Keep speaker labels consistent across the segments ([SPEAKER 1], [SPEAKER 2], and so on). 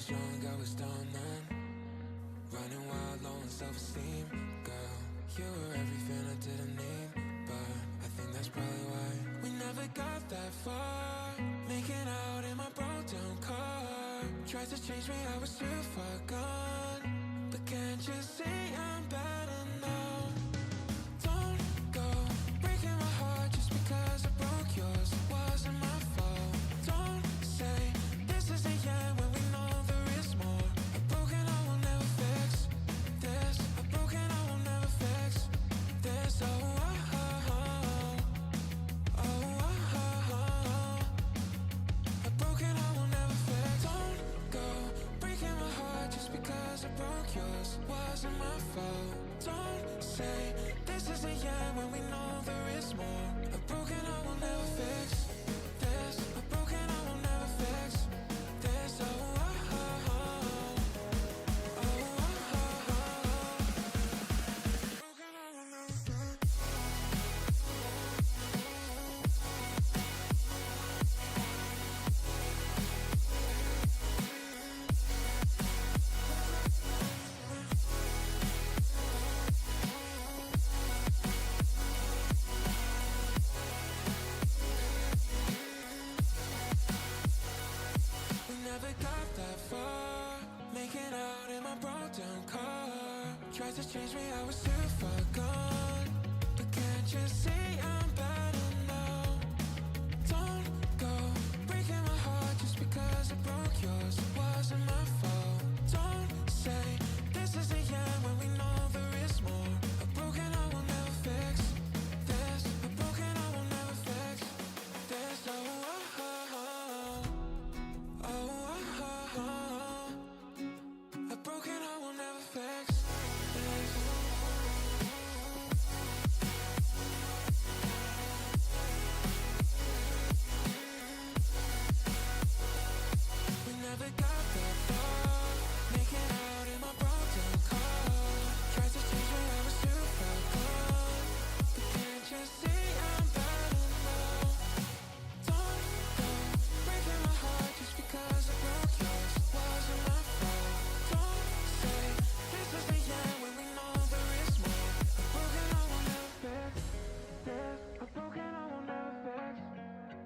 [SPEAKER 1] was young, I was dumb then. Running wild, low in self-esteem. Girl, you were everything I didn't need. But I think that's probably why we never got that far. Making out in my broke down car. Tried to change me, I was too far gone. But can't you see I'm better now? Don't go breaking my heart just because I broke yours. It wasn't my fault. Don't say this is the end when we know there is more. A broken I will never fix this. A broken I will never fix this. Oh, oh, oh, oh, oh, oh, oh. A broken I will never fix. Don't go breaking my heart just because I broke yours. It wasn't my fault. Don't say this is the end when we know there is more. A broken I will never fix this. A broken I will never fix this. Oh, oh, oh, oh, oh, oh, oh. Broken I will never fix. We never got that far. Making out in my broke down car. Tried to change me, I was too far gone. But can't you see I'm better now? Don't go breaking my heart just because I broke yours. It wasn't my fault. Don't say this is the end when we know there is more. A broken I will never fix this. A broken I will never fix this. Oh, oh, oh, oh. Oh, oh, oh, oh. A broken I will never fix this. We never got that far. Making out in my broke down car. Tried to change me, I was too far gone. But can't you see I'm better now? Don't go breaking my heart just because I broke yours. It wasn't my fault. Don't say this is the end when we know there is more. A broken I will never fix this. A broken I will never fix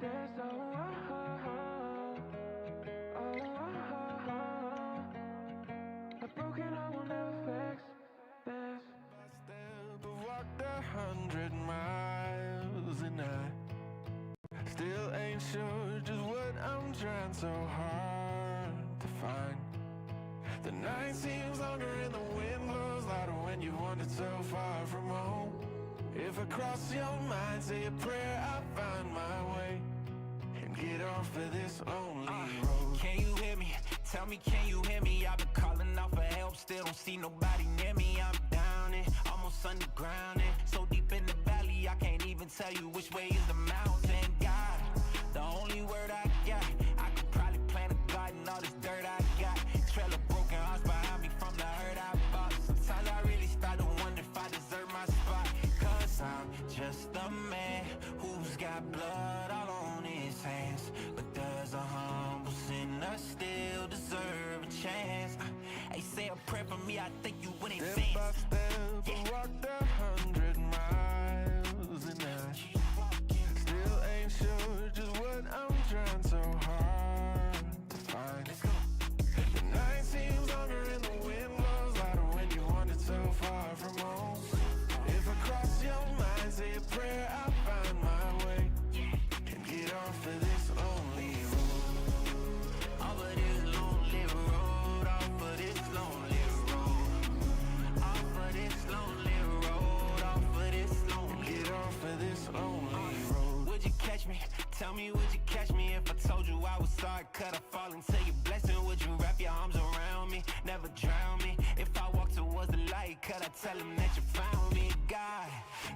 [SPEAKER 1] this. Oh, oh, oh, oh, oh, oh, oh. A broken I will never fix this.
[SPEAKER 2] I step, I've walked 100 miles and I still ain't sure just what I'm trying so hard to find. The night seems longer and the wind blows louder when you wander so far from home. If I cross your mind, say a prayer, I'll find my way and get off of this lonely road.
[SPEAKER 3] Can you hear me? Tell me, can you hear me? I've been calling out for help, still don't see nobody near me. I'm down and almost underground and so deep in the valley I can't even tell you which way is the mountain. God, the only word I got, I could probably plant a garden, all this dirt I got. Trail of broken hearts behind me from the hurt I bought. Sometimes I really start to wonder if I deserve my spot. Cause I'm just a man who's got blood all on his hands. But does a humble sinner still deserve a chance? Hey, say a prayer for me, I think you would advance.
[SPEAKER 2] Step by step, I walked 100 miles and I still ain't sure just what I'm trying so hard to find. The night seems longer and the wind blows louder when you wander so far from home. If I cross your mind, say a prayer, I'll find my way and get off of this lonely road.
[SPEAKER 3] Off of this lonely road, off of this lonely road, off of this lonely road, off of this lonely.
[SPEAKER 2] Get off of this lonely road.
[SPEAKER 3] Would you catch me? Tell me, would you catch me if I told you I was sorry? Could I fall into your blessing? Would you wrap your arms around me, never drown me? If I walk towards the light, could I tell him that you found me? God,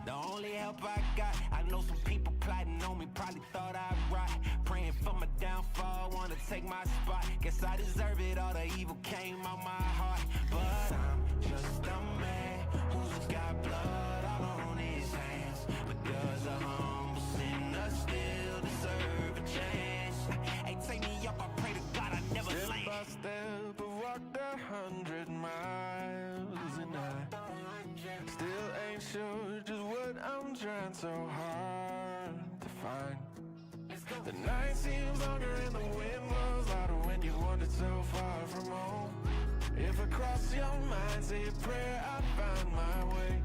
[SPEAKER 3] the only help I got. I know some people plotting on me, probably thought I'd rot. Praying for my downfall, wanna take my spot. Guess I deserve it, all the evil came out my heart. But I'm just a man who's got blood all on his hands. But does a humble sinner still deserve a chance? Hey, take me up, I pray to God I never
[SPEAKER 2] Step
[SPEAKER 3] land.
[SPEAKER 2] by step, trying so hard to find. The night seems longer and the wind blows louder when you wander so far from home. If I cross your mind, say a prayer, I'll find my way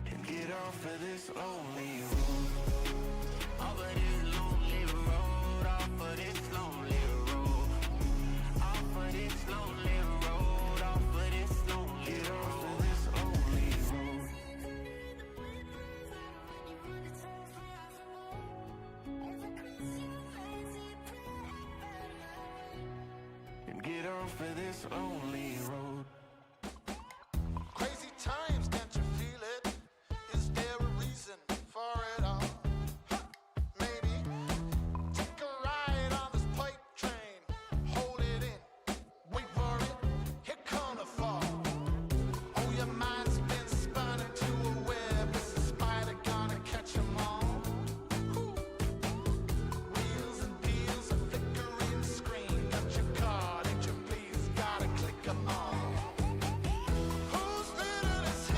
[SPEAKER 2] and get off of this lonely road.
[SPEAKER 3] Off of this lonely road, off of this lonely road, off of this lonely road, off of this lonely
[SPEAKER 2] Get
[SPEAKER 3] road.
[SPEAKER 2] off of this lonely road. And get off of this lonely road.
[SPEAKER 4] Crazy times, can't you feel it? Is there a reason for it all? Maybe take a ride on this pipe train. Hold it in, wait for it. Here come the fall. Oh, your mind's been spun into a web. Is the spider gonna catch 'em all? Whew. Wheels and deals, a flickering screen. Got your card, ain't you please? Gotta click 'em all. Who's better this here?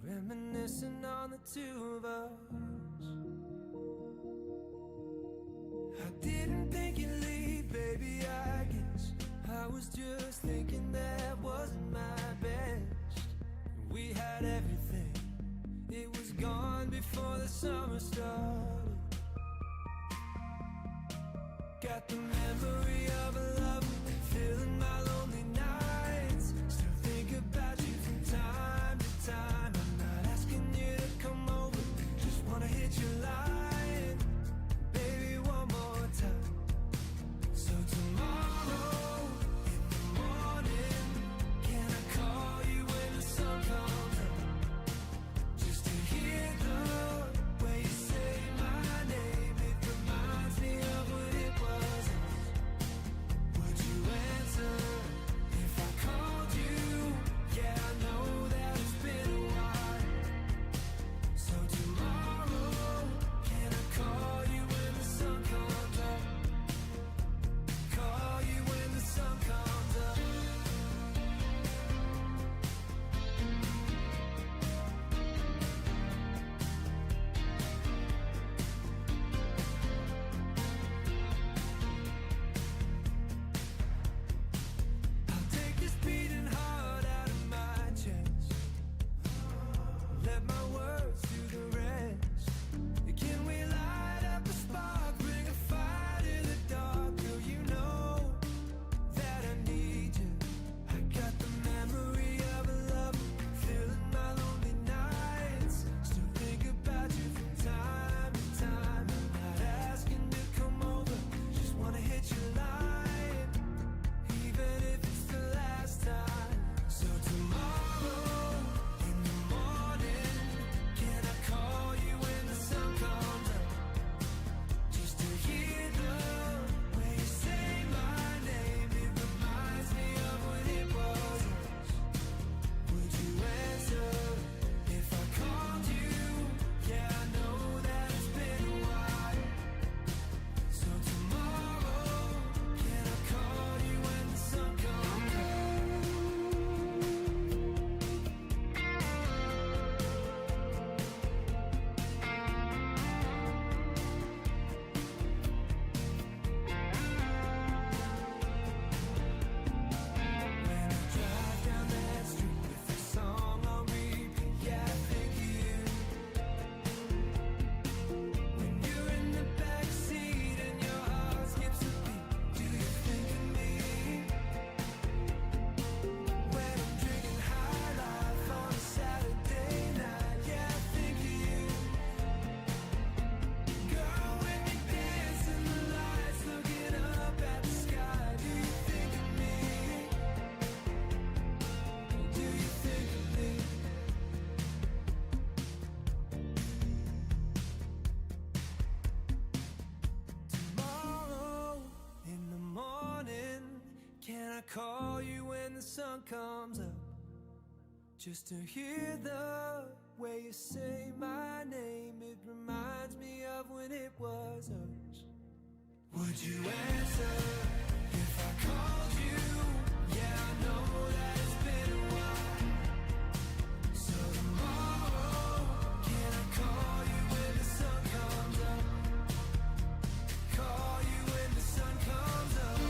[SPEAKER 1] Reminiscing on the two of us. I didn't think you'd leave, baby, I guess I was just thinking that wasn't my best. We had everything, it was gone before the summer started. Got the memory of a love filling my lonely nights. Still think about you from time to time. I'm not asking you to come over, just wanna hit your line, baby, one more time. So tomorrow in the morning, can I call you when the sun comes up? Just to hear the way you say my name, it reminds me of what it was. call you when the sun comes up, just to hear the way you say my name. It reminds me of when it was us. Would you answer if I called you? Yeah, I know that it's been a while. So tomorrow, can I call you when the sun comes up? Call you when the sun comes up.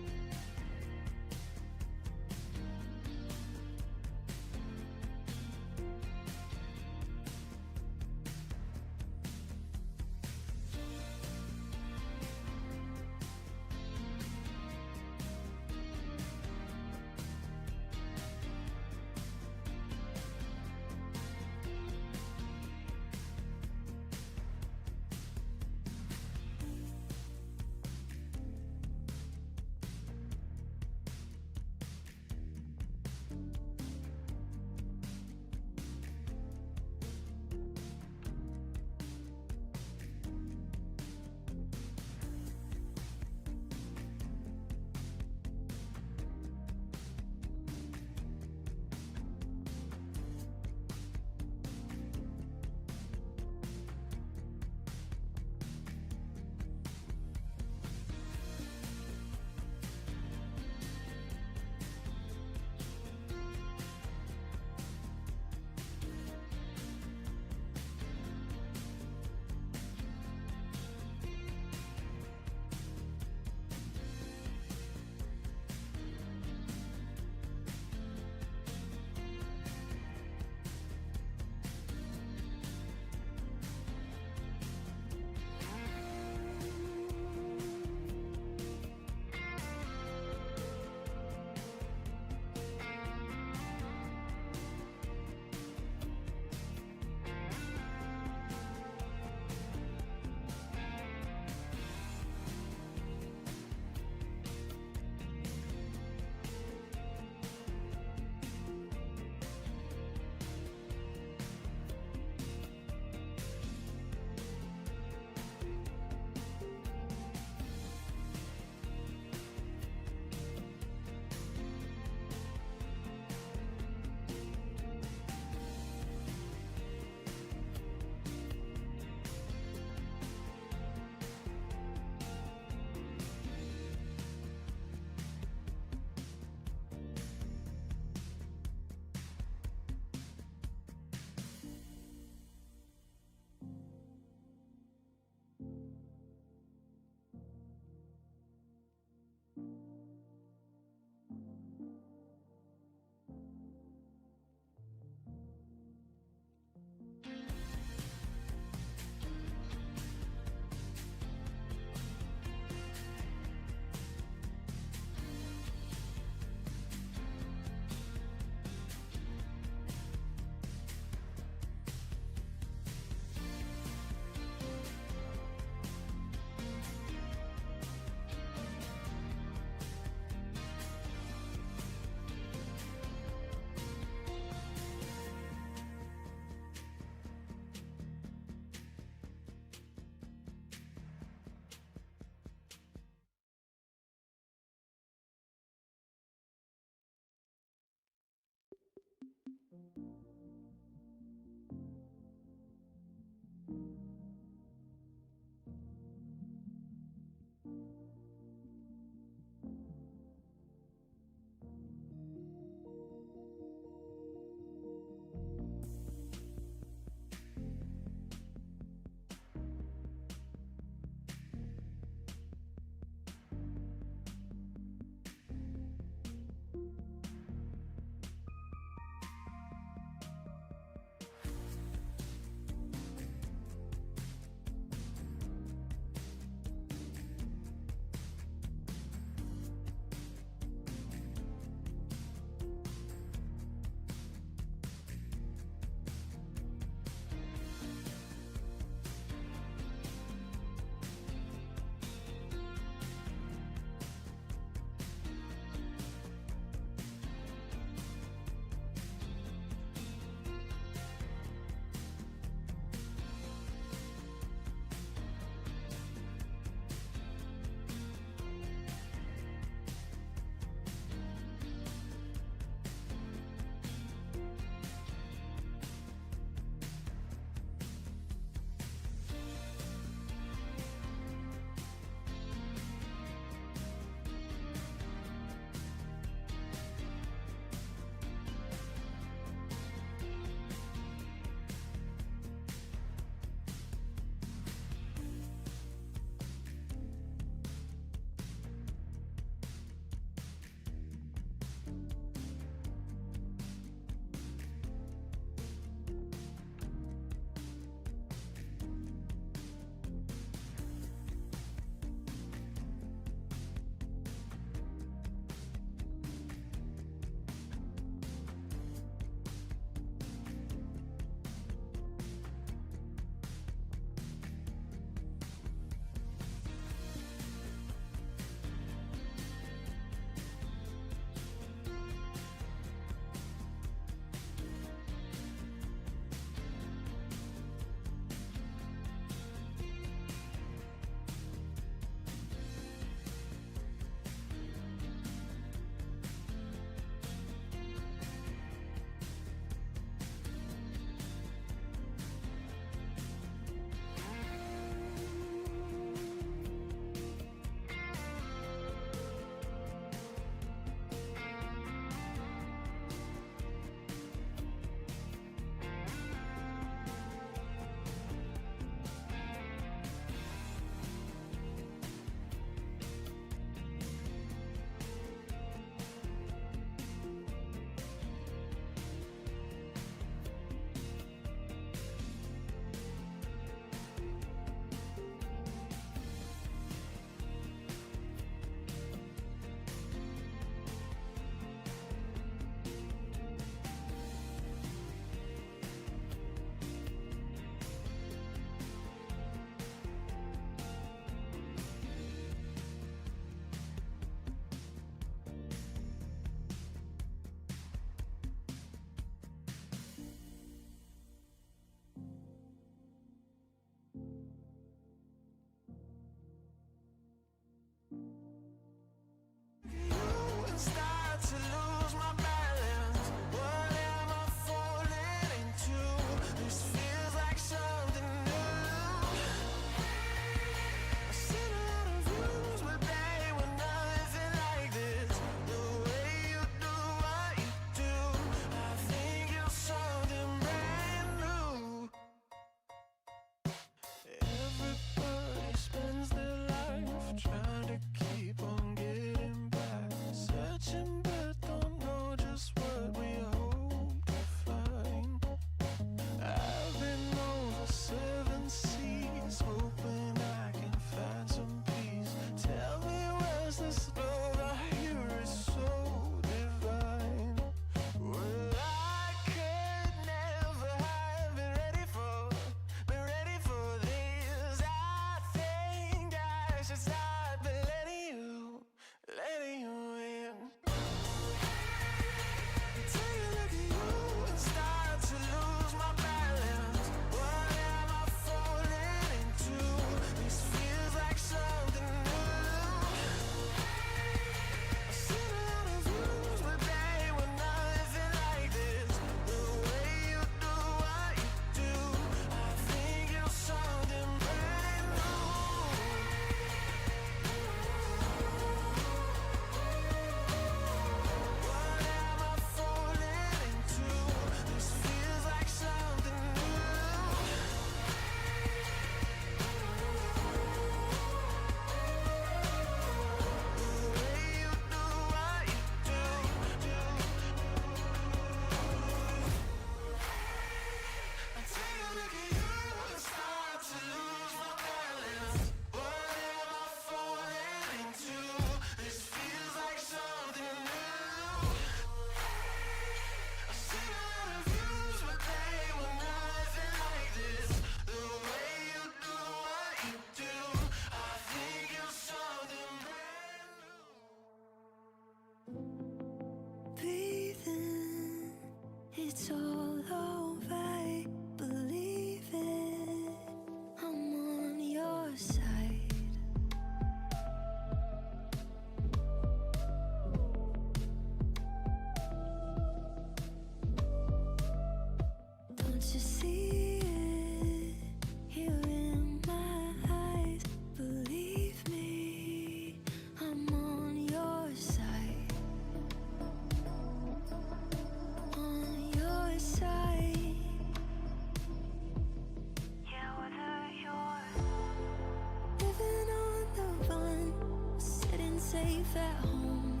[SPEAKER 5] safe at home,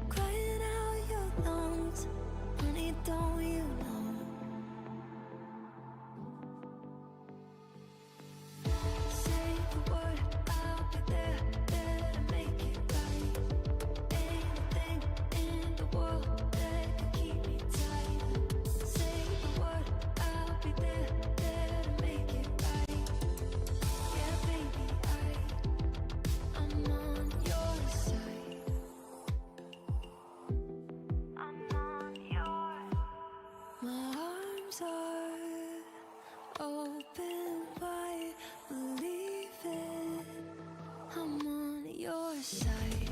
[SPEAKER 5] crying out your lungs. Honey, don't you know? Say the word, I'll be there, there to make it right. Anything in the world that can keep me tight. Say the word, I'll be there, there to make it right. Yeah, baby, I'm on your side. I'm on yours. My arms are open wide, believe it. I'm on your side.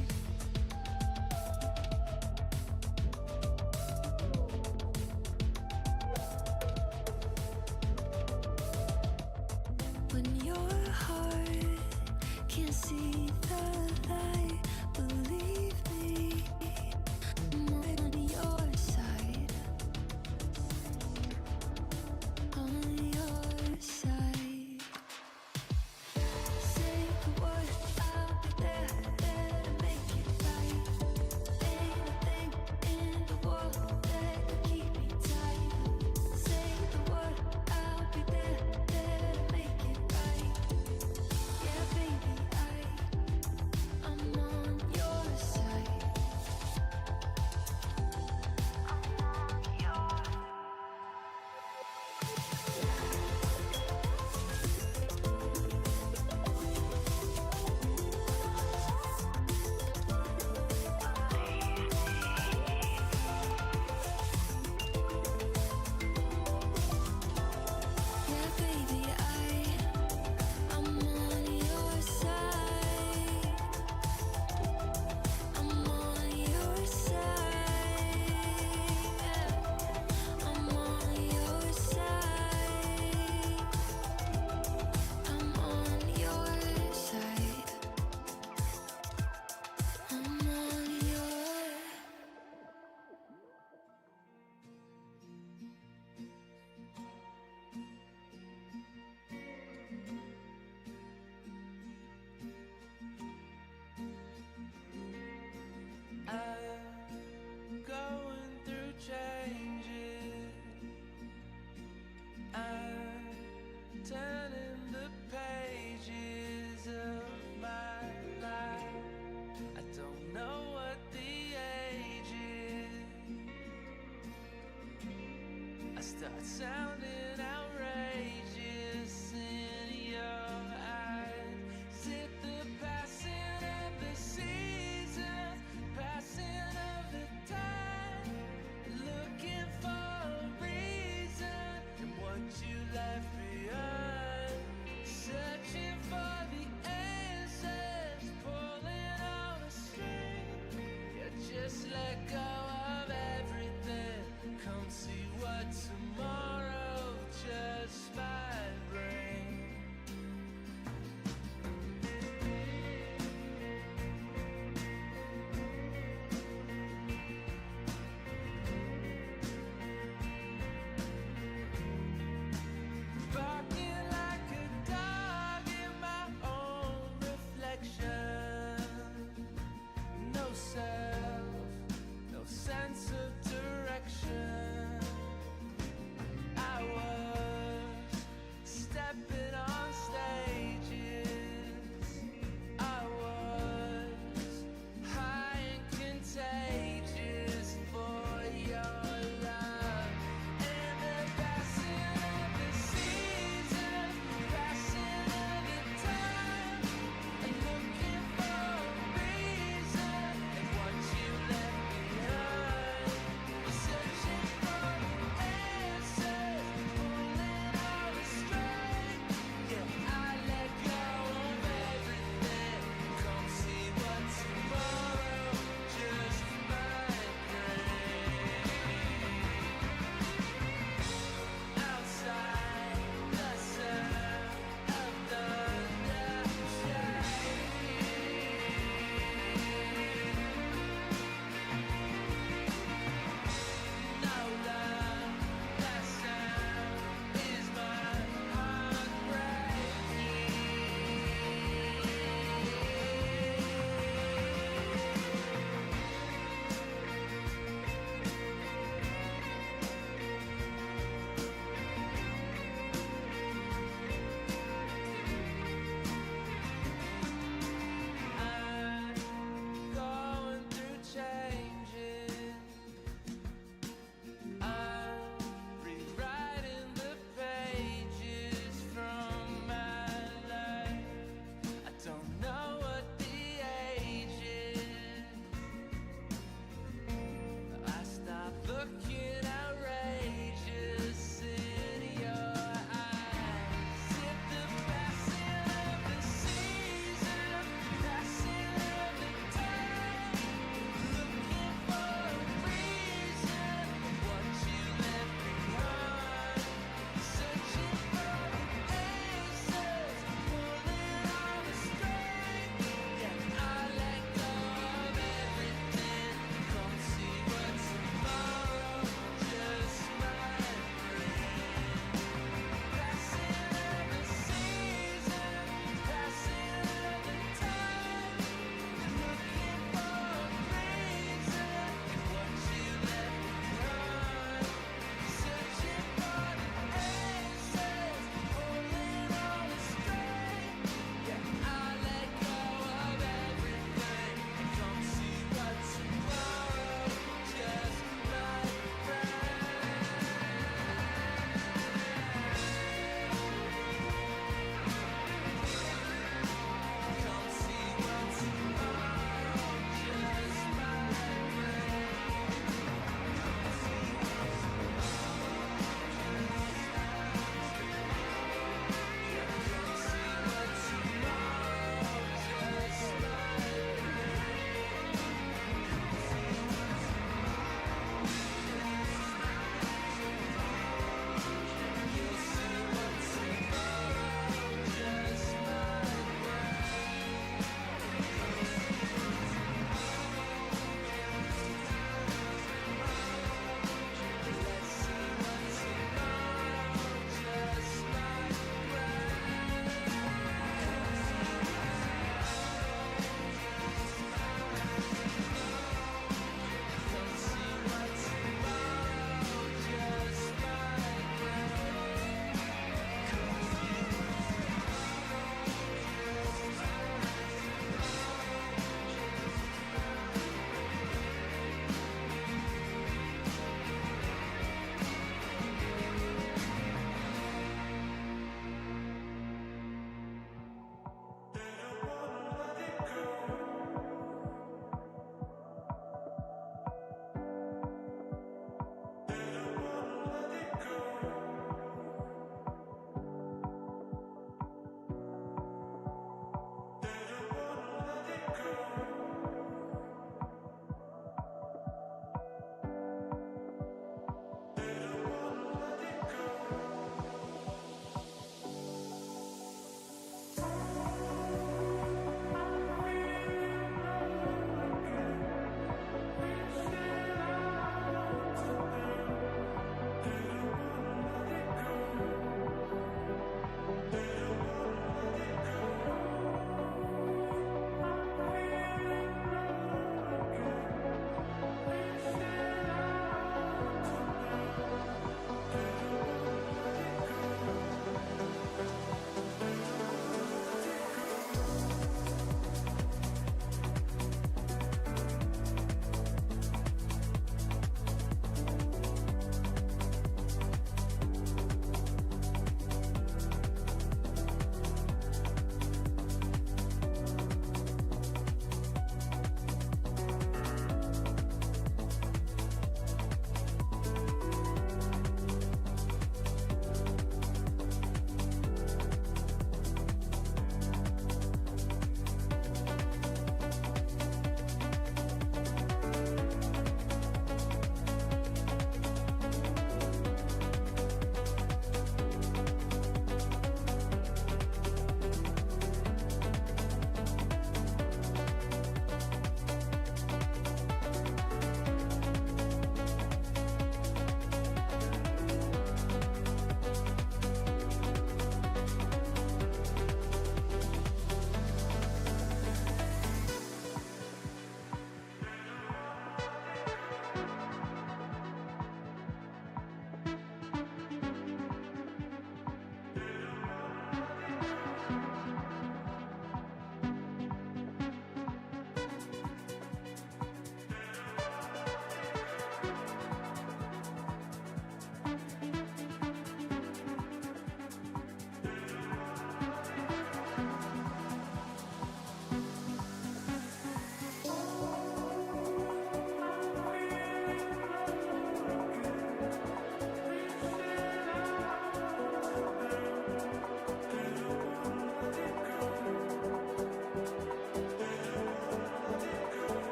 [SPEAKER 5] When your heart can't see the light, believe me, I'm on your side. On your side. Say the word, I'll be there, there to make it right. Anything in the world that can keep me tight. Say the word, I'll be there, there to make it right. Yeah, baby, I'm on your side. I'm on yours. Yeah, baby, I'm on your side. I'm on your side. Yeah. I'm on your side. I'm on your side. I'm on your.
[SPEAKER 3] I'm going through changes. I'm turning the pages of my life. I don't know what the age is. I start sounding outrageous in your eyes. Is it the passing of the seasons, passing of the time? Looking for a reason and what you left behind. Searching for the answers, pulling on a string. You just let go of everything. Come see what tomorrow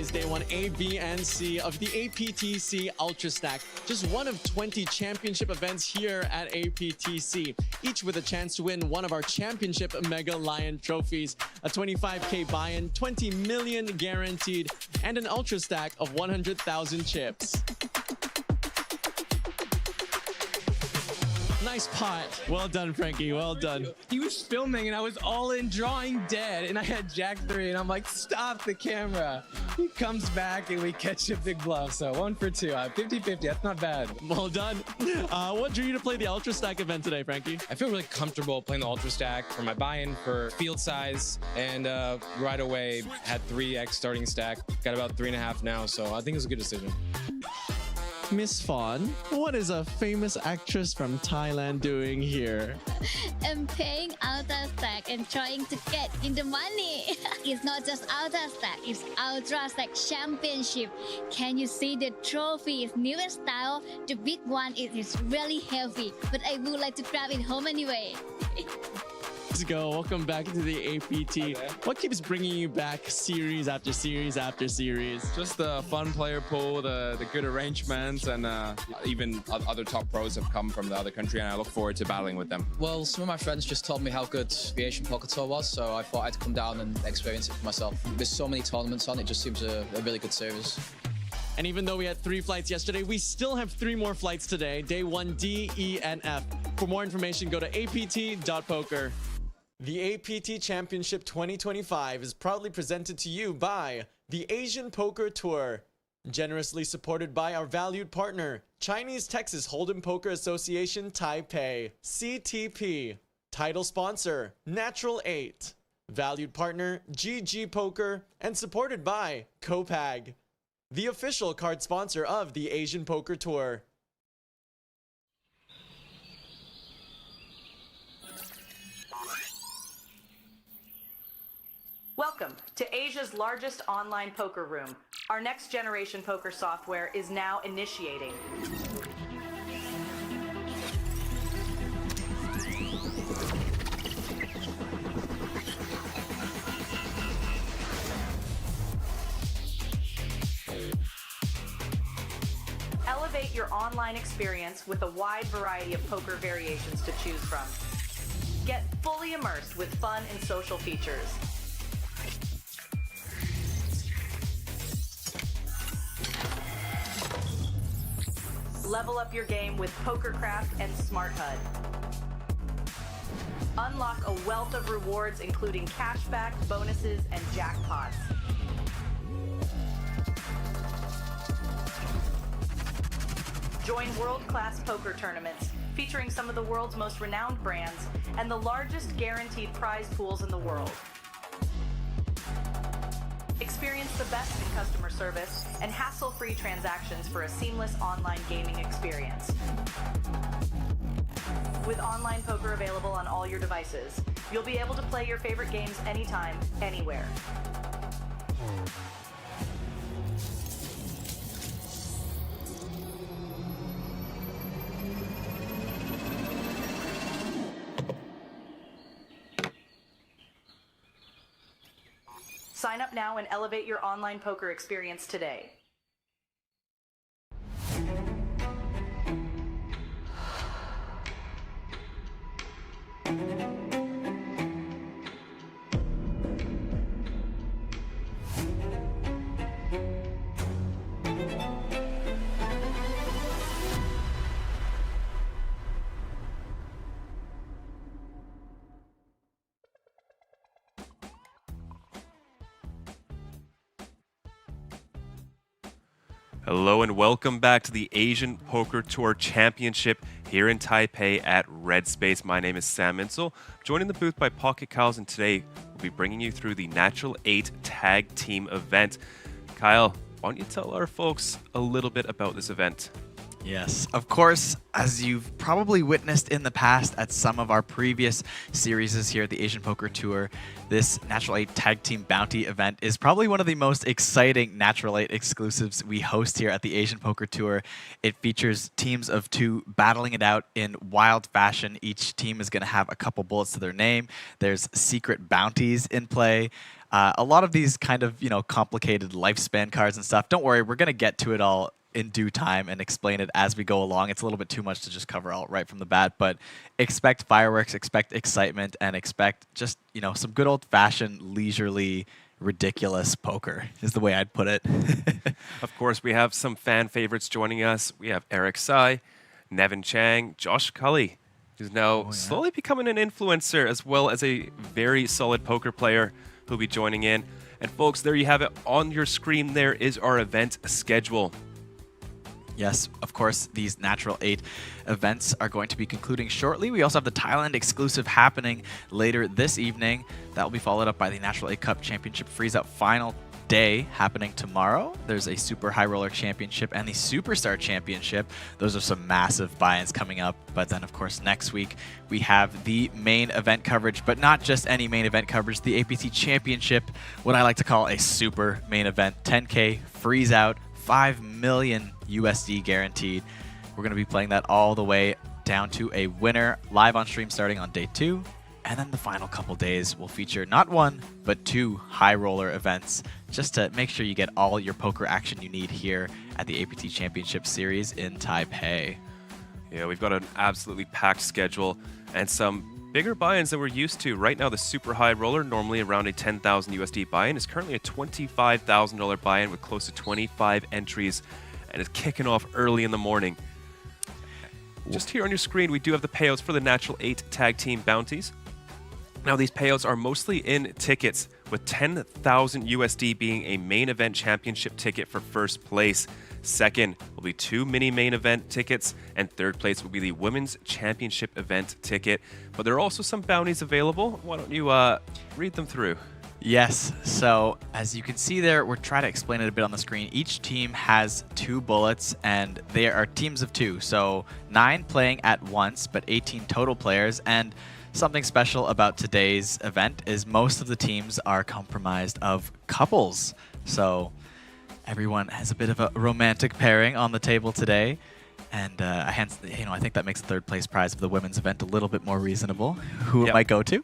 [SPEAKER 6] today's day 1 A, B, and C of the APTC Ultra Stack. Just one of 20 championship events here at APTC, each with a chance to win one of our championship Mega Lion trophies, a 25k buy-in, 20 million guaranteed, and an Ultra Stack of 100,000 chips. Nice pot. Well done, Frankie. Well done.
[SPEAKER 7] He was filming and I was all in drawing dead and I had Jack 3 and I'm like, stop the camera. He comes back and we catch a big bluff. So 1 for 2. 50-50. That's not bad.
[SPEAKER 6] Well done. What drew you to play the Ultra Stack event today, Frankie?
[SPEAKER 7] I feel really comfortable playing the Ultra Stack for my buy-in, for field size, and right away had 3x starting stack. Got about 3.5 now, so I think it was a good decision.
[SPEAKER 6] Miss Fawn, what is a famous actress from Thailand doing here?
[SPEAKER 8] I'm playing Ultra Stack and trying to get in the money. It's not just Ultra Stack, it's Ultra Stack Championship. Can you see the trophy? It's newer style. The big one is really heavy, but I would like to grab it home anyway.
[SPEAKER 6] Let's go. Welcome back to the APT. What keeps bringing you back series after series after series?
[SPEAKER 9] Just the fun player pool, the good arrangements, and even other top pros have come from the other country, and I look forward to battling with them.
[SPEAKER 10] Well, some of my friends just told me how good the Asian Poker Tour was, so I thought I'd come down and experience it for myself. There's so many tournaments on, it just seems a really good series.
[SPEAKER 6] And even though we had 3 flights yesterday, we still have 3 more flights today. Day 1, D, E, and F. For more information, go to apt.poker. The APT Championship 2025 is proudly presented to you by the Asian Poker Tour, generously supported by our valued partner, Chinese Texas Hold'em Poker Association Taipei, CTP, title sponsor, Natural 8, valued partner, GG Poker, and supported by Copag, the official card sponsor of the Asian Poker Tour.
[SPEAKER 11] Welcome to Asia's largest online poker room. Our next generation poker software is now initiating. Elevate your online experience with a wide variety of poker variations to choose from. Get fully immersed with fun and social features. Level up your game with PokerCraft and Smart HUD. Unlock a wealth of rewards including cashback, bonuses, and jackpots. Join world-class poker tournaments featuring some of the world's most renowned brands and the largest guaranteed prize pools in the world. Experience the best in customer service and hassle-free transactions for a seamless online gaming experience. With online poker available on all your devices, you'll be able to play your favorite games anytime, anywhere. Sign up now and elevate your online poker experience today.
[SPEAKER 12] Hello and welcome back to the Asian Poker Tour Championship here in Taipei at Red Space. My name is Sam Insel, joined in the booth by Pocket Kyles, and today we'll be bringing you through the Natural 8 Tag Team event. Kyle, why don't you tell our folks a little bit about this event?
[SPEAKER 13] Yes, of course, as you've probably witnessed in the past at some of our previous series here at the Asian Poker Tour, this Natural 8 Tag Team Bounty event is probably one of the most exciting Natural 8 exclusives we host here at the Asian Poker Tour. It features teams of 2 battling it out in wild fashion. Each team is going to have a couple bullets to their name. There's secret bounties in play. A lot of these kind of, complicated lifespan cards and stuff. Don't worry, we're going to get to it all in due time and explain it as we go along. It's a little bit too much to just cover all right from the bat, but expect fireworks, expect excitement, and expect just, some good old-fashioned, leisurely, ridiculous poker is the way I'd put it.
[SPEAKER 12] Of course, we have some fan favorites joining us. We have Eric Tsai, Nevin Chang, Josh Cully, who's now slowly becoming an influencer as well as a very solid poker player who'll be joining in. And folks, there you have it. On your screen there is our event schedule.
[SPEAKER 13] Yes, of course, these Natural 8 events are going to be concluding shortly. We also have the Thailand exclusive happening later this evening. That will be followed up by the Natural 8 Cup Championship freeze-out final day happening tomorrow. There's a Super High Roller Championship and the Superstar Championship. Those are some massive buy-ins coming up. But then, of course, next week we have the main event coverage, but not just any main event coverage, the APT Championship, what I like to call a super main event, 10K freeze-out, 5 million USD guaranteed. We're going to be playing that all the way down to a winner live on stream starting on day 2. And then the final couple days will feature not 1, but 2 high roller events just to make sure you get all your poker action you need here at the APT Championship Series in Taipei.
[SPEAKER 12] Yeah, we've got an absolutely packed schedule and some bigger buy-ins than we're used to. Right now, the super high roller, normally around a 10,000 USD buy-in, is currently a $25,000 buy-in with close to 25 entries, and it's kicking off early in the morning. Just here on your screen, we do have the payouts for the Natural 8 Tag Team Bounties. Now, these payouts are mostly in tickets, with 10,000 USD being a main event championship ticket for first place. Second will be 2 mini main event tickets, and third place will be the women's championship event ticket. But there are also some bounties available. Why don't you read them through?
[SPEAKER 13] Yes, so as you can see there, we're trying to explain it a bit on the screen. Each team has 2 bullets, and they are teams of 2. So 9 playing at once, but 18 total players. And something special about today's event is most of the teams are comprised of couples. So everyone has a bit of a romantic pairing on the table today. And hence, I think that makes the third place prize of the women's event a little bit more reasonable. Who it might go to.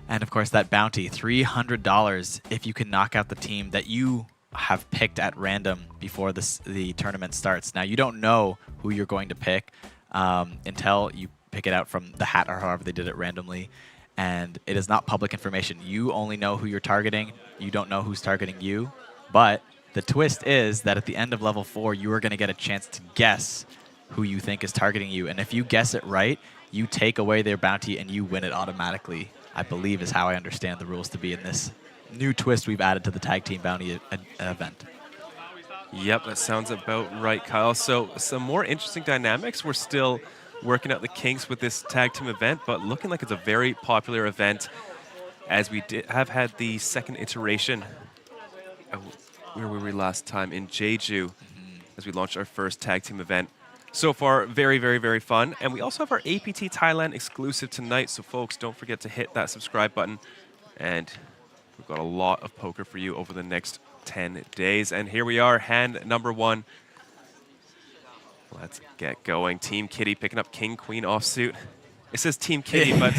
[SPEAKER 13] And of course, that bounty, $300 if you can knock out the team that you have picked at random before the tournament starts. Now, you don't know who you're going to pick until you pick it out from the hat or however they did it randomly. And it is not public information. You only know who you're targeting. You don't know who's targeting you. But the twist is that at the end of level 4, you are going to get a chance to guess who you think is targeting you. And if you guess it right, you take away their bounty and you win it automatically, I believe is how I understand the rules to be in this new twist we've added to the Tag Team Bounty event.
[SPEAKER 12] Yep, that sounds about right, Kyle. So some more interesting dynamics. We're still working out the kinks with this tag team event, but looking like it's a very popular event, as we have had the second iteration. Where were we last time? In Jeju, as we launched our first tag team event. So far, very, very, very fun. And we also have our APT Thailand exclusive tonight, so folks, don't forget to hit that subscribe button. And we've got a lot of poker for you over the next 10 days. And here we are, hand number 1. Let's get going. Team Kitty picking up King Queen offsuit. It says Team Kitty, but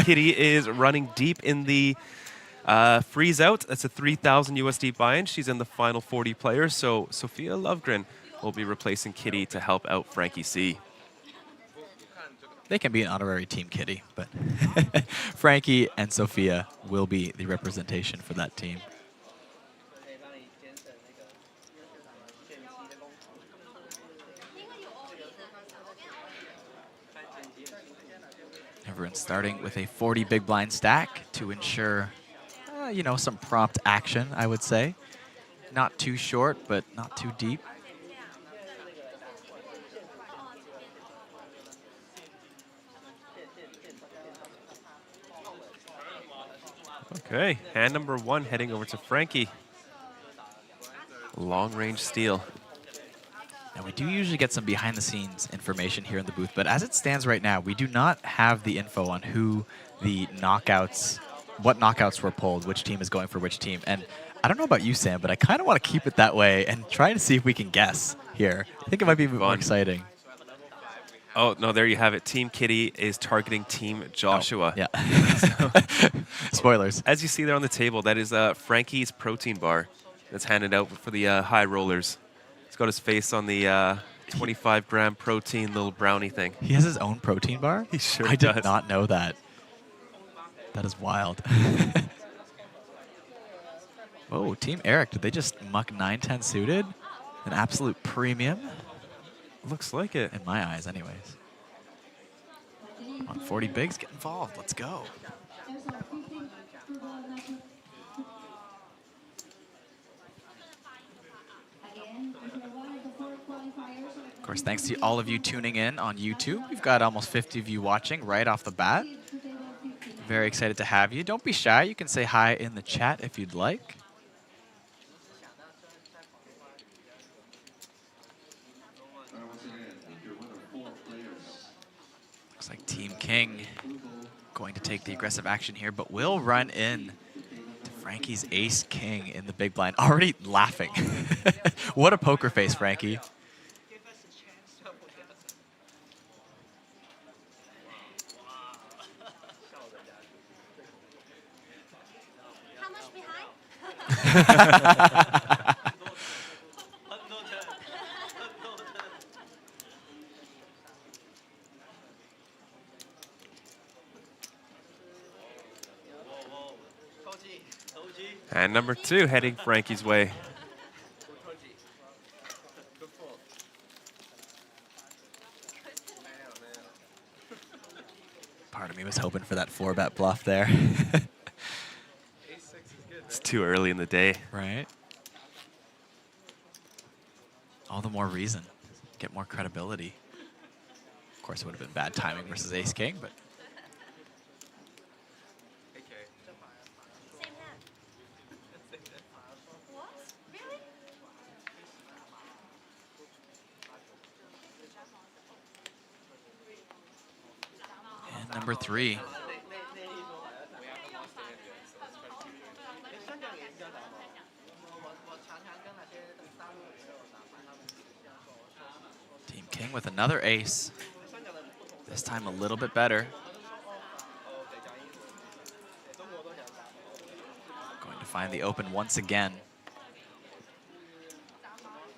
[SPEAKER 12] Kitty is running deep in the freeze out. That's a 3,000 USD buy-in. She's in the final 40 players. So Sophia Lovegren will be replacing Kitty to help out Frankie C.
[SPEAKER 13] They can be an honorary Team Kitty, but Frankie and Sophia will be the representation for that team. Everyone's starting with a 40 big blind stack to ensure, some prompt action, I would say. Not too short, but not too deep.
[SPEAKER 12] Okay, hand number 1 heading over to Frankie. Long range steal.
[SPEAKER 13] Now, we do usually get some behind-the-scenes information here in the booth, but as it stands right now, we do not have the info on who the knockouts, what knockouts were pulled, which team is going for which team. And I don't know about you, Sam, but I kind of want to keep it that way and try to see if we can guess here. I think it might be more exciting.
[SPEAKER 12] Oh, no, there you have it. Team Kitty is targeting Team Joshua.
[SPEAKER 13] Oh, yeah. Spoilers.
[SPEAKER 12] As you see there on the table, that is Frankie's protein bar that's handed out for the high rollers. He's got his face on the 25-gram protein little brownie thing.
[SPEAKER 13] He has his own protein bar?
[SPEAKER 12] He sure
[SPEAKER 13] I
[SPEAKER 12] does.
[SPEAKER 13] did not know that. That is wild. Oh, Team Eric, did they just muck 9-10 suited? An absolute premium?
[SPEAKER 12] Looks like it.
[SPEAKER 13] In my eyes, anyways. On 40 bigs, get involved. Let's go. Of course, thanks to all of you tuning in on YouTube. We've got almost 50 of you watching right off the bat. Very excited to have you. Don't be shy. You can say hi in the chat if you'd like. Looks like Team King going to take the aggressive action here, but will run in to Frankie's Ace King in the big blind. Already laughing. What a poker face, Frankie.
[SPEAKER 5] How much behind?
[SPEAKER 12] And number 2 heading Frankie's way.
[SPEAKER 13] Part of me was hoping for that 4-bet bluff there.
[SPEAKER 12] It's too early in the day.
[SPEAKER 13] Right. All the more reason. Get more credibility. Of course, it would have been bad timing versus Ace King, but... And number 3. Team King with another ace. This time a little bit better. Going to find the open once again.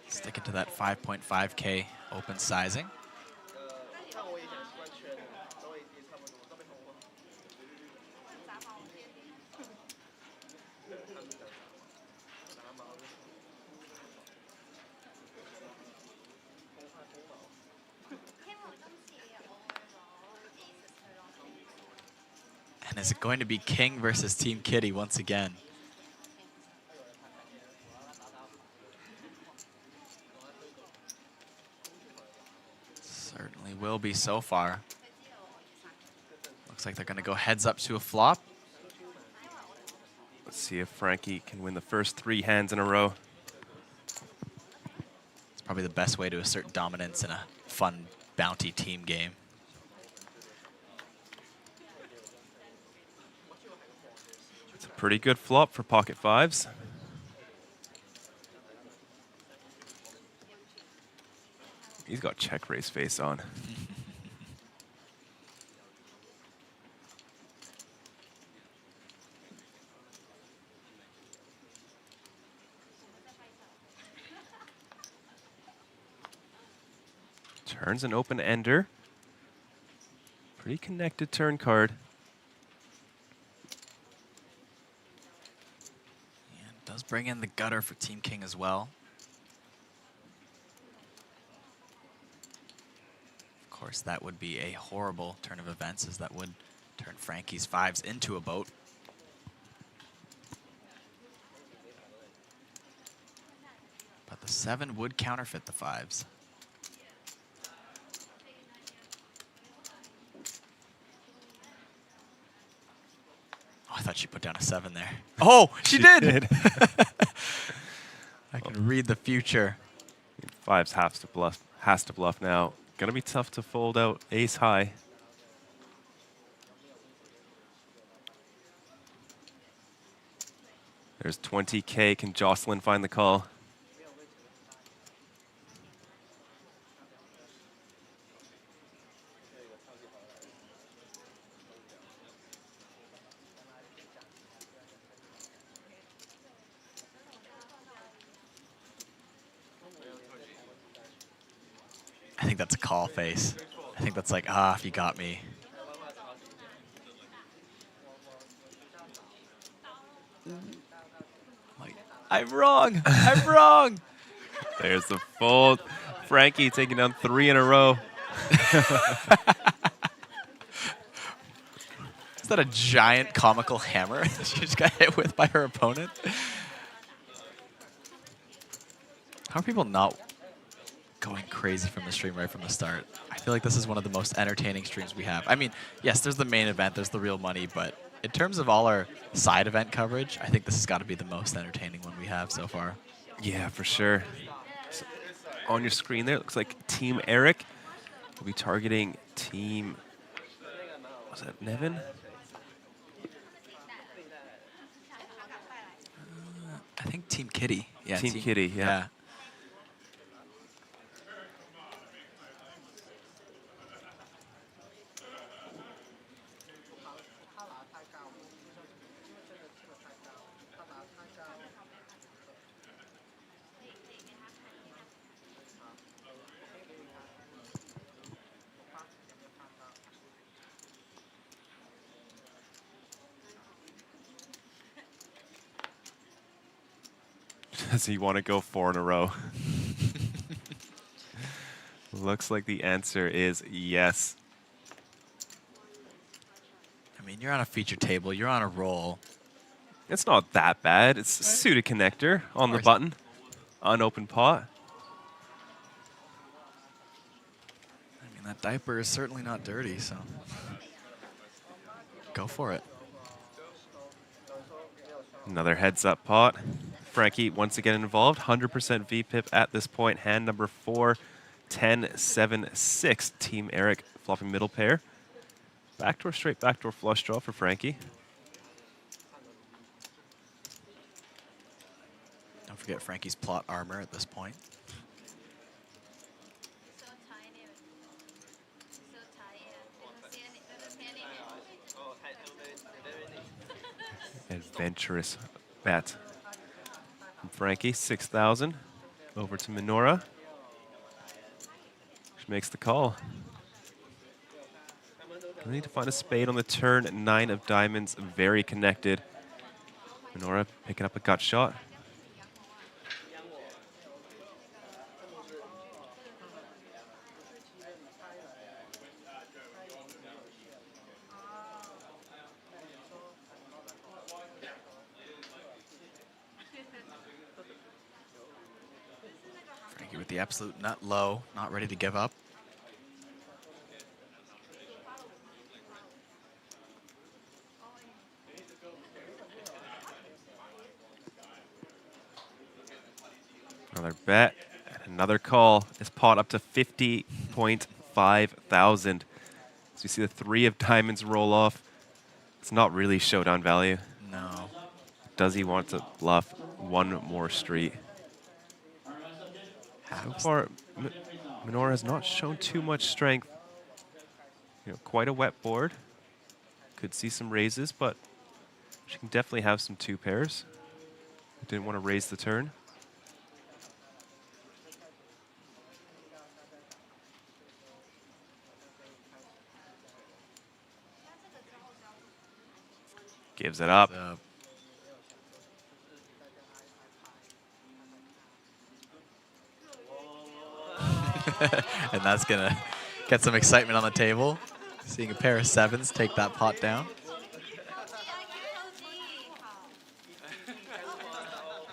[SPEAKER 13] Sticking to that 5.5K open sizing. And is it going to be King versus Team Kitty once again? Certainly will be so far. Looks like they're going to go heads up to a flop.
[SPEAKER 12] Let's see if Frankie can win the first 3 hands in a row.
[SPEAKER 13] It's probably the best way to assert dominance in a fun bounty team game.
[SPEAKER 12] It's a pretty good flop for pocket 5s. He's got check raise face on. Turns an open ender. Pretty connected turn card.
[SPEAKER 13] And does bring in the gutter for Team King as well. Of course, that would be a horrible turn of events, as that would turn Frankie's 5s into a boat. But the 7 would counterfeit the 5s. Oh, I thought she put down a 7 there. Oh, she did! I can read the future.
[SPEAKER 12] 5s has to bluff now. Gonna be tough to fold out ace high. There's 20K. Can Jocelyn find the call?
[SPEAKER 13] I think that's a call face. I think that's like, ah, if you got me. Like, I'm wrong. I'm wrong.
[SPEAKER 12] There's the fold. Frankie taking down 3 in a row.
[SPEAKER 13] Is that a giant comical hammer she just got hit with by her opponent? How are people not going crazy from the stream right from the start? I feel like this is one of the most entertaining streams we have. I mean, yes, there's the main event, there's the real money, but in terms of all our side event coverage, I think this has got to be the most entertaining one we have so far.
[SPEAKER 12] Yeah, for sure. So on your screen there, it looks like Team Eric will be targeting Team, was that Nevin?
[SPEAKER 13] I think Team Kitty. Yeah,
[SPEAKER 12] Team Kitty, yeah. Does he want to go 4 in a row? Looks like the answer is yes.
[SPEAKER 13] I mean, you're on a feature table. You're on a roll.
[SPEAKER 12] It's not that bad. It's a suited connector on the button. Unopened pot.
[SPEAKER 13] I mean, that diaper is certainly not dirty, so go for it.
[SPEAKER 12] Another heads-up pot. Frankie once again involved. 100% VPIP at this point. Hand number 4, 10, 7, 6. Team Eric flopping middle pair. Backdoor straight, backdoor flush draw for Frankie.
[SPEAKER 13] Don't forget Frankie's plot armor at this point.
[SPEAKER 12] Adventurous bet. From Frankie, 6,000. Over to Minora. She makes the call. We need to find a spade on the turn. 9 of diamonds, very connected. Minora picking up a gut shot.
[SPEAKER 13] Frankie with the absolute nut low, not ready to give up.
[SPEAKER 12] Another bet, and another call. This pot up to 50.5 thousand. So you see the 3 of diamonds roll off. It's not really showdown value.
[SPEAKER 13] No.
[SPEAKER 12] Does he want to bluff one more street? So far, Minora has not shown too much strength. You know, quite a wet board. Could see some raises, but she can definitely have some 2 pairs. Didn't want to raise the turn. Gives it up.
[SPEAKER 13] And that's going to get some excitement on the table. Seeing a pair of 7s take that pot down.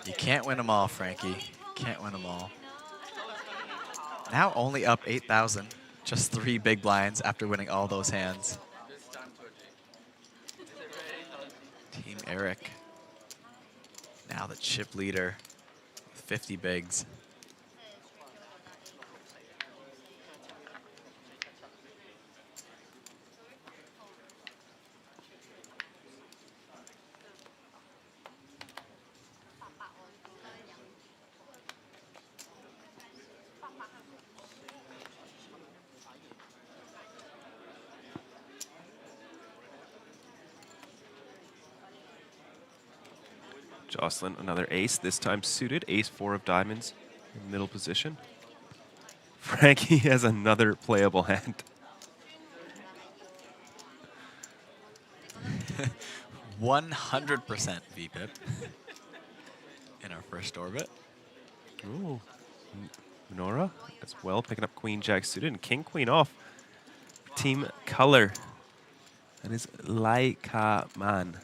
[SPEAKER 13] You can't win them all, Frankie. Can't win them all. Now only up 8,000. Just 3 big blinds after winning all those hands. Team Eric. Now the chip leader with 50 bigs.
[SPEAKER 12] Jocelyn, another ace, this time suited. Ace 4 of diamonds in middle position. Frankie has another playable hand.
[SPEAKER 13] 100% VPIP in our first orbit.
[SPEAKER 12] Ooh. Nora as well, picking up Queen Jack suited and King Queen off. Team Color. That is Laika Man.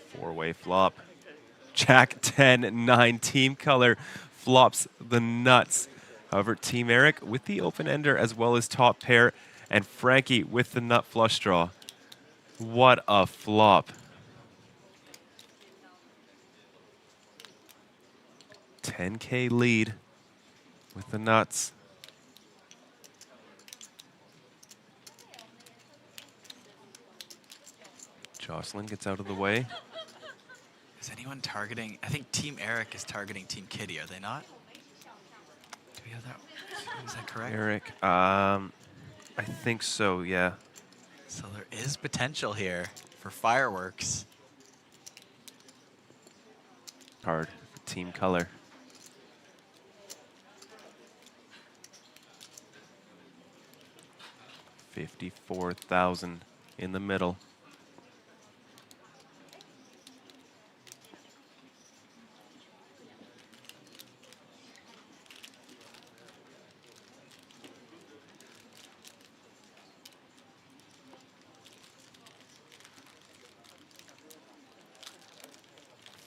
[SPEAKER 12] Four-way flop. Jack 10, 9. Team Color flops the nuts. However, Team Eric with the open ender as well as top pair, and Frankie with the nut flush draw. What a flop. 10K lead with the nuts. Jocelyn gets out of the way.
[SPEAKER 13] Is anyone targeting? I think Team Eric is targeting Team Kitty, are they not? Do we have that? Is that correct?
[SPEAKER 12] Eric, I think so, yeah.
[SPEAKER 13] So there is potential here for fireworks.
[SPEAKER 12] Card for Team Color. $54,000 in the middle.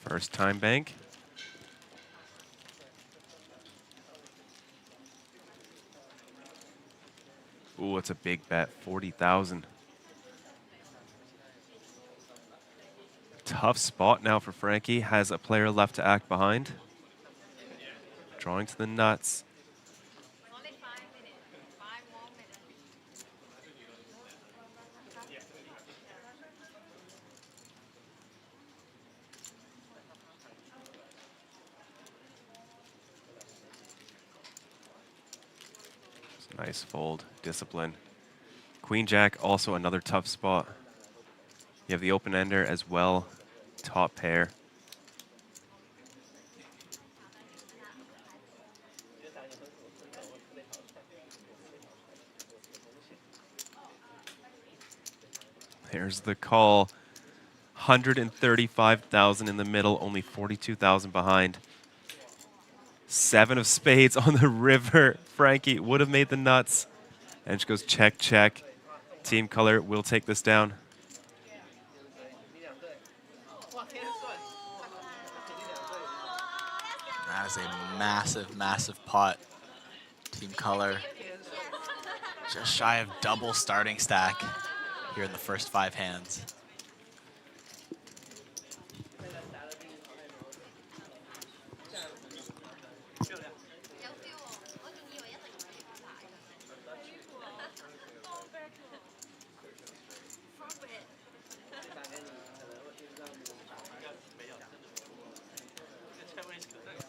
[SPEAKER 12] First time bank. Ooh, it's a big bet, 40,000. Tough spot now for Frankie. Has a player left to act behind. Drawing to the nuts. Nice fold, discipline. Queen Jack, also another tough spot. You have the open ender as well, top pair. There's the call. 135,000 in the middle, only 42,000 behind. 7 of spades on the river. Frankie would have made the nuts. And she goes check, check. Team Color will take this down.
[SPEAKER 13] That is a massive, massive pot. Team Color just shy of double starting stack here in the first 5 hands.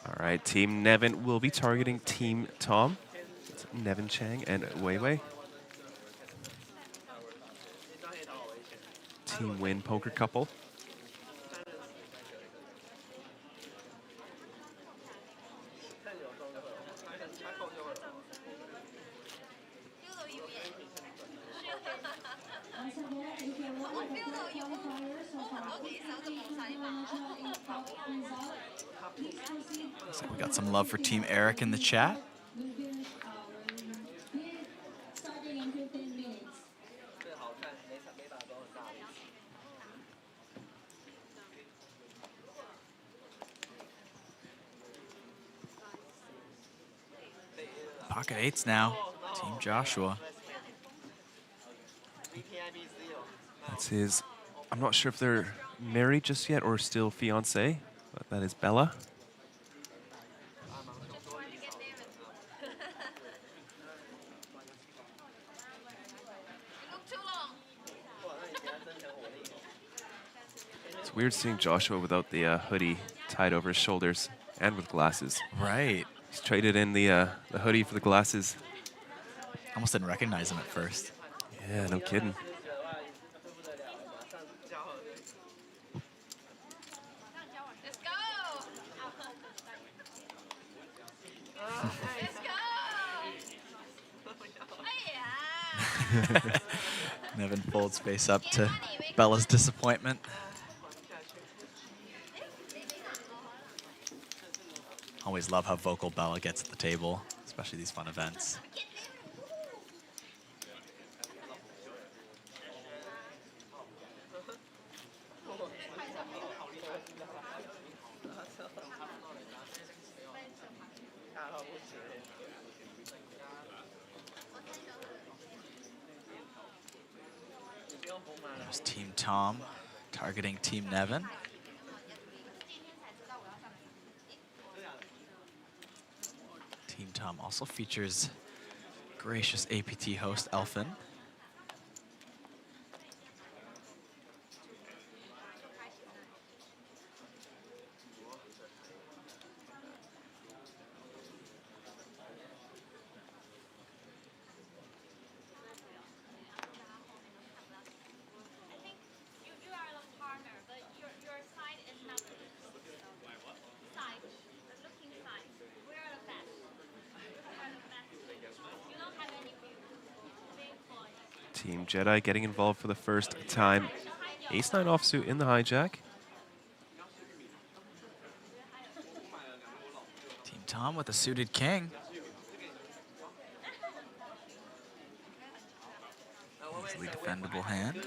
[SPEAKER 12] All right, Team Nevin will be targeting Team Tom. It's Nevin Chang and Wei Wei. Team Win poker couple.
[SPEAKER 13] So we got some love for Team Eric in the chat. Pocket 8s now, Team Joshua.
[SPEAKER 12] That's his, I'm not sure if they're married just yet or still fiancé, but that is Bella. It's weird seeing Joshua without the hoodie tied over his shoulders and with glasses.
[SPEAKER 13] Right.
[SPEAKER 12] He's traded in the hoodie for the glasses.
[SPEAKER 13] Almost didn't recognize him at first.
[SPEAKER 12] Yeah, no kidding.
[SPEAKER 13] Nevin folds face up to Bella's disappointment. Always love how vocal Bella gets at the table, especially these fun events. There's Team Tom targeting Team Nevin. Team Tom also features gracious APT host Elfin.
[SPEAKER 12] Team Jedi getting involved for the first time. Ace-9 offsuit in the hijack.
[SPEAKER 13] Team Tom with a suited king. Easily defendable hand.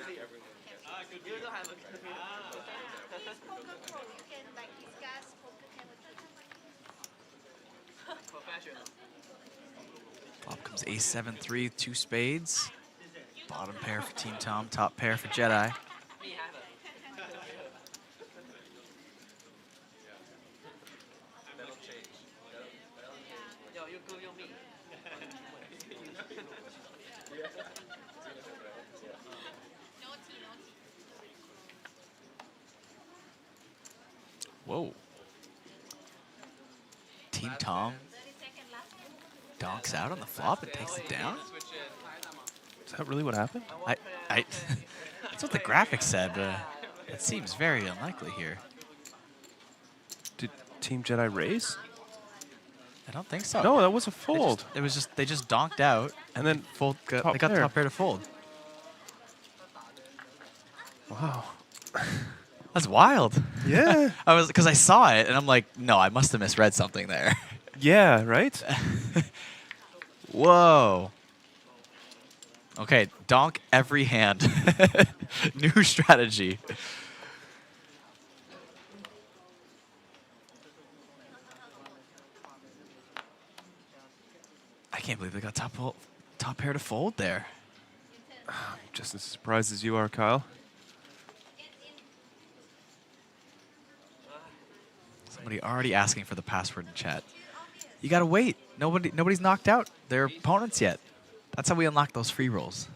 [SPEAKER 13] Flop comes ace-7-3, 2 spades. Bottom pair for Team Tom, top pair for Jedi. Whoa. Team Tom donks out on the flop and takes it down.
[SPEAKER 12] Is that really what happened?
[SPEAKER 13] That's what the graphics said, but it seems very unlikely here.
[SPEAKER 12] Did Team Jedi raise?
[SPEAKER 13] I don't think so.
[SPEAKER 12] No, that was a fold.
[SPEAKER 13] They just donked out
[SPEAKER 12] and then
[SPEAKER 13] they got top pair to fold.
[SPEAKER 12] Wow.
[SPEAKER 13] That's wild.
[SPEAKER 12] Yeah.
[SPEAKER 13] Because I saw it and I'm like, no, I must have misread something there.
[SPEAKER 12] Yeah, right?
[SPEAKER 13] Whoa. Okay, donk every hand. New strategy. I can't believe they got top pair to fold there.
[SPEAKER 12] Just as surprised as you are, Kyle.
[SPEAKER 13] Somebody already asking for the password in chat. You gotta wait. Nobody's knocked out their opponents yet. That's how we unlock those free rolls.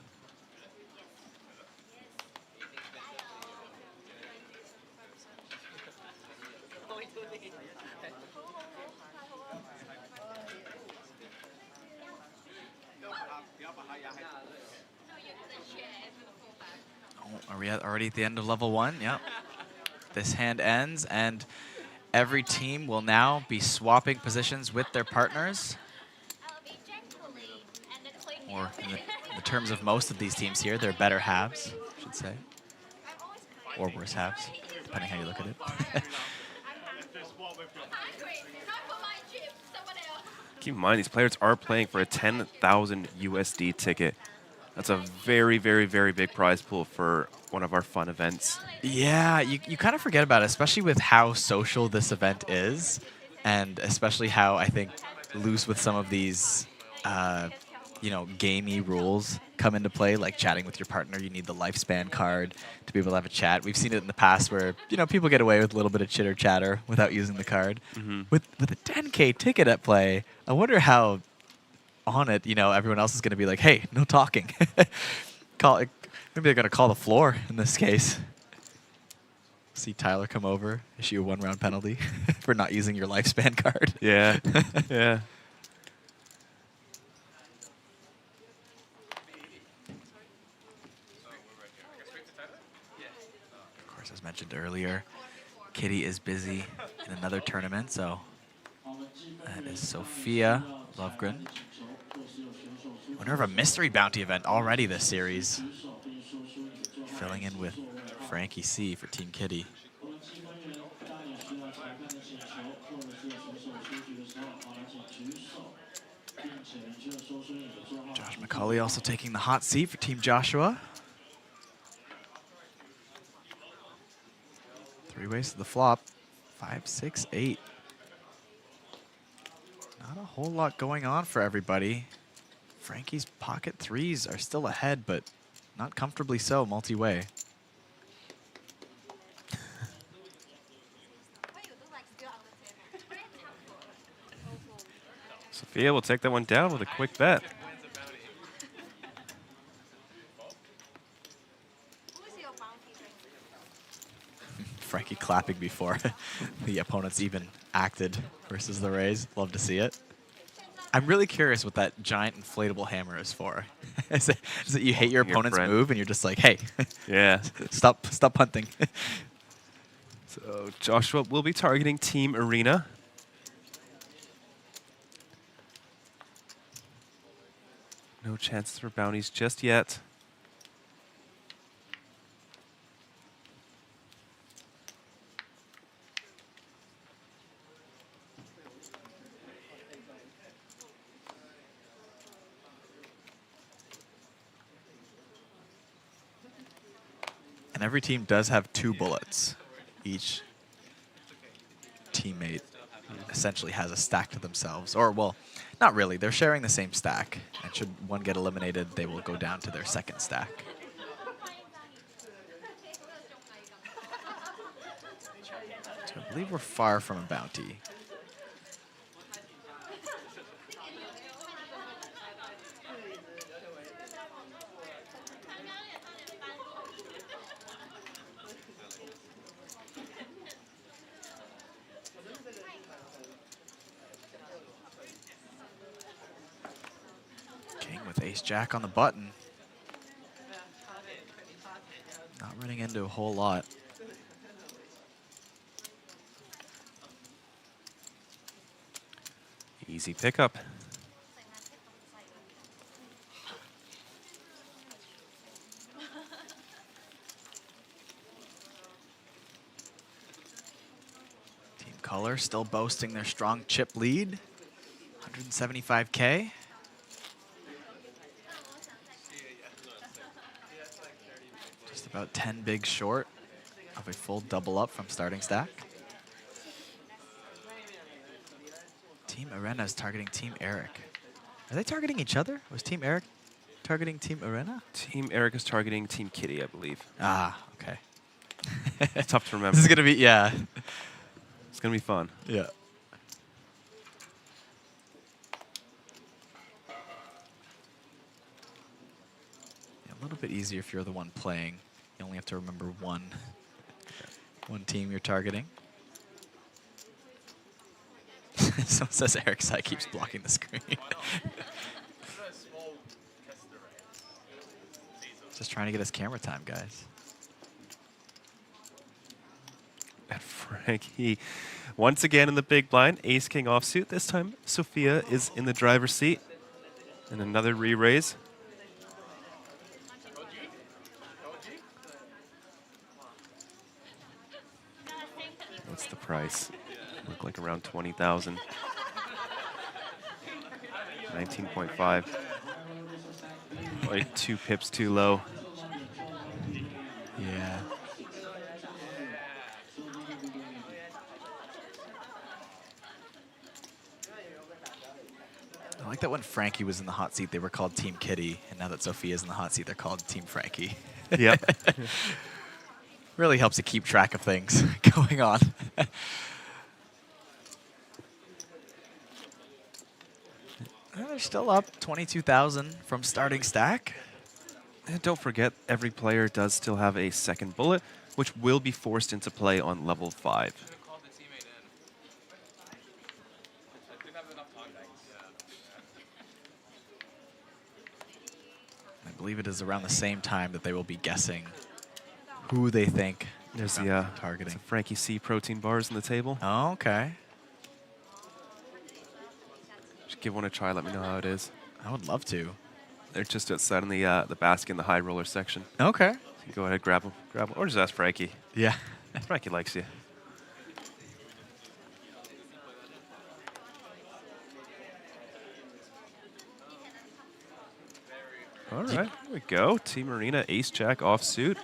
[SPEAKER 13] Oh, are we already at the end of level 1? Yep. This hand ends, and every team will now be swapping positions with their partners. Or in the terms of most of these teams here, they're better halves, I should say. Or worse halves, depending how you look at it.
[SPEAKER 12] Keep in mind, these players are playing for a 10,000 USD ticket. That's a very, very, very big prize pool for one of our fun events.
[SPEAKER 13] Yeah, you kind of forget about it, especially with how social this event is, and especially how I think loose with some of these gamey rules come into play, like chatting with your partner. You need the lifespan card to be able to have a chat. We've seen it in the past where, people get away with a little bit of chitter chatter without using the card.
[SPEAKER 12] Mm-hmm.
[SPEAKER 13] With a 10K ticket at play, I wonder how on it, everyone else is going to be like, hey, no talking. Maybe they're going to call the floor in this case. See Tyler come over, issue a 1-round penalty for not using your lifespan card.
[SPEAKER 12] Yeah, yeah.
[SPEAKER 13] Of course, as mentioned earlier, Kitty is busy in another tournament, so That is Sophia Lovgren. Winner of a mystery bounty event already this series. Filling in with Frankie C for Team Kitty. Josh McCauley also taking the hot seat for Team Joshua. 3 ways to the flop. 5, 6, 8. Not a whole lot going on for everybody. Frankie's pocket threes are still ahead, but not comfortably so multi-way.
[SPEAKER 12] Sophia will take that one down with a quick bet.
[SPEAKER 13] Frankie clapping before the opponents even acted versus the raise. Love to see it. I'm really curious what that giant inflatable hammer is for. Is it you hate your opponent's move and you're just like, hey,
[SPEAKER 12] yeah,
[SPEAKER 13] stop punting.
[SPEAKER 12] So Joshua will be targeting Team Arena. No chances for bounties just yet.
[SPEAKER 13] And every team does have 2 bullets. Each teammate essentially has a stack to themselves. Or, well, not really. They're sharing the same stack. And should one get eliminated, they will go down to their second stack. So I believe we're far from a bounty. Ace-Jack on the button. Not running into a whole lot.
[SPEAKER 12] Easy pickup.
[SPEAKER 13] Team Color still boasting their strong chip lead. 175K. About 10 bigs short of a full double up from starting stack. Team Arena is targeting Team Eric. Are they targeting each other? Was Team Eric targeting Team Arena?
[SPEAKER 12] Team Eric is targeting Team Kitty, I believe.
[SPEAKER 13] Ah, okay.
[SPEAKER 12] It's tough to remember.
[SPEAKER 13] This is going to be, yeah.
[SPEAKER 12] It's going to be fun.
[SPEAKER 13] Yeah. A little bit easier if you're the one playing. You only have to remember one team you're targeting. Someone says Eric's side keeps blocking the screen. Just trying to get his camera time, guys.
[SPEAKER 12] And Frankie, once again in the big blind, ace-king offsuit. This time, Sophia is in the driver's seat. And another re-raise. What's the price? Look like around 20,000. 19.5. Like 2 pips too low.
[SPEAKER 13] Yeah. I like that when Frankie was in the hot seat, they were called Team Kitty, and now that Sophia's in the hot seat, they're called Team Frankie.
[SPEAKER 12] Yep.
[SPEAKER 13] Really helps to keep track of things going on. They're still up 22,000 from starting stack.
[SPEAKER 12] And don't forget, every player does still have a second bullet, which will be forced into play on level 5.
[SPEAKER 13] I believe it is around the same time that they will be guessing who they think
[SPEAKER 12] there's the
[SPEAKER 13] targeting.
[SPEAKER 12] Frankie C protein bars on the table.
[SPEAKER 13] Oh, okay.
[SPEAKER 12] give one a try. Let me know how it is.
[SPEAKER 13] I would love to.
[SPEAKER 12] They're just outside in the basket in the high roller section.
[SPEAKER 13] Okay.
[SPEAKER 12] You can go ahead, grab them, or just ask Frankie.
[SPEAKER 13] Yeah.
[SPEAKER 12] Frankie likes you. All right, here we go. Team Arena, Ace Jack offsuit.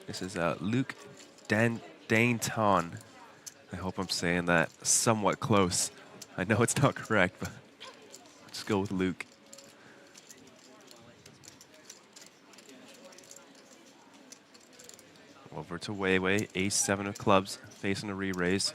[SPEAKER 12] This is Luke Dainton. I hope I'm saying that somewhat close. I know it's not correct, but let's go with Luke. Over to Weiwei, ace 7 of clubs, facing a re-raise.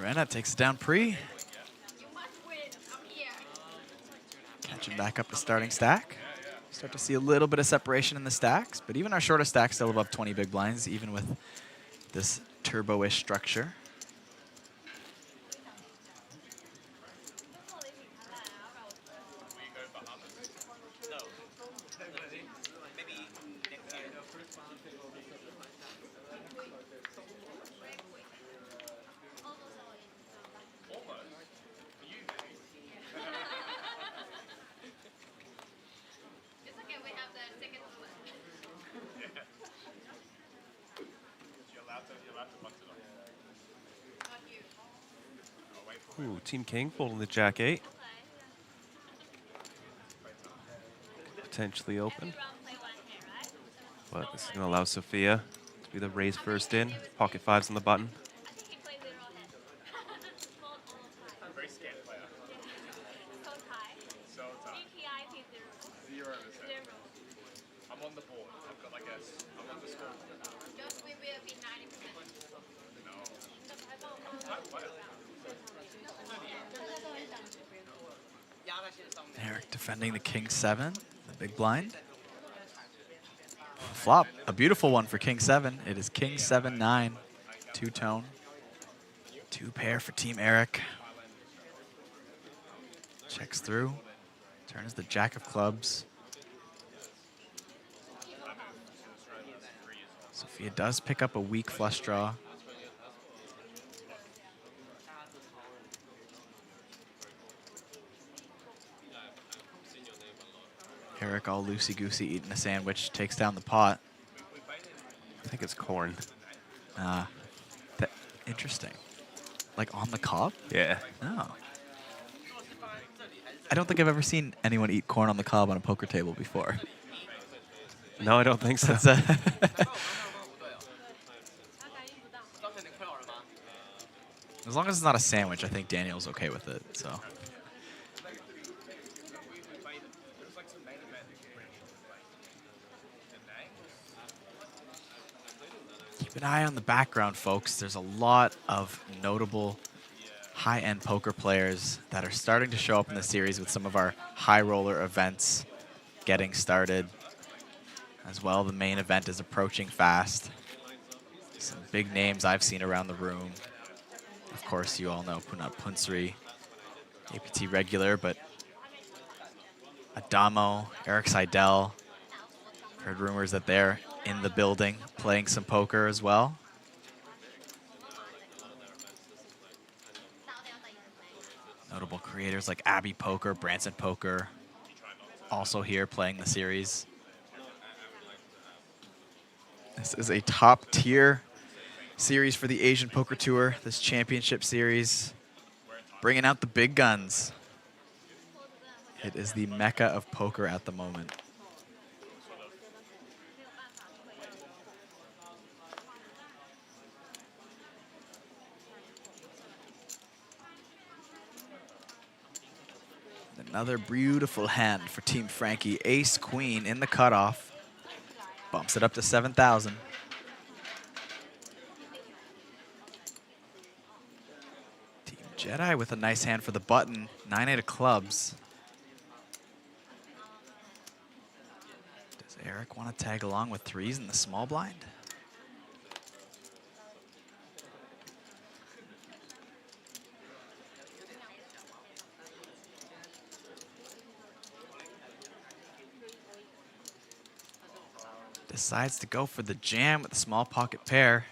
[SPEAKER 13] Arena takes it down pre. Catching back up to starting stack. Start to see a little bit of separation in the stacks, but even our shorter stacks still above 20 big blinds, even with this turbo-ish structure.
[SPEAKER 12] Ooh, Team King folding the Jack 8. Potentially open. But this is going to allow Sophia to be the raise first in. Pocket 5s on the button. Eric defending the King 7, the big blind. Flop, a beautiful one for King 7. It is King 7-9, two-tone. Two pair for Team Eric. Checks through, turns the Jack of clubs. Sophia does pick up a weak flush draw. Eric all loosey-goosey eating a sandwich, takes down the pot. I think it's corn.
[SPEAKER 13] Interesting. Like on the cob?
[SPEAKER 12] Yeah.
[SPEAKER 13] Oh. I don't think I've ever seen anyone eat corn on the cob on a poker table before.
[SPEAKER 12] No, I don't think so.
[SPEAKER 13] As long as it's not a sandwich, I think Daniel's okay with it, so. Keep an eye on the background, folks. There's a lot of notable high-end poker players that are starting to show up in the series with some of our high roller events getting started. As well, the main event is approaching fast. Some big names I've seen around the room. Of course, you all know Punat Punsri, APT regular, but Adamo, Eric Seidel. Heard rumors that they're in the building playing some poker as well. Notable creators like Abby Poker, Branson Poker, also here playing the series. This is a top-tier series for the Asian Poker Tour, this championship series, bringing out the big guns. It is the mecca of poker at the moment. Another beautiful hand for Team Frankie. Ace Queen in the cutoff. Bumps it up to 7,000. Team Jedi with a nice hand for the button. 9-8 of clubs. Does Eric want to tag along with threes in the small blind? Decides to go for the jam with the small pocket pair.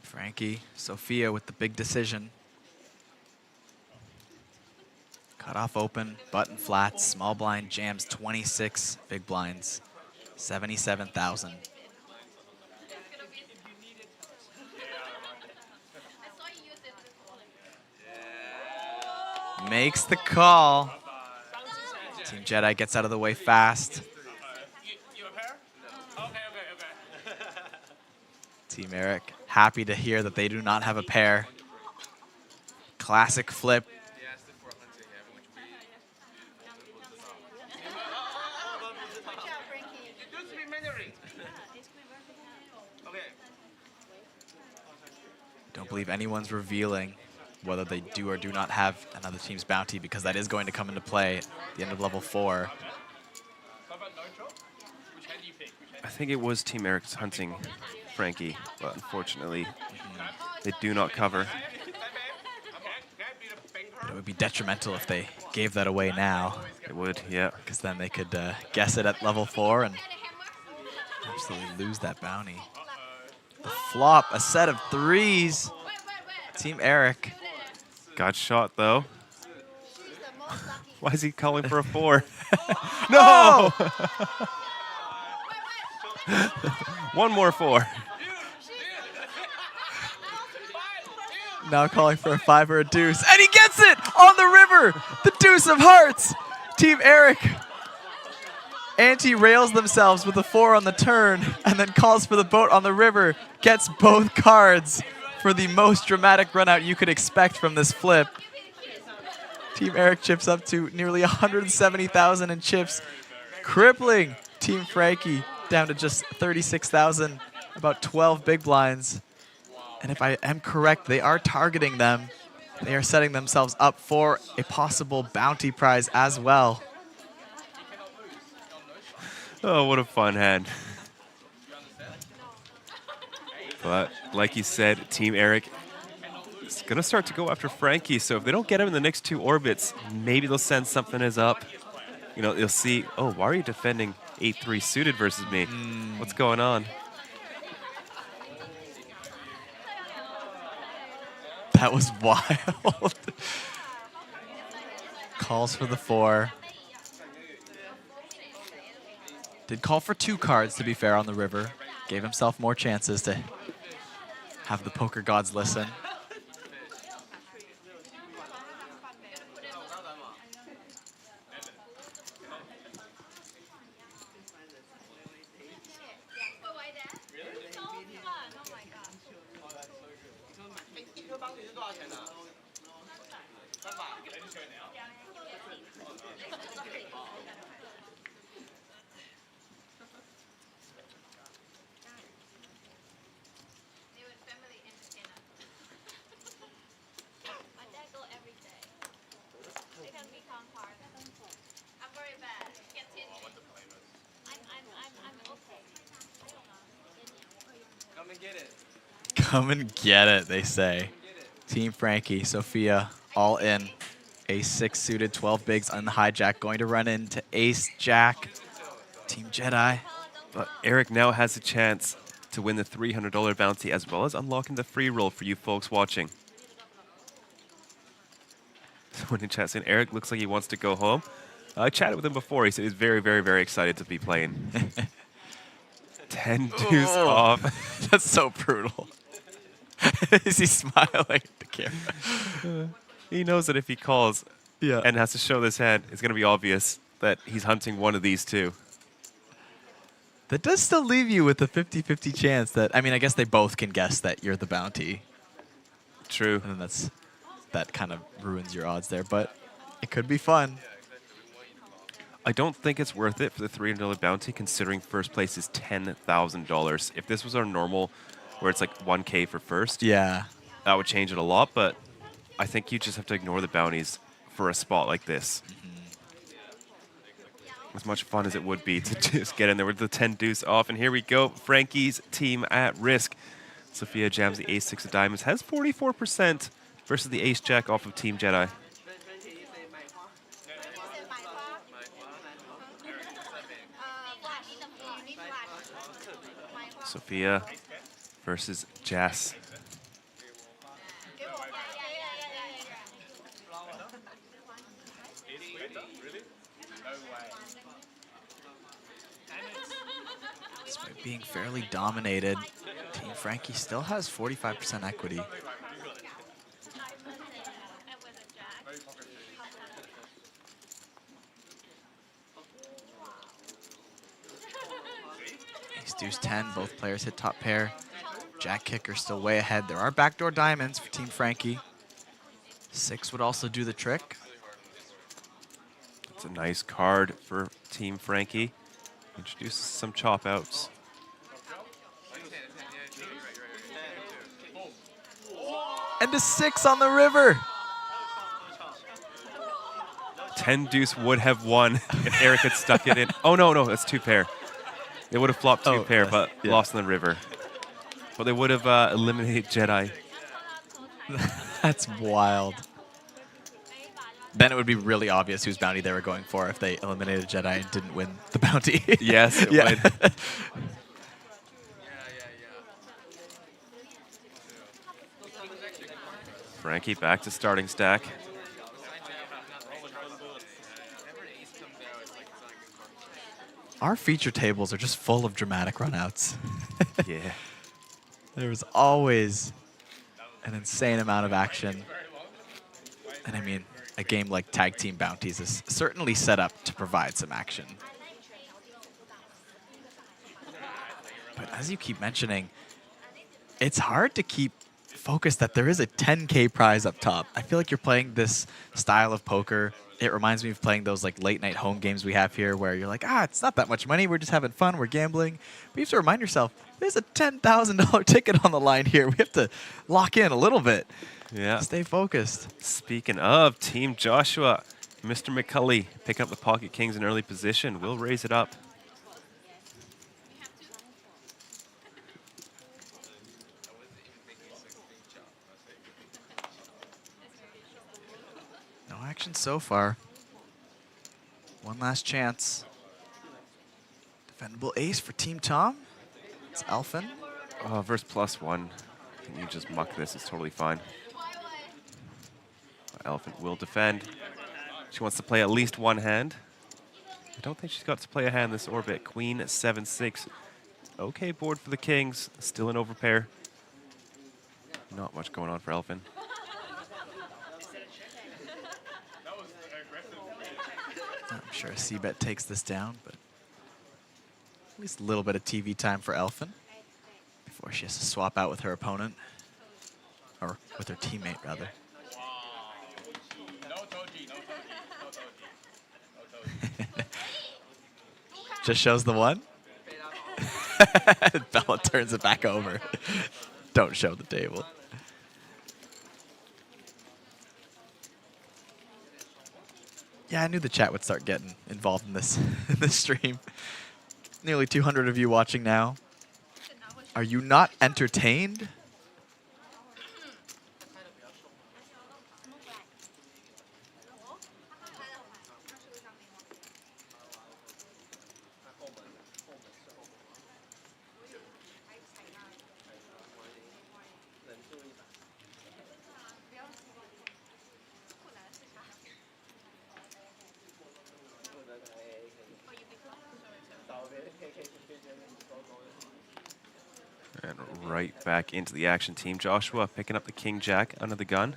[SPEAKER 13] Frankie, Sophia with the big decision. Cutoff open, button flats, small blind jams 26 big blinds, 77,000. Makes the call. Team Jedi gets out of the way fast. Team Eric happy to hear that they do not have a pair. Classic flip. Don't believe anyone's revealing whether they do or do not have another team's bounty, because that is going to come into play at the end of level 4.
[SPEAKER 12] I think it was Team Eric's hunting Frankie, but unfortunately, they do not cover.
[SPEAKER 13] But it would be detrimental if they gave that away now.
[SPEAKER 12] It would, yeah.
[SPEAKER 13] Because then they could guess it at level 4 and absolutely lose that bounty. The flop, a set of threes. Team Eric.
[SPEAKER 12] Got shot, though. Why is he calling for a 4? No! One more 4.
[SPEAKER 13] Now calling for a 5 or a deuce. And he gets it on the river. The deuce of hearts. Team Eric anti-rails themselves with a 4 on the turn and then calls for the boat on the river. Gets both cards for the most dramatic run out you could expect from this flip. Team Eric chips up to nearly 170,000 in chips, crippling Team Frankie down to just 36,000, about 12 big blinds. And if I am correct, they are targeting them. They are setting themselves up for a possible bounty prize as well.
[SPEAKER 12] Oh, what a fun hand. But like you said, Team Eric is going to start to go after Frankie. So if they don't get him in the next 2 orbits, maybe they'll send something as up. You know, you'll see, oh, why are you defending 8-3 suited versus me? What's going on?
[SPEAKER 13] That was wild. Calls for the 4. Did call for 2 cards, to be fair, on the river. Gave himself more chances to have the poker gods listen. Come and get it, they say. Team Frankie, Sophia, all in. Ace-6 suited, 12 bigs on the hijack, going to run into Ace-Jack. Team Jedi.
[SPEAKER 12] But Eric now has a chance to win the $300 bounty, as well as unlocking the free roll for you folks watching. Someone in chat saying Eric looks like he wants to go home. I chatted with him before. He said he's very, very, very excited to be playing. 10 deuce off.
[SPEAKER 13] That's so brutal. Is he smiling at the camera?
[SPEAKER 12] He knows that if he calls and has to show this hand, it's going to be obvious that he's hunting one of these two.
[SPEAKER 13] That does still leave you with a 50-50 chance that, I mean, I guess they both can guess that you're the bounty.
[SPEAKER 12] True.
[SPEAKER 13] And then that kind of ruins your odds there, but it could be fun.
[SPEAKER 12] I don't think it's worth it for the $300 bounty, considering first place is $10,000. If this was our normal, where it's like 1K for first,
[SPEAKER 13] yeah,
[SPEAKER 12] that would change it a lot, but I think you just have to ignore the bounties for a spot like this. As much fun as it would be to just get in there with the 10 deuce off. And here we go. Frankie's team at risk. Sophia jams the ace-6 of diamonds. Has 44% versus the ace-jack off of Team Jedi. Sophia versus Jess.
[SPEAKER 13] Despite being fairly dominated, Team Frankie still has 45% equity. Ace deuce 10, both players hit top pair. Jack kicker still way ahead. There are backdoor diamonds for Team Frankie. 6 would also do the trick.
[SPEAKER 12] It's a nice card for Team Frankie. Introduces some chop outs.
[SPEAKER 13] And a 6 on the river.
[SPEAKER 12] 10 deuce would have won if Eric had stuck it in. Oh, no, that's 2 pair. They would have flopped 2 pair, but lost in the river. But they would have eliminated Jedi.
[SPEAKER 13] That's wild. Then it would be really obvious whose bounty they were going for if they eliminated Jedi and didn't win the bounty.
[SPEAKER 12] Yes, it would. Frankie back to starting stack.
[SPEAKER 13] Our feature tables are just full of dramatic runouts.
[SPEAKER 12] Yeah.
[SPEAKER 13] There's always an insane amount of action. And I mean, a game like Tag Team Bounties is certainly set up to provide some action. But as you keep mentioning, it's hard to keep focused that there is a 10K prize up top. I feel like you're playing this style of poker. It reminds me of playing those like late night home games we have here where you're like, it's not that much money. We're just having fun. We're gambling. But you have to remind yourself, there's a $10,000 ticket on the line here. We have to lock in a little bit.
[SPEAKER 12] Yeah.
[SPEAKER 13] Stay focused.
[SPEAKER 12] Speaking of Team Joshua, Mr. McCulley picking up the pocket kings in early position. We'll raise it up.
[SPEAKER 13] No action so far. One last chance. Defendable ace for Team Tom. It's Elfin.
[SPEAKER 12] Oh, verse +1. Can you just muck this? It's totally fine. Elephant will defend. She wants to play at least one hand. I don't think she's got to play a hand this orbit. Queen 7-6. Okay board for the kings. Still an overpair. Not much going on for Elfin.
[SPEAKER 13] I'm sure a C-bet takes this down, but at least a little bit of TV time for Elfin before she has to swap out with her opponent. Or with her teammate, rather. Just shows the one. Bella turns it back over. Don't show the table. Yeah, I knew the chat would start getting involved in this stream. Nearly 200 of you watching now. Are you not entertained?
[SPEAKER 12] And right back into the action. Team Joshua picking up the king jack under the gun.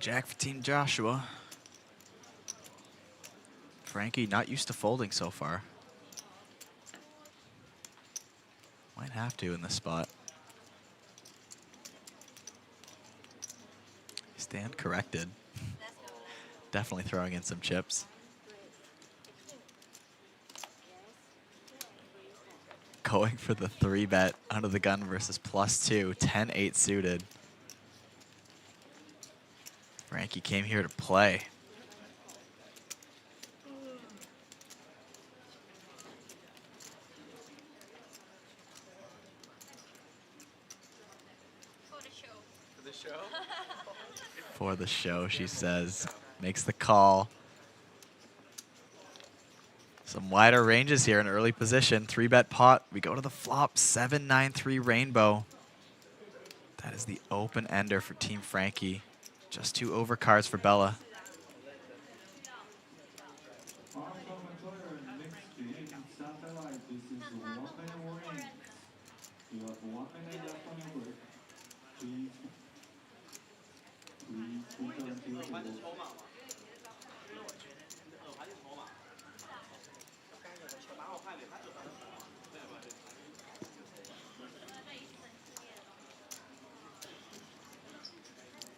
[SPEAKER 13] jack for Team Joshua. Frankie not used to folding so far. Might have to in this spot. Stand corrected. Definitely throwing in some chips. Going for the 3-bet under the gun versus +2, 10-8 suited. Frankie came here to play. For the show, she says. Makes the call. Some wider ranges here in early position. 3-bet pot. We go to the flop. 7-9-3 rainbow. That is the open ender for Team Frankie. Just 2 overcards for Bella.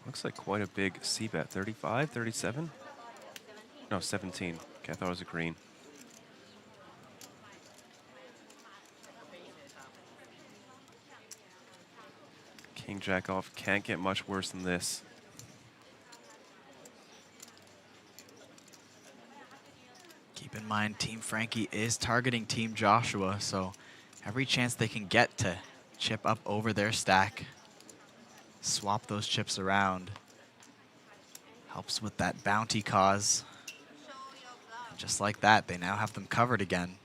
[SPEAKER 12] Looks like quite a big C-bet. 35, 37? No, 17. Okay, I thought it was a green. King jack off. Can't get much worse than this.
[SPEAKER 13] Keep in mind, Team Frankie is targeting Team Joshua, so every chance they can get to chip up over their stack, swap those chips around, helps with that bounty cause. And just like that, they now have them covered again.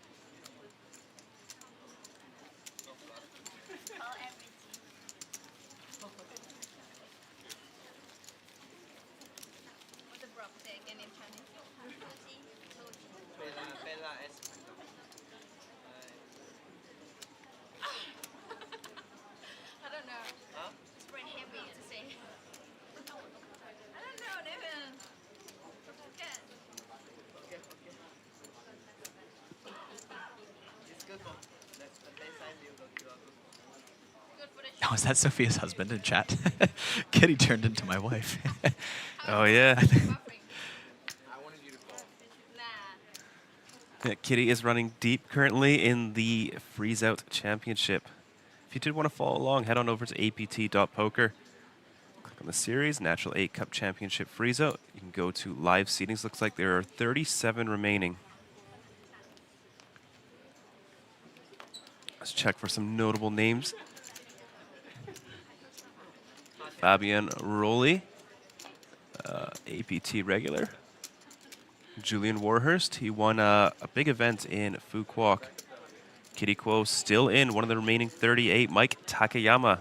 [SPEAKER 13] Oh, is that Sophia's husband in chat? Kitty turned into my wife.
[SPEAKER 12] Oh, yeah. Yeah, Kitty is running deep currently in the Freezeout Championship. If you did want to follow along, head on over to apt.poker. Click on the series, Natural 8 Cup Championship Freezeout. You can go to live seedings. Looks like there are 37 remaining. Let's check for some notable names. Fabian Rolli, APT regular. Julian Warhurst, he won a big event in Fukuoka. Kitty Quo still in, one of the remaining 38. Mike Takayama.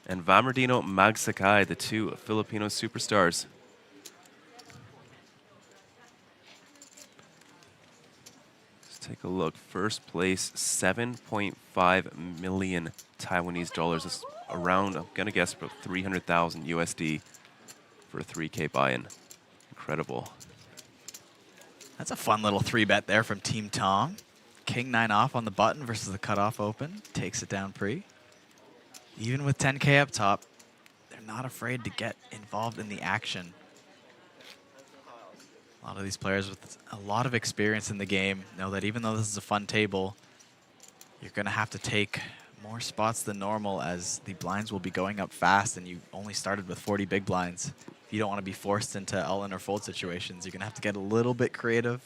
[SPEAKER 12] And Vamardino Magsakai, the 2 Filipino superstars. Let's take a look. First place, 7.5 million Taiwanese dollars. That's around, I'm gonna guess, about 300,000 USD for a 3K buy-in. Incredible.
[SPEAKER 13] That's a fun little 3-bet there from Team Tom. King 9 off on the button versus the cutoff open. Takes it down pre. Even with 10K up top, they're not afraid to get involved in the action. A lot of these players with a lot of experience in the game know that even though this is a fun table, you're going to have to take more spots than normal as the blinds will be going up fast and you only started with 40 big blinds. If you don't want to be forced into all-in or fold situations, you're going to have to get a little bit creative.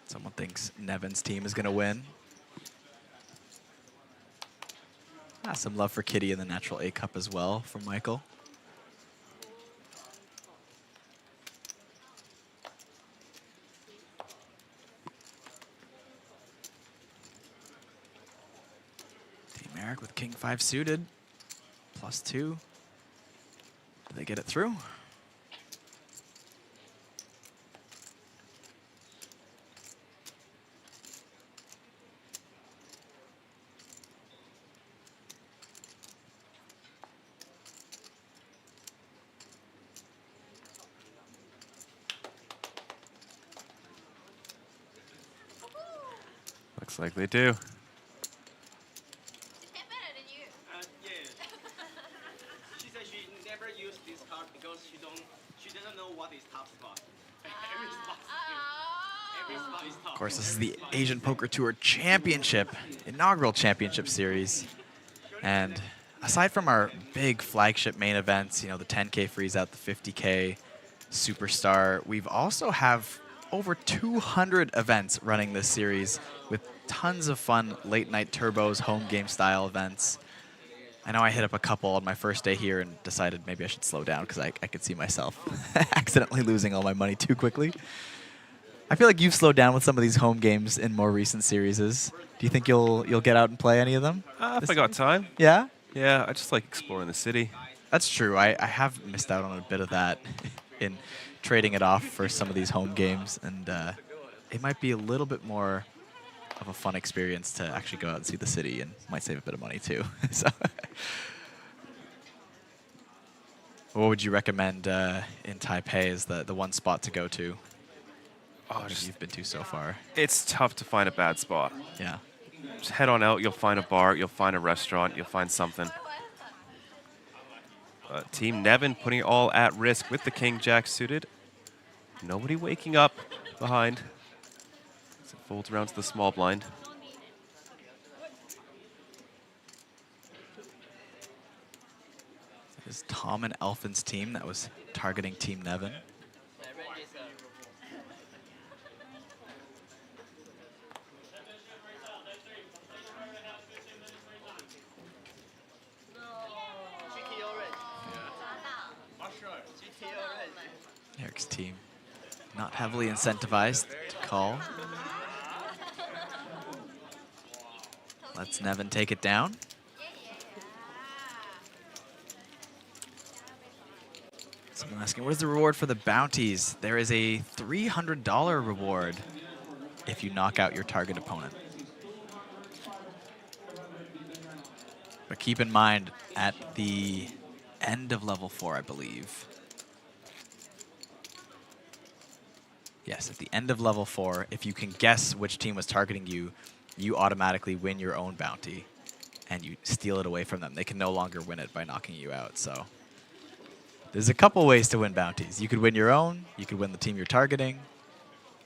[SPEAKER 13] Someone thinks Nevin's team is going to win. Some love for Kitty in the natural A cup as well from Michael. 5 suited, +2. Do they get it through?
[SPEAKER 12] Looks like they do.
[SPEAKER 14] She said she never used this card because she doesn't know what is top spot. Every spot is top.
[SPEAKER 13] Of course, this is the Asian Poker Tour Championship, inaugural championship series. And aside from our big flagship main events, you know, the 10K freezeout, the 50K superstar, we've also have over 200 events running this series with tons of fun late night turbos, home game style events. I know I hit up a couple on my first day here and decided maybe I should slow down because I could see myself accidentally losing all my money too quickly. I feel like you've slowed down with some of these home games in more recent series. Do you think you'll get out and play any of them?
[SPEAKER 12] If I got time.
[SPEAKER 13] Yeah?
[SPEAKER 12] Yeah, I just like exploring the city.
[SPEAKER 13] That's true. I have missed out on a bit of that in trading it off for some of these home games, and it might be a little bit more of a fun experience to actually go out and see the city, and might save a bit of money too. So, what would you recommend in Taipei as the one spot to go to? Oh, just you've been to so far.
[SPEAKER 12] It's tough to find a bad spot.
[SPEAKER 13] Yeah.
[SPEAKER 12] Just head on out. You'll find a bar. You'll find a restaurant. You'll find something. Team Nevin putting it all at risk with the King-Jack suited. Nobody waking up behind. As it folds around to the small blind.
[SPEAKER 13] This is Tom and Elfin's team that was targeting Team Nevin. Eric's team not heavily incentivized to call. Let's Nevin take it down. Someone asking, what is the reward for the bounties? There is a $300 reward if you knock out your target opponent. But keep in mind, at the end of level 4, I believe. Yes, at the end of level 4, if you can guess which team was targeting you, you automatically win your own bounty, and you steal it away from them. They can no longer win it by knocking you out. So there's a couple ways to win bounties. You could win your own. You could win the team you're targeting.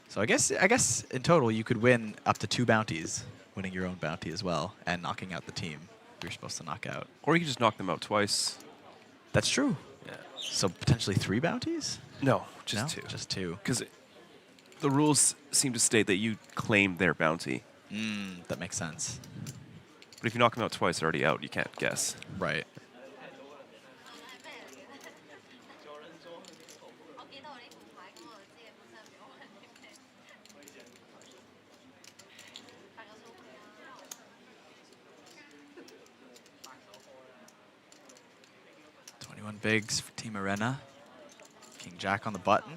[SPEAKER 13] So I guess in total you could win up to 2 bounties, winning your own bounty as well, and knocking out the team you're supposed to knock out.
[SPEAKER 12] Or you could just knock them out twice.
[SPEAKER 13] That's true.
[SPEAKER 12] Yeah.
[SPEAKER 13] So potentially 3 bounties?
[SPEAKER 12] No, just 2.
[SPEAKER 13] Just 2.
[SPEAKER 12] Because the rules seem to state that you claim their bounty.
[SPEAKER 13] That makes sense.
[SPEAKER 12] But if you knock them out twice, they're already out. You can't guess.
[SPEAKER 13] Right. Bigs for Team Arena. King Jack on the button.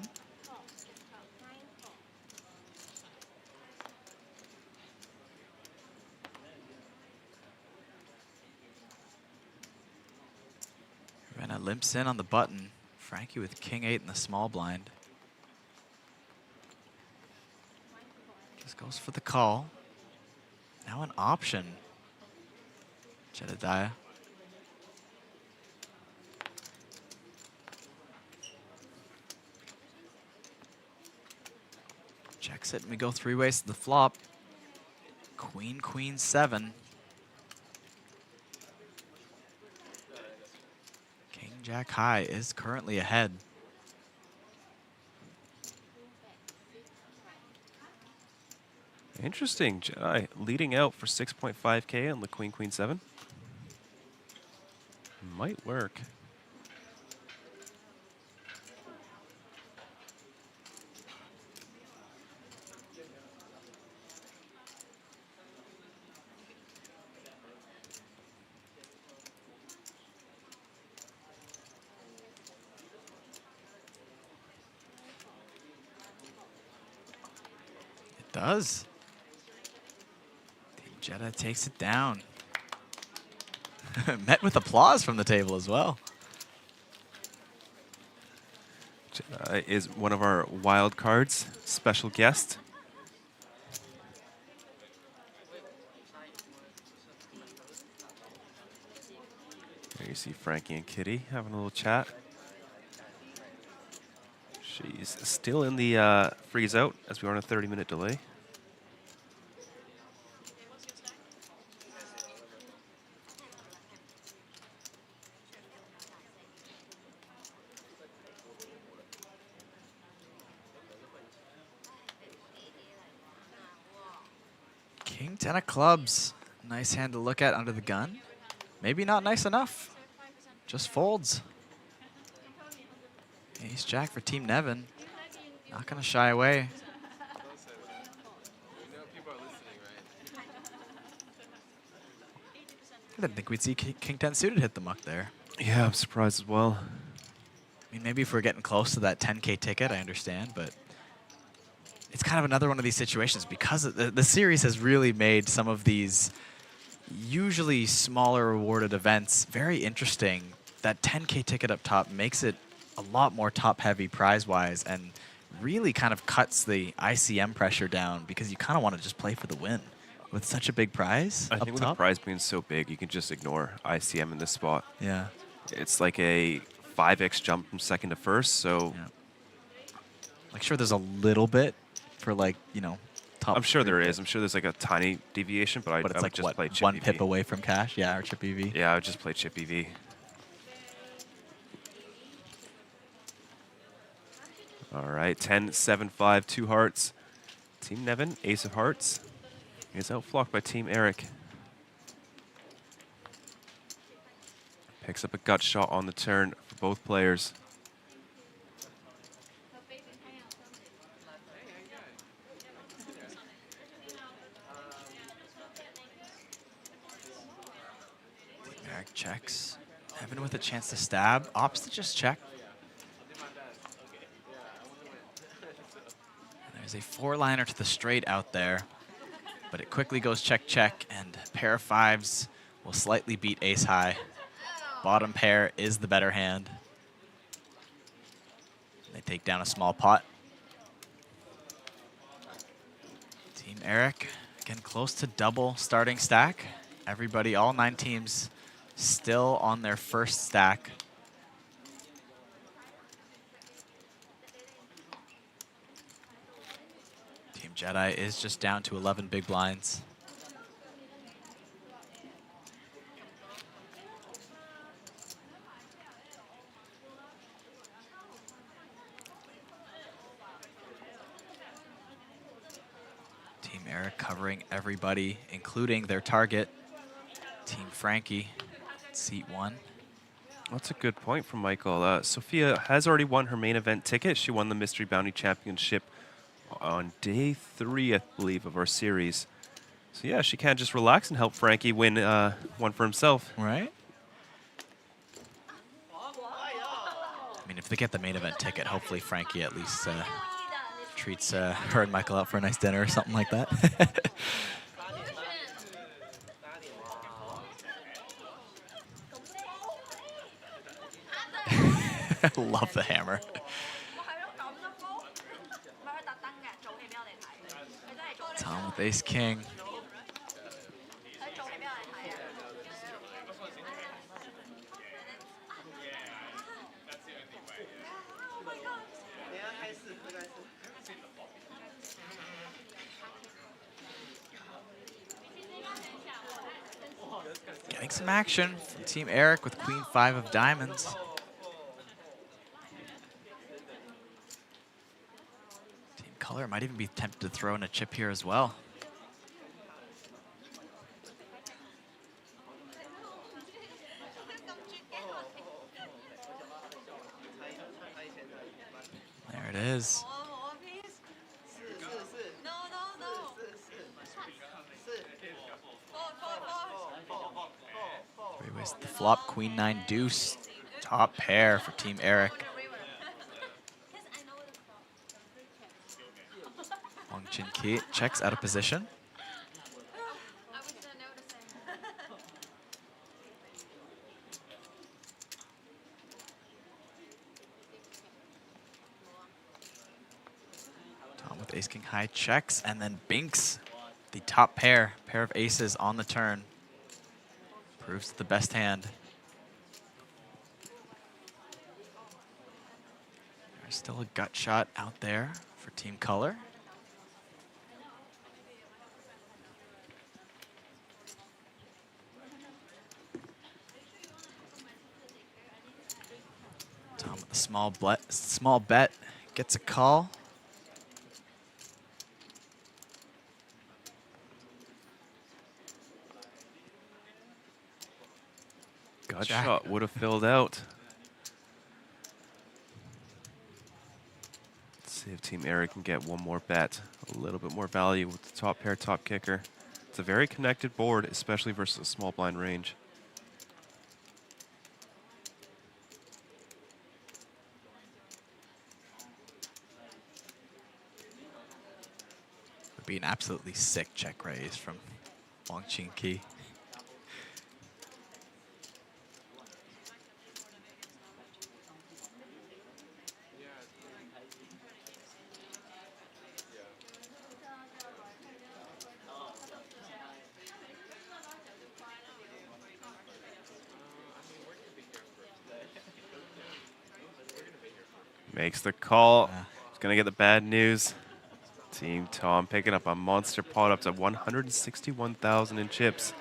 [SPEAKER 13] Arena limps in on the button. Frankie with King 8 in the small blind. Just goes for the call. Now an option. Jedediah. Checks it, and we go 3 ways to the flop. Queen, Queen 7. King Jack high is currently ahead.
[SPEAKER 12] Interesting. Jedi leading out for 6.5K on the Queen, Queen 7. Might work.
[SPEAKER 13] does. Team Jedi takes it down. Met with applause from the table as well.
[SPEAKER 12] Jedi is one of our wild cards, special guest. There you see Frankie and Kitty having a little chat. She's still in the freeze out as we are on a 30-minute delay.
[SPEAKER 13] King 10 of clubs. Nice hand to look at under the gun. Maybe not nice enough. Just folds. Ace Jack for Team Nevin. Not going to shy away. I didn't think we'd see King 10 suited hit the muck there.
[SPEAKER 12] Yeah, I'm surprised as well.
[SPEAKER 13] I mean, maybe if we're getting close to that 10K ticket, I understand, but it's kind of another one of these situations because the series has really made some of these usually smaller rewarded events very interesting. That 10K ticket up top makes it a lot more top-heavy prize-wise and really kind of cuts the ICM pressure down because you kind of want to just play for the win. With such a big prize
[SPEAKER 12] I
[SPEAKER 13] up
[SPEAKER 12] think with
[SPEAKER 13] top.
[SPEAKER 12] the prize being so big, you can just ignore ICM in this spot.
[SPEAKER 13] Yeah.
[SPEAKER 12] It's like a 5x jump from second to first, so...
[SPEAKER 13] Yeah. Like, sure, there's a little bit for, like, you know, top.
[SPEAKER 12] I'm sure there is. I'm sure there's like a tiny deviation, but I
[SPEAKER 13] But it's
[SPEAKER 12] would
[SPEAKER 13] like,
[SPEAKER 12] just
[SPEAKER 13] what,
[SPEAKER 12] play chip
[SPEAKER 13] one
[SPEAKER 12] EV.
[SPEAKER 13] pip away from cash? Yeah, or chip EV.
[SPEAKER 12] Yeah, I would just play chip EV. All right, 10, 7, 5, 2 hearts. Team Nevin, ace of hearts, is outflocked by Team Eric. Picks up a gut shot on the turn for both players.
[SPEAKER 13] Team Eric checks. Nevin with a chance to stab. Opts to just check. There's a 4-liner to the straight out there, but it quickly goes check, check, and pair of fives will slightly beat ace high. Bottom pair is the better hand. They take down a small pot. Team Eric, again, close to double starting stack. Everybody, all 9 teams, still on their first stack. Team Jedi is just down to 11 big blinds. Team Eric covering everybody, including their target, Team Frankie, seat 1.
[SPEAKER 12] That's a good point from Michael. Sophia has already won her main event ticket. She won the Mystery Bounty Championship on day 3, I believe, of our series. So yeah, she can't just relax and help Frankie win one for himself.
[SPEAKER 13] Right? I mean, if they get the main event ticket, hopefully Frankie at least treats her and Michael out for a nice dinner or something like that. I love the hammer. Tom with ace king. Getting some action from Team Eric with Queen 5 of diamonds. Team Color might even be tempted to throw in a chip here as well. There it is. Three-ways the flop, Queen 9 deuce. Top pair for Team Eric. Wang Qinqi checks out of position. Tom with ace king high checks, and then binks the top pair of aces on the turn. Proves the best hand. There's still a gut shot out there for Team Color. Tom with a small bet gets a call.
[SPEAKER 12] Gut
[SPEAKER 13] Jack.
[SPEAKER 12] shot would have filled out. Let's see if Team Eric can get one more bet. A little bit more value with the top pair, top kicker. It's a very connected board, especially versus a small blind range.
[SPEAKER 13] Would be an absolutely sick check raise from Wang Qinqi.
[SPEAKER 12] Makes the call. He's going to get the bad news. Team Tom picking up a monster pot up to 161,000 in chips.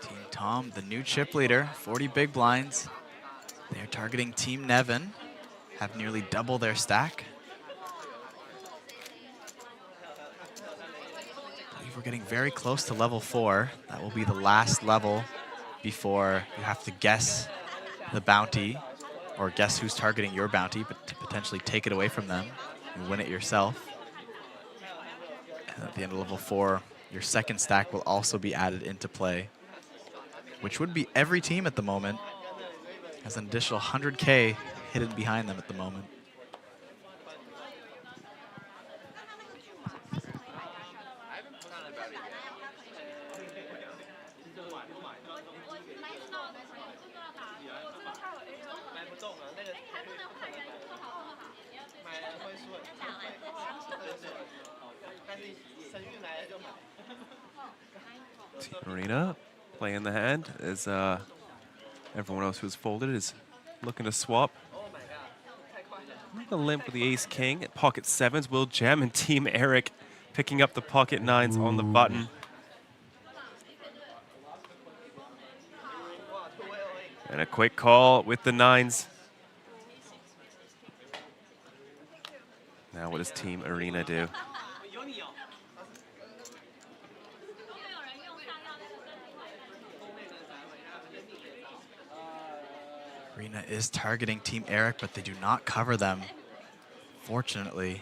[SPEAKER 13] Team Tom, the new chip leader, 40 big blinds. They are targeting Team Nevin, have nearly double their stack. I believe we're getting very close to level 4. That will be the last level before you have to guess the bounty, or guess who's targeting your bounty, but to potentially take it away from them and win it yourself. And at the end of level 4, your second stack will also be added into play, which would be every team at the moment. Has an additional 100K hidden behind them at the moment.
[SPEAKER 12] Team Arena playing the hand as everyone else who's folded is looking to swap. The limp with the ace king at pocket sevens will jam, and Team Eric picking up the pocket nines on the button. And a quick call with the nines. Now what does Team Arena do?
[SPEAKER 13] Arena is targeting Team Eric, but they do not cover them, fortunately.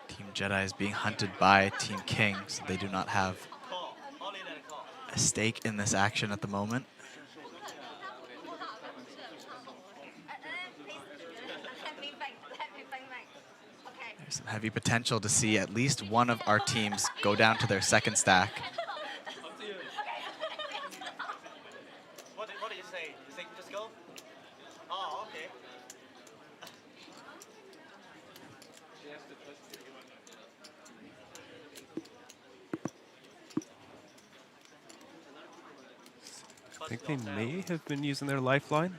[SPEAKER 13] Team Jedi is being hunted by Team King, so they do not have a stake in this action at the moment. There's some heavy potential to see at least one of our teams go down to their second stack.
[SPEAKER 14] What did you say? You say just go? Oh, okay.
[SPEAKER 12] I think they may have been using their lifeline.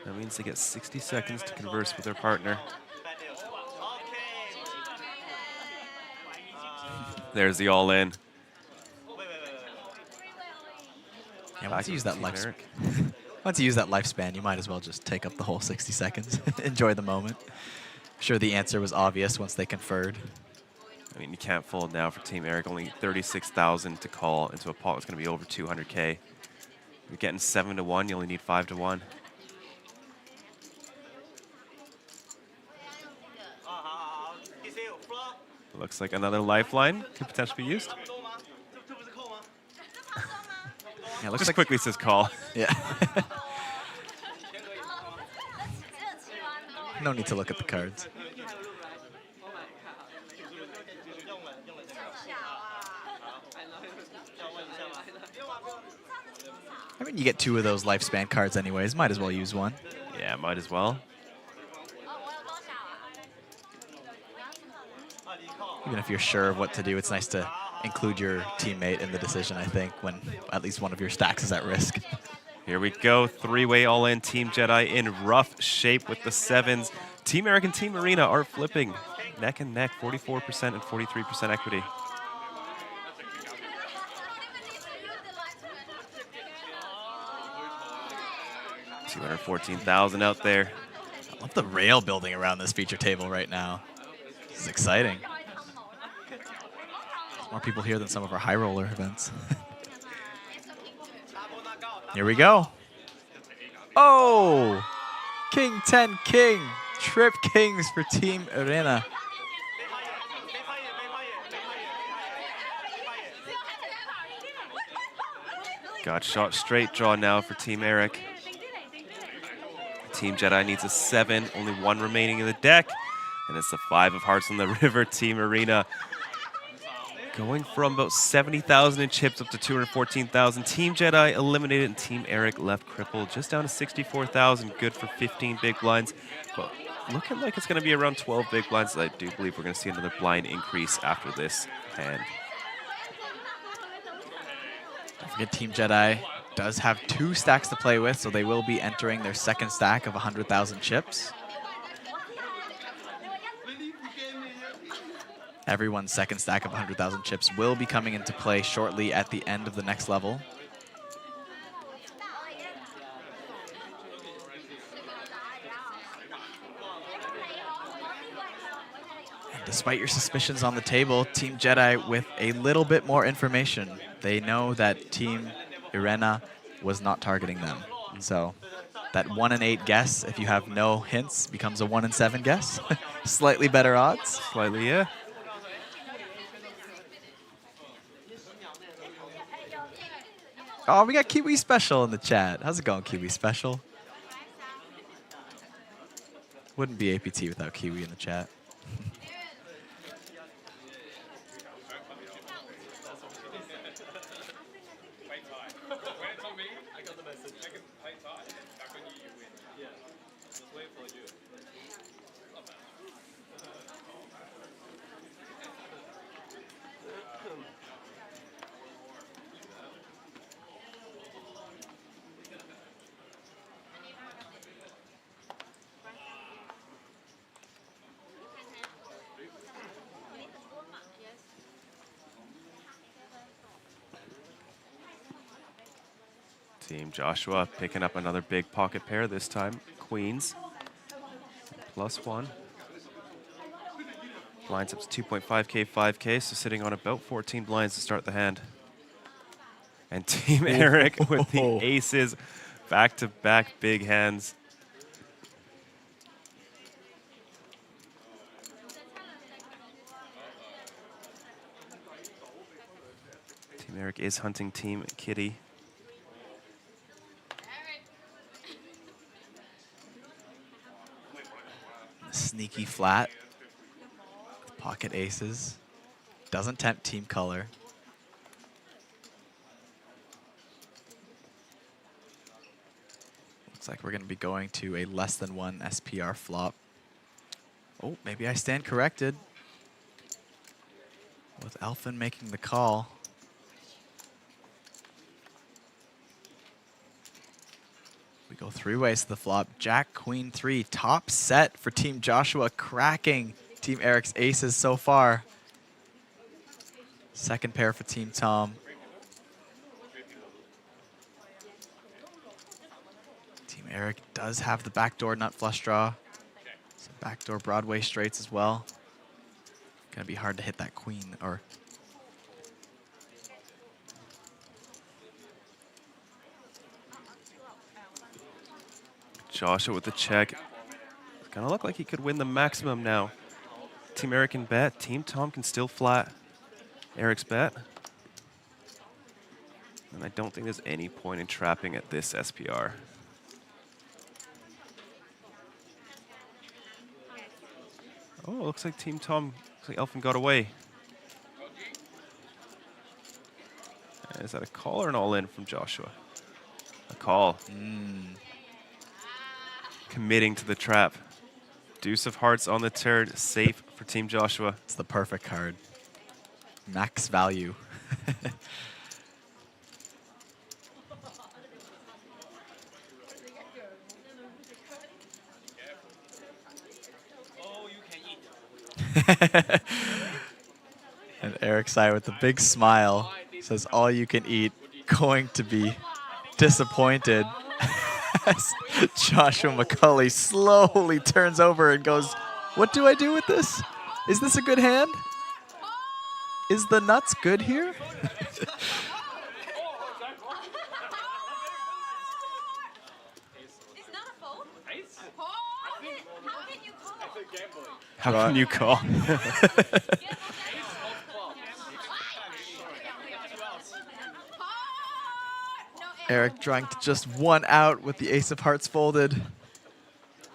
[SPEAKER 12] That means they get 60 seconds to converse with their partner. There's the all-in.
[SPEAKER 13] Yeah, once you use that once you use that lifespan, you might as well just take up the whole 60 seconds. Enjoy the moment. I'm sure the answer was obvious once they conferred.
[SPEAKER 12] I mean, you can't fold now for Team Eric. Only 36,000 to call into a pot that's going to be over 200K. You're getting 7 to 1. You only need 5 to 1. Looks like another lifeline could potentially be used.
[SPEAKER 13] Yeah, looks
[SPEAKER 12] Just
[SPEAKER 13] like
[SPEAKER 12] quickly says call.
[SPEAKER 13] Yeah. No need to look at the cards. I mean, you get 2 of those lifespan cards anyways. Might as well use one.
[SPEAKER 12] Yeah, might as well.
[SPEAKER 13] Even if you're sure of what to do, it's nice to include your teammate in the decision, I think, when at least one of your stacks is at risk.
[SPEAKER 12] Here we go. 3-way all-in. Team Jedi in rough shape with the 7s. Team Eric and Team Arena are flipping neck and neck, 44% and 43% equity. $214,000 out there.
[SPEAKER 13] I love the rail building around this feature table right now. This is exciting. There's more people here than some of our high roller events. Here we go. Oh! King 10 King. Trip Kings for Team Arena.
[SPEAKER 12] Got shot straight draw now for Team Eric. Team Jedi needs a 7, only 1 remaining in the deck. And it's the 5 of hearts on the river. Team Arena going from about 70,000 in chips up to 214,000. Team Jedi eliminated and Team Eric left crippled just down to 64,000. Good for 15 big blinds. But looking like it's going to be around 12 big blinds. I do believe we're going to see another blind increase after this hand.
[SPEAKER 13] Don't forget, Team Jedi does have 2 stacks to play with, so they will be entering their second stack of 100,000 chips. Everyone's second stack of 100,000 chips will be coming into play shortly at the end of the next level. And despite your suspicions on the table, Team Jedi with a little bit more information. They know that Team Arena was not targeting them. So that 1 in 8 guess, if you have no hints, becomes a 1 in 7 guess. Slightly better odds.
[SPEAKER 12] Slightly, yeah.
[SPEAKER 13] Oh, we got Kiwi Special in the chat. How's it going, Kiwi Special? Wouldn't be APT without Kiwi in the chat.
[SPEAKER 12] Team Joshua picking up another big pocket pair, this time queens. +1. Blinds up to 2.5K, 5K, so sitting on about 14 blinds to start the hand. And Team Eric with the aces, back-to-back big hands. Team Eric is hunting Team Kitty.
[SPEAKER 13] Sneaky flat. Pocket aces. Doesn't tempt team color. Looks like we're going to be going to a less than 1 SPR flop. Oh, maybe I stand corrected. With Elfin making the call. We go 3 ways to the flop. Jack, Queen, 3. Top set for Team Joshua, cracking Team Eric's aces so far. Second pair for Team Tom. Team Eric does have the backdoor nut flush draw. Some backdoor Broadway straights as well. Gonna be hard to hit that queen, or
[SPEAKER 12] Joshua with the check. It's gonna look like he could win the maximum now. Team Eric can bet. Team Tom can still flat Eric's bet. And I don't think there's any point in trapping at this SPR. Oh, looks like Team Tom, looks like Elfin got away. Is that a call or an all-in from Joshua? A call. Committing to the trap. Deuce of Hearts on the turn, safe for Team Joshua.
[SPEAKER 13] It's the perfect card. Max value. And Eric's eye with a big smile says, all you can eat, going to be disappointed. As Joshua McCulley slowly turns over and goes, what do I do with this? Is this a good hand? Is the nuts good here?
[SPEAKER 12] How can you call?
[SPEAKER 13] Eric trying to just one out with the ace of hearts folded.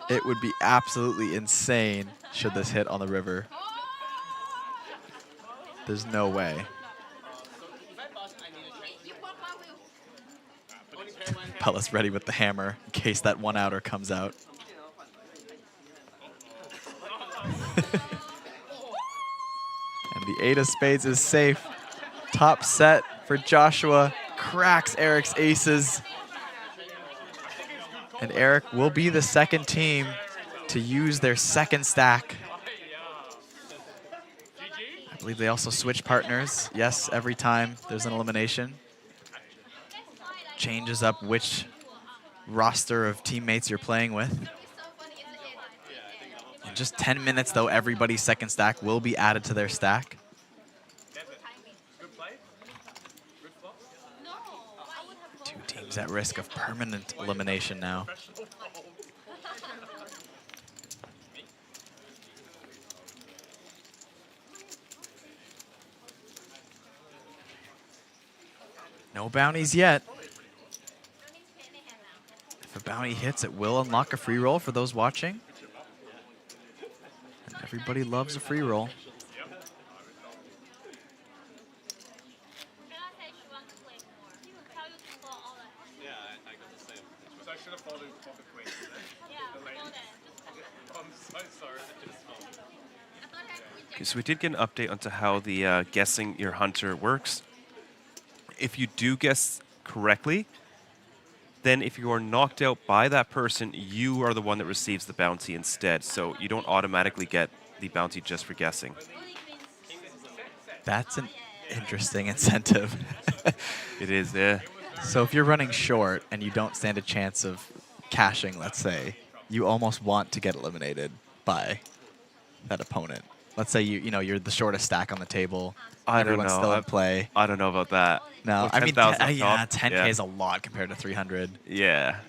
[SPEAKER 13] It would be absolutely insane should this hit on the river. There's no way. Pella's ready with the hammer in case that one outer comes out. And the 8 of spades is safe. Top set for Joshua. Cracks Eric's aces. And Eric will be the second team to use their second stack. I believe they also switch partners. Yes, every time there's an elimination. Changes up which roster of teammates you're playing with. In just 10 minutes, though, everybody's second stack will be added to their stack. Two teams at risk of permanent elimination now. No bounties yet. If a bounty hits, it will unlock a free roll for those watching. And everybody loves a free roll.
[SPEAKER 12] Okay, so we did get an update onto how the guessing your hunter works. If you do guess correctly, then if you are knocked out by that person, you are the one that receives the bounty instead. So you don't automatically get the bounty just for guessing.
[SPEAKER 13] That's an interesting incentive.
[SPEAKER 12] It is, yeah.
[SPEAKER 13] So if you're running short and you don't stand a chance of cashing, let's say, you almost want to get eliminated by that opponent. Let's say you're the shortest stack on the table. Everyone's still in play.
[SPEAKER 12] I don't know about that.
[SPEAKER 13] No, I mean, 10K is a lot compared to 300.
[SPEAKER 12] Yeah.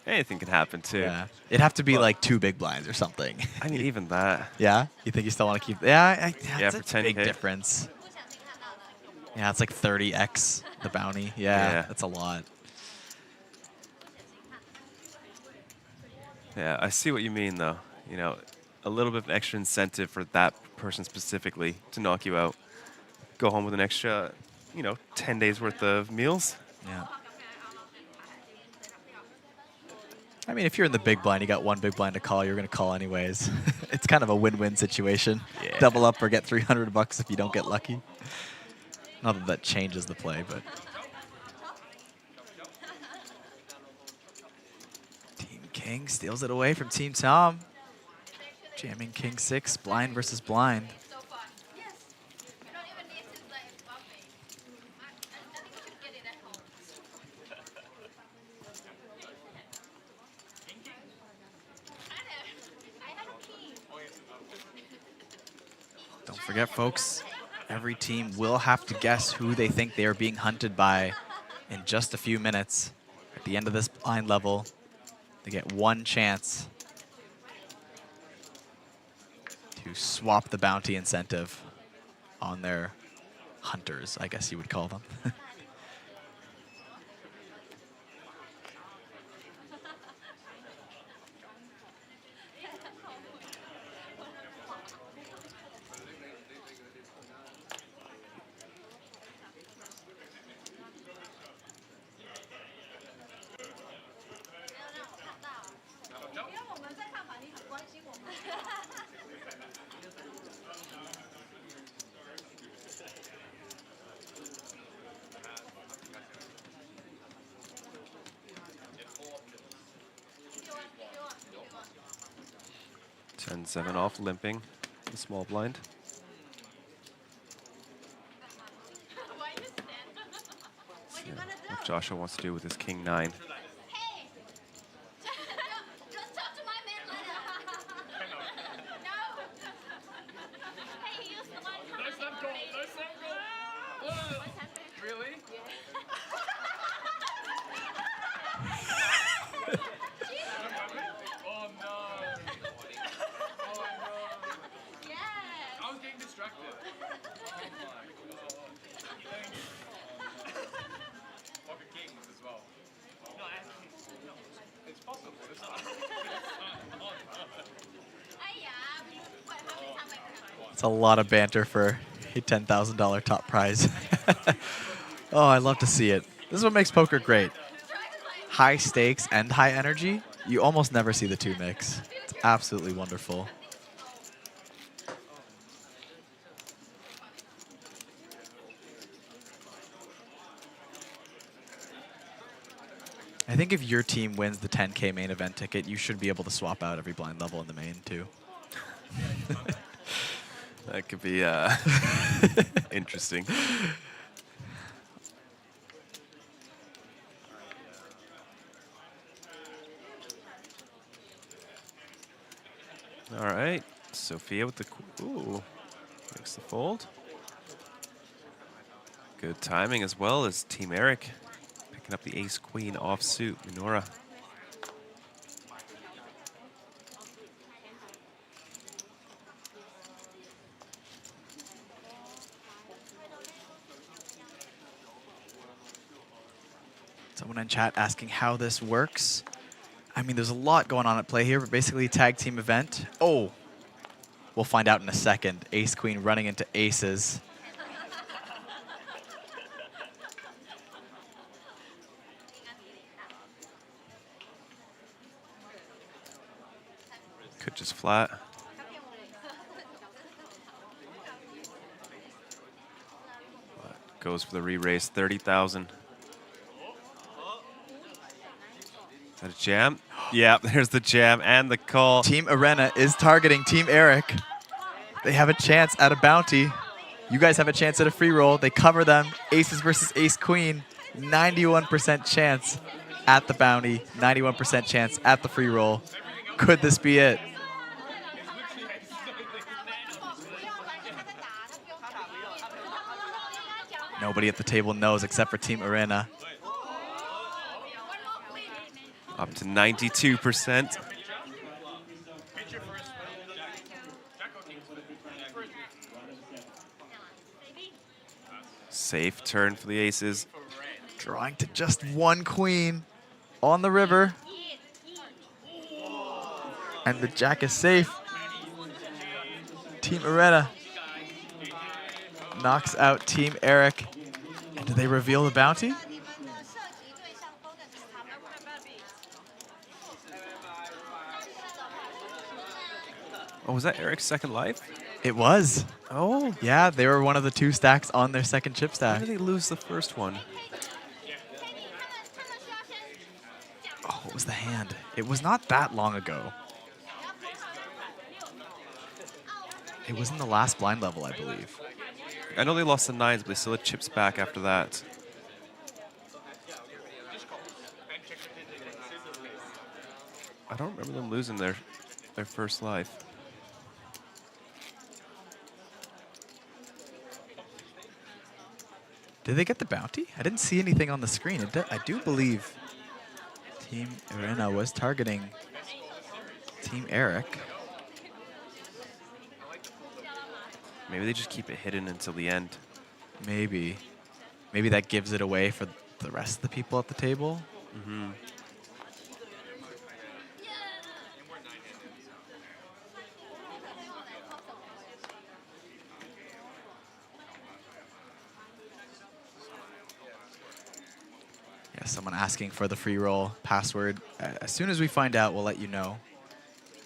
[SPEAKER 12] Anything can happen, too.
[SPEAKER 13] Yeah. It'd have to be like 2 big blinds or something.
[SPEAKER 12] I mean, even that.
[SPEAKER 13] Yeah? You think you still want to keep... Yeah,
[SPEAKER 12] for
[SPEAKER 13] it's a
[SPEAKER 12] 10K.
[SPEAKER 13] big difference. Yeah, it's like 30x the bounty. Yeah, that's a lot.
[SPEAKER 12] Yeah, I see what you mean, though. You know, a little bit of an extra incentive for that person specifically to knock you out. Go home with an extra, 10 days worth of meals.
[SPEAKER 13] Yeah. I mean, if you're in the big blind, you got 1 big blind to call, you're going to call anyways. It's kind of a win-win situation.
[SPEAKER 12] Yeah.
[SPEAKER 13] Double up or get $300 if you don't get lucky. Not that that changes the play, but... Team King steals it away from Team Tom. Jamming King 6, blind versus blind. Don't forget, folks, every team will have to guess who they think they are being hunted by in just a few minutes at the end of this blind level. They get one chance to swap the bounty incentive on their hunters, I guess you would call them.
[SPEAKER 12] Seven off, limping the small blind. See what Joshua wants to do with his king 9.
[SPEAKER 13] It's a lot of banter for a $10,000 top prize. Oh, I love to see it. This is what makes poker great. High stakes and high energy. You almost never see the two mix. It's absolutely wonderful. I think if your team wins the 10K main event ticket, you should be able to swap out every blind level in the main too.
[SPEAKER 12] That could be interesting. All right, Sophia with the ooh, makes the fold. Good timing as well as Team Eric picking up the ace queen offsuit. Minora.
[SPEAKER 13] Someone in chat asking how this works. I mean, there's a lot going on at play here, but basically tag team event. Oh, we'll find out in a second. Ace queen running into aces.
[SPEAKER 12] Could just flat. Goes for the re-raise, 30,000. Is that a jam? Yeah, there's the jam and the call.
[SPEAKER 13] Team Arena is targeting Team Eric. They have a chance at a bounty. You guys have a chance at a free roll. They cover them. Aces versus ace queen. 91% chance at the bounty. 91% chance at the free roll. Could this be it? Nobody at the table knows except for Team Arena.
[SPEAKER 12] Up to 92%. Safe turn for the aces.
[SPEAKER 13] Drawing to just one queen on the river. And the jack is safe. Team Arena knocks out Team Eric. And do they reveal the bounty?
[SPEAKER 12] Oh, was that Eric's second life?
[SPEAKER 13] It was.
[SPEAKER 12] Oh.
[SPEAKER 13] Yeah, they were one of the two stacks on their second chip
[SPEAKER 12] Why
[SPEAKER 13] stack.
[SPEAKER 12] did they lose the first one?
[SPEAKER 13] Oh, what was the hand? It was not that long ago. It was in the last blind level, I believe.
[SPEAKER 12] I know they lost the nines, but they still had chips back after that. I don't remember them losing their first life.
[SPEAKER 13] Did they get the bounty? I didn't see anything on the screen. I do believe Team Irena was targeting Team Eric.
[SPEAKER 12] Maybe they just keep it hidden until the end.
[SPEAKER 13] Maybe. Maybe that gives it away for the rest of the people at the table.
[SPEAKER 12] Mm-hmm.
[SPEAKER 13] Yeah, someone asking for the free roll password. As soon as we find out, we'll let you know.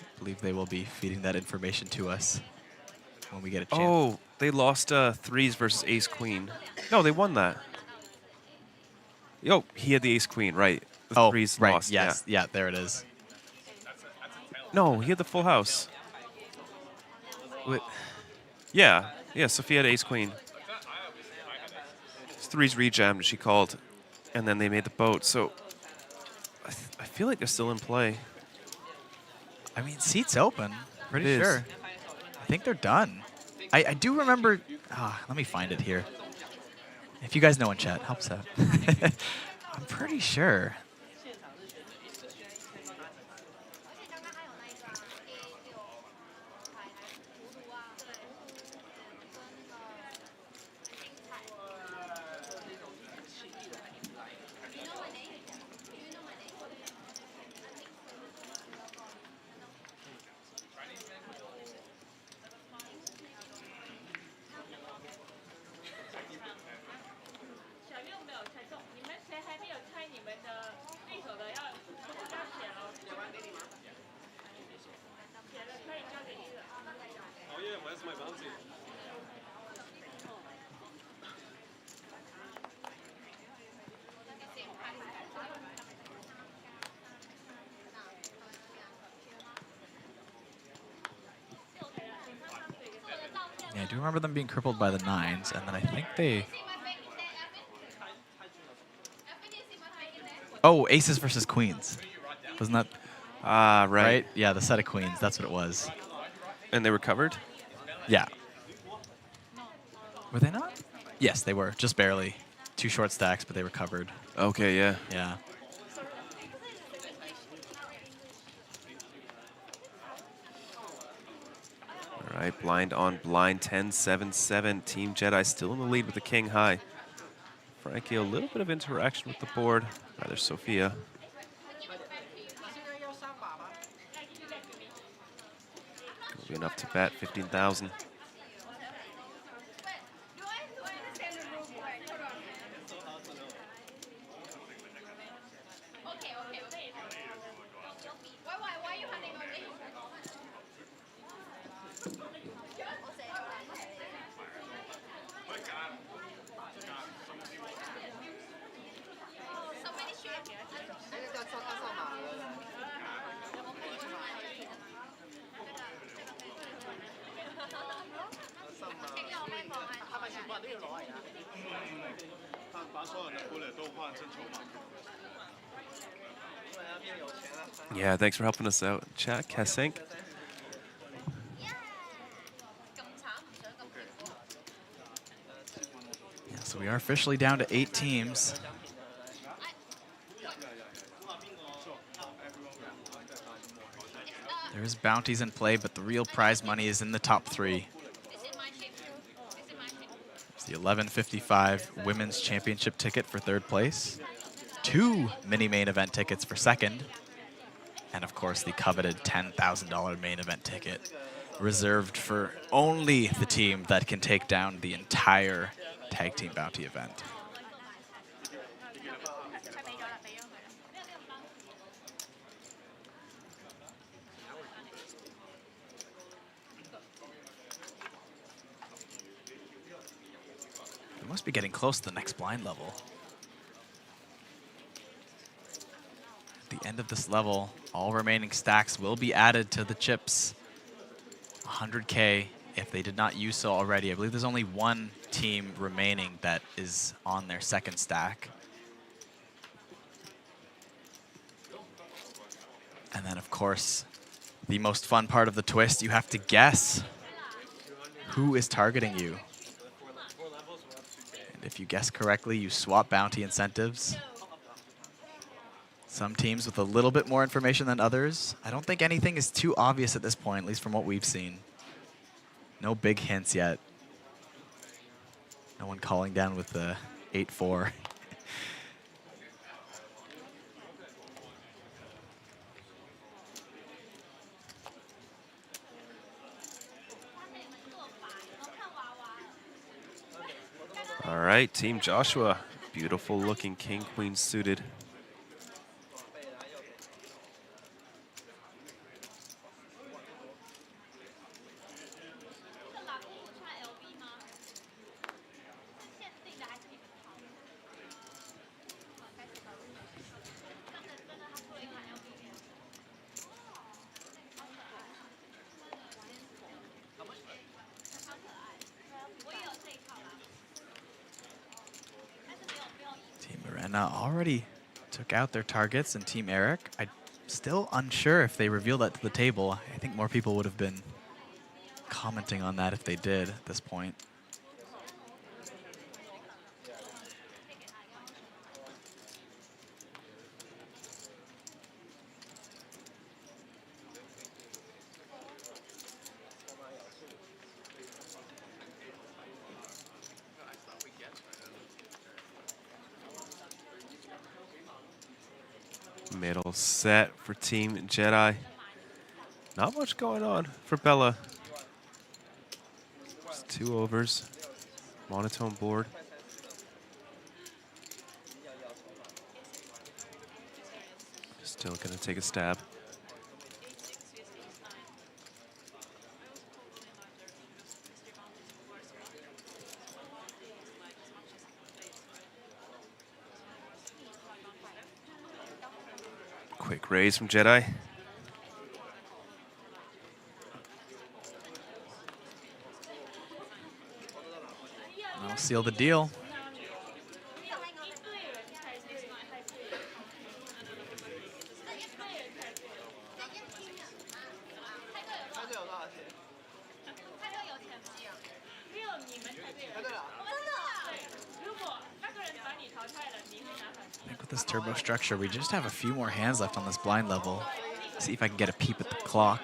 [SPEAKER 13] I believe they will be feeding that information to us when we get a chance.
[SPEAKER 12] Oh, they lost threes versus ace queen. No, they won that. Yo, he had the ace queen, right? The threes
[SPEAKER 13] right.
[SPEAKER 12] lost.
[SPEAKER 13] Yes. Yeah, there it is.
[SPEAKER 12] No, he had the full house. Wait. Yeah, Sophia had ace queen. Threes rejammed, she called. And then they made the boat, so I feel like they're still in play.
[SPEAKER 13] I mean, seat's open. Pretty
[SPEAKER 12] It is.
[SPEAKER 13] sure. I think they're done. I do remember. Let me find it here. If you guys know in chat, helps out. I'm pretty sure. Yeah, I do remember them being crippled by the nines, and then I think they... Oh, aces versus queens. Wasn't that...
[SPEAKER 12] Right.
[SPEAKER 13] Yeah, the set of queens. That's what it was.
[SPEAKER 12] And they recovered?
[SPEAKER 13] Yeah. Were they not? Yes, they were. Just barely. 2 short stacks, but they recovered.
[SPEAKER 12] Okay, yeah.
[SPEAKER 13] Yeah.
[SPEAKER 12] All right, blind on blind, 10-7-7. Team Jedi still in the lead with the king high. Frankie, a little bit of interaction with the board. Rather, Sophia. Gonna be enough to bet, 15,000. Yeah, thanks for helping us out. Chat, Kasenk.
[SPEAKER 13] Yeah, so we are officially down to 8 teams. There is bounties in play, but the real prize money is in the top 3. It's the 11.55 Women's Championship ticket for 3rd place, 2 mini main event tickets for 2nd, and of course the coveted $10,000 main event ticket, reserved for only the team that can take down the entire tag team bounty event. We must be getting close to the next blind level. At the end of this level, all remaining stacks will be added to the chips. 100K if they did not use so already. I believe there's only 1 team remaining that is on their 2nd stack. And then, of course, the most fun part of the twist, you have to guess who is targeting you. And if you guess correctly, you swap bounty incentives. Some teams with a little bit more information than others. I don't think anything is too obvious at this point, at least from what we've seen. No big hints yet. No one calling down with the 8-4.
[SPEAKER 12] All right, Team Joshua. Beautiful looking king, queen suited.
[SPEAKER 13] Already took out their targets, and Team Eric, I'm still unsure if they revealed that to the table. I think more people would have been commenting on that if they did at this point.
[SPEAKER 12] Middle set for Team Jedi. Not much going on for Bella. Just 2 overs. Monotone board. Still gonna take a stab. Quick raise from Jedi.
[SPEAKER 13] That'll seal the deal. I think with this turbo structure, we just have a few more hands left on this blind level. See if I can get a peep at the clock.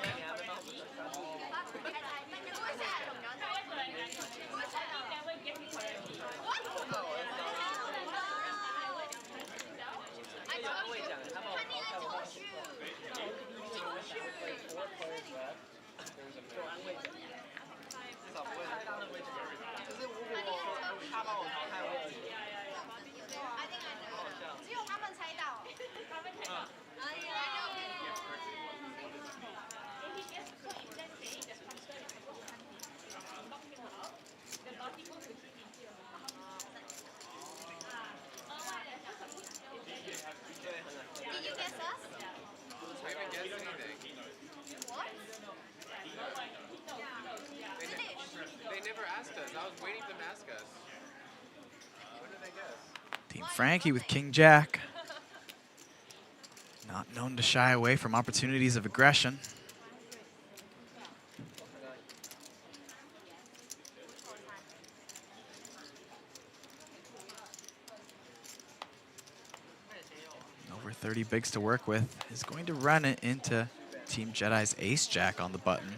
[SPEAKER 13] Team Frankie with King Jack. Not known to shy away from opportunities of aggression. Over 30 bigs to work with. Is going to run it into Team Jedi's Ace Jack on the button.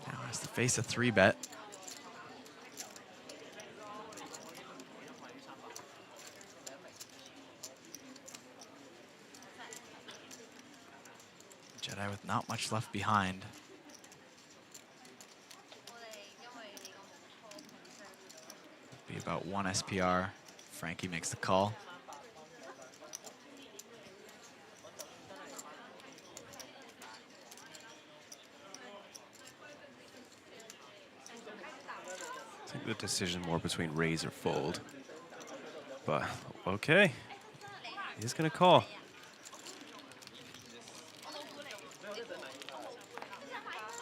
[SPEAKER 13] Now has to face a 3-bet. Jedi with not much left behind. Be about 1 SPR. Frankie makes the call.
[SPEAKER 12] I think the decision more between raise or fold. But okay, he's gonna call.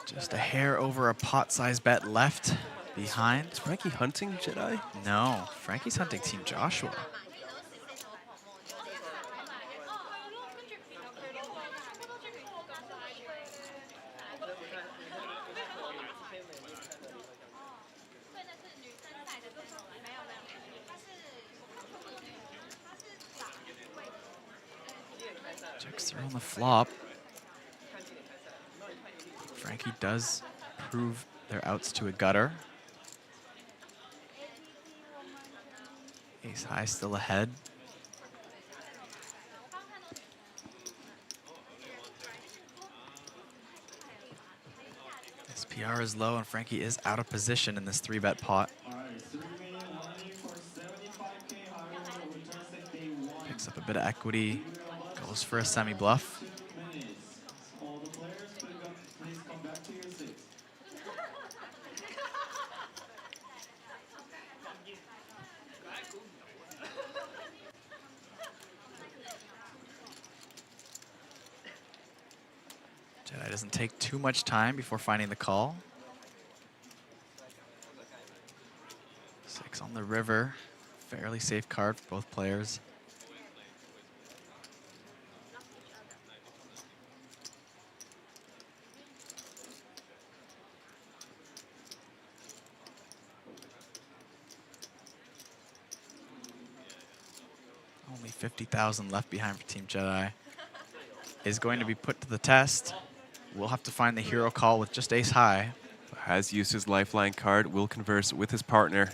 [SPEAKER 13] Just a hair over a pot-sized bet left behind.
[SPEAKER 12] Is Frankie hunting Jedi?
[SPEAKER 13] No, Frankie's hunting Team Joshua. Checks through on the flop. Frankie does prove their outs to a gutter. Ace high still ahead. SPR is low and Frankie is out of position in this 3-bet pot. Picks up a bit of equity, goes for a semi-bluff. Jedi doesn't take too much time before finding the call. 6 on the river. Fairly safe card for both players. Only 50,000 left behind for Team Jedi. Is going to be put to the test. We'll have to find the hero call with just ace high.
[SPEAKER 12] Has used his lifeline card, will converse with his partner.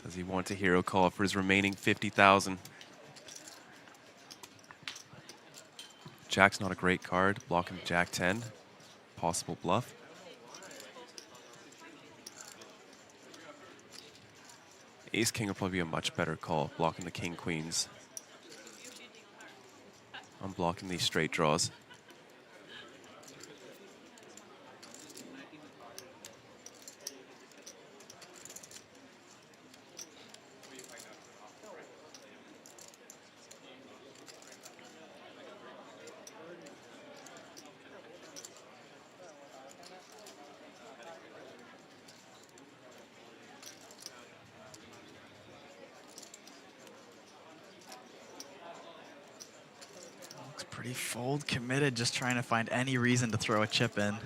[SPEAKER 12] Does he want a hero call for his remaining 50,000? Jack's not a great card, blocking Jack 10. Possible bluff. Ace King will probably be a much better call, blocking the King Queens. I'm blocking these straight draws.
[SPEAKER 13] Pretty fold committed, just trying to find any reason to throw a chip in.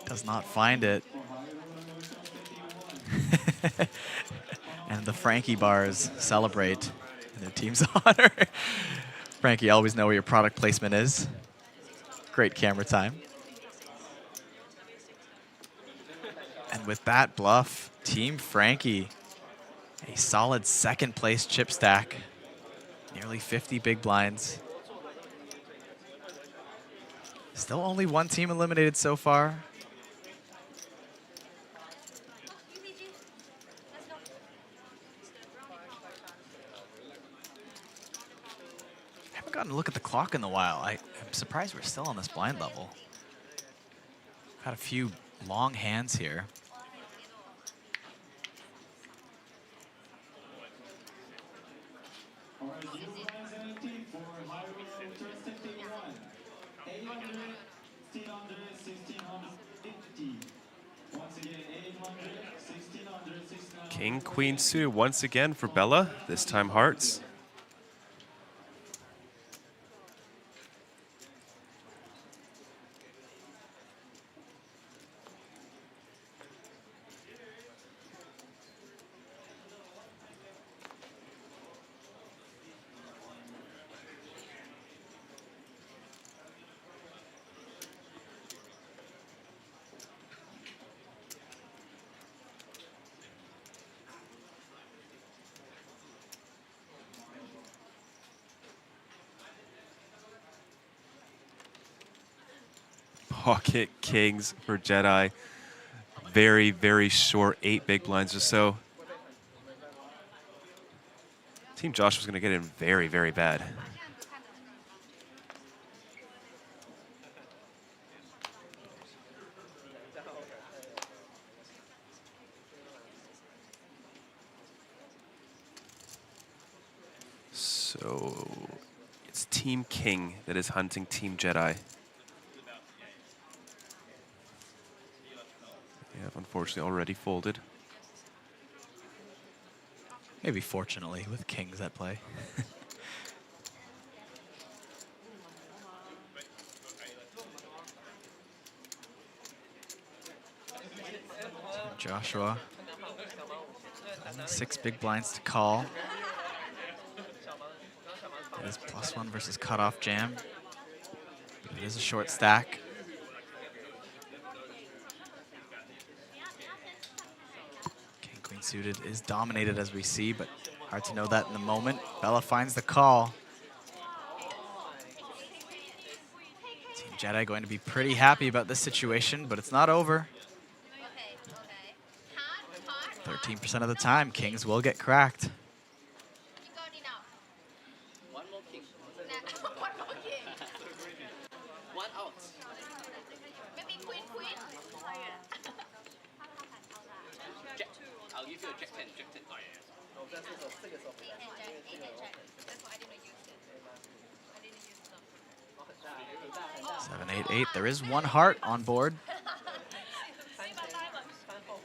[SPEAKER 13] Does not find it. And the Frankie bars celebrate in their team's honor. Frankie, always know where your product placement is. Great camera time. And with that bluff, Team Frankie, a solid second place chip stack. Nearly 50 big blinds. Still only one team eliminated so far. I haven't gotten a look at the clock in a while. I'm surprised we're still on this blind level. Got a few long hands here.
[SPEAKER 12] King, Queen suited once again for Bella, this time hearts. Pocket kings for Jedi. Very, very short, 8 big blinds or so. Team Josh was going to get in very, very bad. So it's Team King that is hunting Team Jedi. They have unfortunately already folded.
[SPEAKER 13] Maybe fortunately with kings at play. Joshua, 6 big blinds to call. It is +1 versus cutoff jam. It is a short stack. King Queen suited is dominated as we see, but hard to know that in the moment. Bella finds the call. Team Jedi going to be pretty happy about this situation, but it's not over. 13% of the time, kings will get cracked.
[SPEAKER 14] One more king. One more king. One out. Maybe queen. Jack. I'll give you a jack 10. Jack 10. Oh, yeah.
[SPEAKER 13] 7-8-8. There is one heart on board.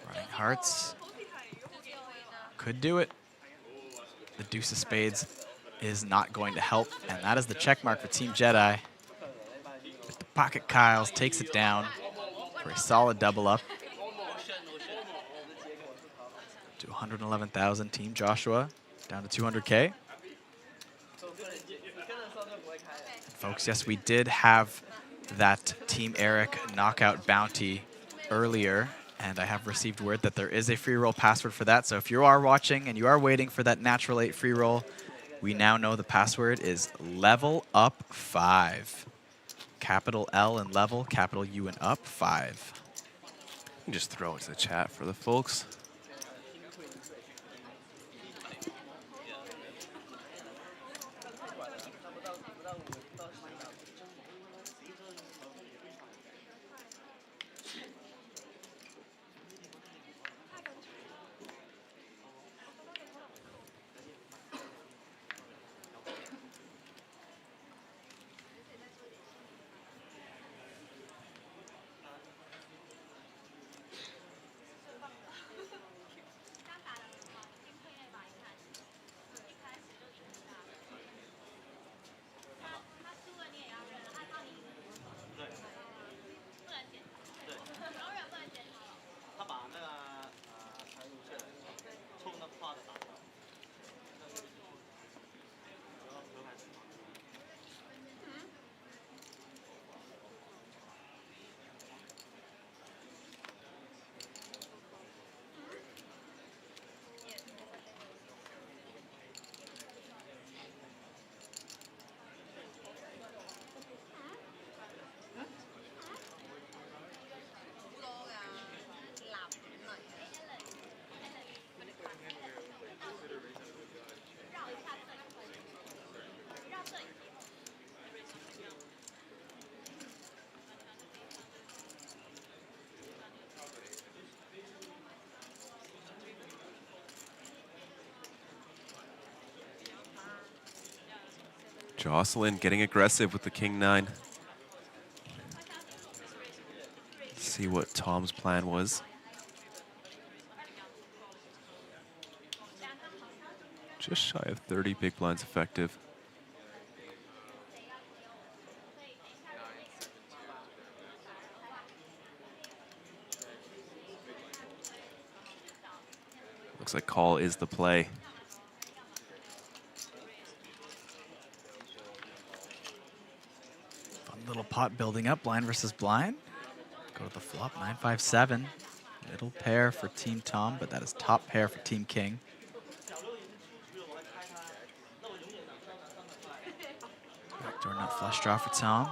[SPEAKER 13] Running hearts. Could do it. The deuce of spades is not going to help, and that is the check mark for Team Jedi. With the pocket Kyles, takes it down for a solid double up. To 111,000. Team Joshua down to 200K. Folks, yes, we did have that Team Eric knockout bounty earlier, and I have received word that there is a free roll password for that. So if you are watching and you are waiting for that natural 8 free roll, we now know the password is level up 5. Capital L and level, capital U and up 5.
[SPEAKER 12] You can just throw it to the chat for the folks. Jocelyn getting aggressive with the King 9. Let's see what Tom's plan was. Just shy of 30 big blinds effective. Looks like call is the play.
[SPEAKER 13] Little pot building up, blind versus blind. Go to the flop, 9-5-7. Middle pair for Team Tom, but that is top pair for Team King. Backdoor nut flush draw for Tom.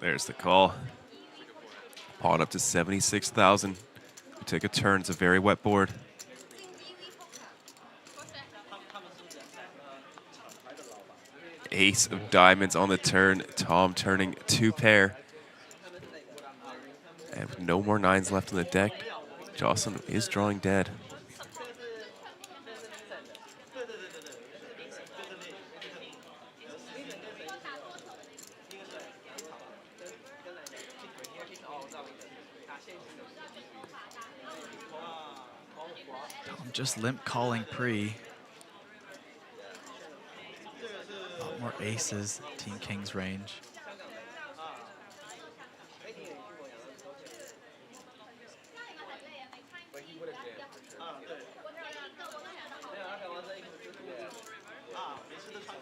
[SPEAKER 12] There's the call. Pot up to 76,000. We take a turn. It's a very wet board. Ace of diamonds on the turn. Tom turning 2 pair. And with no more 9s left in the deck, Jocelyn is drawing dead.
[SPEAKER 13] just limp calling pre. A lot more aces, Team King's range.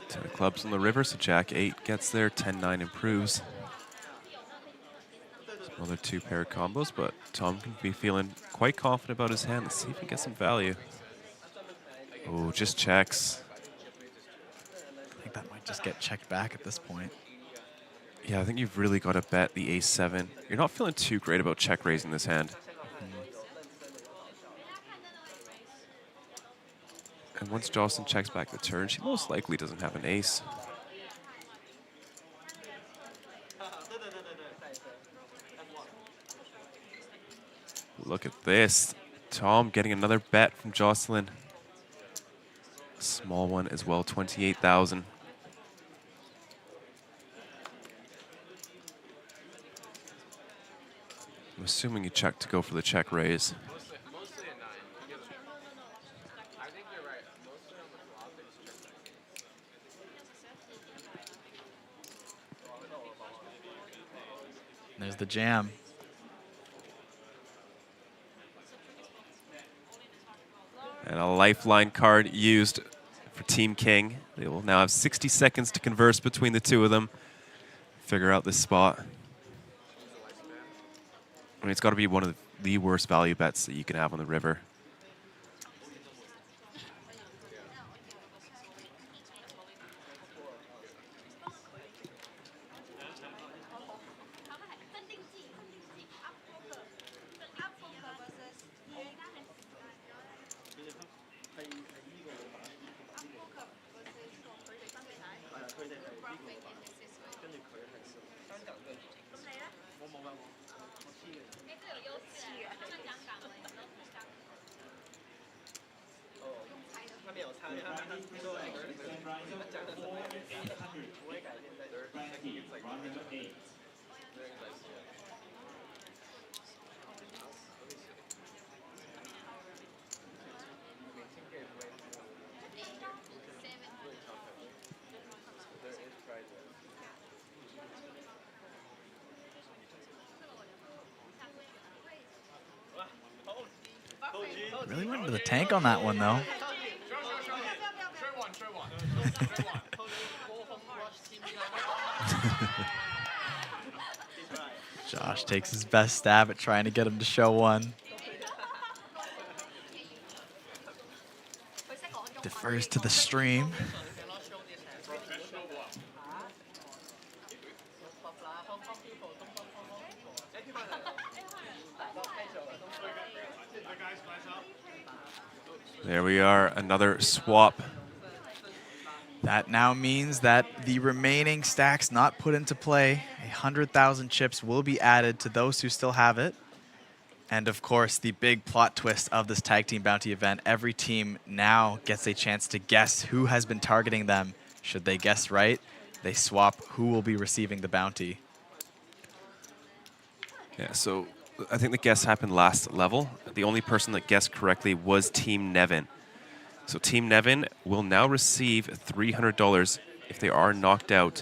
[SPEAKER 12] Ten of clubs on the river, so Jack 8 gets there, 10-9 improves. Some other 2-pair combos, but Tom can be feeling quite confident about his hand. Let's see if he gets some value. Oh, just checks.
[SPEAKER 13] I think that might just get checked back at this point.
[SPEAKER 12] Yeah, I think you've really got to bet the ace-7. You're not feeling too great about check raising this hand. And once Jocelyn checks back the turn, she most likely doesn't have an ace. Look at this. Tom getting another bet from Jocelyn. Small one as well, 28,000. I'm assuming you check to go for the check raise.
[SPEAKER 13] There's the jam.
[SPEAKER 12] And a lifeline card used for Team King. They will now have 60 seconds to converse between the two of them. Figure out this spot. I mean, it's got to be one of the worst value bets that you can have on the river.
[SPEAKER 13] Really went into the tank on that one, though. Josh takes his best stab at trying to get him to show one. Defers to the stream.
[SPEAKER 12] There we are, another swap.
[SPEAKER 13] That now means that the remaining stacks not put into play, 100,000 chips will be added to those who still have it. And of course, the big plot twist of this tag team bounty event, every team now gets a chance to guess who has been targeting them. Should they guess right, they swap who will be receiving the bounty.
[SPEAKER 12] Yeah, so I think the guess happened last level. The only person that guessed correctly was Team Nevin. So Team Nevin will now receive $300 if they are knocked out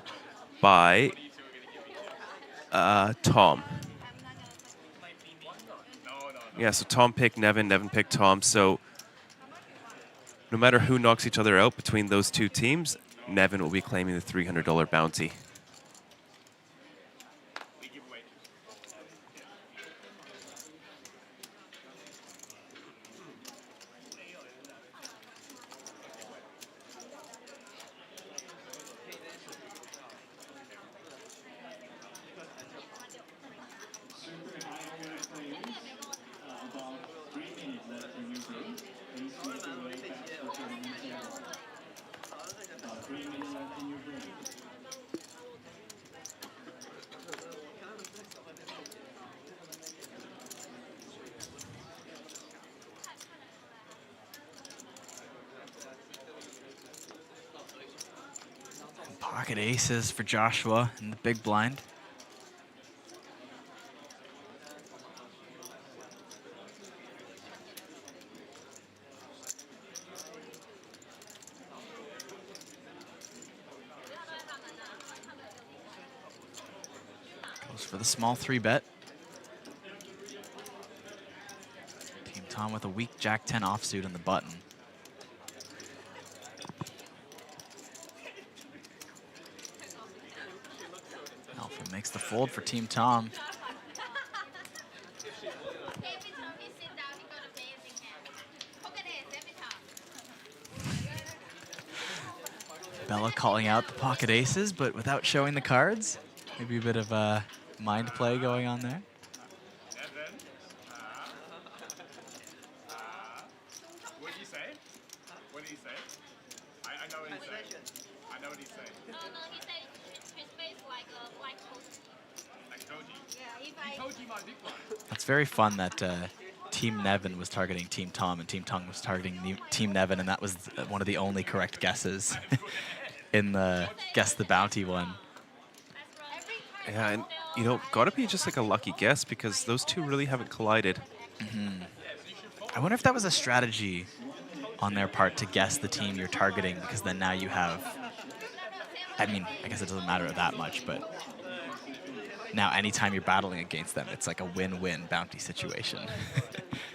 [SPEAKER 12] by Tom. Yeah, so Tom picked Nevin, Nevin picked Tom. So no matter who knocks each other out between those two teams, Nevin will be claiming the $300 bounty.
[SPEAKER 13] Pocket aces for Joshua in the big blind. Goes for the small 3-bet. Team Tom with a weak Jack-10 offsuit on the button. Alpha makes the fold for Team Tom. Bella calling out the pocket aces, but without showing the cards. Maybe a bit of mind play going on there.
[SPEAKER 15] What did he say? What did he say? I know what he said. I know what he said.
[SPEAKER 8] Oh no, he said his face like Koji.
[SPEAKER 15] Like Koji?
[SPEAKER 8] Yeah, if I...
[SPEAKER 15] Koji my big one.
[SPEAKER 13] It's very fun that Team Nevin was targeting Team Tom and Team Tom was targeting Team Nevin, and that was one of the only correct guesses in the Guess the Bounty one.
[SPEAKER 12] Yeah, and you know, gotta be just like a lucky guess because those two really haven't collided.
[SPEAKER 13] I wonder if that was a strategy on their part to guess the team you're targeting, because then now you have, I mean, I guess it doesn't matter that much, but now anytime you're battling against them, it's like a win-win bounty situation.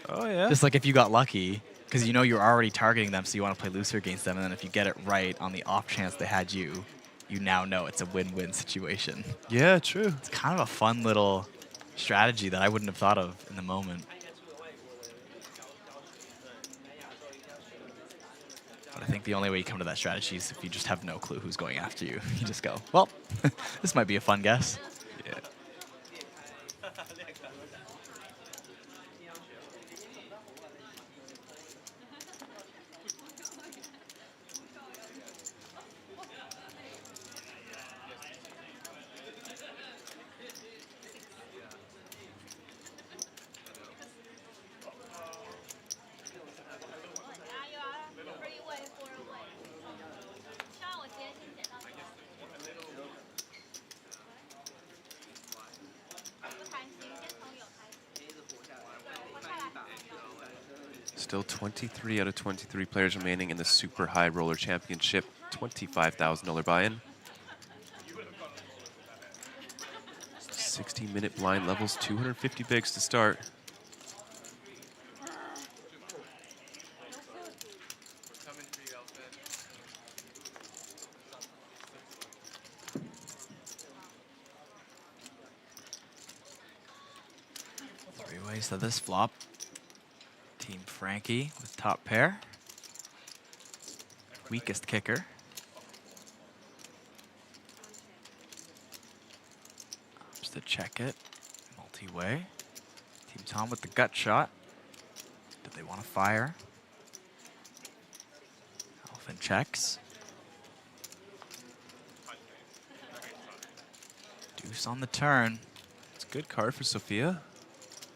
[SPEAKER 12] Oh, yeah.
[SPEAKER 13] Just like if you got lucky, because you know you're already targeting them, so you want to play looser against them, and then if you get it right on the off chance they had you, you now know it's a win-win situation.
[SPEAKER 12] Yeah, true.
[SPEAKER 13] It's kind of a fun little strategy that I wouldn't have thought of in the moment. But I think the only way you come to that strategy is if you just have no clue who's going after you. You just go, well, this might be a fun guess.
[SPEAKER 12] Yeah. Still 23 out of 23 players remaining in the Super High Roller Championship. $25,000 buy-in. 60-minute blind levels, 250 bigs to start.
[SPEAKER 13] Three ways to this flop. Team Frankie with top pair. Weakest kicker. Just to check it. Multi-way. Team Tom with the gut shot. Do they want to fire? Elfin checks. Deuce on the turn.
[SPEAKER 12] It's a good card for Sophia.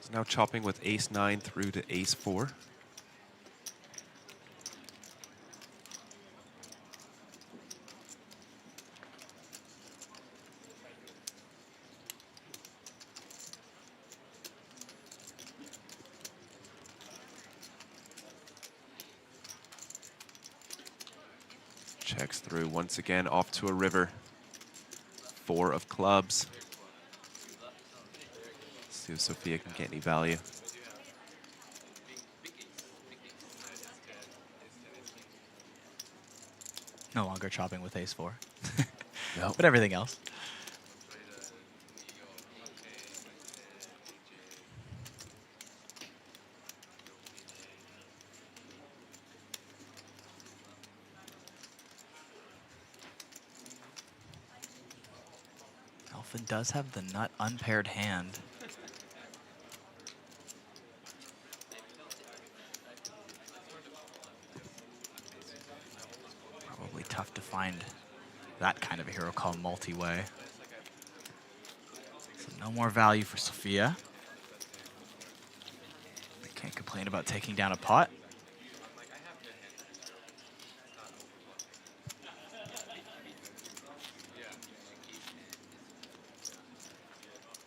[SPEAKER 12] He's now chopping with ace-9 through to ace-4. Checks through once again, off to a river. 4 of clubs. See if Sophia can get any value.
[SPEAKER 13] No longer chopping with ace-4.
[SPEAKER 12] Nope.
[SPEAKER 13] But everything else. Elfin does have the nut unpaired hand. Probably tough to find that kind of a hero called multi-way. So no more value for Sophia. They can't complain about taking down a pot.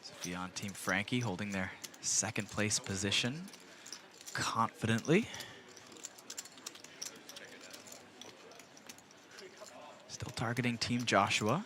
[SPEAKER 13] Sophia on Team Frankie holding their second place position confidently. Still targeting Team Joshua.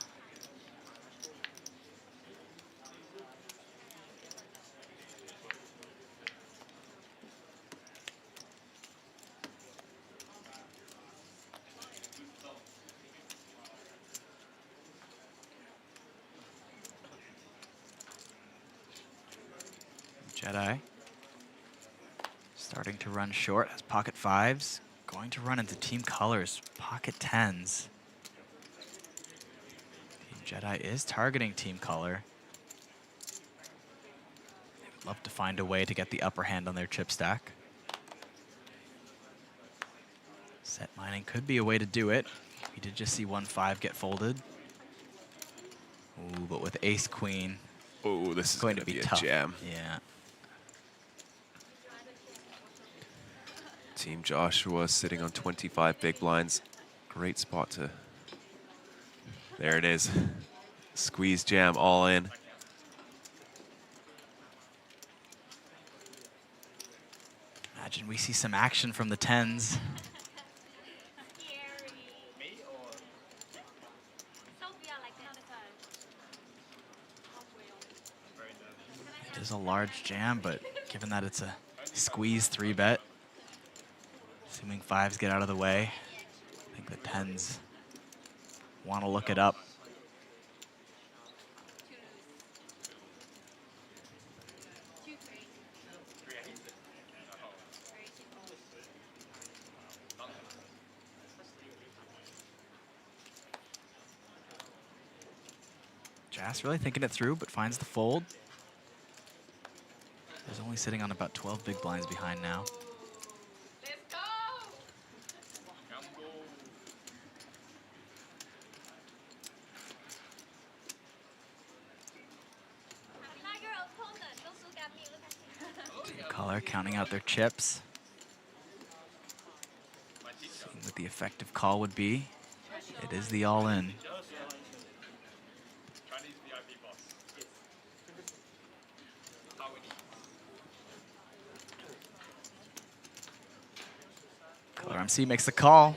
[SPEAKER 13] Jedi starting to run short as pocket 5s. Going to run into team colors, pocket 10s. Team Jedi is targeting team color. They would love to find a way to get the upper hand on their chip stack. Set mining could be a way to do it. We did just see 1-5 get folded. Ooh, but with ace queen,
[SPEAKER 12] Oh, this is
[SPEAKER 13] going to be
[SPEAKER 12] a
[SPEAKER 13] tough.
[SPEAKER 12] jam.
[SPEAKER 13] Yeah.
[SPEAKER 12] Team Joshua sitting on 25 big blinds. Great spot to... There it is. Squeeze jam all in.
[SPEAKER 13] Imagine we see some action from the 10s. It is a large jam, but given that it's a squeeze 3-bet, assuming 5s get out of the way, I think the 10s want to look it up. Jas really thinking it through, but finds the fold. He's only sitting on about 12 big blinds behind now. Team color counting out their chips. Seeing what the effective call would be. It is the all-in. Color MC makes the call.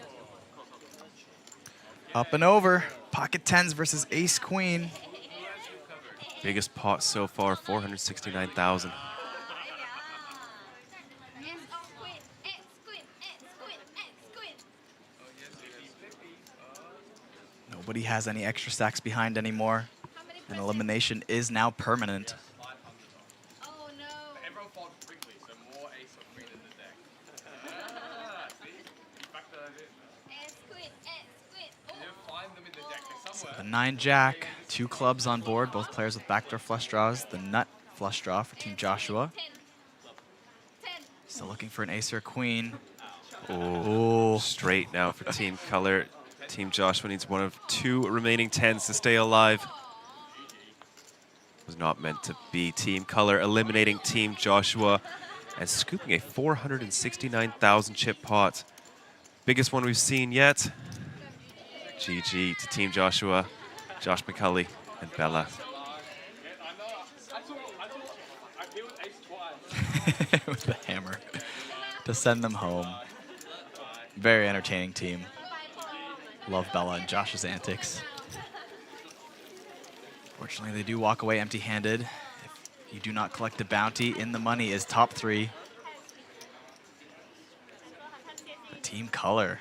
[SPEAKER 13] Up and over. Pocket 10s versus ace queen.
[SPEAKER 12] Biggest pot so far, 469,000.
[SPEAKER 13] Nobody has any extra stacks behind anymore. And elimination is now permanent.
[SPEAKER 15] Everyone folded quickly, so more ace or queen in the deck. See? Factor that in. You find them in the deck somewhere.
[SPEAKER 13] The 9-jack, 2 clubs on board, both players with backdoor flush draws. The nut flush draw for Team Joshua. Still looking for an ace or a queen.
[SPEAKER 12] Oh, straight now for Team Color. Team Joshua needs one of 2 remaining 10s to stay alive. Was not meant to be. Team Color eliminating Team Joshua and scooping a 469,000 chip pot. Biggest one we've seen yet. GG to Team Joshua, Josh McCulley, and Bella.
[SPEAKER 13] With the hammer to send them home. Very entertaining team. Love Bella and Josh's antics. Fortunately, they do walk away empty-handed. If you do not collect a bounty, in the money is top 3. The Team Color.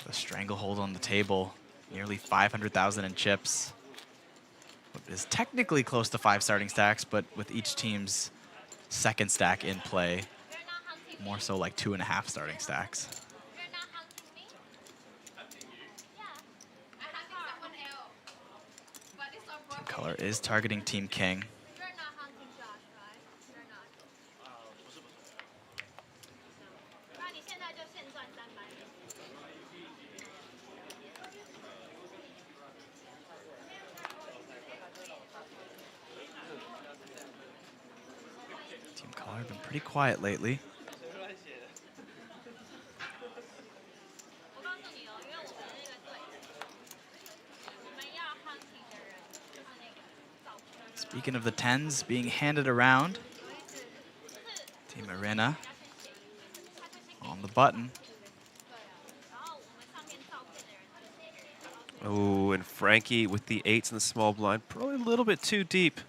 [SPEAKER 13] The stranglehold on the table. Nearly 500,000 in chips. What is technically close to 5 starting stacks, but with each team's second stack in play, more so like 2.5 starting stacks. Team Color is targeting Team King. Team Color have been pretty quiet lately. Speaking of the 10s being handed around, Team Arena on the button.
[SPEAKER 12] Oh, and Frankie with the 8s in the small blind. Probably a little bit too deep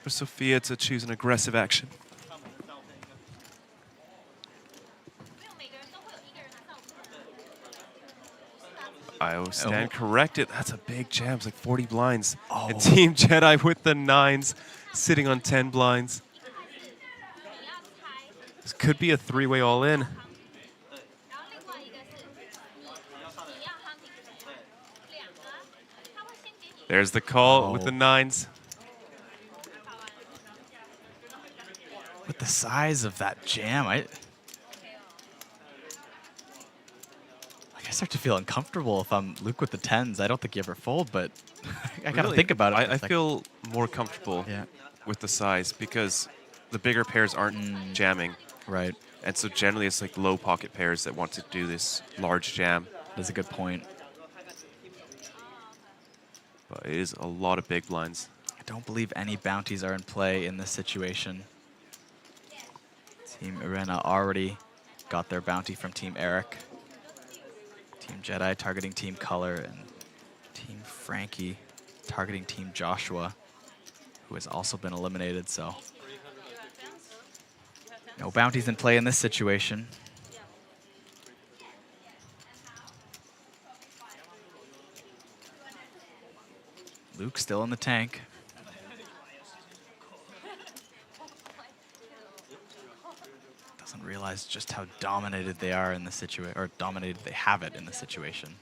[SPEAKER 12] for Sophia to choose an aggressive action. I will stand corrected. That's a big jam. It's like 40 blinds. And Team Jedi with the 9s, sitting on 10 blinds. This could be a three-way all-in. There's the call with the nines.
[SPEAKER 13] With the size of that jam, I start to feel uncomfortable if I'm Luke with the tens. I don't think you ever fold, but I gotta think about it.
[SPEAKER 12] I feel more comfortable with the size because the bigger pairs aren't jamming.
[SPEAKER 13] Right.
[SPEAKER 12] And so generally it's like low pocket pairs that want to do this large jam.
[SPEAKER 13] That's a good point.
[SPEAKER 12] But it is a lot of big blinds.
[SPEAKER 13] I don't believe any bounties are in play in this situation. Team Arena already got their bounty from Team Eric. Team Jedi targeting Team Color, and Team Frankie targeting Team Joshua, who has also been eliminated, so no bounties in play in this situation. Luke still in the tank. Doesn't realize just how dominated they are in the situation, or dominated they have it in the situation.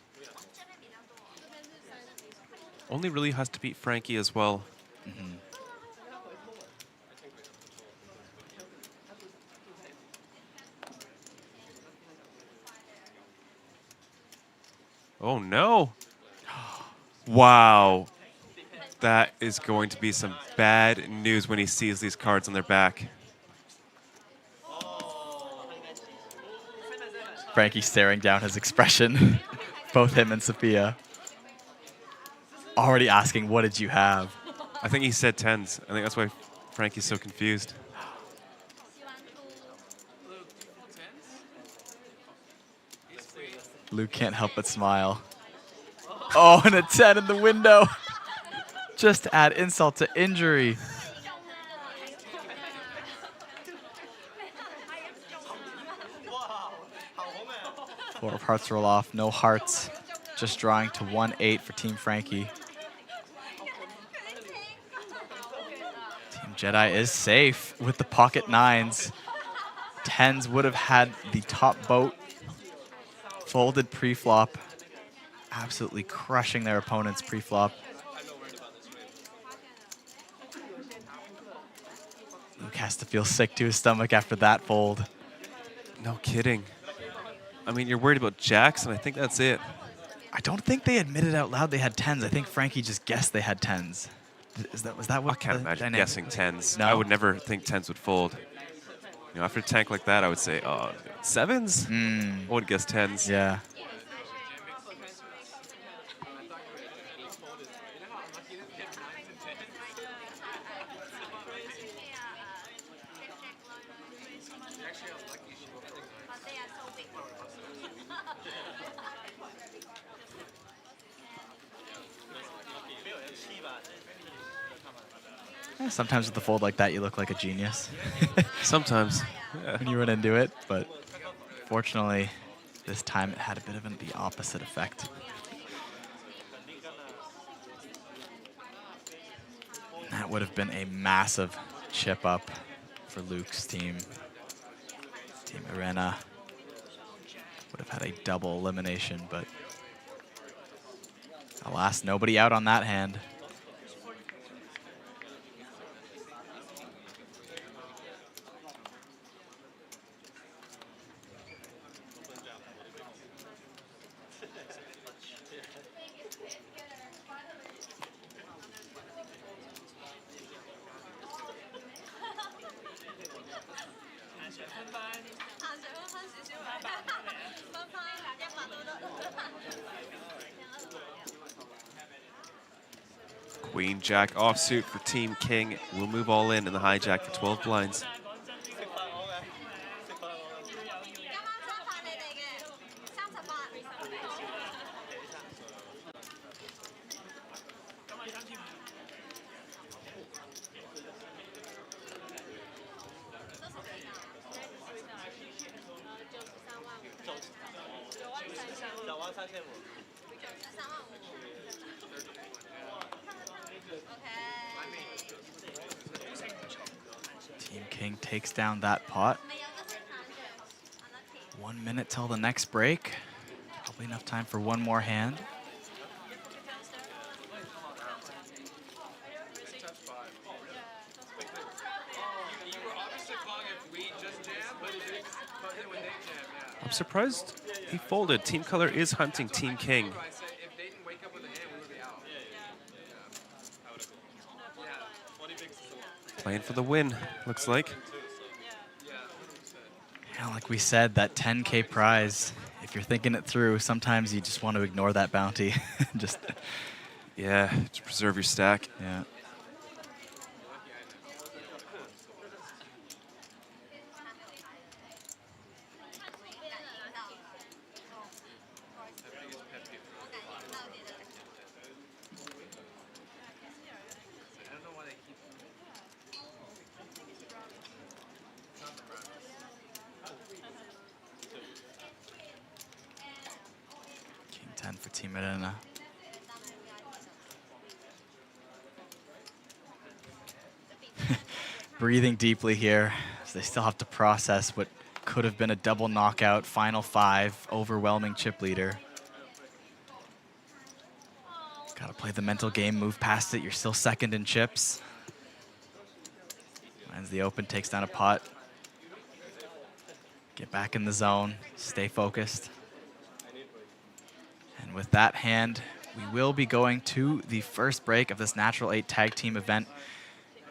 [SPEAKER 12] Only really has to beat Frankie as well. Oh no. Wow. That is going to be some bad news when he sees these cards on their back.
[SPEAKER 13] Frankie staring down his expression, both him and Sophia. Already asking, what did you have?
[SPEAKER 12] I think he said tens. I think that's why Frankie's so confused.
[SPEAKER 13] Luke can't help but smile. Oh, and a 10 in the window. Just to add insult to injury. Four of hearts roll off, no hearts. Just drawing to 1-8 for Team Frankie. Team Jedi is safe with the pocket nines. Tens would have had the top boat. Folded pre-flop. Absolutely crushing their opponents pre-flop. Luke has to feel sick to his stomach after that fold.
[SPEAKER 12] No kidding. I mean, you're worried about jacks, and I think that's it.
[SPEAKER 13] I don't think they admitted out loud they had tens. I think Frankie just guessed they had tens. Was that what?
[SPEAKER 12] I can't imagine guessing tens.
[SPEAKER 13] No?
[SPEAKER 12] I would never think tens would fold. You know, after a tank like that, I would say, oh, sevens? I would guess tens.
[SPEAKER 13] Yeah. Sometimes with the fold like that, you look like a genius.
[SPEAKER 12] Sometimes.
[SPEAKER 13] When you run into it, but fortunately, this time it had a bit of the opposite effect. That would have been a massive chip up for Luke's team. Team Arena would have had a double elimination, but alas, nobody out on that hand.
[SPEAKER 12] Queen Jack offsuit for Team King. We'll move all in the hijack for 12 blinds.
[SPEAKER 13] Team King takes down that pot. 1 minute till the next break. Probably enough time for one more hand.
[SPEAKER 12] I'm surprised he folded. Team Color is hunting Team King. Playing for the win, looks like.
[SPEAKER 13] Yeah, like we said, that 10K prize, if you're thinking it through, sometimes you just want to ignore that bounty. Just
[SPEAKER 12] yeah, to preserve your stack.
[SPEAKER 13] Yeah. King 10 for Team Arena. Breathing deeply here, as they still have to process what could have been a double knockout, final 5, overwhelming chip leader. Gotta play the mental game, move past it, you're still second in chips. Lands the open, takes down a pot. Get back in the zone, stay focused. And with that hand, we will be going to the first break of this Natural 8 Tag Team event.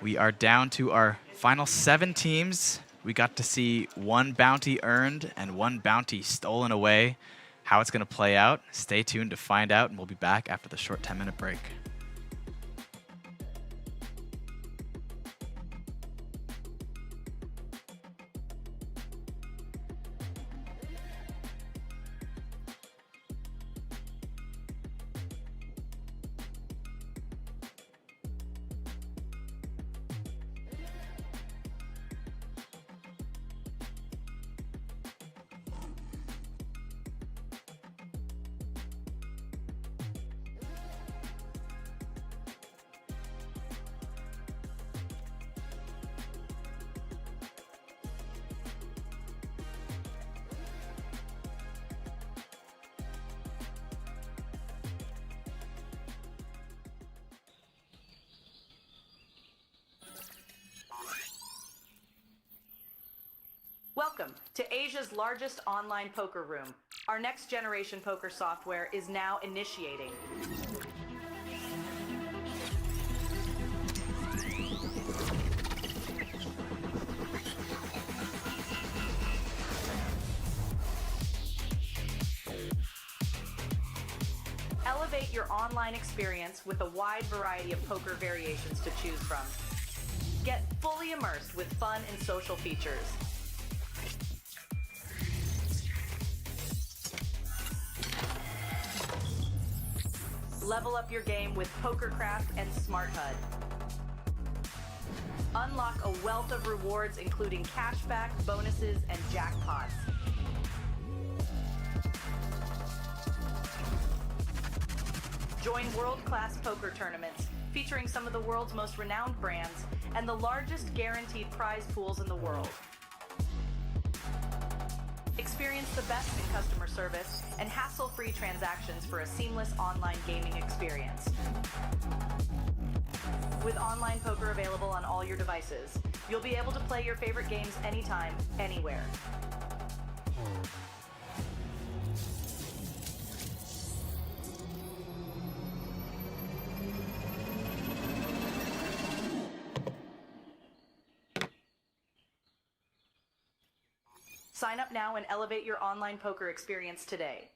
[SPEAKER 13] We are down to our final 7 teams. We got to see 1 bounty earned and 1 bounty stolen away. How it's going to play out, stay tuned to find out, and we'll be back after the short 10-minute break.
[SPEAKER 11] Welcome to Asia's largest online poker room. Our next generation poker software is now initiating. Elevate your online experience with a wide variety of poker variations to choose from. Get fully immersed with fun and social features. Level up your game with PokerCraft and Smart HUD. Unlock a wealth of rewards including cashback, bonuses, and jackpots. Join world-class poker tournaments featuring some of the world's most renowned brands and the largest guaranteed prize pools in the world. Experience the best in customer service and hassle-free transactions for a seamless online gaming experience. With online poker available on all your devices, you'll be able to play your favorite games anytime, anywhere. Sign up now and elevate your online poker experience today.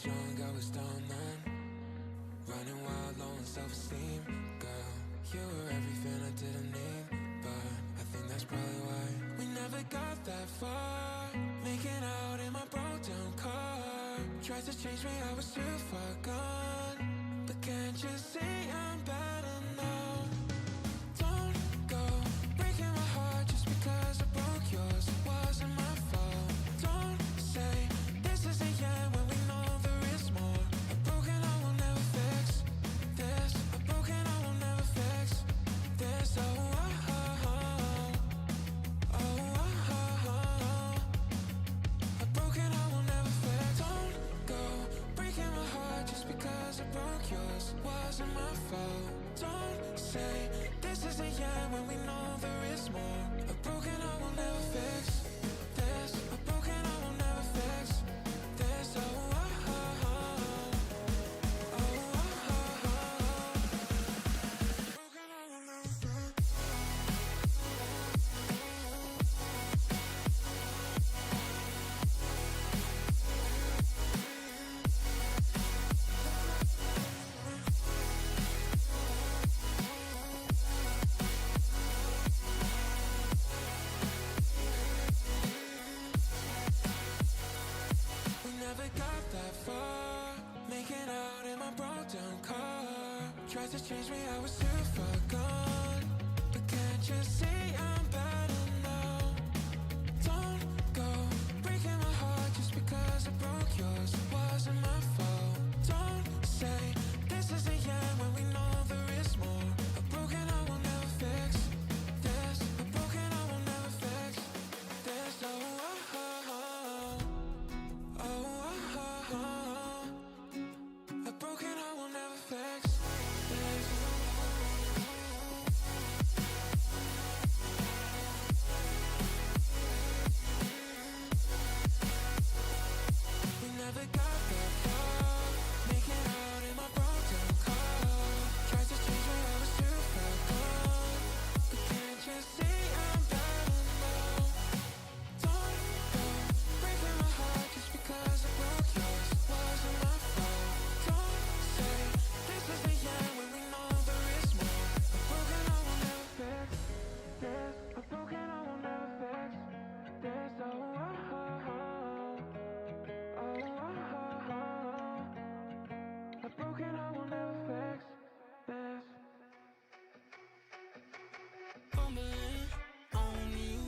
[SPEAKER 1] was young, I was dumb then. Running wild, low on self-esteem. Girl, you were everything I didn't need. But I think that's probably why we never got that far. Making out in my broke down car. Tried to change me, I was too far gone. But can't you see I'm better now? Don't go breaking my heart just because I broke yours. It wasn't my fault. Don't say this is the end when we know there is more. A broken heart will never fix this. A broken heart will never fix this. Oh, oh, oh, oh. Oh, oh, oh, oh. A broken heart will never fix. Don't go breaking my heart just because I broke yours. It wasn't my fault. Don't say this is the end when we know there is more. A broken heart will never fix this. A broken heart will never fix this. Oh, oh, oh, oh. Oh, oh, oh, oh. Broken heart will never fix. We never got that far. Making out in my broke down car. Tried to change me, I was too far gone. But can't you see I'm better now? Don't go breaking my heart just because I broke yours. It wasn't my fault. Don't say this is the end when we know there is more. A broken heart will never fix this. A broken heart will never fix this. Oh, oh, oh, oh. Oh, oh, oh, oh. A broken heart will never fix this. We never got that far. Making out in my broke down car. Tried to change me, I was too far gone. But can't you see I'm better now? Don't go breaking my heart just because I broke yours. It wasn't my fault. Don't say this is the end when we know there is more. A broken heart will never fix this. A broken heart will never fix this. Oh, oh, oh, oh. Oh, oh, oh, oh. A broken heart will never fix this.
[SPEAKER 3] Fumbling on you.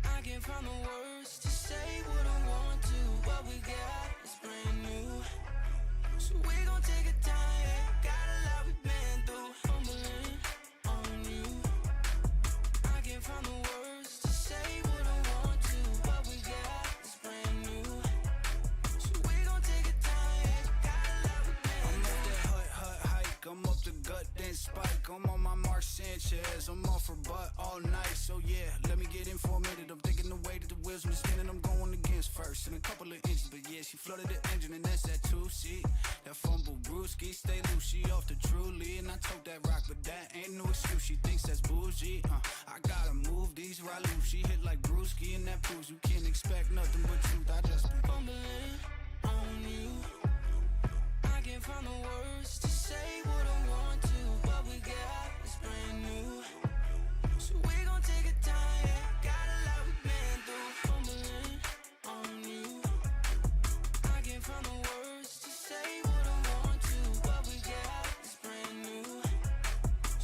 [SPEAKER 3] I can't find the words to say what I want to. What we got is brand new. So we gon' take our time. Got a lot we've been through. Fumbling on you. I can't find the words to say what I want to. What we got is brand new. So we gon' take our time. Got a lot we've been
[SPEAKER 16] I'm up that hut hike, I'm up the gut then spike. I'm on my Mark Sanchez, I'm off her butt all night. So yeah, let me get in for a minute. I'm thinking the way that the wheels been spinning, I'm going against first in a couple of inches. But yeah, she flooded the engine and that's that 2-seat. That fumble brewski, stay loose, she off the truly. And I told that rock, but that ain't no excuse. She thinks that's bougie. I gotta move these right loose. She hit like Brewski and that proves you can't expect nothing but truth. I just be
[SPEAKER 3] fumbling on you. I can't find the words to say what I want to. What we got is brand new. So we gon' take our time. Got a lot we've been through. Fumbling on you. I can't find the words to say what I want to. What we got is brand new.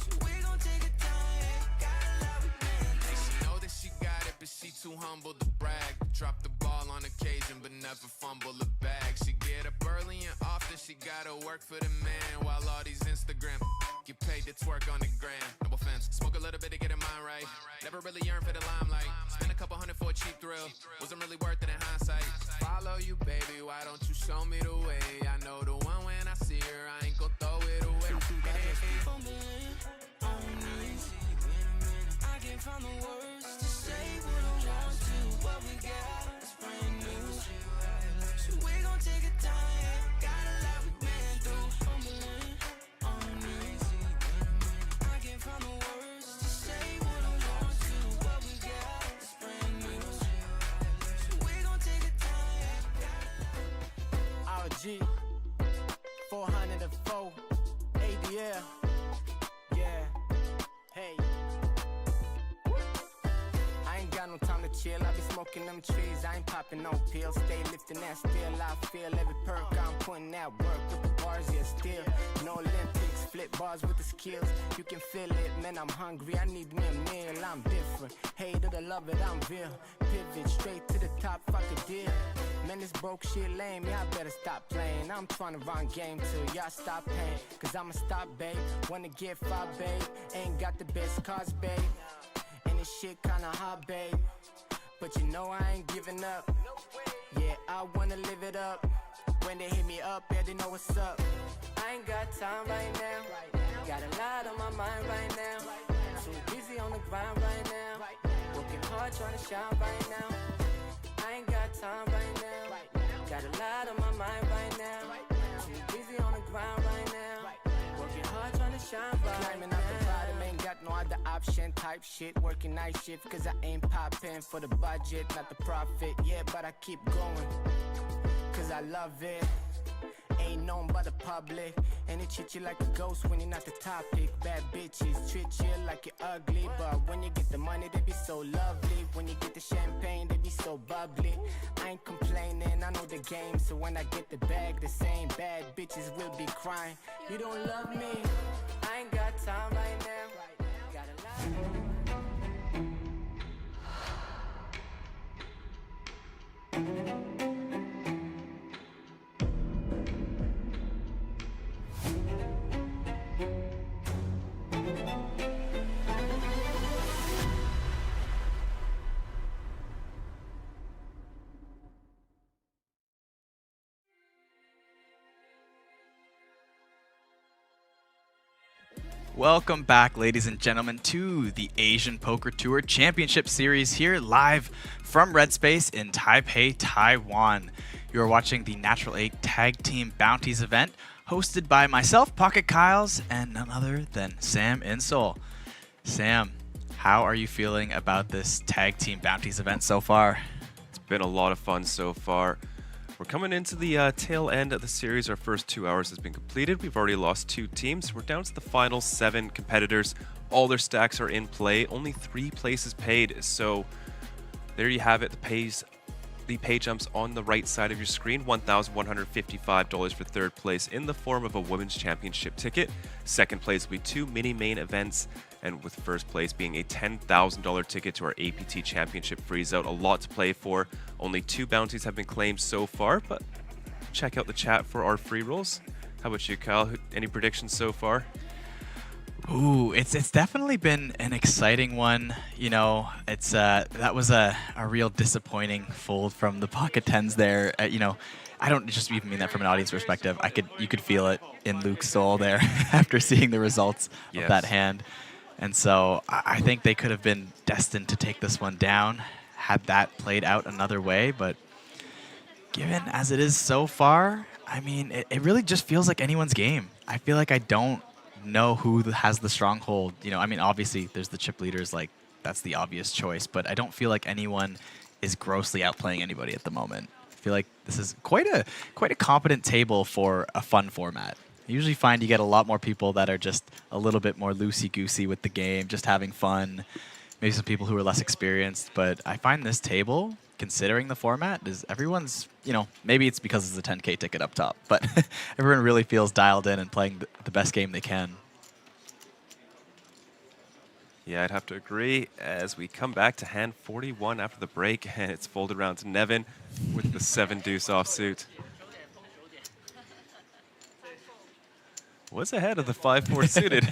[SPEAKER 3] So we gon' take our time. Got a lot we've been through.
[SPEAKER 17] She know that she got it, but she too humble to brag. Drop the ball on occasion, but never fumble the bag. She get up early and often, she gotta work for the man. While all these Instagram get paid to twerk on the gram. No offense, smoke a little bit to get her mind right. Never really yearn for the limelight. Spend a couple $100 for a cheap thrill. Wasn't really worth it in hindsight. Follow you, baby, why don't you show me the way? I know the one when I see her, I ain't gon' throw it away.
[SPEAKER 3] Fumbling on you. I can't find the words to say what I want to. What we got is brand new. So we gon' take our time. Got a lot we've been through. Fumbling on you. I can't find the words to say what I want to. What we got is brand new. So we gon' take our time.
[SPEAKER 16] I
[SPEAKER 18] G, 404, ADL, yeah, hey. I ain't got no time to chill, I be smoking them trees, I ain't popping no pills, stay lifting that still, I feel every perk, I'm putting that work with the bars, yeah, still, no Olympics, flip bars with the skills, you can feel it, man, I'm hungry, I need me a meal, I'm different, hate it or love it, I'm real, pivot straight to the top, fuck a deal, man, this broke shit lame, y'all better stop playing, I'm trying to run game till y'all stop paying, cause I'ma stop, babe, wanna get far, babe, ain't got the best cars, babe, and this shit kinda hard, babe, but you know I ain't giving up, yeah, I wanna live it up, when they hit me up, yeah, they know what's up, I ain't got time right now, got a lot on my mind right now, too busy on the grind right now, working hard trying to shine right now, I ain't got time right now, got a lot on my mind right now, too busy on the grind right now, working hard trying to shine right now, climbing out the bottom, ain't got no other option type shit, working night shift cause I ain't popping for the budget, not the profit, yeah, but I keep going, cause I love it, ain't known by the public, and they treat you like a ghost when you're not the topic, bad bitches treat you like you're ugly, but when you get the money they be so lovely, when you get the champagne they be so bubbly, I ain't complaining, I know the game, so when I get the bag the same bad bitches will be crying, you don't love me, I ain't got time right now, got a lot.
[SPEAKER 13] Welcome back, ladies and gentlemen, to the Asian Poker Tour Championship Series here live from Red Space in Taipei, Taiwan. You are watching the Natural 8 Tag Team Bounties event hosted by myself, Pocket Kyles, and none other than Sam Insole. Sam, how are you feeling about this Tag Team Bounties event so far?
[SPEAKER 12] It's been a lot of fun so far. We're coming into the tail end of the series. Our first 2 hours has been completed. We've already lost 2 teams. We're down to the final 7 competitors. All their stacks are in play. Only 3 places paid. So there you have it. The pay jumps on the right side of your screen. $1,155 for third place in the form of a women's championship ticket. Second place will be 2 mini main events, and with first place being a $10,000 ticket to our APT Championship freezeout. A lot to play for. Only 2 bounties have been claimed so far, but check out the chat for our free rolls. How about you, Kyle? Any predictions so far?
[SPEAKER 13] Ooh, it's definitely been an exciting one. You know, it's that was a real disappointing fold from the pocket tens there. You know, I don't just even mean that from an audience perspective. You could feel it in Luke's soul there after seeing the results of that hand. And so I think they could have been destined to take this one down had that played out another way. But given as it is so far, I mean, it really just feels like anyone's game. I feel like I don't know who has the stronghold. You know, I mean, obviously there's the chip leaders, like that's the obvious choice, but I don't feel like anyone is grossly outplaying anybody at the moment. I feel like this is quite a competent table for a fun format. I usually find you get a lot more people that are just a little bit more loosey-goosey with the game, just having fun. Maybe some people who are less experienced, but I find this table, considering the format, is everyone's, you know, maybe it's because it's a 10K ticket up top, but everyone really feels dialed in and playing the best game they can.
[SPEAKER 12] Yeah, I'd have to agree. As we come back to hand 41 after the break, and it's folded around to Nevin with the 7 deuce offsuit. Was ahead of the 5-4 suited.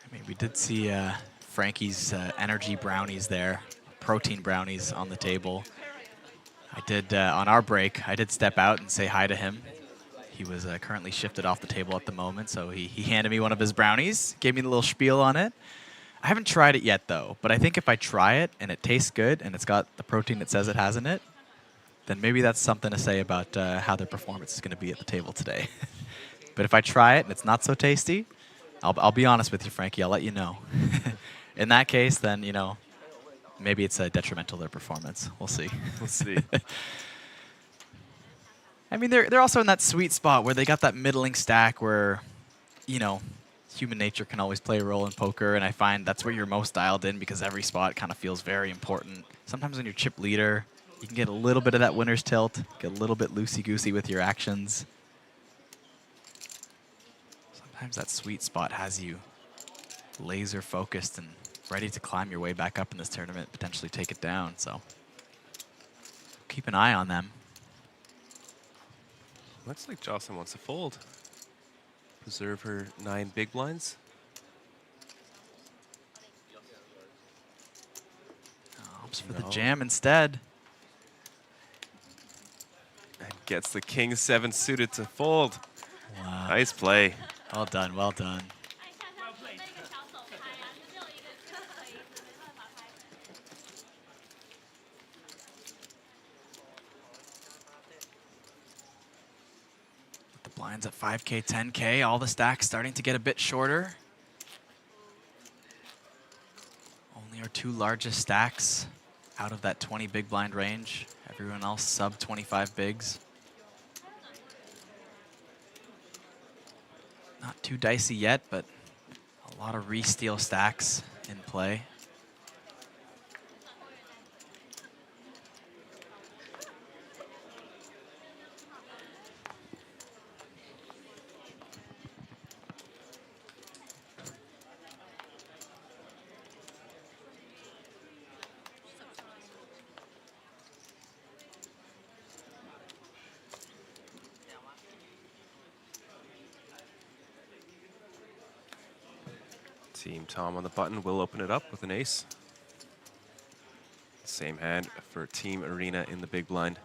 [SPEAKER 13] I mean, we did see Frankie's energy brownies there, protein brownies on the table. I did, on our break, I did step out and say hi to him. He was currently shifted off the table at the moment, so he handed me one of his brownies, gave me the little spiel on it. I haven't tried it yet, though, but I think if I try it and it tastes good and it's got the protein it says it has in it, then maybe that's something to say about how their performance is going to be at the table today. But if I try it and it's not so tasty, I'll be honest with you, Frankie. I'll let you know. In that case, then, you know, maybe it's detrimental to their performance. We'll see.
[SPEAKER 12] We'll see.
[SPEAKER 13] I mean, they're also in that sweet spot where they got that middling stack where, you know, human nature can always play a role in poker, and I find that's where you're most dialed in because every spot kind of feels very important. Sometimes when you're chip leader, you can get a little bit of that winner's tilt, get a little bit loosey-goosey with your actions. Sometimes that sweet spot has you laser focused and ready to climb your way back up in this tournament, potentially take it down. So keep an eye on them.
[SPEAKER 12] Looks like Jocelyn wants to fold. Preserve her 9 big blinds.
[SPEAKER 13] Opts for the jam instead.
[SPEAKER 12] And gets the king 7 suited to fold.
[SPEAKER 13] Wow.
[SPEAKER 12] Nice play.
[SPEAKER 13] Well done, well done. The blinds at 5K, 10K, all the stacks starting to get a bit shorter. Only our 2 largest stacks out of that 20 big blind range. Everyone else sub 25 bigs. Not too dicey yet, but a lot of re-steal stacks in play.
[SPEAKER 12] Team Tom on the button will open it up with an ace. Same hand for Team Arena in the big blind.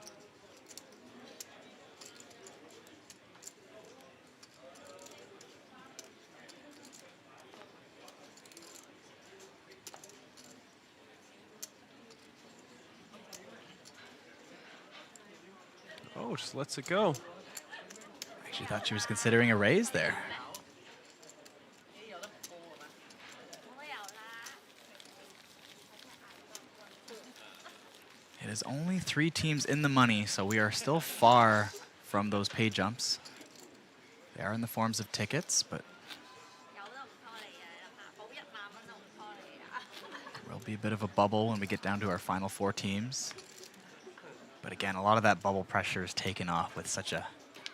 [SPEAKER 12] Oh, just lets it go.
[SPEAKER 13] Actually thought she was considering a raise there. It is only 3 teams in the money, so we are still far from those pay jumps. They are in the forms of tickets, but there will be a bit of a bubble when we get down to our final 4 teams. But again, a lot of that bubble pressure is taken off with such a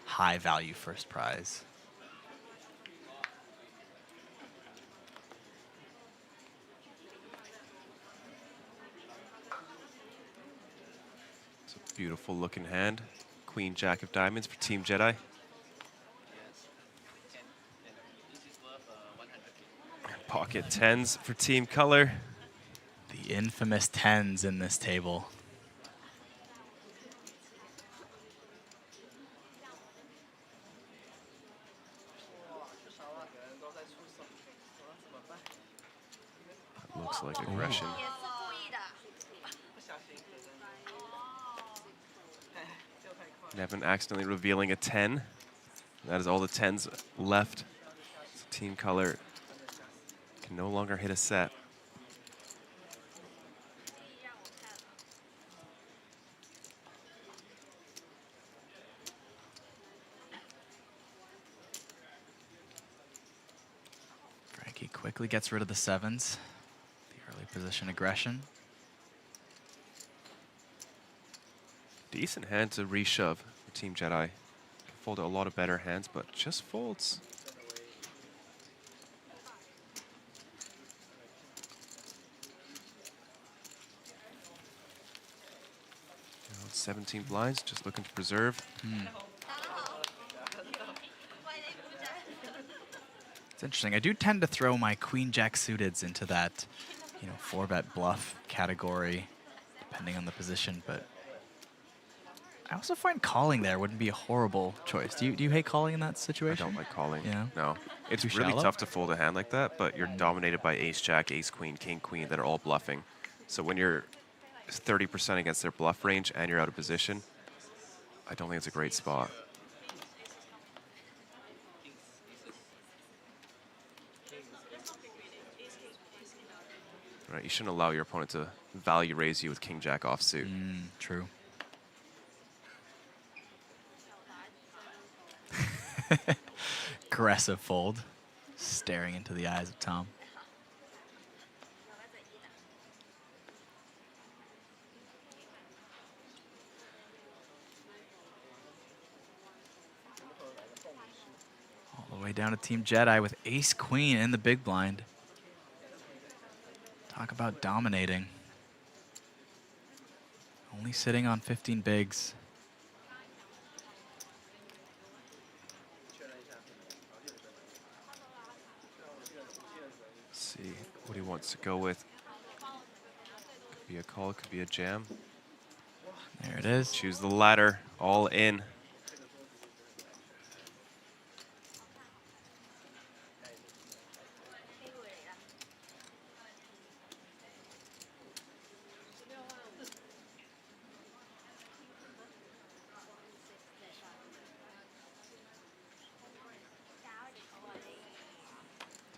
[SPEAKER 13] high value first prize.
[SPEAKER 12] Beautiful looking hand. Queen Jack of Diamonds for Team Jedi. Pocket 10s for Team Color.
[SPEAKER 13] The infamous 10s in this table.
[SPEAKER 12] Looks like aggression. Nevin accidentally revealing a 10. That is all the 10s left. So Team Color can no longer hit a set.
[SPEAKER 13] Frankie quickly gets rid of the 7s. The early position aggression.
[SPEAKER 12] Decent hand to reshove for Team Jedi. Can fold a lot of better hands, but just folds. 17 blinds, just looking to preserve.
[SPEAKER 13] It's interesting. I do tend to throw my Queen Jack suiteds into that, 4-bet bluff category, depending on the position, but I also find calling there wouldn't be a horrible choice. Do you hate calling in that situation?
[SPEAKER 12] I don't like calling.
[SPEAKER 13] Yeah.
[SPEAKER 12] No. It's
[SPEAKER 13] Too
[SPEAKER 12] really
[SPEAKER 13] shallow?
[SPEAKER 12] tough to fold a hand like that, but you're dominated by ace jack, ace queen, king queen that are all bluffing. So when you're 30% against their bluff range and you're out of position, I don't think it's a great spot. Right, you shouldn't allow your opponent to value raise you with king jack offsuit.
[SPEAKER 13] True. Aggressive fold, staring into the eyes of Tom. All the way down to Team Jedi with ace queen in the big blind. Talk about dominating. Only sitting on 15 bigs.
[SPEAKER 12] Let's see what he wants to go with. Could be a call, could be a jam.
[SPEAKER 13] There it is.
[SPEAKER 12] Choose the latter, all in.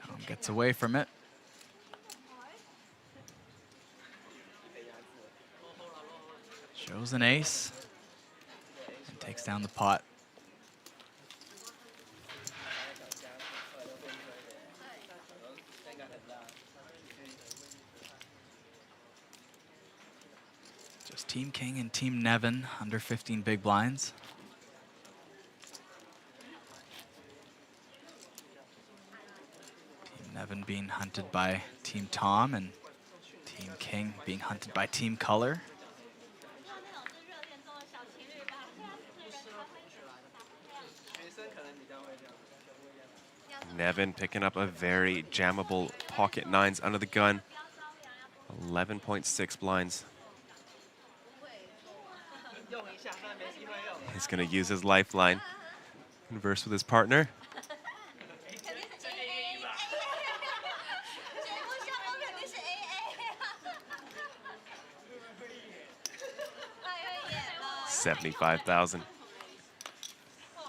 [SPEAKER 13] Tom gets away from it. Shows an ace and takes down the pot. Just Team King and Team Nevin under 15 big blinds. Team Nevin being hunted by Team Tom and Team King being hunted by Team Color.
[SPEAKER 12] Nevin picking up a very jammable pocket nines under the gun. 11.6 blinds. He's going to use his lifeline. Converse with his partner. $75,000.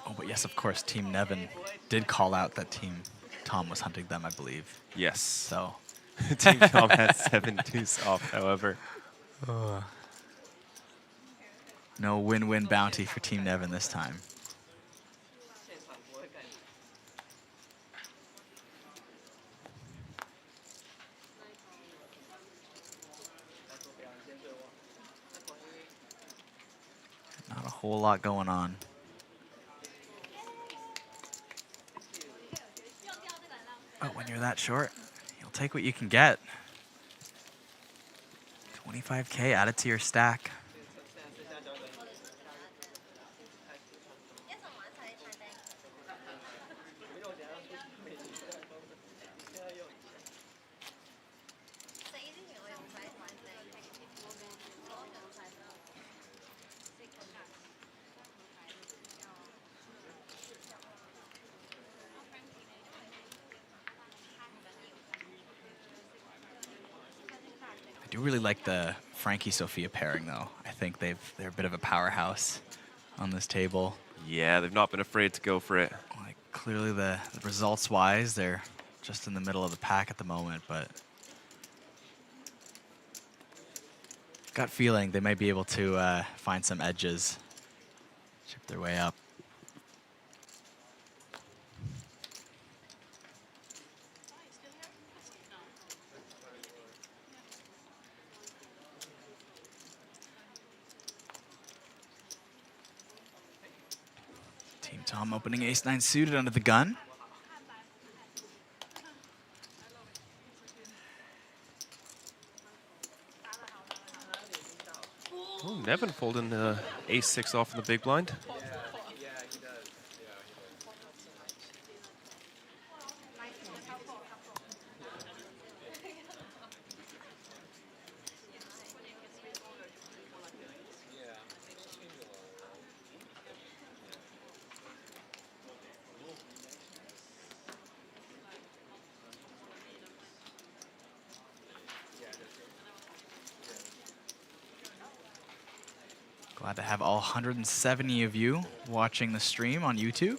[SPEAKER 13] Oh, but yes, of course, Team Nevin did call out that Team Tom was hunting them, I believe.
[SPEAKER 12] Yes.
[SPEAKER 13] So
[SPEAKER 12] Team Tom has 7 deuce off, however.
[SPEAKER 13] No win-win bounty for Team Nevin this time. Not a whole lot going on. But when you're that short, you'll take what you can get. 25K added to your stack. I do really like the Frankie-Sophia pairing, though. I think they're a bit of a powerhouse on this table.
[SPEAKER 12] Yeah, they've not been afraid to go for it.
[SPEAKER 13] Like, clearly the results-wise, they're just in the middle of the pack at the moment, but gut feeling they might be able to find some edges, chip their way up. Team Tom opening ace-9 suited under the gun.
[SPEAKER 12] Oh, Nevin folding ace-6 off in the big blind.
[SPEAKER 13] Glad to have all 170 of you watching the stream on YouTube.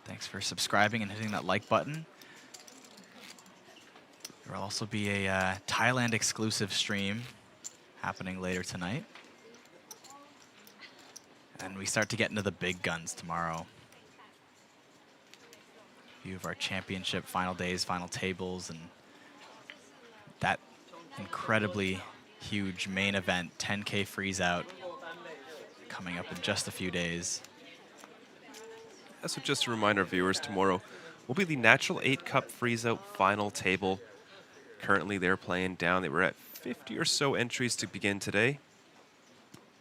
[SPEAKER 13] Thanks for subscribing and hitting that like button. There will also be a Thailand exclusive stream happening later tonight. And we start to get into the big guns tomorrow. A few of our championship final days, final tables, and that incredibly huge main event, 10K freeze out, coming up in just a few days.
[SPEAKER 12] So just to remind our viewers, tomorrow will be the Natural 8 Cup freeze out final table. Currently they're playing down. They were at 50 or so entries to begin today.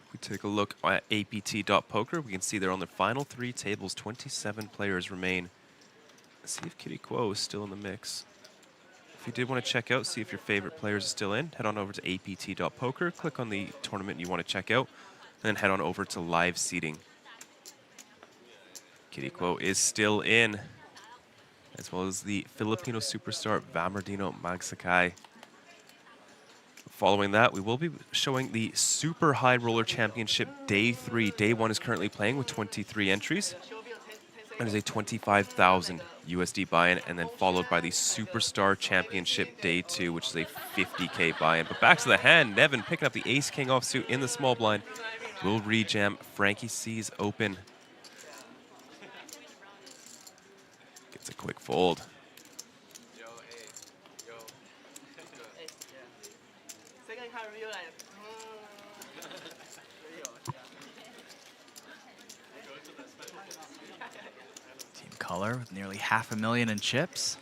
[SPEAKER 12] If we take a look at apt.poker, we can see they're on their final 3 tables. 27 players remain. Let's see if Kitty Quo is still in the mix. If you did want to check out, see if your favorite players are still in, head on over to apt.poker, click on the tournament you want to check out, and then head on over to live seating. Kitty Quo is still in, as well as the Filipino superstar Vamardino Magsakai. Following that, we will be showing the Super High Roller Championship Day 3. Day 1 is currently playing with 23 entries. That is a 25,000 USD buy-in, and then followed by the Superstar Championship Day 2, which is a 50K buy-in. But back to the hand, Nevin picking up the Ace-King offsuit in the small blind. Will rejam Frankie C's open. Gets a quick fold.
[SPEAKER 13] Team Color with nearly $500,000 in chips.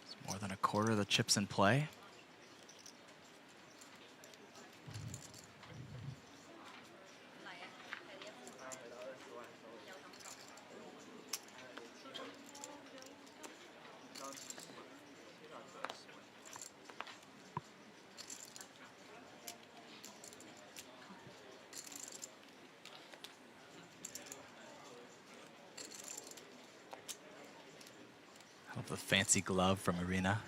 [SPEAKER 13] It's more than a quarter of the chips in play. The fancy glove from Arena.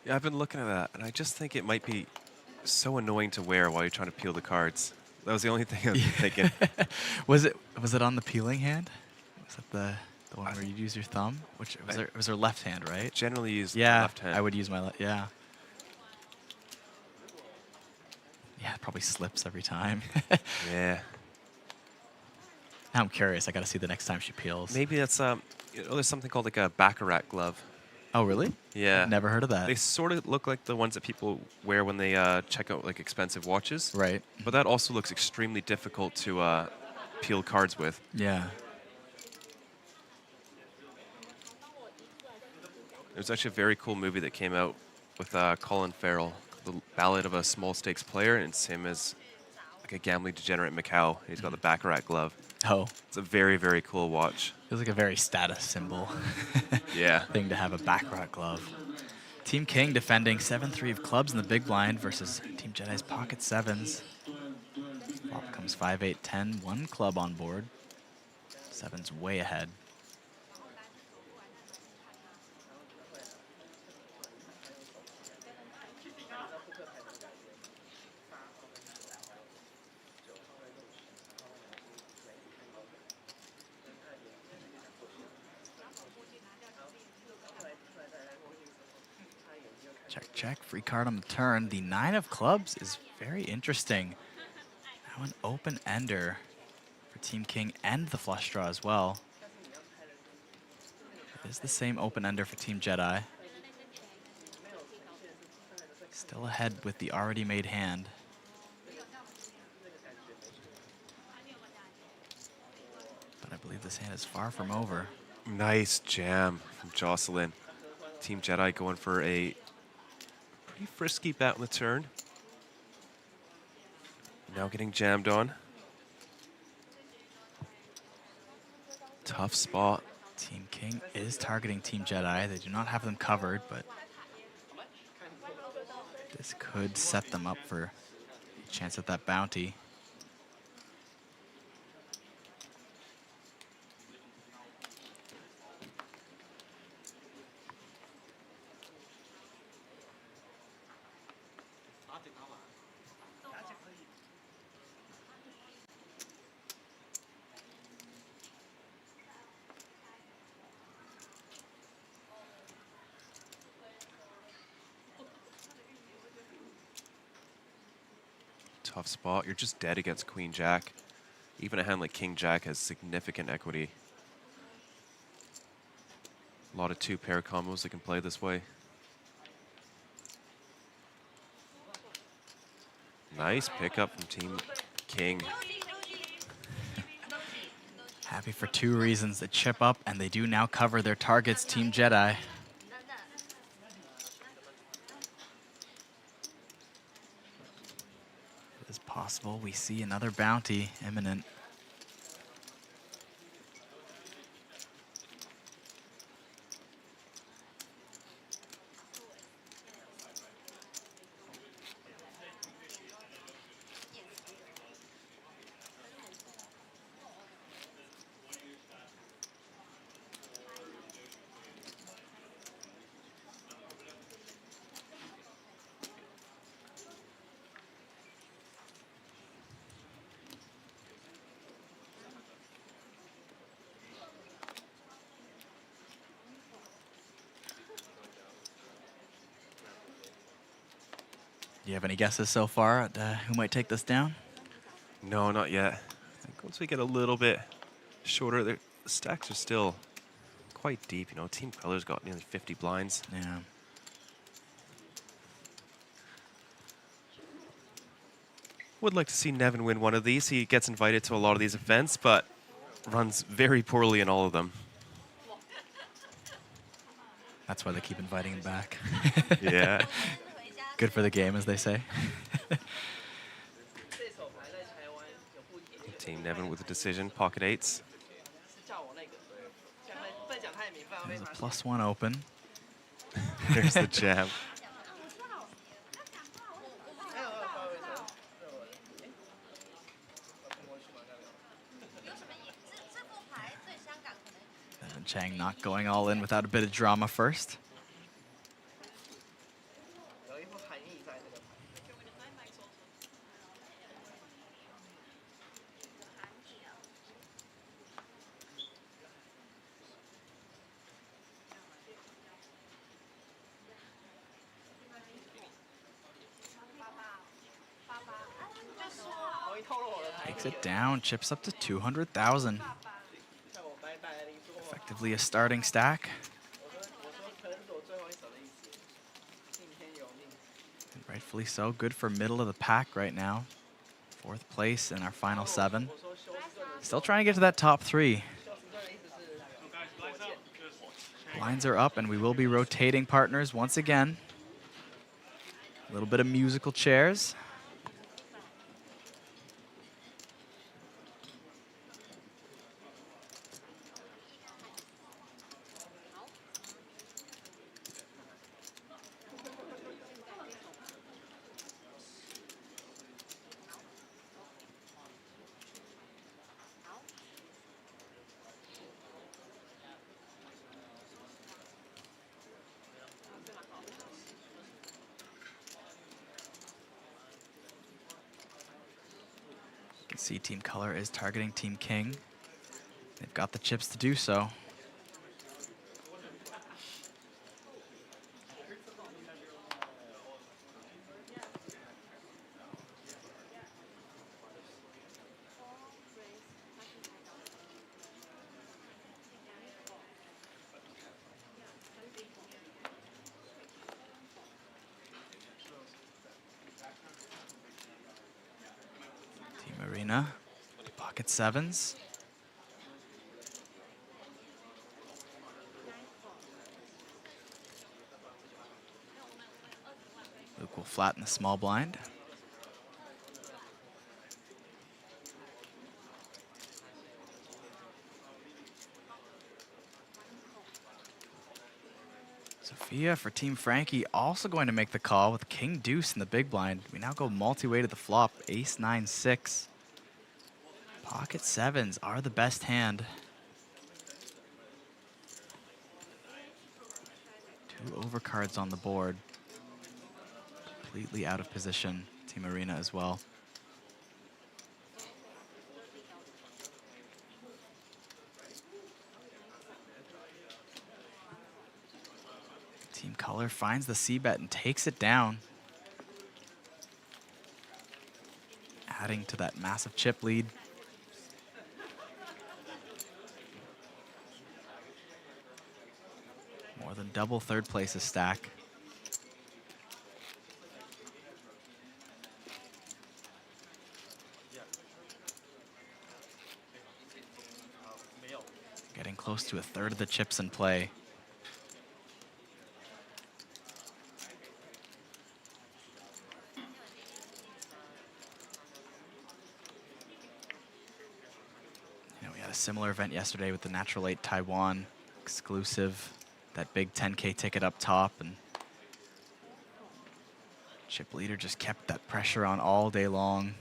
[SPEAKER 12] Yeah, I've been looking at that, and I just think it might be so annoying to wear while you're trying to peel the cards. That was the only thing I was thinking.
[SPEAKER 13] Was it on the peeling hand? Was it the one where you use your thumb? Which was there left hand, right?
[SPEAKER 12] Generally use
[SPEAKER 13] the
[SPEAKER 12] left hand.
[SPEAKER 13] I would use my left. Yeah. Yeah, it probably slips every time.
[SPEAKER 12] Yeah.
[SPEAKER 13] Now I'm curious. I got to see the next time she peels.
[SPEAKER 12] Maybe that's you know, there's something called like a Baccarat glove.
[SPEAKER 13] Oh, really?
[SPEAKER 12] Yeah.
[SPEAKER 13] Never heard of that.
[SPEAKER 12] They sort of look like the ones that people wear when they check out like expensive watches.
[SPEAKER 13] Right.
[SPEAKER 12] But that also looks extremely difficult to peel cards with.
[SPEAKER 13] Yeah.
[SPEAKER 12] There's actually a very cool movie that came out with Colin Farrell, The Ballad of a Small Stakes Player, and it's him as like a gambling degenerate in Macau. He's got the Baccarat glove.
[SPEAKER 13] Oh.
[SPEAKER 12] It's a very, very cool watch.
[SPEAKER 13] Feels like a very status symbol.
[SPEAKER 12] Yeah.
[SPEAKER 13] Thing to have a Baccarat glove. Team King defending 7-3 of clubs in the big blind versus Team Jedi's pocket sevens. Flop comes 5-8-10, 1 club on board. Sevens way ahead. Check, check. Free card on the turn. The 9 of clubs is very interesting. Now an open ender for Team King and the flush draw as well. It is the same open ender for Team Jedi. Still ahead with the already made hand. But I believe this hand is far from over.
[SPEAKER 12] Nice jam from Jocelyn. Team Jedi going for a pretty frisky bet on the turn. Now getting jammed on. Tough spot.
[SPEAKER 13] Team King is targeting Team Jedi. They do not have them covered, but this could set them up for a chance at that bounty.
[SPEAKER 12] tough spot. You're just dead against Queen Jack. Even a hand like King Jack has significant equity. A lot of two-pair combos that can play this way. Nice pickup from Team King.
[SPEAKER 13] Happy for two reasons. They chip up, and they do now cover their targets, Team Jedi. It is possible we see another bounty imminent. Do you have any guesses so far at who might take this down?
[SPEAKER 12] No, not yet. I think once we get a little bit shorter, the stacks are still quite deep. You know, Team Queller's got nearly 50 blinds.
[SPEAKER 13] Yeah.
[SPEAKER 12] Would like to see Nevin win one of these. He gets invited to a lot of these events, but runs very poorly in all of them.
[SPEAKER 13] That's why they keep inviting him back.
[SPEAKER 12] Yeah.
[SPEAKER 13] Good for the game, as they say.
[SPEAKER 12] Team Nevin with a decision, pocket eights.
[SPEAKER 13] There's a +1 open.
[SPEAKER 12] There's the jam.
[SPEAKER 13] Nevin Chang not going all in without a bit of drama first. Takes it down, chips up to 200,000. Effectively a starting stack. And rightfully so, good for middle of the pack right now. 4th place in our final 7. Still trying to get to that top 3. Blinds are up and we will be rotating partners once again. A little bit of musical chairs. You can see Team Color is targeting Team King. They've got the chips to do so. Arena, pocket 7s. Luke will flatten the small blind. Sophia for Team Frankie also going to make the call with King Deuce in the big blind. We now go multi-way to the flop, Ace 9 6. Pocket 7s are the best hand. 2 overcards on the board. Completely out of position. Team Arena as well. Team Color finds the C-bet and takes it down. adding to that massive chip lead. More than double third place's stack. Getting close to a third of the chips in play. We had a similar event yesterday with the Natural 8 Taiwan exclusive. That big 10K ticket up top, and chip leader just kept that pressure on all day long.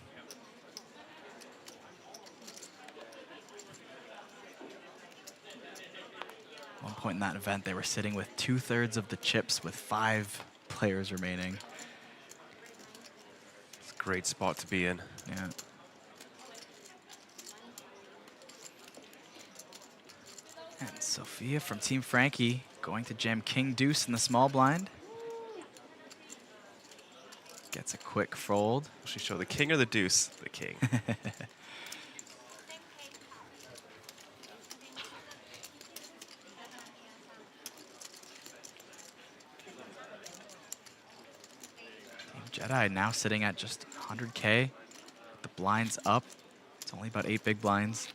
[SPEAKER 13] At one point in that event, they were sitting with 2/3 of the chips with 5 players remaining.
[SPEAKER 12] It's a great spot to be in.
[SPEAKER 13] Yeah. And Sophia from Team Frankie going to jam King Deuce in the small blind. Gets a quick fold.
[SPEAKER 12] Should we show the king or the deuce? The king.
[SPEAKER 13] Team Jedi now sitting at just 100K. The blinds up. It's only about 8 big blinds.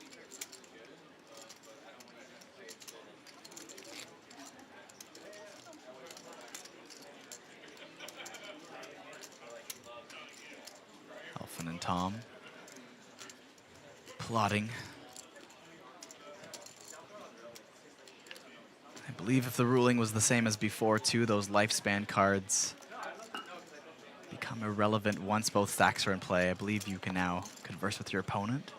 [SPEAKER 13] And Tom plotting. I believe if the ruling was the same as before too, those lifespan cards become irrelevant once both stacks are in play. I believe you can now converse with your opponent.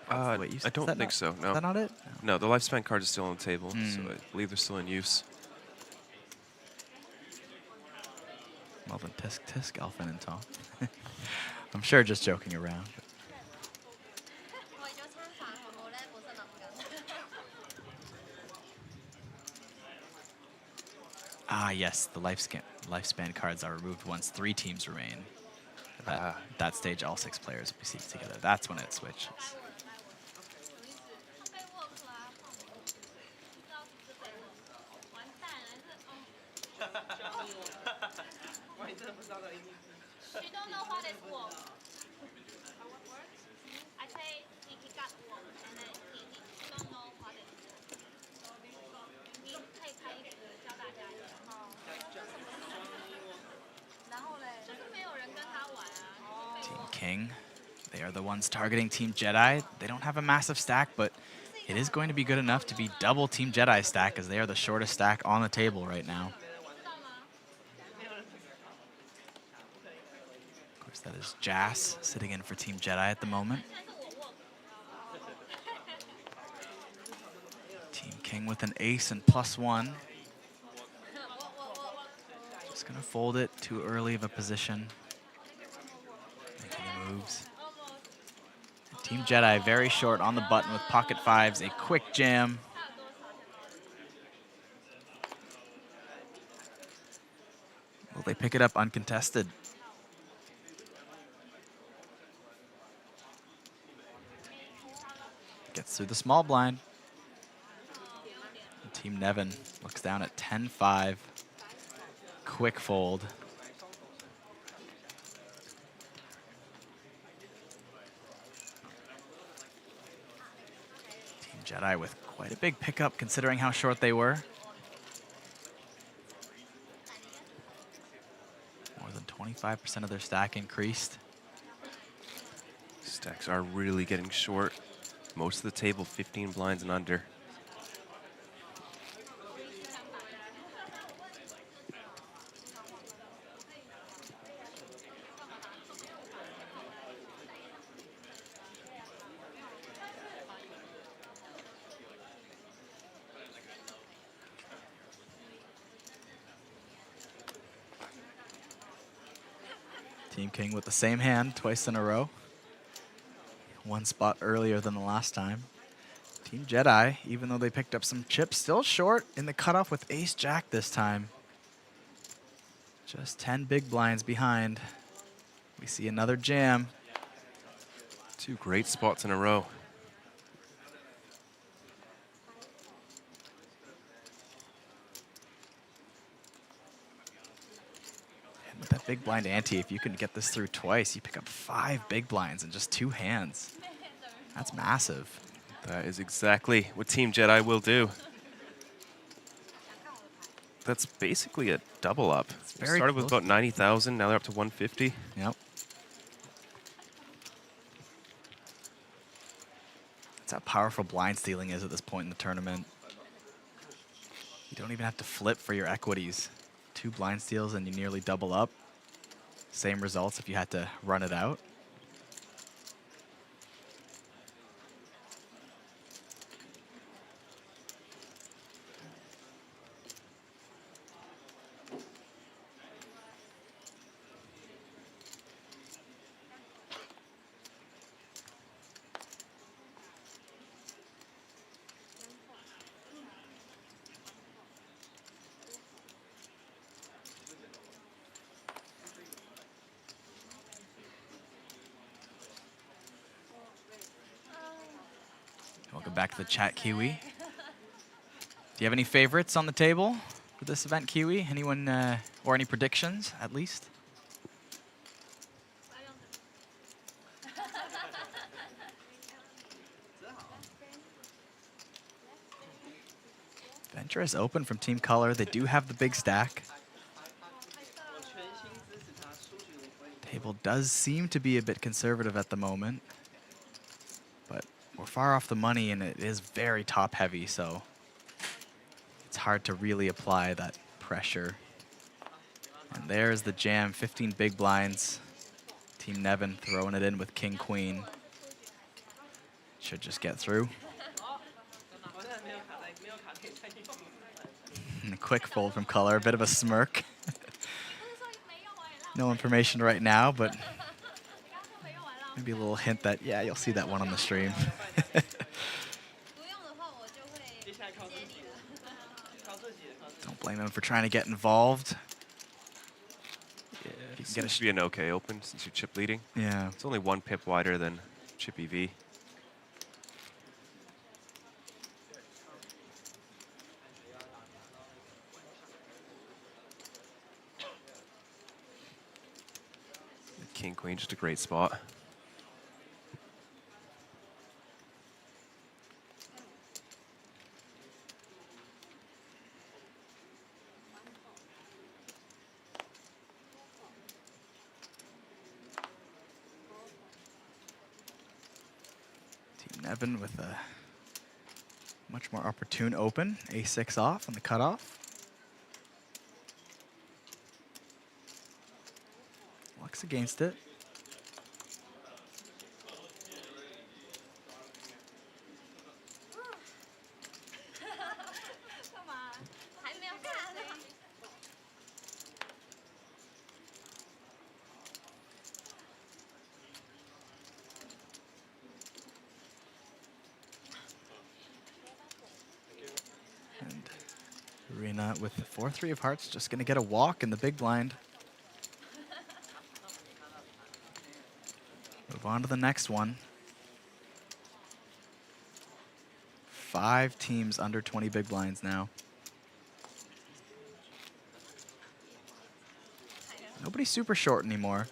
[SPEAKER 12] I don't think so, no.
[SPEAKER 13] Is that not it?
[SPEAKER 12] No, the lifespan card is still on the table, so I believe they're still in use.
[SPEAKER 13] Well then, tisk tisk, Alphen and Tom. I'm sure just joking around. Ah, yes, the lifespan cards are removed once 3 teams remain. At that stage, all 6 players will be seated together. That's when it switches.
[SPEAKER 8] You don't know what is wolf. I say he got wolf, and then he don't know what it is. 你可以拍一个教大家一下。然后嘞，就是没有人跟他玩啊。
[SPEAKER 13] Team King, they are the ones targeting Team Jedi. They don't have a massive stack, but it is going to be good enough to be double Team Jedi stack, as they are the shortest stack on the table right now. That is Jas sitting in for Team Jedi at the moment. Team King with an ace and +1. Just gonna fold it too early of a position. Making the moves. Team Jedi very short on the button with pocket 5s. A quick jam. Will they pick it up uncontested? Gets through the small blind. And Team Nevin looks down at 10-5. Quick fold. Team Jedi with quite a big pickup considering how short they were. More than 25% of their stack increased.
[SPEAKER 12] Stacks are really getting short. Most of the table, 15 blinds and under.
[SPEAKER 13] Team King with the same hand twice in a row. One spot earlier than the last time. Team Jedi, even though they picked up some chips, still short in the cutoff with ace-jack this time. Just 10 big blinds behind. We see another jam.
[SPEAKER 12] Two great spots in a row.
[SPEAKER 13] And with that big blind ante, if you can get this through twice, you pick up 5 big blinds in just 2 hands. That's massive.
[SPEAKER 12] That is exactly what Team Jedi will do. That's basically a double up. They
[SPEAKER 13] very
[SPEAKER 12] started with
[SPEAKER 13] close.
[SPEAKER 12] about 90,000, now they're up to 150.
[SPEAKER 13] Yep. That's how powerful blind stealing is at this point in the tournament. You don't even have to flip for your equities. 2 blind steals and you nearly double up. Same results if you had to run it out. Welcome back to the chat, Kiwi. Do you have any favorites on the table for this event, Kiwi? Anyone, or any predictions, at least? Venturous open from Team Color. They do have the big stack. Table does seem to be a bit conservative at the moment, but we're far off the money and it is very top heavy, so it's hard to really apply that pressure. And there's the jam, 15 big blinds. Team Nevin throwing it in with King Queen. Should just get through. And a quick fold from Color, a bit of a smirk. No information right now, but maybe a little hint that, yeah, you'll see that one on the stream. Don't blame him for trying to get involved.
[SPEAKER 12] Yeah, it seems to be an okay open since you're chip leading.
[SPEAKER 13] Yeah.
[SPEAKER 12] It's only 1 pip wider than chip EV. King Queen, just a great spot.
[SPEAKER 13] Team Nevin with a much more opportune open. A6 off on the cutoff. Lux against it. And Arena with the 4-3 of hearts, just going to get a walk in the big blind. Move on to the next one. 5 teams under 20 big blinds now. Nobody's super short anymore.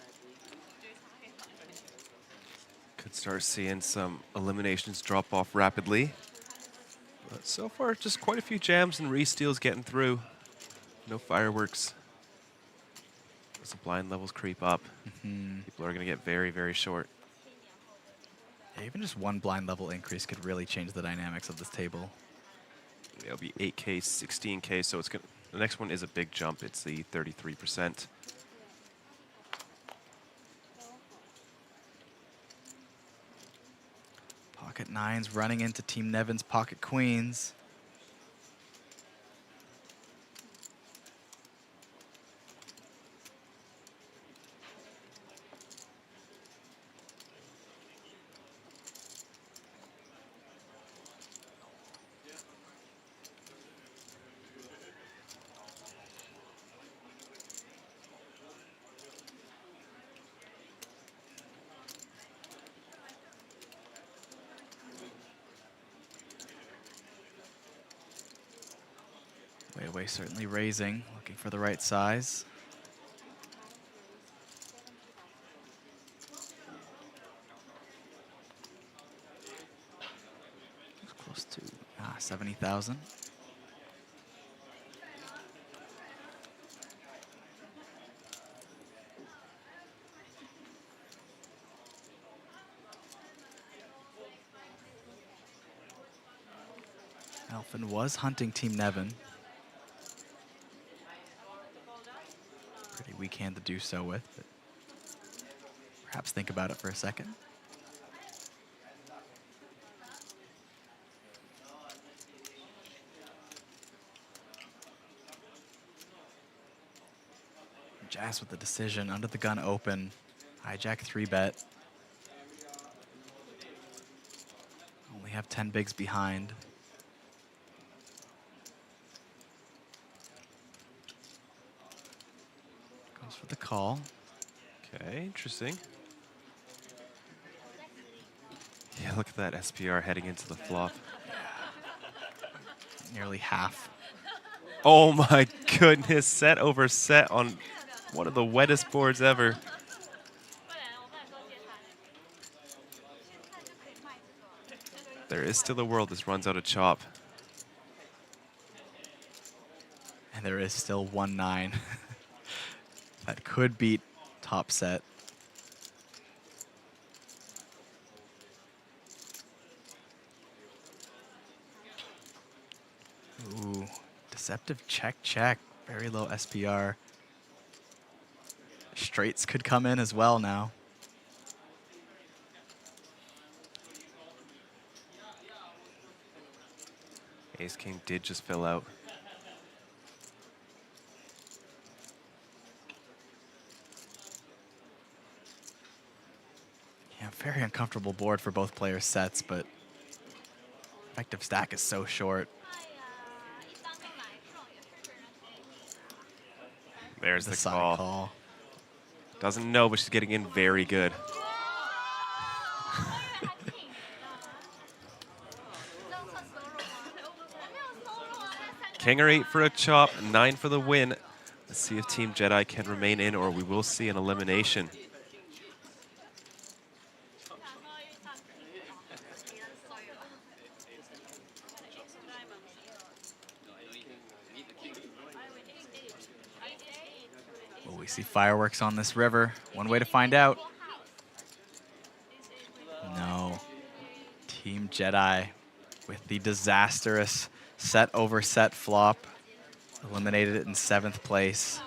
[SPEAKER 12] Could start seeing some eliminations drop off rapidly. But so far, just quite a few jams and re-steals getting through. No fireworks. As the blind levels creep up, people are going to get very, very short.
[SPEAKER 13] Yeah, even just 1 blind level increase could really change the dynamics of this table.
[SPEAKER 12] It'll be 8K, 16K, so it's gonna. The next one is a big jump. It's the 33%.
[SPEAKER 13] Pocket 9s running into Team Nevin's pocket queens. Sideways certainly raising, looking for the right size. Close to 70,000. Elfin was hunting Team Nevin. Pretty weak hand to do so with, but perhaps think about it for a second. Jazz with the decision, under the gun open. Hijack 3-bet. Only have 10 bigs behind. Goes for the call.
[SPEAKER 12] Okay, interesting. Yeah, look at that SPR heading into the flop.
[SPEAKER 13] Nearly half.
[SPEAKER 12] Oh my goodness, set over set on one of the wettest boards ever. There is still a world this runs out of chop.
[SPEAKER 13] And there is still 1-9. That could beat top set. Ooh, deceptive check, check. Very low SPR. Straights could come in as well now.
[SPEAKER 12] Ace King did just fill out.
[SPEAKER 13] Yeah, very uncomfortable board for both players' sets, but effective stack is so short.
[SPEAKER 12] There's the
[SPEAKER 13] side
[SPEAKER 12] call. Doesn't know, but she's getting in very good. King or 8 for a chop, 9 for the win. Let's see if Team Jedi can remain in, or we will see an elimination.
[SPEAKER 13] Will we see fireworks on this river? One way to find out. No. Team Jedi with the disastrous set over set flop. Eliminated it in 7th place.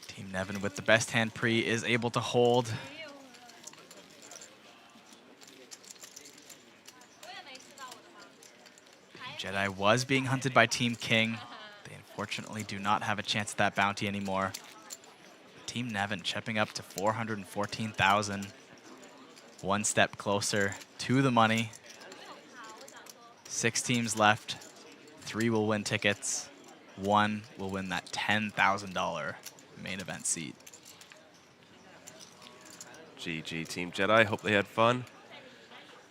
[SPEAKER 13] Team Nevin with the best hand pre is able to hold. Team Jedi was being hunted by Team King. They unfortunately do not have a chance at that bounty anymore. Team Nevin chipping up to 414,000. One step closer to the money. 6 teams left. 3 will win tickets. 1 will win that $10,000 main event seat.
[SPEAKER 12] GG Team Jedi, hope they had fun.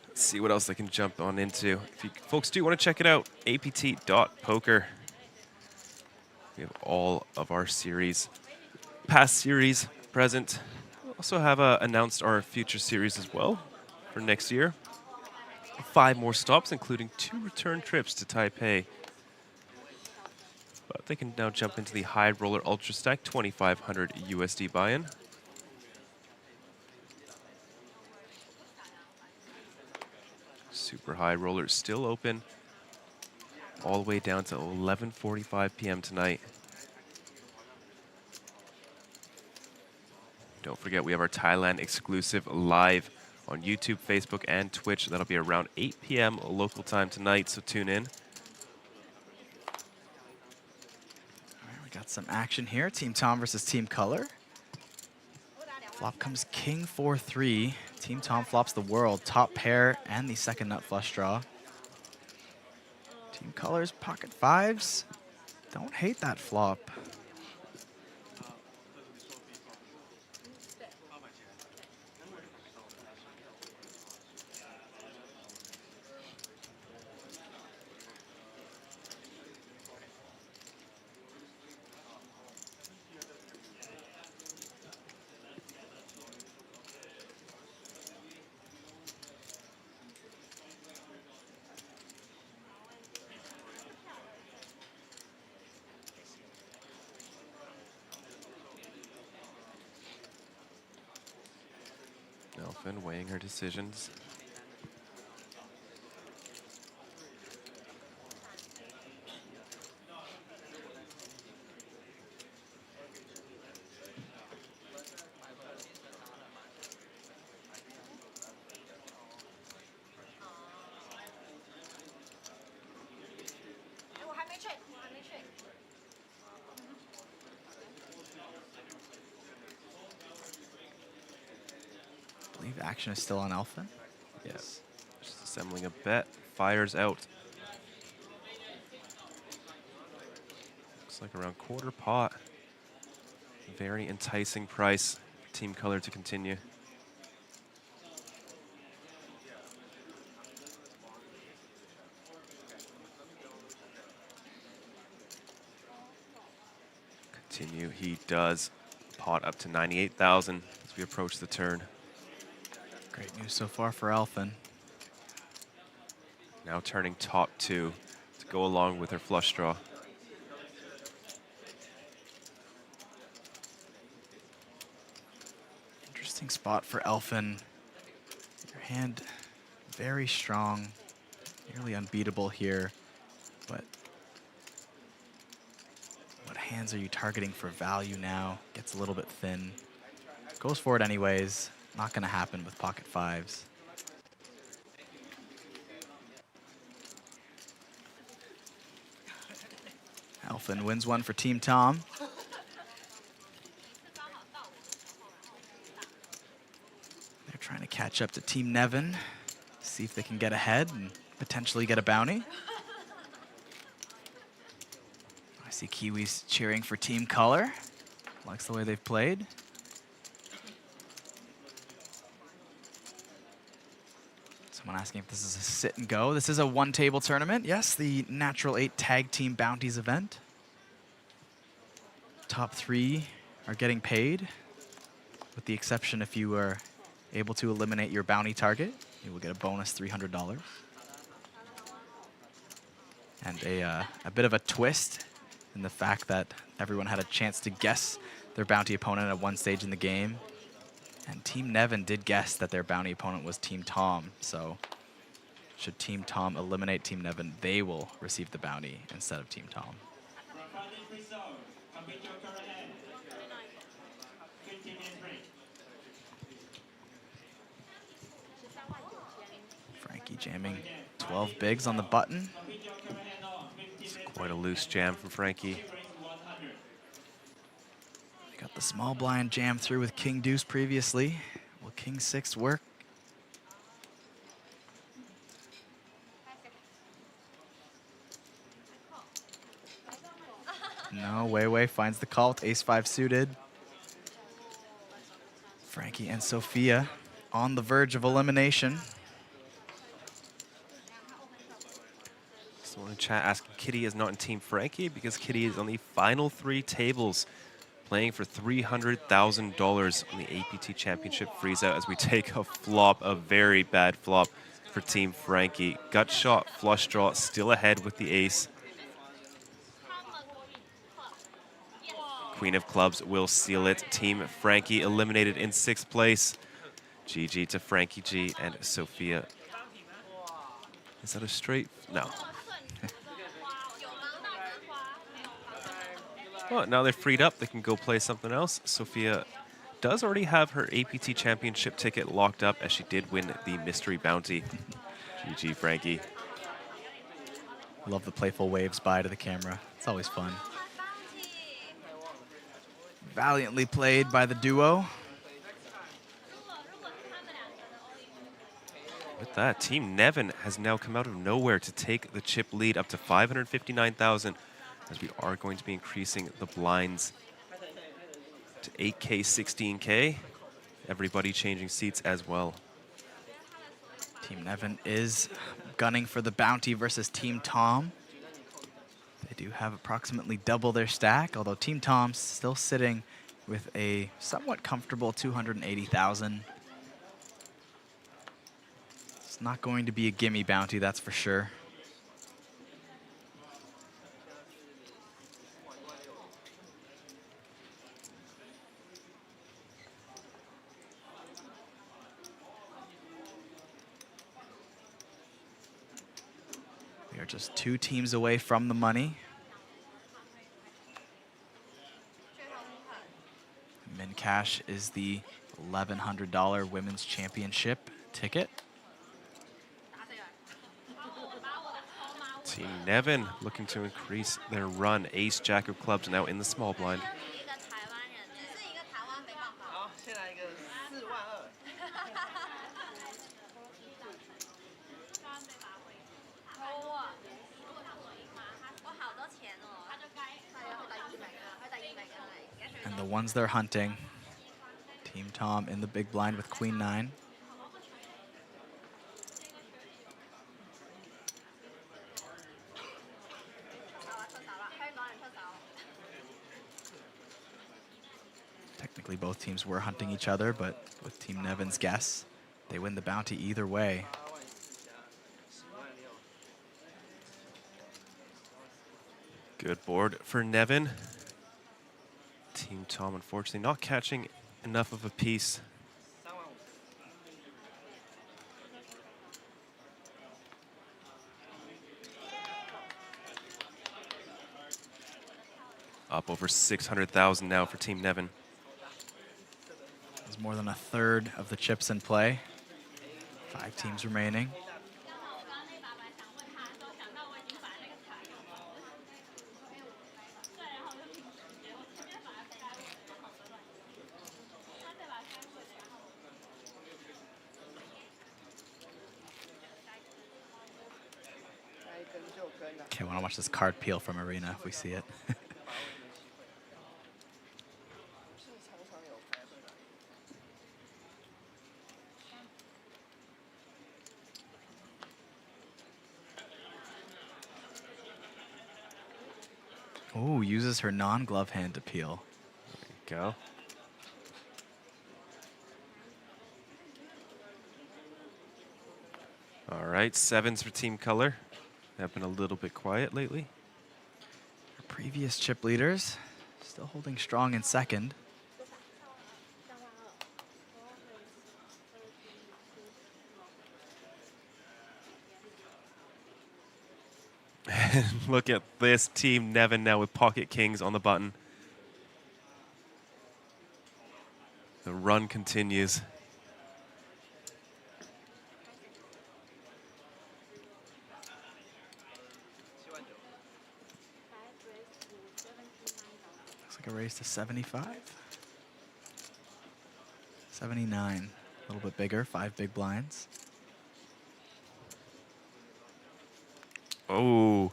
[SPEAKER 12] Let's see what else they can jump on into. If you folks do want to check it out, apt.poker. We have all of our series, past series, present. We also have announced our future series as well for next year. 5 more stops, including 2 return trips to Taipei. But they can now jump into the High Roller Ultra Stack 2,500 USD buy-in. Super High Roller is still open all the way down to 11:45 p.m. tonight. Don't forget, we have our Thailand exclusive live on YouTube, Facebook, and Twitch. That'll be around 8 p.m. local time tonight, so tune in.
[SPEAKER 13] All right, we got some action here. Team Tom versus Team Color. Flop comes King 4-3. Team Tom flops the world, top pair, and the second nut flush draw. Team Color's pocket 5s. Don't hate that flop.
[SPEAKER 12] Elfin weighing her decisions.
[SPEAKER 13] I believe action is still on Elfin.
[SPEAKER 12] Yes. Just assembling a bet. Fires out. Looks like around quarter pot. Very enticing price. Team color to continue. Continue. He does. Pot up to 98,000 as we approach the turn.
[SPEAKER 13] Great news so far for Elfin.
[SPEAKER 12] Now turning top 2 to go along with her flush draw.
[SPEAKER 13] Interesting spot for Elfin. Your hand very strong, nearly unbeatable here, but what hands are you targeting for value now? Gets a little bit thin. Goes for it anyways. Not going to happen with pocket fives. Elfin wins one for Team Tom. They're trying to catch up to Team Nevin, see if they can get ahead and potentially get a bounty. I see Kiwis cheering for Team Color. Likes the way they've played. Someone asking if this is a sit and go. This is a one-table tournament. Yes, the Natural 8 Tag Team Bounties event. Top 3 are getting paid, with the exception if you are able to eliminate your bounty target. You will get a bonus $300. And a bit of a twist in the fact that everyone had a chance to guess their bounty opponent at one stage in the game. And Team Nevin did guess that their bounty opponent was Team Tom, so should Team Tom eliminate Team Nevin, they will receive the bounty instead of Team Tom. Frankie jamming 12 bigs on the button.
[SPEAKER 12] It's quite a loose jam from Frankie.
[SPEAKER 13] Got the small blind jam through with King Deuce previously. Will King 6 work? No, Wei finds the call with Ace 5 suited. Frankie and Sophia on the verge of elimination.
[SPEAKER 12] Someone in chat asking Kitty is not in Team Frankie because Kitty is on the final 3 tables, playing for $300,000 on the APT Championship freezeout as we take a flop, a very bad flop for Team Frankie. Gut shot, flush draw, still ahead with the ace. Queen of Clubs will seal it. Team Frankie eliminated in 6th place. GG to Frankie G and Sophia. Is that a straight? No. Well, now they're freed up. They can go play something else. Sophia does already have her APT Championship ticket locked up as she did win the mystery bounty. GG, Frankie.
[SPEAKER 13] Love the playful waves by to the camera. It's always fun. Valiantly played by the duo.
[SPEAKER 12] With that, Team Nevin has now come out of nowhere to take the chip lead up to 559,000. As we are going to be increasing the blinds to 8K, 16K. Everybody changing seats as well.
[SPEAKER 13] Team Nevin is gunning for the bounty versus Team Tom. They do have approximately double their stack, although Team Tom's still sitting with a somewhat comfortable 280,000. It's not going to be a gimme bounty, that's for sure. just 2 teams away from the money. Min cash is the $1,100 Women's Championship ticket.
[SPEAKER 12] Team Nevin looking to increase their run. Ace, Jack of clubs now in the small blind.
[SPEAKER 13] And the ones they're hunting, Team Tom in the big blind with Queen 9. Technically both teams were hunting each other, but with Team Nevin's guess, they win the bounty either way.
[SPEAKER 12] Good board for Nevin. Team Tom, unfortunately, not catching enough of a piece. Up over 600,000 now for Team Nevin.
[SPEAKER 13] There's more than a third of the chips in play. 5 teams remaining. Okay, I want to watch this card peel from Arena if we see it. Oh, uses her non-glove hand to peel.
[SPEAKER 12] There you go. All right, 7s for Team Color. They've been a little bit quiet lately.
[SPEAKER 13] Our previous chip leaders still holding strong in second.
[SPEAKER 12] And look at this Team Nevin now with Pocket Kings on the button. The run continues.
[SPEAKER 13] Looks like a raise to 75. 79, a little bit bigger, 5 big blinds.
[SPEAKER 12] Oh,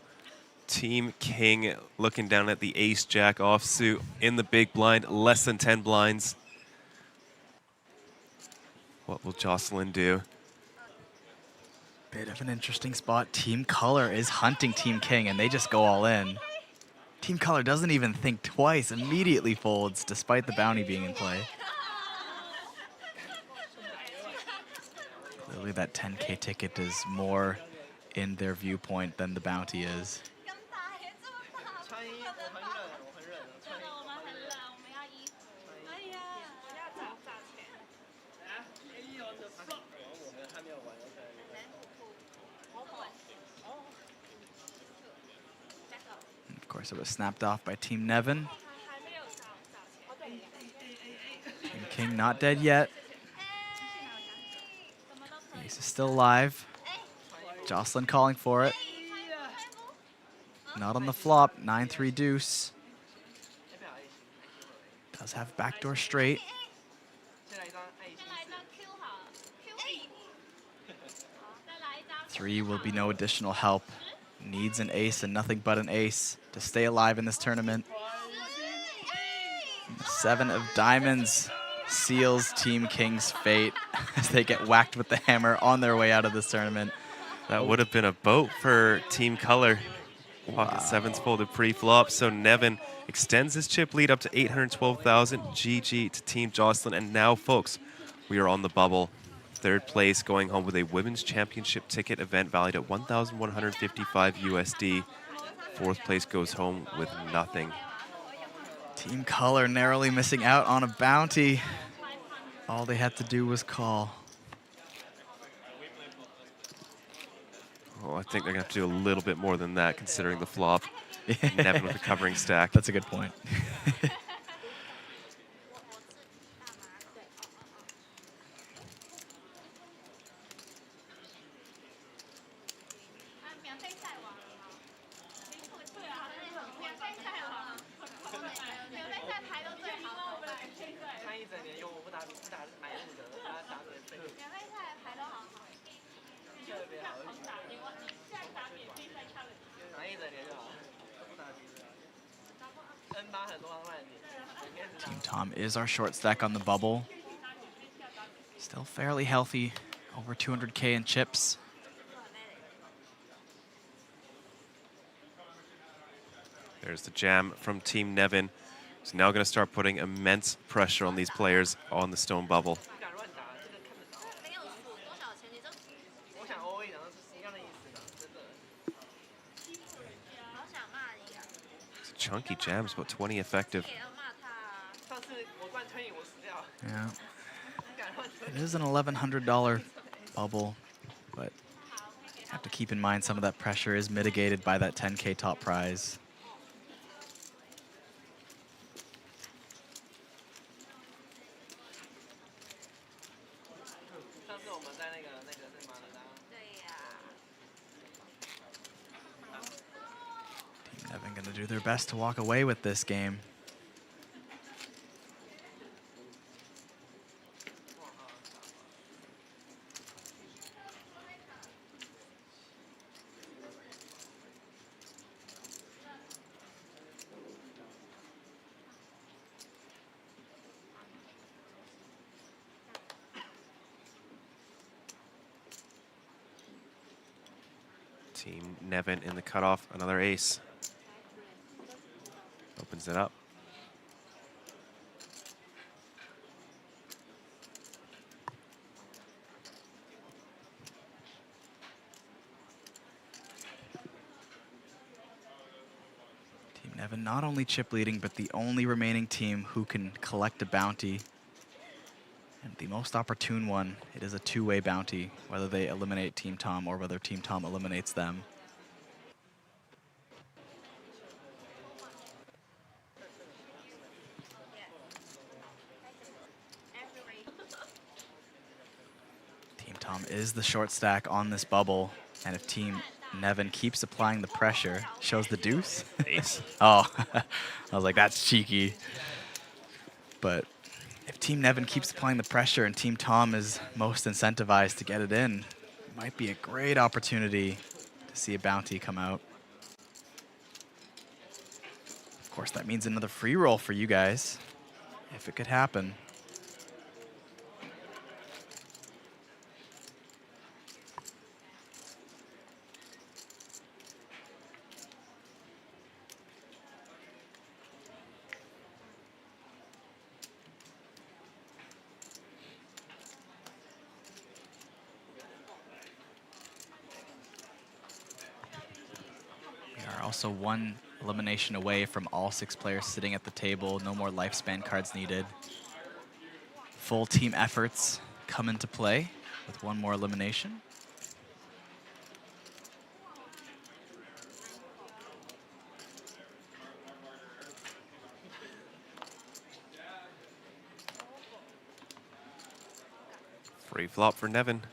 [SPEAKER 12] Team King looking down at the Ace-Jack offsuit in the big blind, less than 10 blinds. What will Jocelyn do?
[SPEAKER 13] Bit of an interesting spot. Team Color is hunting Team King, and they just go all in. Team Color doesn't even think twice, immediately folds, despite the bounty being in play. Clearly that 10K ticket is more in their viewpoint than the bounty is. And of course, it was snapped off by Team Nevin. Team King not dead yet. Ace is still alive. Jocelyn calling for it. Not on the flop. 9-3 deuce. Does have backdoor straight. 3 will be no additional help. Needs an ace and nothing but an ace to stay alive in this tournament. 7 of diamonds seals Team King's fate as they get whacked with the hammer on their way out of this tournament.
[SPEAKER 12] That would have been a boat for Team Color. Pocket 7s folded pre-flop, so Nevin extends his chip lead up to 812,000. GG to Team Jocelyn. And now, folks, we are on the bubble. 3rd place going home with a Women's Championship ticket event valued at 1,155 USD. 4th place goes home with nothing.
[SPEAKER 13] Team Color narrowly missing out on a bounty. All they had to do was call.
[SPEAKER 12] Oh, I think they're going to have to do a little bit more than that, considering the flop. Nevin with a covering stack.
[SPEAKER 13] That's a good point. Team Tom is our short stack on the bubble. Still fairly healthy, over 200K in chips.
[SPEAKER 12] There's the jam from Team Nevin. He's now going to start putting immense pressure on these players on the stone bubble. It's chunky jams, about 20 effective.
[SPEAKER 13] Yeah. It is an $1,100 bubble, but you have to keep in mind some of that pressure is mitigated by that 10K top prize. Team Nevin gonna do their best to walk away with this game.
[SPEAKER 12] Team Nevin in the cutoff, another ace. Opens it up.
[SPEAKER 13] Team Nevin not only chip leading, but the only remaining team who can collect a bounty. And the most opportune one, it is a two-way bounty, whether they eliminate Team Tom or whether Team Tom eliminates them. Team Tom is the short stack on this bubble, and if Team Nevin keeps applying the pressure, shows the deuce.
[SPEAKER 12] Ace.
[SPEAKER 13] Oh, I was like, that's cheeky. But if Team Nevin keeps applying the pressure and Team Tom is most incentivized to get it in, it might be a great opportunity to see a bounty come out. Of course, that means another free roll for you guys, if it could happen. Also one elimination away from all 6 players sitting at the table. No more lifespan cards needed. Full team efforts come into play with one more elimination.
[SPEAKER 12] Free flop for Nevin.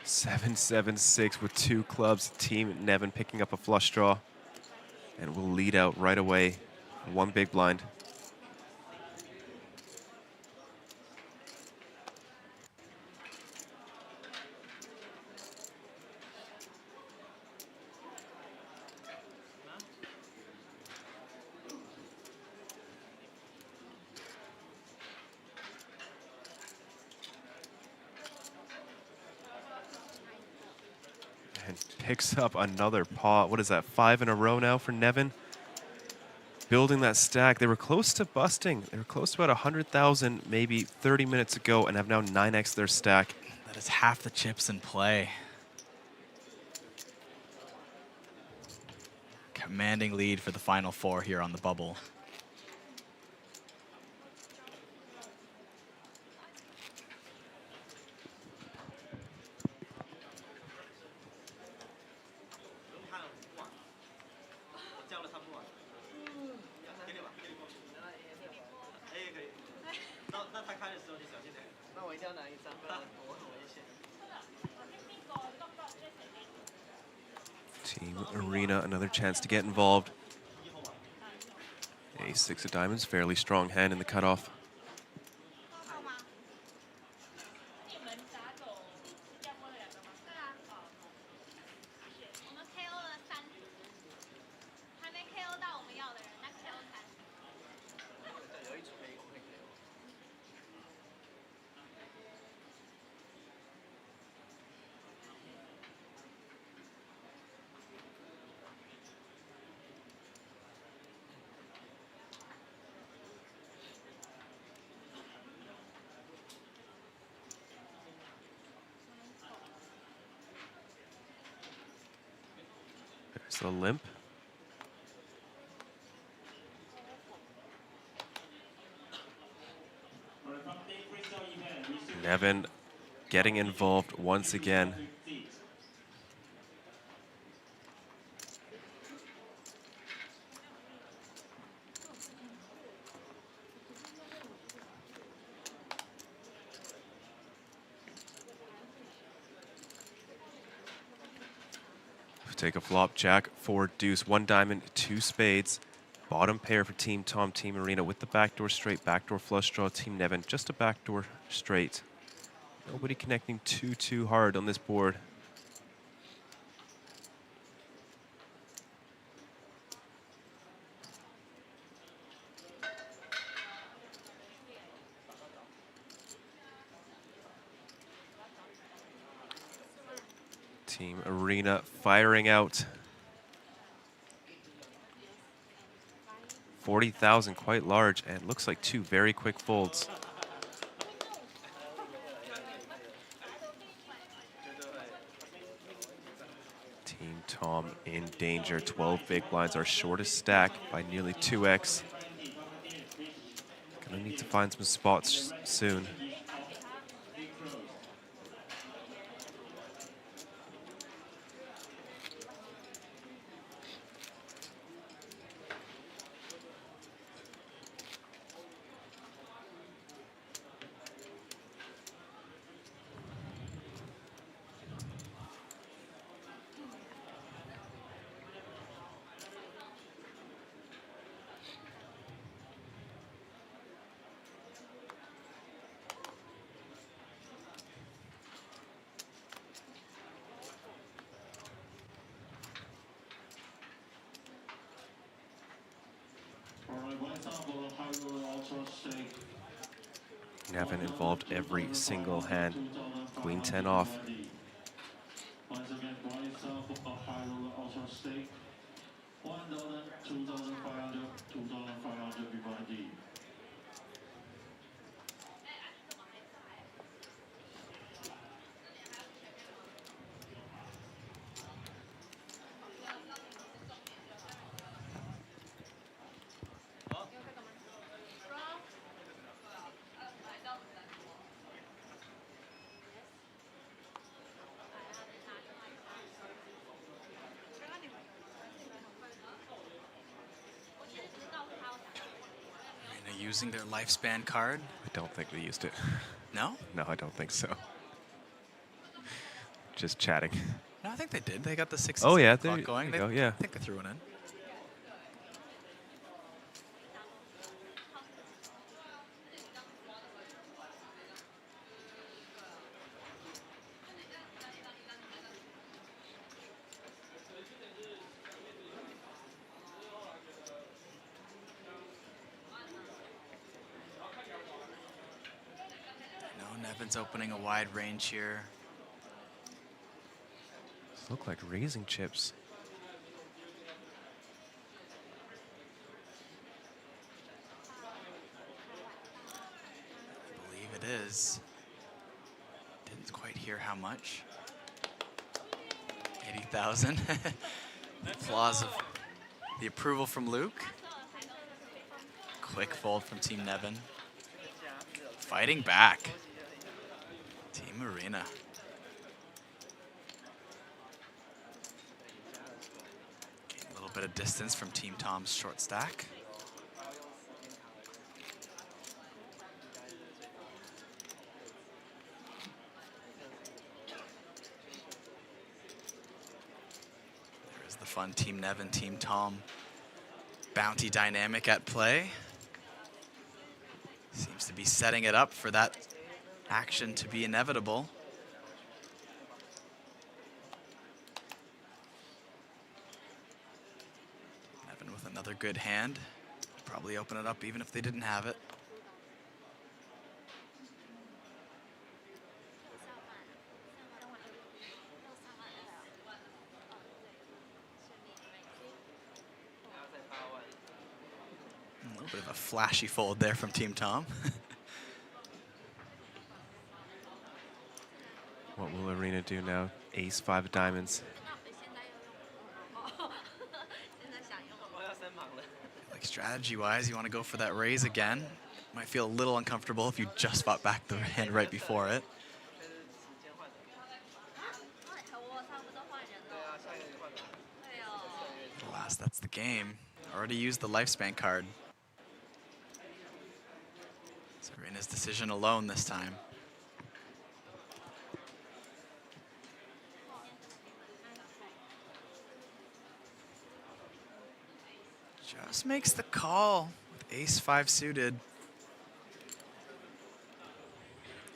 [SPEAKER 12] Seven, 7-6 with 2 clubs. Team Nevin picking up a flush draw and will lead out right away. 1 big blind. And picks up another pot. What is that, 5 in a row now for Nevin? building that stack. They were close to busting. They were close to about 100,000 maybe 30 minutes ago and have now 9x their stack.
[SPEAKER 13] That is half the chips in play. Commanding lead for the final four here on the bubble.
[SPEAKER 12] Team Arena, another chance to get involved. Ace-6 of diamonds, fairly strong hand in the cutoff. There's the limp. Nevin getting involved once again. Take a flop, jack, 4 deuce, 1 diamond, 2 spades. Bottom pair for Team Tom, Team Arena with the backdoor straight, backdoor flush draw. Team Nevin, just a backdoor straight. Nobody connecting too hard on this board. Team Arena firing out. 40,000, quite large, and looks like 2 very quick folds. Team Tom in danger. 12 big blinds, our shortest stack by nearly 2x. Gonna need to find some spots soon. Nevin involved every single hand. Queen 10 off.
[SPEAKER 19] Once again, buy yourself a high-roller ultra stake. $1, $2,500, $2,500 BYD.
[SPEAKER 13] Using their lifespan card?
[SPEAKER 12] I don't think they used it.
[SPEAKER 13] No?
[SPEAKER 12] No, I don't think so. Just chatting.
[SPEAKER 13] No, I think they did. They got the 6
[SPEAKER 12] oh, yeah,
[SPEAKER 13] clock going.
[SPEAKER 12] There you go, yeah.
[SPEAKER 13] I think they threw one in. Nevin's opening a wide range here.
[SPEAKER 12] Look like raising chips.
[SPEAKER 13] is. Didn't quite hear how much. 80,000. The applause of the approval from Luke. Quick fold from Team Nevin. Fighting back. Team Arena. Getting a little bit of distance from Team Tom's short stack. There's the fun Team Nevin, Team Tom bounty dynamic at play. Seems to be setting it up for that action to be inevitable. Nevin with another good hand. Probably open it up even if they didn't have it. A little bit of a flashy fold there from Team Tom.
[SPEAKER 12] What will Arena do now? Ace 5 of diamonds.
[SPEAKER 13] Like strategy-wise, you want to go for that raise again. Might feel a little uncomfortable if you just fought back the hand right before it. Alas, that's the game. Already used the lifespan card. Serena's decision alone this time. Just makes the call with ace 5 suited.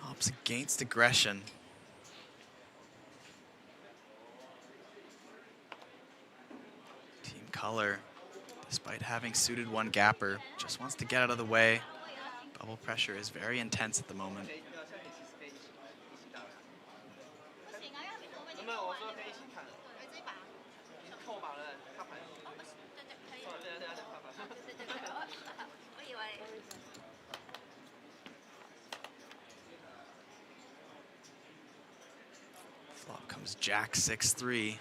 [SPEAKER 13] Opts against aggression. Team Color, despite having suited one gapper, just wants to get out of the way. Bubble pressure is very intense at the moment. Flop comes Jack 6-3.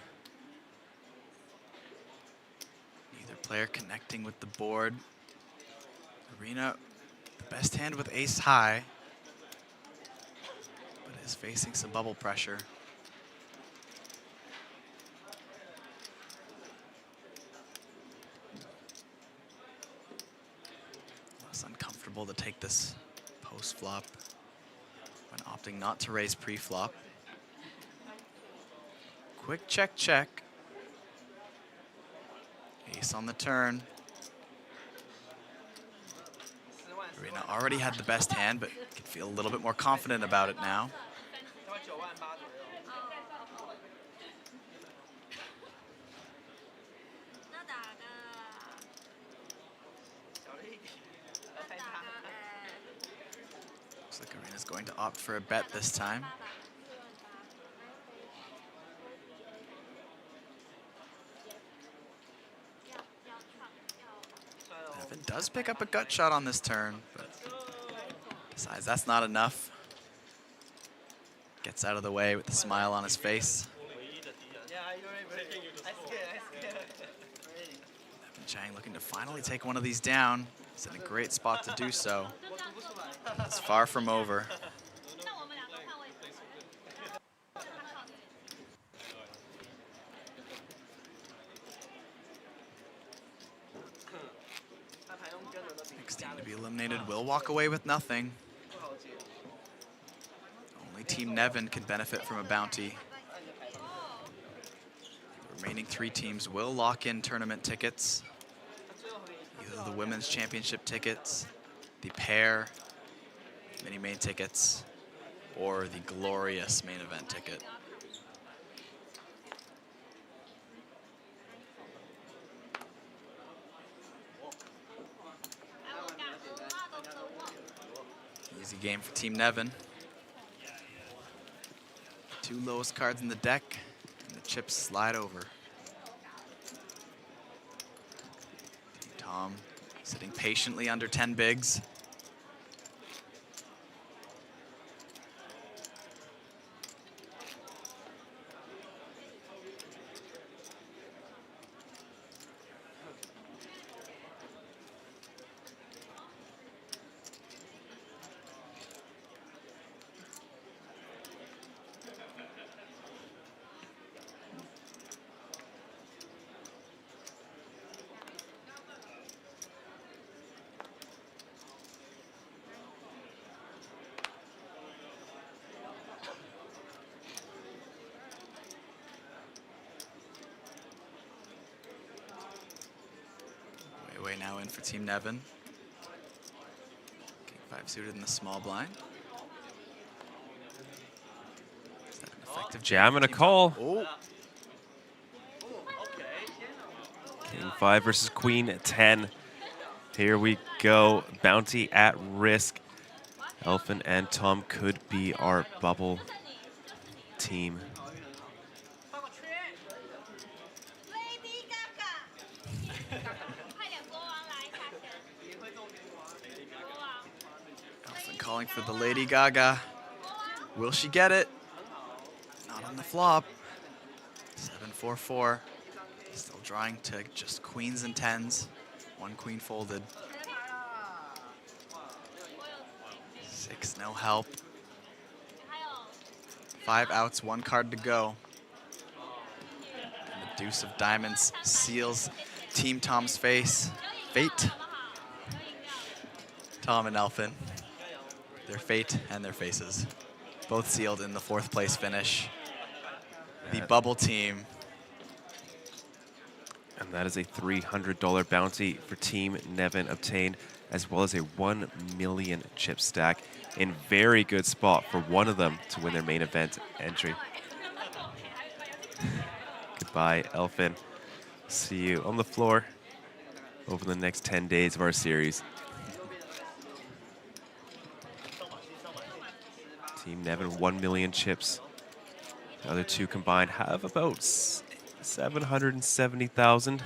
[SPEAKER 13] Neither player connecting with the board. Arena, the best hand with ace high, but is facing some bubble pressure. Less uncomfortable to take this post flop when opting not to raise pre-flop. Quick check, check. Ace on the turn. Arena already had the best hand, but can feel a little bit more confident about it now. Looks like Arena's going to opt for a bet this time. Nevin does pick up a gut shot on this turn, but besides, that's not enough. Gets out of the way with a smile on his face. Nevin Chang looking to finally take one of these down. He's in a great spot to do so. It's far from over. Next team to be eliminated will walk away with nothing. Only Team Nevin can benefit from a bounty. The remaining 3 teams will lock in tournament tickets. Either the women's championship tickets, the pair mini main tickets, or the glorious main event ticket. Easy game for Team Nevin. 2 lowest cards in the deck, and the chips slide over. Team Tom sitting patiently under 10 bigs. Straightaway now in for Team Nevin. King 5 suited in the small blind. Is that an effective
[SPEAKER 12] Jam and a call.
[SPEAKER 13] Oh.
[SPEAKER 12] King 5 versus Queen 10. Here we go. Bounty at risk. Elfin and Tom could be our bubble team.
[SPEAKER 13] Elfin calling for the Lady Gaga. Will she get it? Not on the flop. 7-4-4. Still drawing to just queens and tens. One queen folded. 6, no help. 5 outs, 1 card to go. And the deuce of diamonds seals Team Tom's fate. Tom and Elfin. Their fate and their faces. Both sealed in the 4th place finish. The bubble team.
[SPEAKER 12] And that is a $300 bounty for Team Nevin obtained, as well as a 1 million chip stack. In very good spot for one of them to win their main event entry. Goodbye, Elfin. See you on the floor over the next 10 days of our series. Team Nevin, 1 million chips. The other two combined have about 770,000.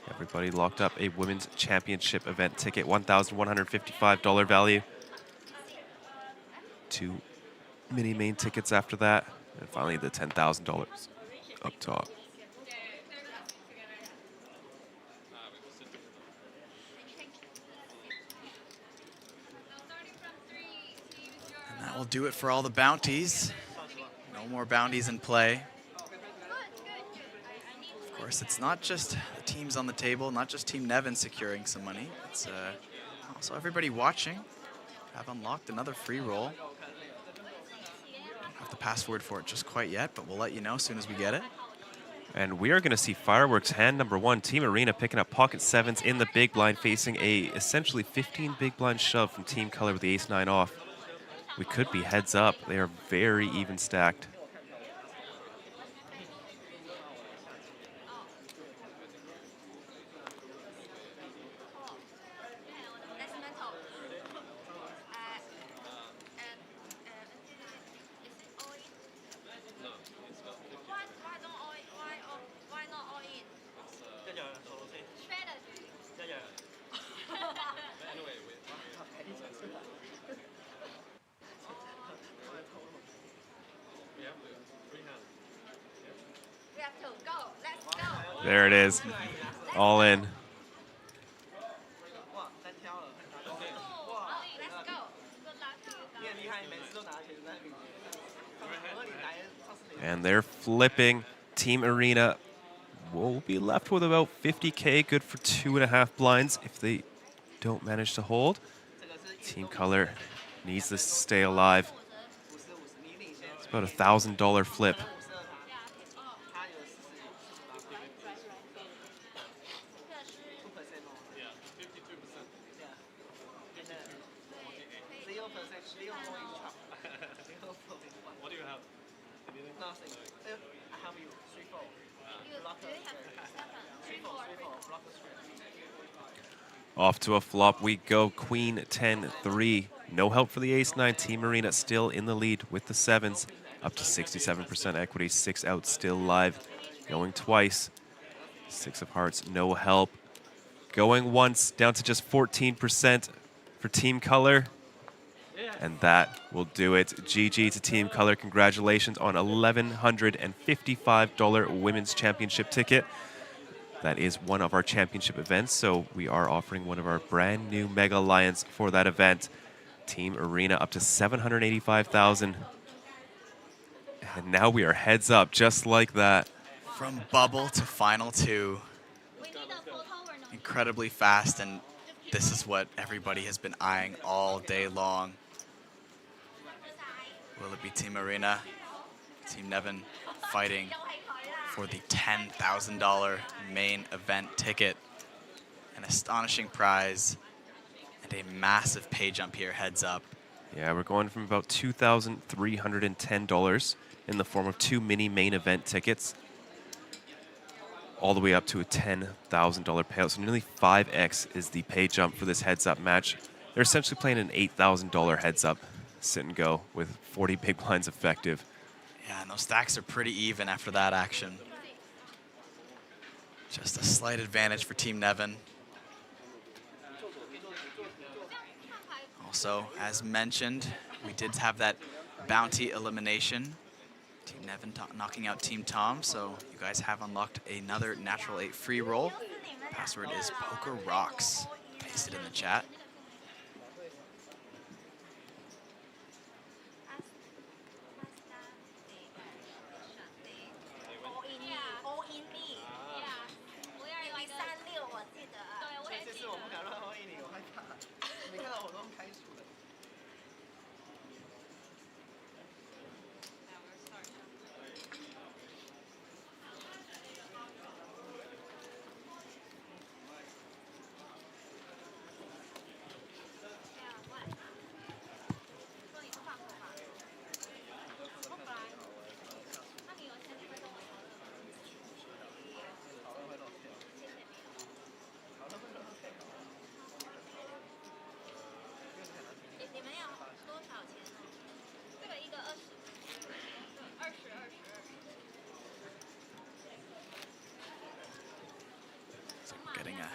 [SPEAKER 12] Everybody locked up a women's championship event ticket, $1,155 value. 2 mini main tickets after that, and finally the $10,000 up top.
[SPEAKER 13] And that will do it for all the bounties. No more bounties in play. Of course, it's not just the teams on the table, not just Team Nevin securing some money. It's also everybody watching. Have unlocked another free roll. Don't have the password for it just quite yet, but we'll let you know as soon as we get it.
[SPEAKER 12] And we are going to see fireworks hand number 1, Team Arena picking up pocket 7s in the big blind, facing a essentially 15 big blind shove from Team Color with the ace-9 off. We could be heads up. They are very even stacked. There it is. All in. And they're flipping. Team Arena will be left with about 50K, good for 2.5 blinds if they don't manage to hold. Team Color needs this to stay alive. It's about a $1,000 flip.
[SPEAKER 14] What do you have? Nothing. I have you. 3-4.
[SPEAKER 12] Off to a flop we go. Queen 10-3. No help for the ace-9. Team Arena still in the lead with the 7s. Up to 67% equity. 6 out still live. Going twice. 6 of hearts, no help. Going once, down to just 14% for Team Color. And that will do it. GG to Team Color. Congratulations on $1,155 women's championship ticket. That is one of our championship events, so we are offering one of our brand new Mega Alliance for that event. Team Arena up to 785,000. And now we are heads up, just like that.
[SPEAKER 13] From bubble to final 2. Incredibly fast, and this is what everybody has been eyeing all day long. Will it be Team Arena, Team Nevin fighting for the $10,000 main event ticket. An astonishing prize and a massive pay jump here, heads up.
[SPEAKER 12] Yeah, we're going from about $2,310 in the form of 2 mini main event tickets all the way up to a $10,000 payout. So nearly 5x is the pay jump for this heads-up match. They're essentially playing an $8,000 heads-up sit and go with 40 big blinds effective.
[SPEAKER 13] Yeah, and those stacks are pretty even after that action. Just a slight advantage for Team Nevin. Also, as mentioned, we did have that bounty elimination. Team Nevin knocking out Team Tom, so you guys have unlocked another Natural 8 free roll. Password is PokerRocks. Paste it in the chat. Getting a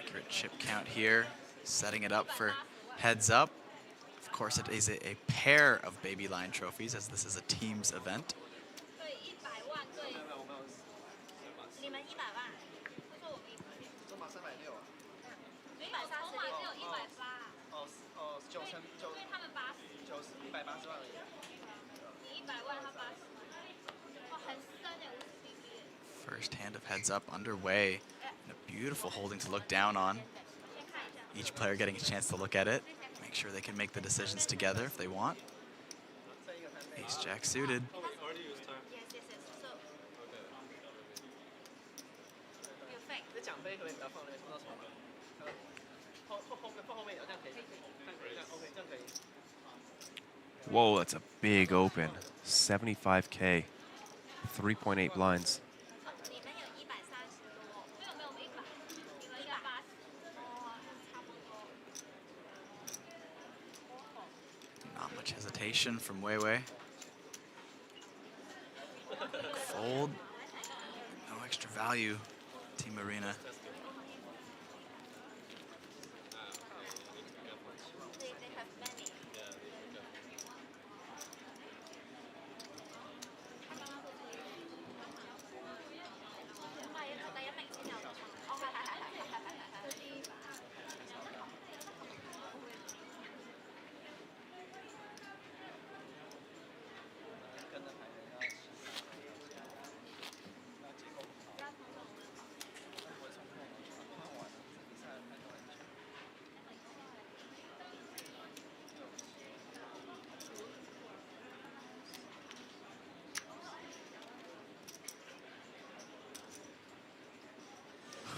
[SPEAKER 13] accurate chip count here, setting it up for heads up. Of course, it is a pair of baby line trophies, as this is a teams event. First hand of heads up underway. And a beautiful holding to look down on. Each player getting a chance to look at it, make sure they can make the decisions together if they want. Ace Jack suited.
[SPEAKER 12] Whoa, that's a big open. 75K, 3.8 blinds.
[SPEAKER 13] Not much hesitation from Weiwei. Fold. No extra value, Team Arena.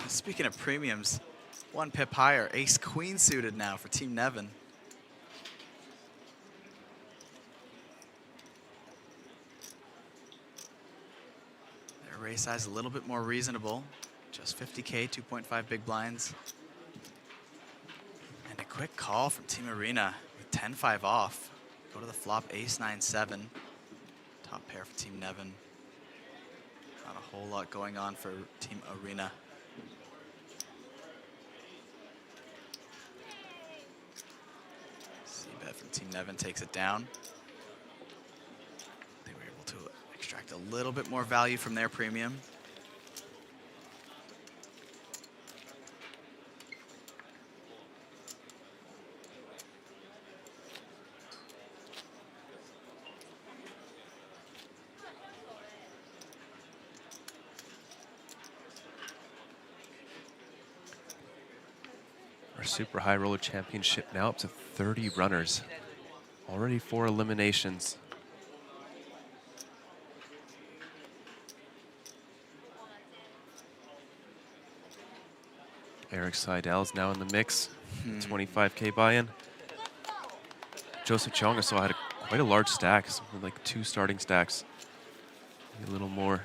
[SPEAKER 13] Speaking of premiums, 1 pip higher, ace queen suited now for Team Nevin. Their raise size a little bit more reasonable, just 50K, 2.5 big blinds. And a quick call from Team Arena with 10-5 off. Go to the flop, ace 9-7. Top pair for Team Nevin. Not a whole lot going on for Team Arena. From Team Nevin takes it down. They were able to extract a little bit more value from their premium.
[SPEAKER 12] Our Super High Roller Championship now up to 30 runners. Already 4 eliminations. Eric Seidel's now in the mix. 25K buy-in. Joseph Chong also had quite a large stack, something like 2 starting stacks. Maybe a little more.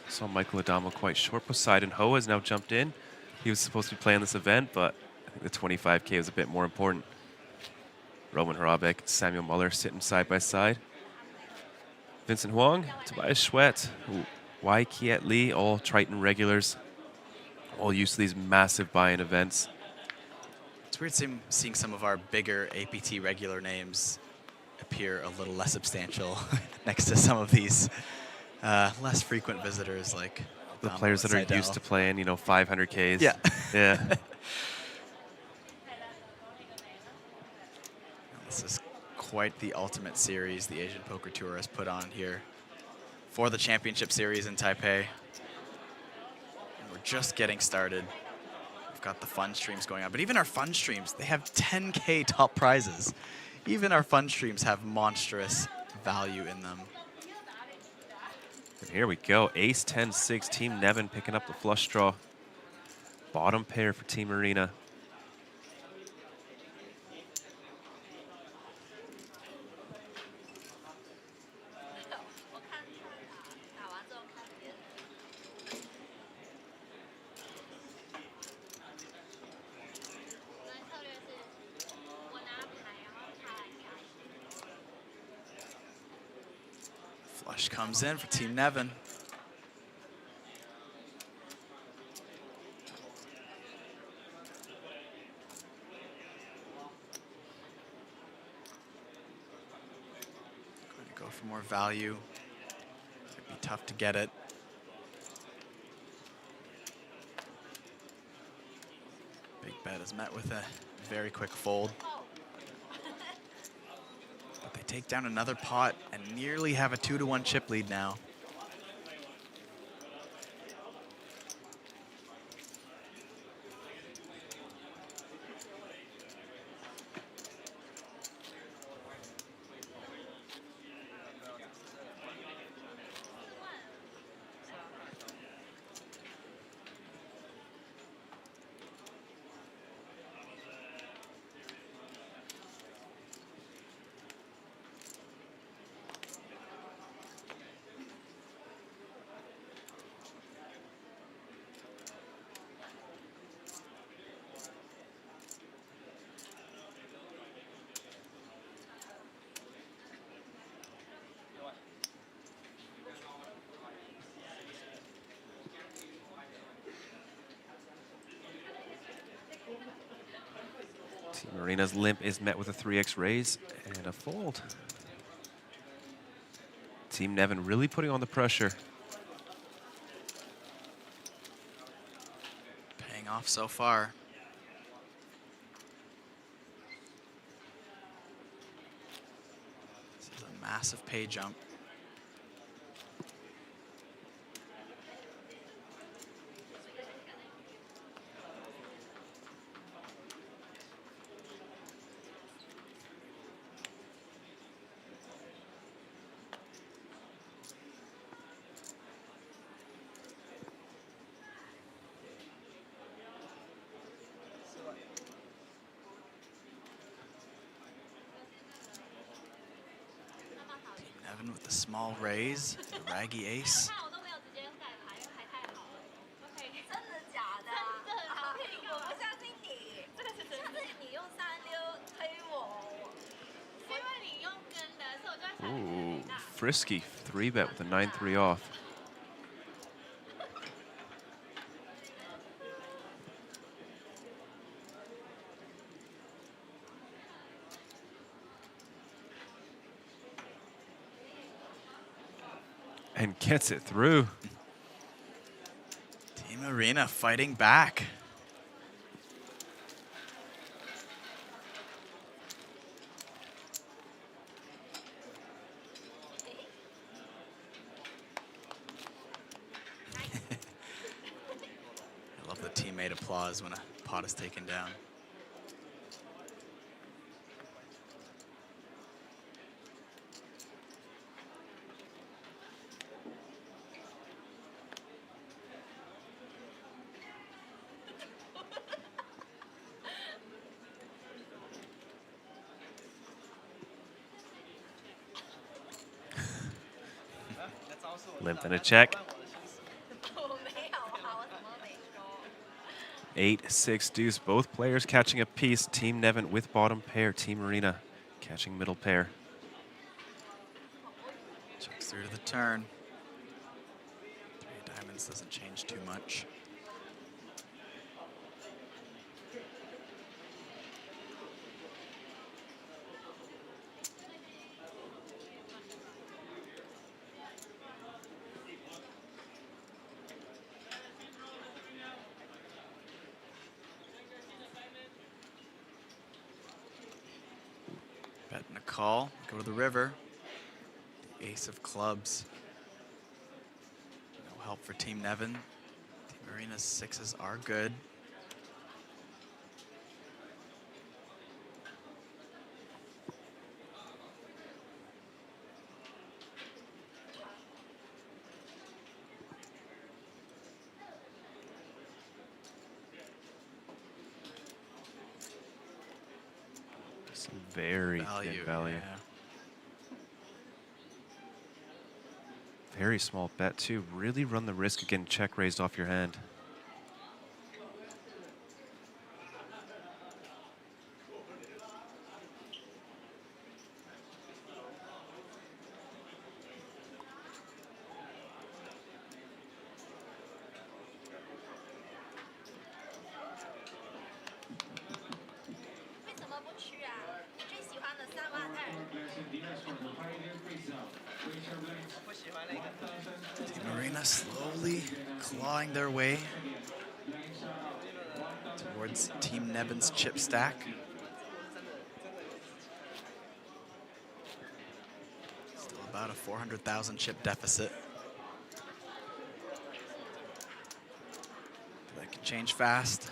[SPEAKER 12] Saw Michael Adamo quite short. Poseidon Ho has now jumped in. He was supposed to be playing this event, but I think the 25K was a bit more important. Roman Harabek, Samuel Muller sitting side by side. Vincent Huang, Tobias Schwett, Wai Kiet Lee, all Triton regulars, all used to these massive buy-in events.
[SPEAKER 13] It's weird seeing some of our bigger APT regular names appear a little less substantial next to some of these less frequent visitors like
[SPEAKER 12] The
[SPEAKER 13] Adamo
[SPEAKER 12] players
[SPEAKER 13] and
[SPEAKER 12] that are
[SPEAKER 13] Seidel.
[SPEAKER 12] used to playing, 500Ks.
[SPEAKER 13] Yeah.
[SPEAKER 12] Yeah.
[SPEAKER 13] This is quite the ultimate series the Asian Poker Tour has put on here for the championship series in Taipei. And we're just getting started. We've got the fun streams going on, but even our fun streams, they have 10K top prizes. Even our fun streams have monstrous value in them.
[SPEAKER 12] And here we go. Ace 10-6, Team Nevin picking up the flush draw. Bottom pair for Team Arena.
[SPEAKER 13] Flush comes in for Team Nevin. Going to go for more value. It'd be tough to get it. Big bet is met with a very quick fold. But they take down another pot and nearly have a 2-to-1 chip lead now.
[SPEAKER 12] Team Arena's limp is met with a 3x raise and a fold. Team Nevin really putting on the pressure.
[SPEAKER 13] Paying off so far. This is a massive pay jump. Nevin with the small raise, the raggy ace.
[SPEAKER 12] Ooh, frisky 3-bet with a 9-3 off. And gets it through.
[SPEAKER 13] Team Arena fighting back. I love the teammate applause when a pot is taken down.
[SPEAKER 12] Limp and a check. 8-6 deuce. Both players catching a piece. Team Nevin with bottom pair. Team Marina catching middle pair.
[SPEAKER 13] Checks through to the turn. 3 diamonds doesn't change too much. Bet and a call. Go to the river. The ace of clubs. No help for Team Nevin. Team Marina's 6s are good.
[SPEAKER 12] Some very thin value.
[SPEAKER 13] Yeah.
[SPEAKER 12] Very small bet too. Really run the risk of getting check raised off your hand.
[SPEAKER 13] Team Marina slowly clawing their way towards Team Nevin's chip stack. Still about a 400,000 chip deficit. That can change fast.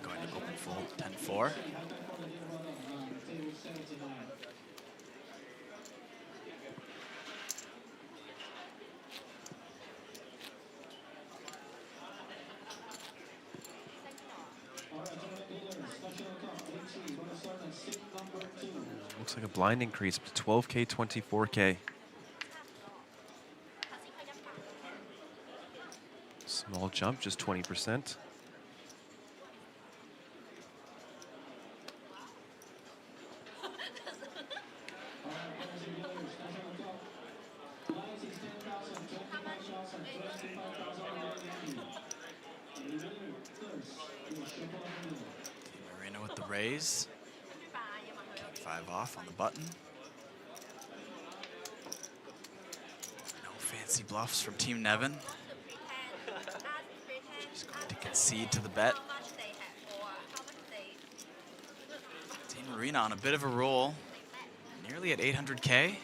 [SPEAKER 13] Going to open full 10-4.
[SPEAKER 12] Looks like a blind increase to 12K, 24K. Small jump, just 20%.
[SPEAKER 13] Marina with the raise. King 5 off on the button. No fancy bluffs from Team Nevin. She's going to concede to the bet. Team Marina on a bit of a roll. Nearly at 800K.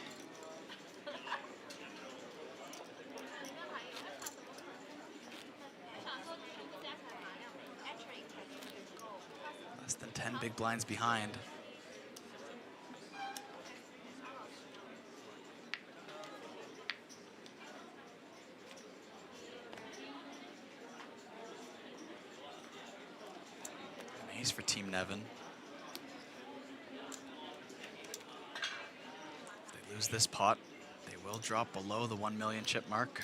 [SPEAKER 13] Less than 10 big blinds behind. An ace for Team Nevin. If they lose this pot, they will drop below the 1 million chip mark.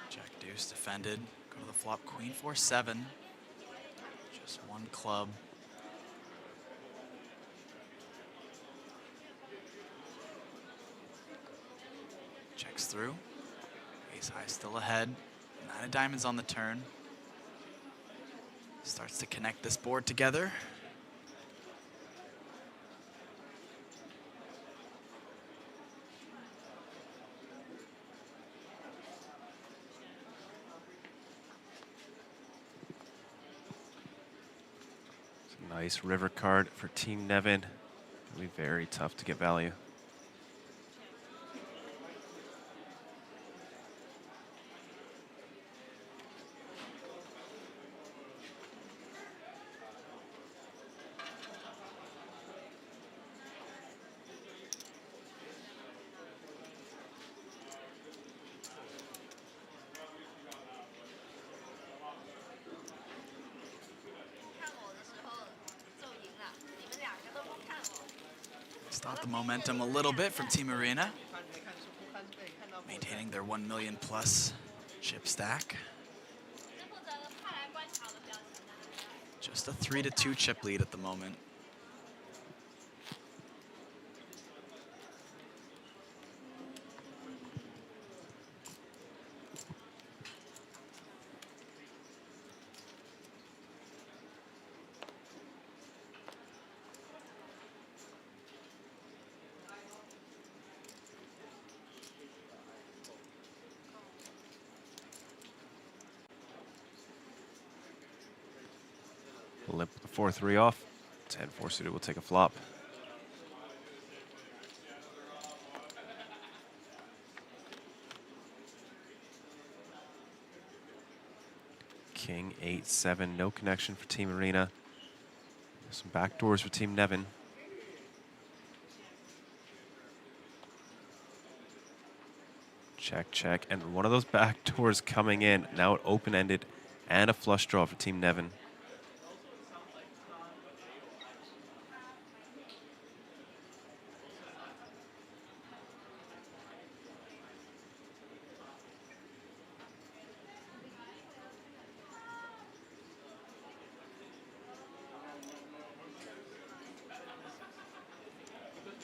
[SPEAKER 13] Jack deuce defended. Go to the flop, Queen 4-7. Just one club. Checks through. Ace high still ahead. 9 of diamonds on the turn. Starts to connect this board together.
[SPEAKER 12] Nice river card for Team Nevin. It'll be very tough to get value.
[SPEAKER 13] Stop the momentum a little bit from Team Arena. Maintaining their 1 million plus chip stack. Just a 3-2 chip lead at the moment.
[SPEAKER 12] Limp with the 4-3 off. 10-4 suited will take a flop. King 8-7, no connection for Team Arena. Some backdoors for Team Nevin. Check, check, and one of those backdoors coming in. Now an open-ended and a flush draw for Team Nevin.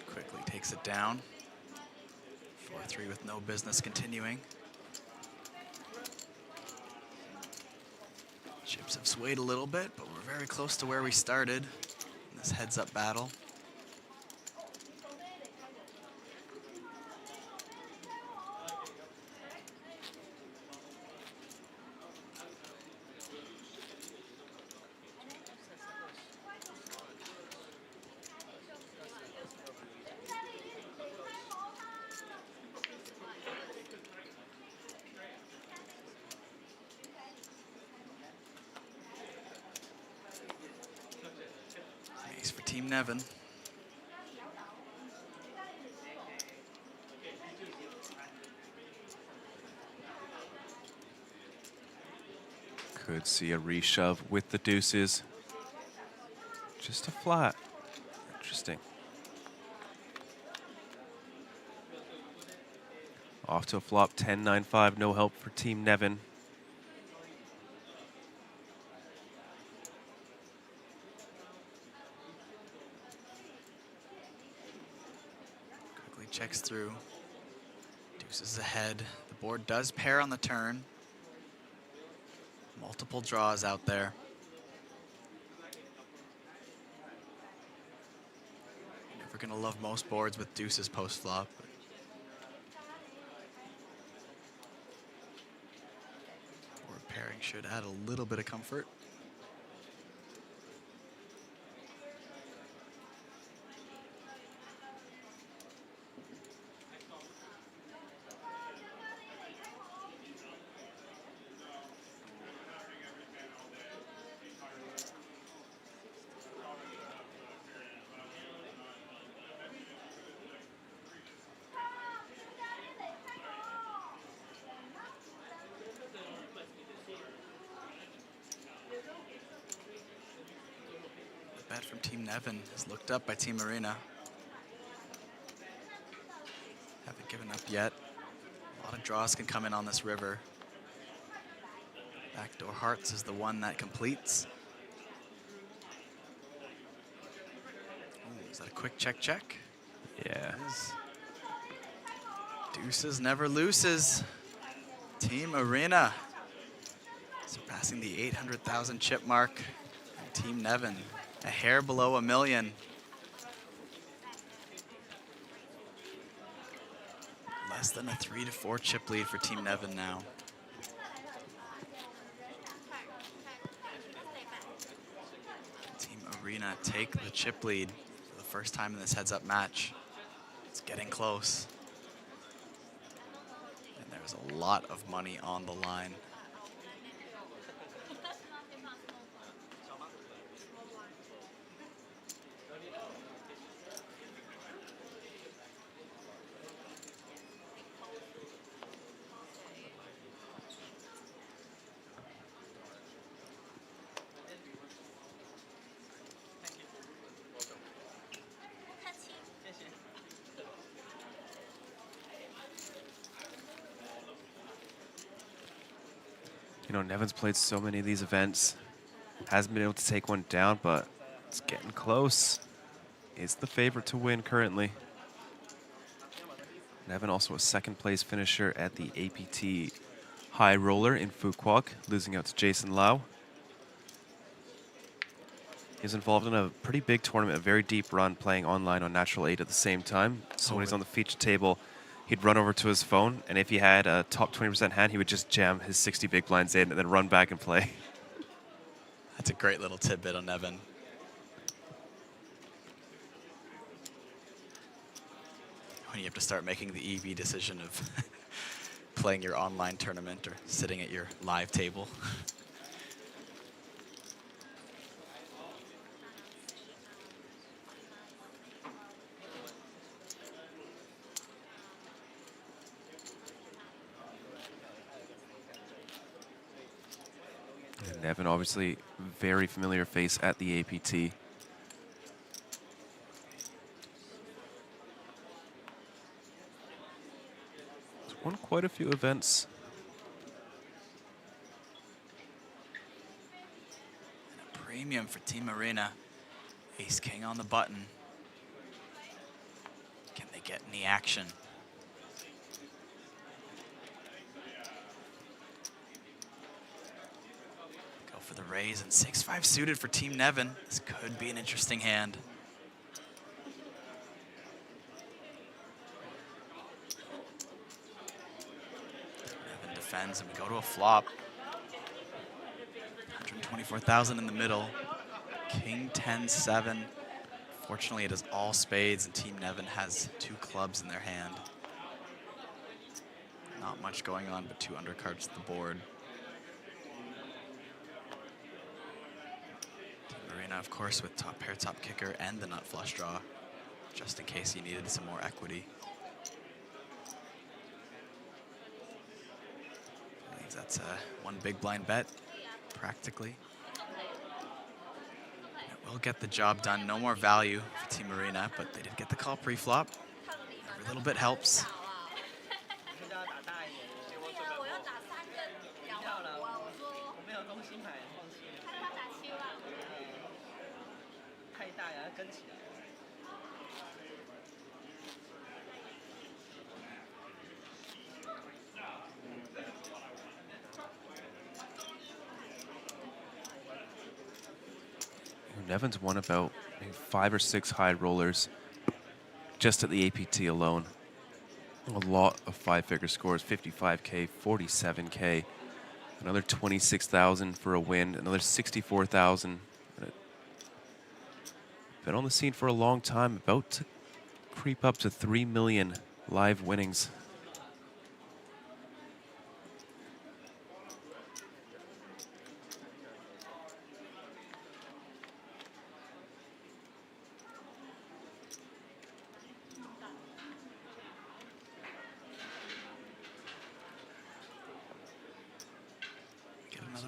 [SPEAKER 13] Quickly takes it down. 4-3 with no business continuing. Chips have swayed a little bit, but we're very close to where we started in this heads-up battle. Ace for Team Nevin.
[SPEAKER 12] Could see a reshove with the deuces. Just a flat. Interesting. Off to a flop, 10-9-5, no help for Team Nevin.
[SPEAKER 13] Quickly checks through. Deuces ahead. The board does pair on the turn. Multiple draws out there. Never gonna love most boards with deuces post-flop. Board pairing should add a little bit of comfort. Bet from Team Nevin is looked up by Team Arena. Haven't given up yet. A lot of draws can come in on this river. Backdoor hearts is the one that completes. Ooh, is that a quick check check?
[SPEAKER 12] Yeah.
[SPEAKER 13] It is. Deuces never loses. Team Arena surpassing the 800,000 chip mark. And Team Nevin a hair below 1 million. Less than a 3-4 chip lead for Team Nevin now. Team Arena take the chip lead for the first time in this heads-up match. It's getting close. And there's a lot of money on the line.
[SPEAKER 12] You know, Nevin's played so many of these events. Hasn't been able to take one down, but it's getting close. Is the favorite to win currently. Nevin also a second place finisher at the APT High Roller in Fuquoc, losing out to Jason Lau. He's involved in a pretty big tournament, a very deep run, playing online on Natural 8 at the same time. So when he's on the feature table, he'd run over to his phone, and if he had a top 20% hand, he would just jam his 60 big blinds in and then run back and play.
[SPEAKER 13] That's a great little tidbit on Nevin. When you have to start making the EV decision of playing your online tournament or sitting at your live table.
[SPEAKER 12] And Nevin, obviously, very familiar face at the APT. He's won quite a few events.
[SPEAKER 13] And a premium for Team Arena. Ace King on the button. Can they get any action? Go for the raise and 6-5 suited for Team Nevin. This could be an interesting hand. Nevin defends and we go to a flop. 124,000 in the middle. King 10-7. Fortunately, it is all spades, and Team Nevin has 2 clubs in their hand. Not much going on, but 2 undercards at the board. Team Arena, of course, with top pair, top kicker, and the nut flush draw, just in case you needed some more equity. I believe that's a 1 big blind bet, practically. Will get the job done. No more value for Team Arena, but they did get the call pre-flop. Every little bit helps.
[SPEAKER 12] Nevin's won about maybe 5 or 6 high rollers just at the APT alone. A lot of 5-figure scores, 55K, 47K, another 26,000 for a win, another 64,000. Been on the scene for a long time, about to creep up to 3 million live winnings.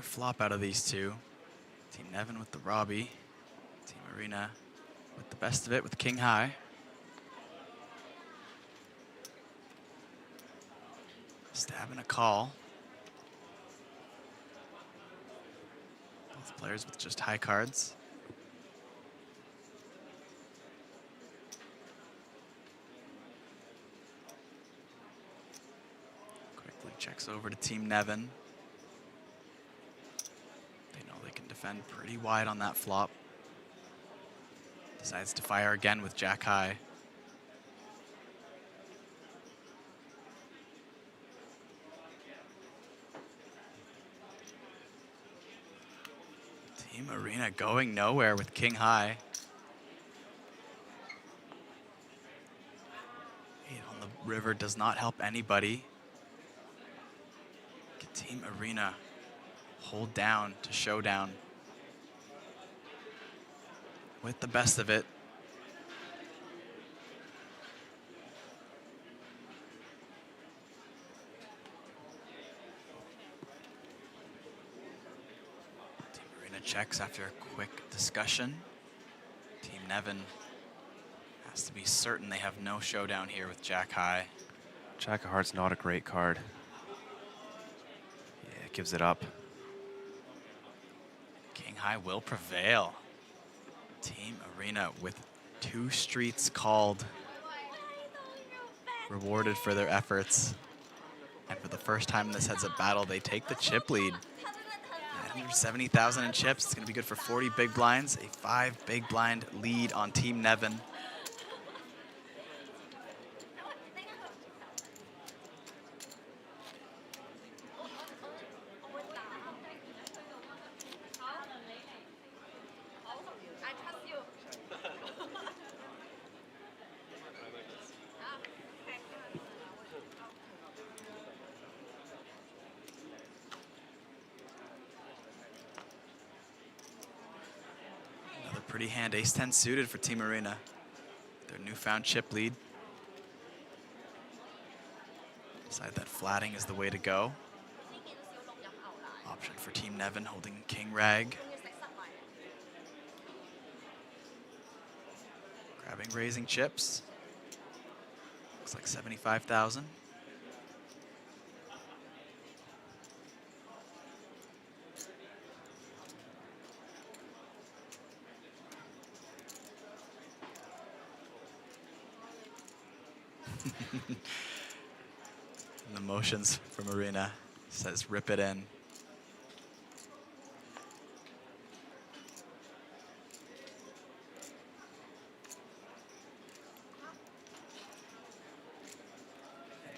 [SPEAKER 13] Flop out of these two. Team Nevin with the Robbie. Team Arena with the best of it with King High. Stab and a call. Both players with just high cards. Quickly checks over to Team Nevin. Defend pretty wide on that flop. Decides to fire again with Jack High. Team Arena going nowhere with King High. 8 on the river does not help anybody. Team Arena hold down to showdown with the best of it. Team Arena checks after a quick discussion. Team Nevin has to be certain they have no showdown here with Jack High.
[SPEAKER 12] Jack of Hearts not a great card. Yeah, it gives it up.
[SPEAKER 13] high will prevail. Team Arena with 2 streets called. Rewarded for their efforts. And for the first time in this heads-up battle, they take the chip lead. 970,000 in chips. It's going to be good for 40 big blinds. A 5 big blind lead on Team Nevin. Pretty hand, ace-10 suited for Team Arena. Their newfound chip lead. Decide that flatting is the way to go. Option for Team Nevin holding King Rag. Grabbing raising chips. Looks like 75,000. And the motions from Arena says rip it in.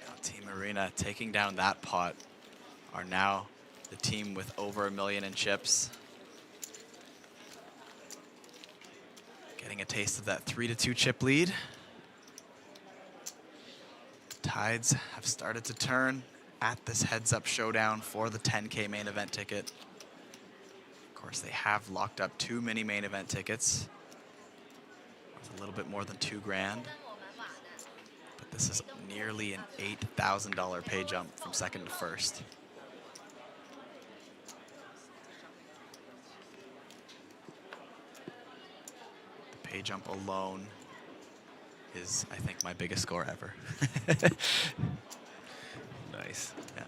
[SPEAKER 13] Now Team Arena taking down that pot are now the team with over $1 million in chips. Getting a taste of that 3-2 chip lead. Tides have started to turn at this heads-up showdown for the 10K main event ticket. Of course, they have locked up 2 mini main event tickets. It's a little bit more than $2 grand. But this is nearly an $8,000 pay jump from second to first. The pay jump alone is, I think, my biggest score ever.
[SPEAKER 12] Nice.
[SPEAKER 13] Yeah.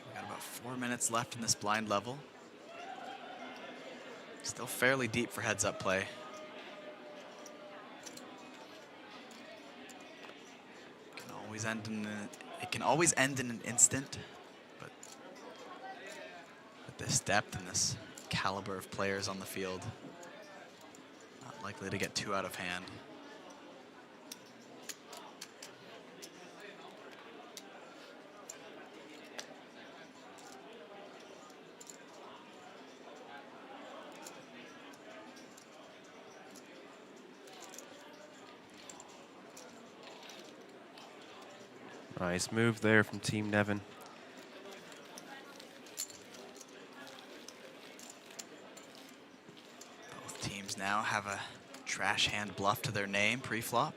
[SPEAKER 13] We got about 4 minutes left in this blind level. Still fairly deep for heads-up play. It can always end in an instant, but with this depth and this caliber of players on the field, not likely to get too out of hand.
[SPEAKER 12] Nice move there from Team Nevin.
[SPEAKER 13] Both teams now have a trash hand bluff to their name pre-flop.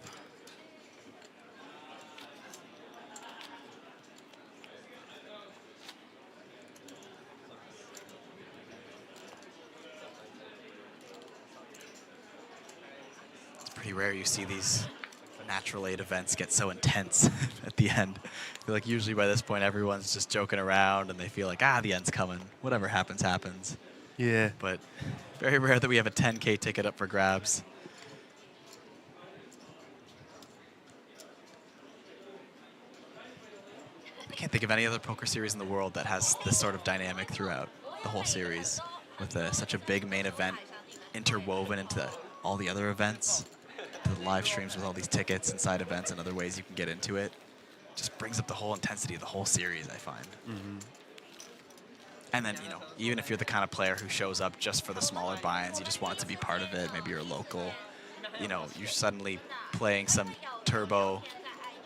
[SPEAKER 13] It's pretty rare you see these natural 8 events get so intense at the end. I feel like usually by this point everyone's just joking around and they feel like, the end's coming. Whatever happens, happens.
[SPEAKER 12] Yeah.
[SPEAKER 13] But very rare that we have a 10K ticket up for grabs. I can't think of any other poker series in the world that has this sort of dynamic throughout the whole series, with such a big main event interwoven into all the other events. The live streams with all these tickets and side events and other ways you can get into it. Just brings up the whole intensity of the whole series, I find.
[SPEAKER 12] Mm-hmm.
[SPEAKER 13] And then, even if you're the kind of player who shows up just for the smaller buy-ins, you just want to be part of it, maybe you're local, you're suddenly playing some turbo,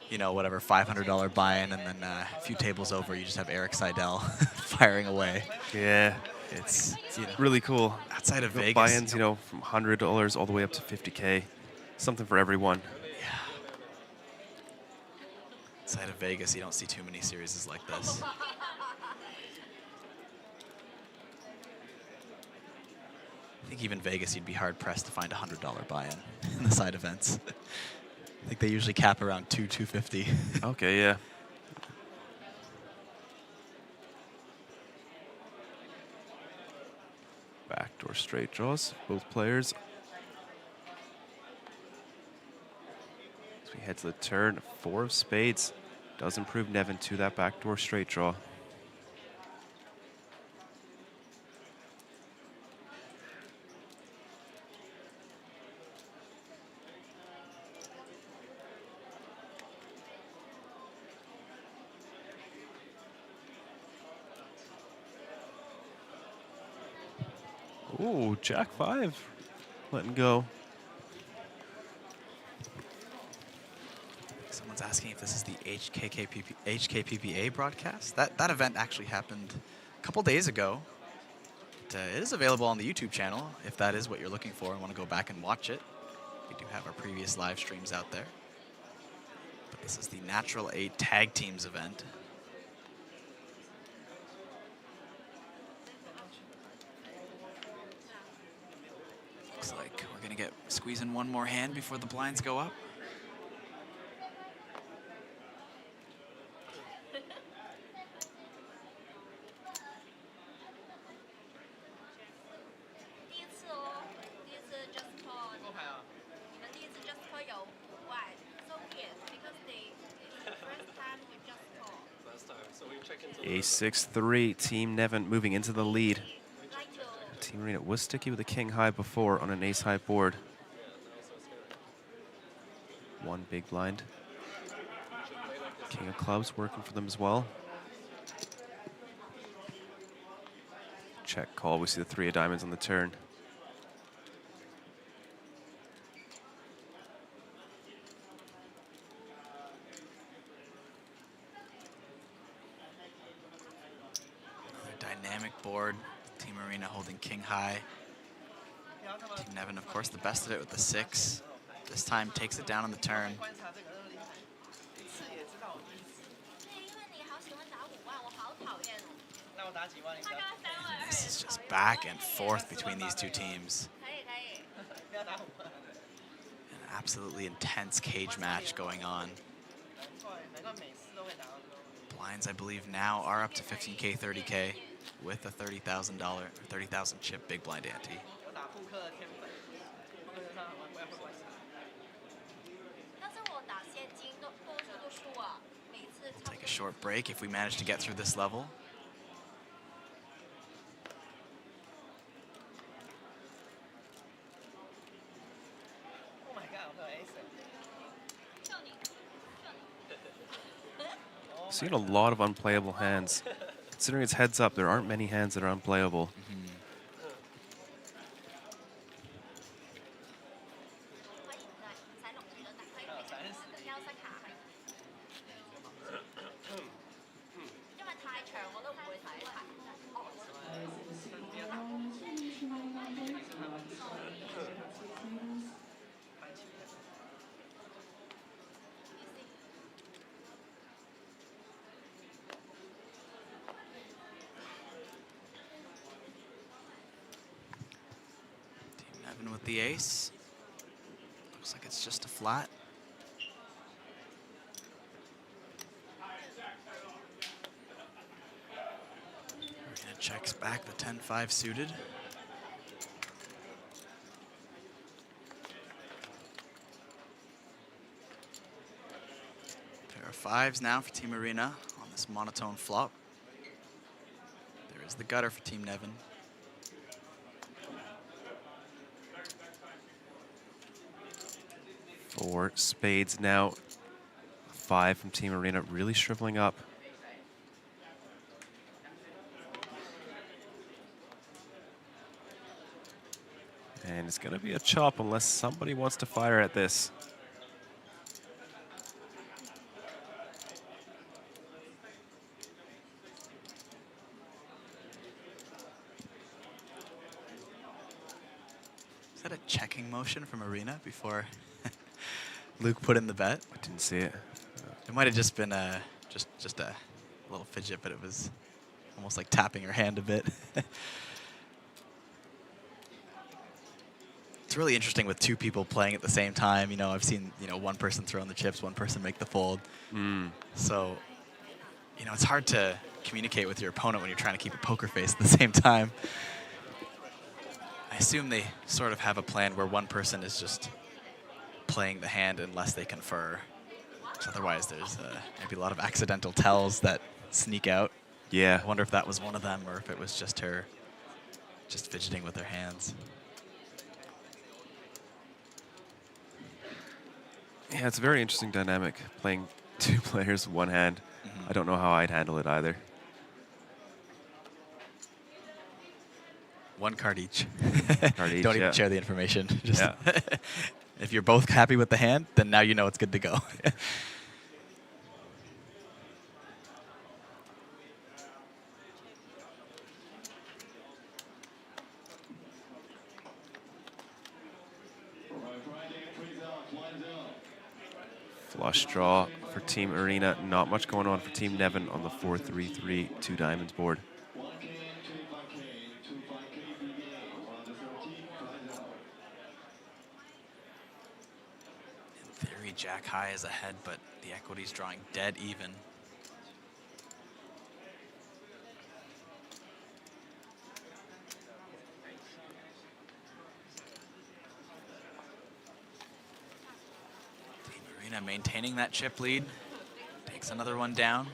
[SPEAKER 13] whatever, $500 buy-in, and then a few tables over, you just have Eric Seidel firing away.
[SPEAKER 12] Yeah.
[SPEAKER 13] It's
[SPEAKER 12] really cool.
[SPEAKER 13] Outside of Vegas,
[SPEAKER 12] buy-ins, from $100 all the way up to $50K. Something for everyone.
[SPEAKER 13] Outside of Vegas, you don't see too many series like this. I think even Vegas, you'd be hard-pressed to find a $100 buy-in in the side events. I think they usually cap around $250.
[SPEAKER 12] Okay, yeah. Backdoor straight draws, both players. As we head to the turn, 4 of spades. Does improve Nevin to that backdoor straight draw. Ooh, Jack 5. Letting go.
[SPEAKER 13] Someone's asking if this is the HKPPA broadcast. That event actually happened a couple days ago. It is available on the YouTube channel if that is what you're looking for and want to go back and watch it. We do have our previous live streams out there. But this is the Natural 8 Tag Teams event. Looks like we're going to get squeezing one more hand before the blinds go up.
[SPEAKER 12] A 6-3, Team Nevin moving into the lead. Team Arena was sticky with a king high before on an ace high board. One big blind. King of clubs working for them as well. Check call, we see the 3 of diamonds on the turn. Dynamic board. Team Arena holding king high. Team Nevin, of course, the best of it with the 6. This time takes it down on the turn. This is just back and forth between these two teams. An absolutely intense cage match going on. Blinds, I believe, now are up to 15K, 30K with a $30,000 or 30,000 chip big blind ante. We'll take a short break if we manage to get through this level. Seeing a lot of unplayable hands. Considering it's heads up, there aren't many hands that are unplayable. With the ace. Looks like it's just a flat. Arena checks back the 10-5 suited. Pair of 5s now for Team Arena on this monotone flop. There is the gutter for Team Nevin. 4 spades now. 5 from Team Arena, really shriveling up. And it's going to be a chop unless somebody wants to fire at this.
[SPEAKER 13] that a checking motion from Arena before Luke put in the bet?
[SPEAKER 12] I didn't see it.
[SPEAKER 13] It might have just been just a little fidget, but it was almost like tapping her hand a bit. It's really interesting with two people playing at the same time. You know, I've seen, you know, one person throw in the chips, one person make the fold. So, you know, it's hard to communicate with your opponent when you're trying to keep a poker face at the same time. I assume they sort of have a plan where one person is just playing the hand unless they confer. Otherwise, there's maybe a lot of accidental tells that sneak out.
[SPEAKER 12] Yeah.
[SPEAKER 13] I wonder if that was one of them or if it was just her just fidgeting with her hands.
[SPEAKER 12] Yeah, it's a very interesting dynamic, playing two players, one hand. I don't know how I'd handle it either.
[SPEAKER 13] One card each.
[SPEAKER 12] Card each,
[SPEAKER 13] Don't even
[SPEAKER 12] yeah.
[SPEAKER 13] share the information. Just
[SPEAKER 12] Yeah.
[SPEAKER 13] if you're both happy with the hand, then now you know it's good to go.
[SPEAKER 12] Flush draw for Team Arena. Not much going on for Team Nevin on the 4-3-3 two diamonds board.
[SPEAKER 13] In theory, Jack High is ahead, but the equity's drawing dead even. Team Arena maintaining that chip lead. Takes another one down.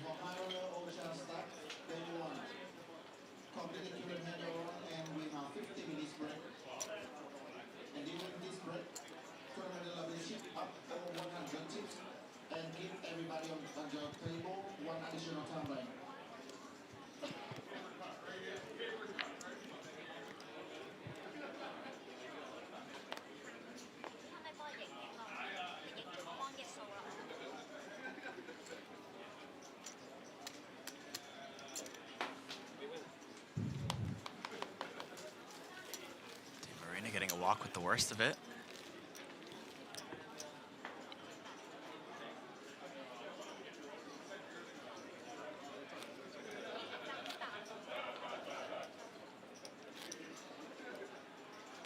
[SPEAKER 13] Getting a walk with the worst of it.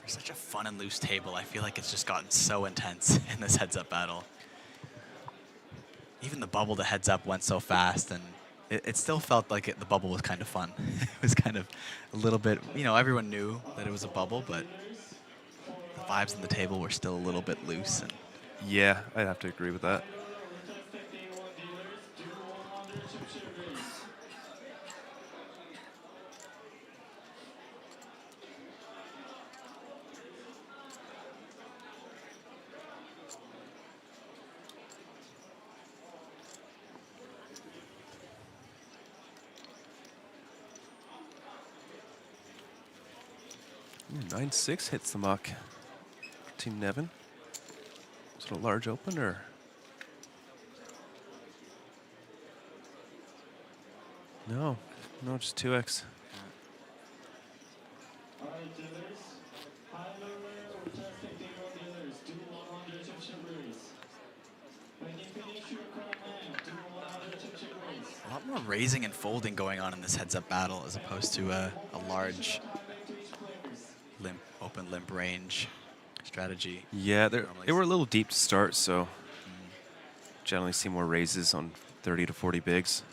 [SPEAKER 13] For such a fun and loose table, I feel like it's just gotten so intense in this heads-up battle. Even the bubble to heads-up went so fast, and it still felt like the bubble was kind of fun. It was kind of a little bit, you know, everyone knew that it was a bubble, but the vibes on the table were still a little bit loose. And
[SPEAKER 12] Yeah, I'd have to agree with that. Ooh, 9-6 hits the muck. Team Nevin. Is it a large open or? No, just 2x.
[SPEAKER 13] a lot more raising and folding going on in this heads-up battle as opposed to a large limp, open limp range strategy.
[SPEAKER 12] Yeah, they were a little deep to start, so generally see more raises on 30 to 40 bigs.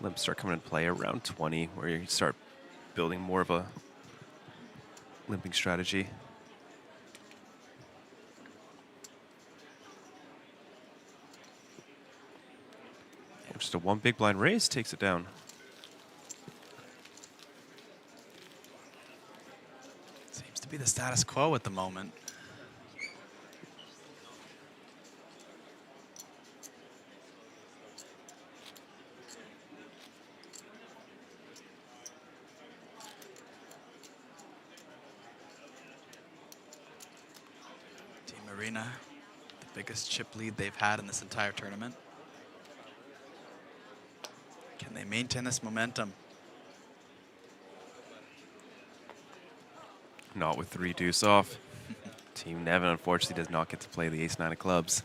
[SPEAKER 12] Limps start coming into play around 20, where you start building more of a limping strategy. Just a one big blind raise takes it down.
[SPEAKER 13] Seems to be the status quo at the moment. Team Arena, the biggest chip lead they've had in this entire tournament. Can they maintain this momentum?
[SPEAKER 12] Not with 3 deuce off. Team Nevin, unfortunately, does not get to play the ace-9 of clubs.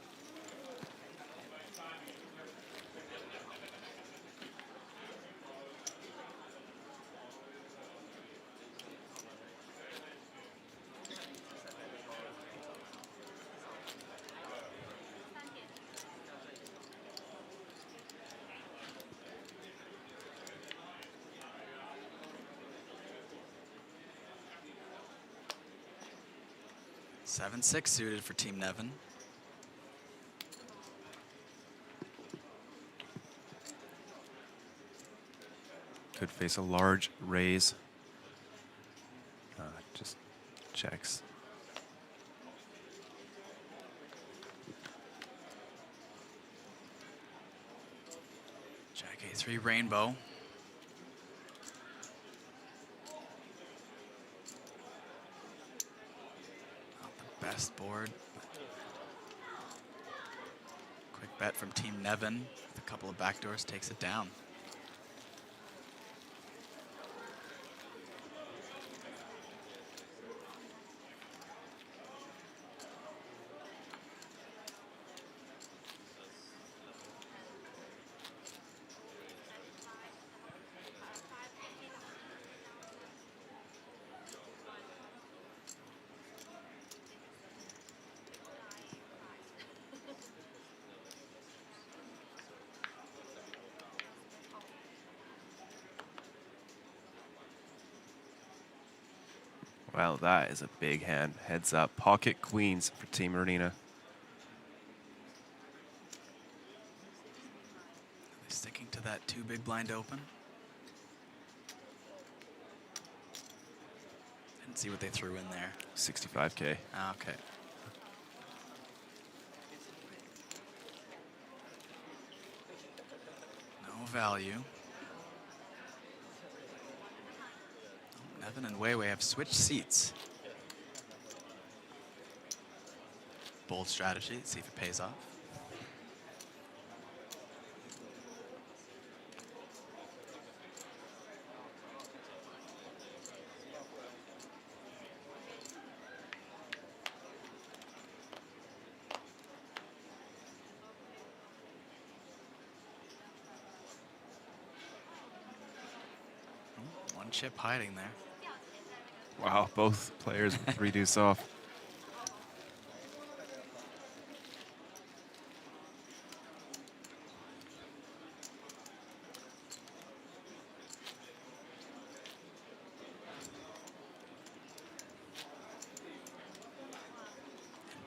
[SPEAKER 13] Seven, 6 suited for Team Nevin.
[SPEAKER 12] Could face a large raise. Just checks.
[SPEAKER 13] Jack A3 rainbow. Best board. Quick bet from Team Nevin with a couple of backdoors, takes it down.
[SPEAKER 12] Well, that is a big hand. Heads up. Pocket queens for Team Arena.
[SPEAKER 13] Sticking to that 2 big blind open. Didn't see what they threw in there.
[SPEAKER 12] 65K.
[SPEAKER 13] Okay. No value. Nevin and Weiwei have switched seats. Bold strategy, see if it pays off. One chip hiding there.
[SPEAKER 12] Wow, both players with 3 deuce off.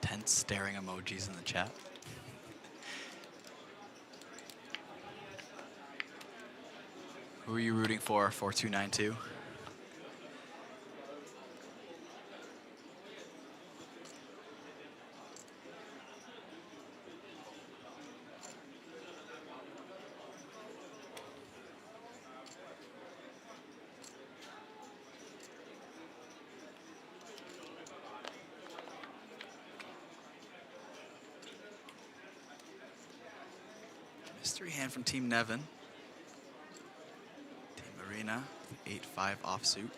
[SPEAKER 13] Intense staring emojis in the chat. Who are you rooting for 4292? Mystery hand from Team Nevin. Team Arena, 8-5 offsuit.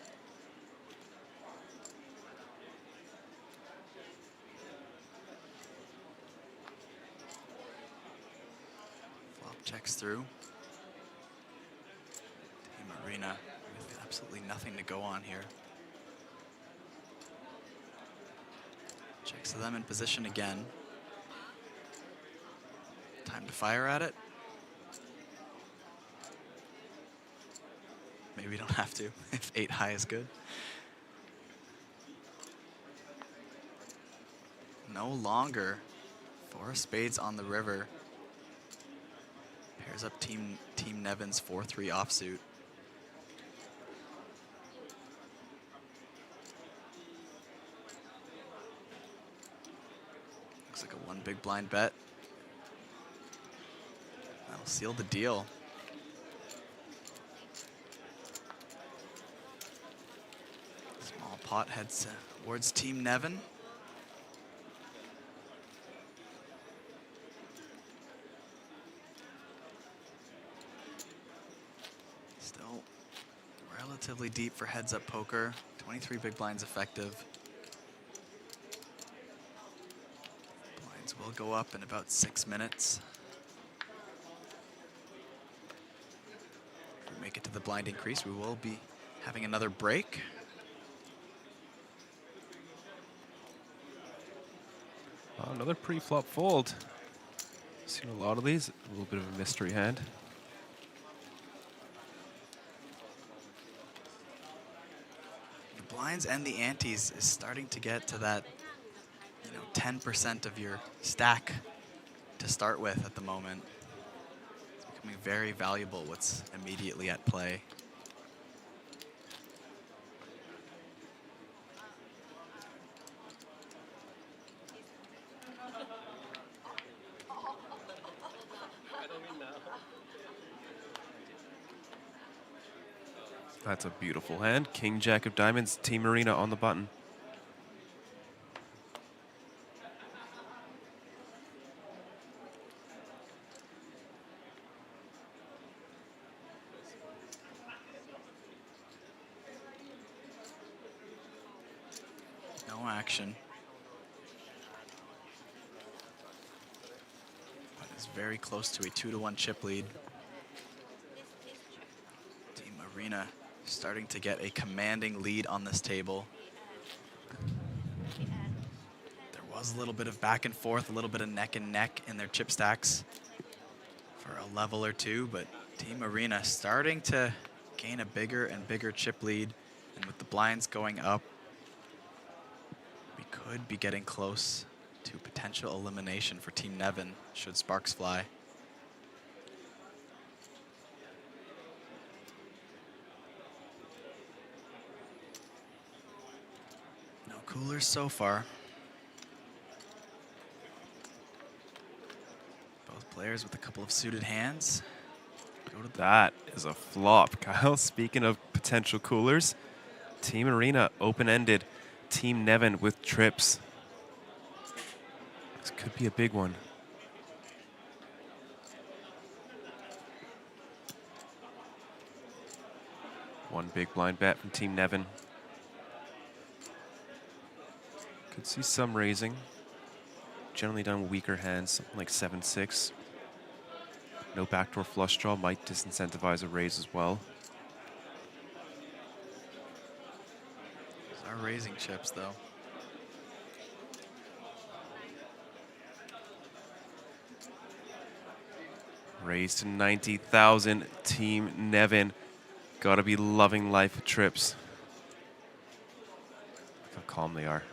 [SPEAKER 13] Flop checks through. Team Arena with absolutely nothing to go on here. Checks to them in position again. Time to fire at it. Maybe we don't have to, if 8 high is good. No longer. 4 of spades on the river. Pairs up Team Nevin's 4-3 offsuit. Looks like a 1 big blind bet. That'll seal the deal. Small pot heads towards Team Nevin. Still relatively deep for heads-up poker. 23 big blinds effective. Blinds will go up in about 6 minutes. If we make it to the blind increase, we will be having another break.
[SPEAKER 12] Oh, another pre-flop fold. Seen a lot of these. A little bit of a mystery hand.
[SPEAKER 13] The blinds and the antes is starting to get to that, 10% of your stack to start with at the moment. It's becoming very valuable what's immediately at play.
[SPEAKER 12] That's a beautiful hand. King, Jack of Diamonds, Team Arena on the button.
[SPEAKER 13] No action. But it's very close to a 2-to-1 chip lead. Team Arena starting to get a commanding lead on this table. There was a little bit of back and forth, a little bit of neck and neck in their chip stacks for a level or two, but Team Arena starting to gain a bigger and bigger chip lead, and with the blinds going up, we could be getting close to potential elimination for Team Nevin should sparks fly. Coolers so far. Both players with a couple of suited hands.
[SPEAKER 12] That is a flop, Kyle. Speaking of potential coolers, Team Arena open-ended. Team Nevin with trips. This could be a big one. One big blind bet from Team Nevin. Could see some raising. Generally done with weaker hands, something like 7-6. No backdoor flush draw might disincentivize a raise as well.
[SPEAKER 13] These are raising chips, though.
[SPEAKER 12] Raised to 90,000. Team Nevin. Gotta be loving life with trips. Look how calm they are.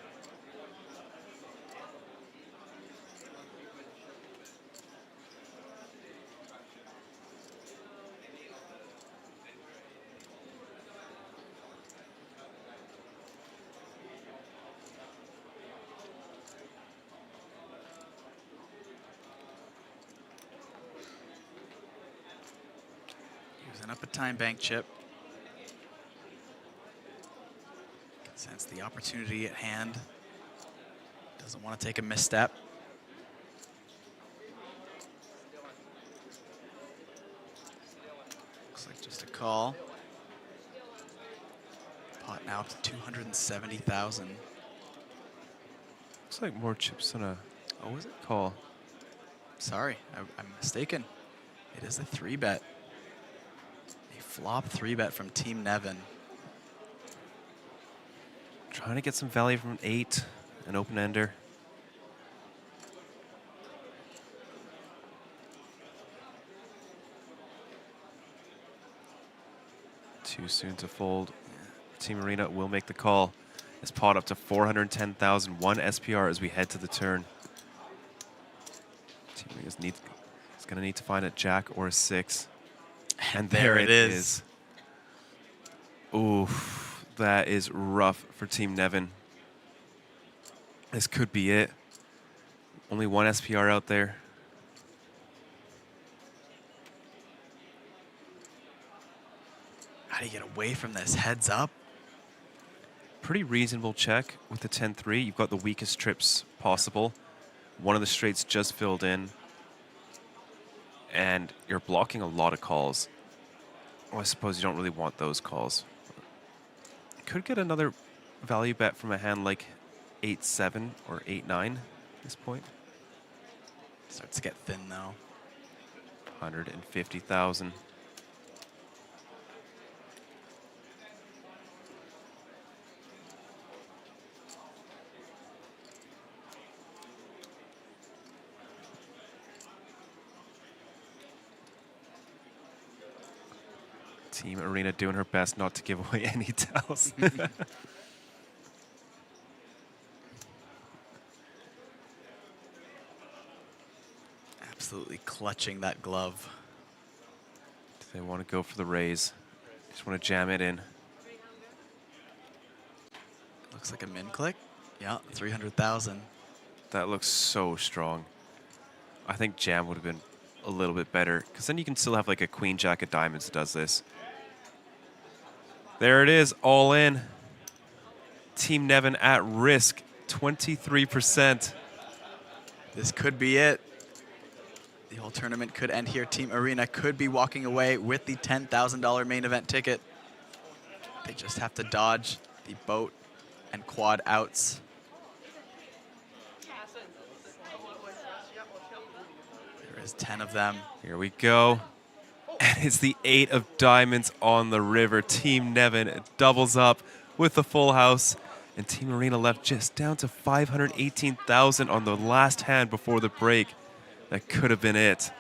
[SPEAKER 13] Using up a time bank chip. Can sense the opportunity at hand. Doesn't want to take a misstep. Looks like just a call. Pot now up to 270,000.
[SPEAKER 12] Looks like more chips than a
[SPEAKER 13] Oh, is it?
[SPEAKER 12] call.
[SPEAKER 13] Sorry, I'm mistaken. It is a 3-bet. A flop 3-bet from Team Nevin.
[SPEAKER 12] Trying to get some value from an 8, an open-ender. Too soon to fold. Team Arena will make the call. It's pot up to 410,000. One SPR as we head to the turn. Team Arena's going to need to find a jack or a 6. And there it is. Oof, that is rough for Team Nevin. This could be it. Only one SPR out there.
[SPEAKER 13] How do you get away from this? Heads up.
[SPEAKER 12] Pretty reasonable check with the 10-3. You've got the weakest trips possible. One of the straights just filled in. And you're blocking a lot of calls. Well, I suppose you don't really want those calls. Could get another value bet from a hand like 8-7 or 8-9 at this point.
[SPEAKER 13] Starts to get thin though.
[SPEAKER 12] 150,000. Team Arena doing her best not to give away any tells.
[SPEAKER 13] Absolutely clutching that glove.
[SPEAKER 12] Do they want to go for the raise? Just want to jam it in.
[SPEAKER 13] Looks like a min click. Yeah, 300,000.
[SPEAKER 12] That looks so strong. I think jam would have been a little bit better, because then you can still have like a queen jack of diamonds that does this. There it is, all in. Team Nevin at risk, 23%.
[SPEAKER 13] This could be it. The whole tournament could end here. Team Arena could be walking away with the $10,000 main event ticket. They just have to dodge the boat and quad outs. There is 10 of them.
[SPEAKER 12] Here we go. And it's the 8 of diamonds on the river. Team Nevin doubles up with the full house. And Team Arena left just down to 518,000 on the last hand before the break. That could have been it.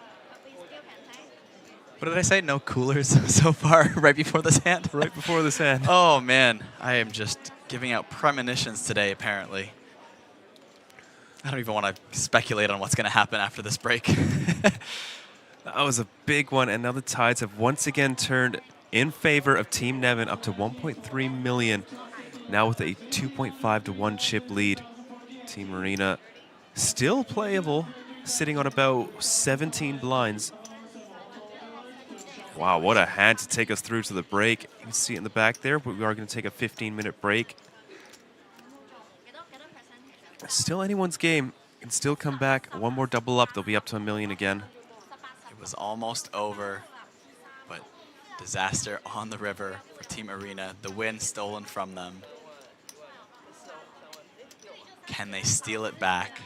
[SPEAKER 13] What did I say? No coolers so far right before this hand?
[SPEAKER 12] Right before this hand.
[SPEAKER 13] Oh, man. I am just giving out premonitions today, apparently. I don't even want to speculate on what's going to happen after this break.
[SPEAKER 12] That was a big one, and now the tides have once again turned in favor of Team Nevin up to 1.3 million. Now with a 2.5 to 1 chip lead. Team Arena still playable, sitting on about 17 blinds. Wow, what a hand to take us through to the break. You can see it in the back there, but we are going to take a 15-minute break. Still anyone's game. Can still come back. One more double up, they'll be up to 1 million again.
[SPEAKER 13] It was almost over, but disaster on the river for Team Arena. The win stolen from them. Can they steal it back?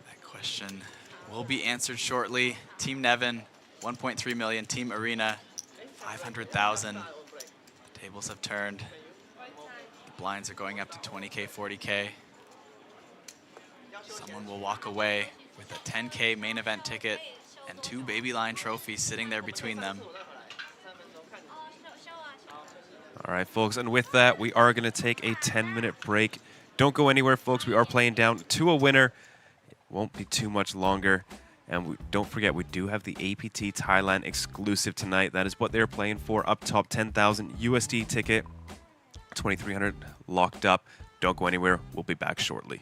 [SPEAKER 13] That question will be answered shortly. Team Nevin, 1.3 million. Team Arena, 500,000. The tables have turned. The blinds are going up to 20K, 40K. Someone will walk away with a 10K main event ticket and 2 baby line trophies sitting there between them.
[SPEAKER 12] All right, folks, and with that, we are going to take a 10-minute break. Don't go anywhere, folks. We are playing down to a winner. It won't be too much longer. And don't forget, we do have the APT Thailand exclusive tonight. That is what they're playing for. Up top, 10,000 USD ticket, 2,300 locked up. Don't go anywhere. We'll be back shortly.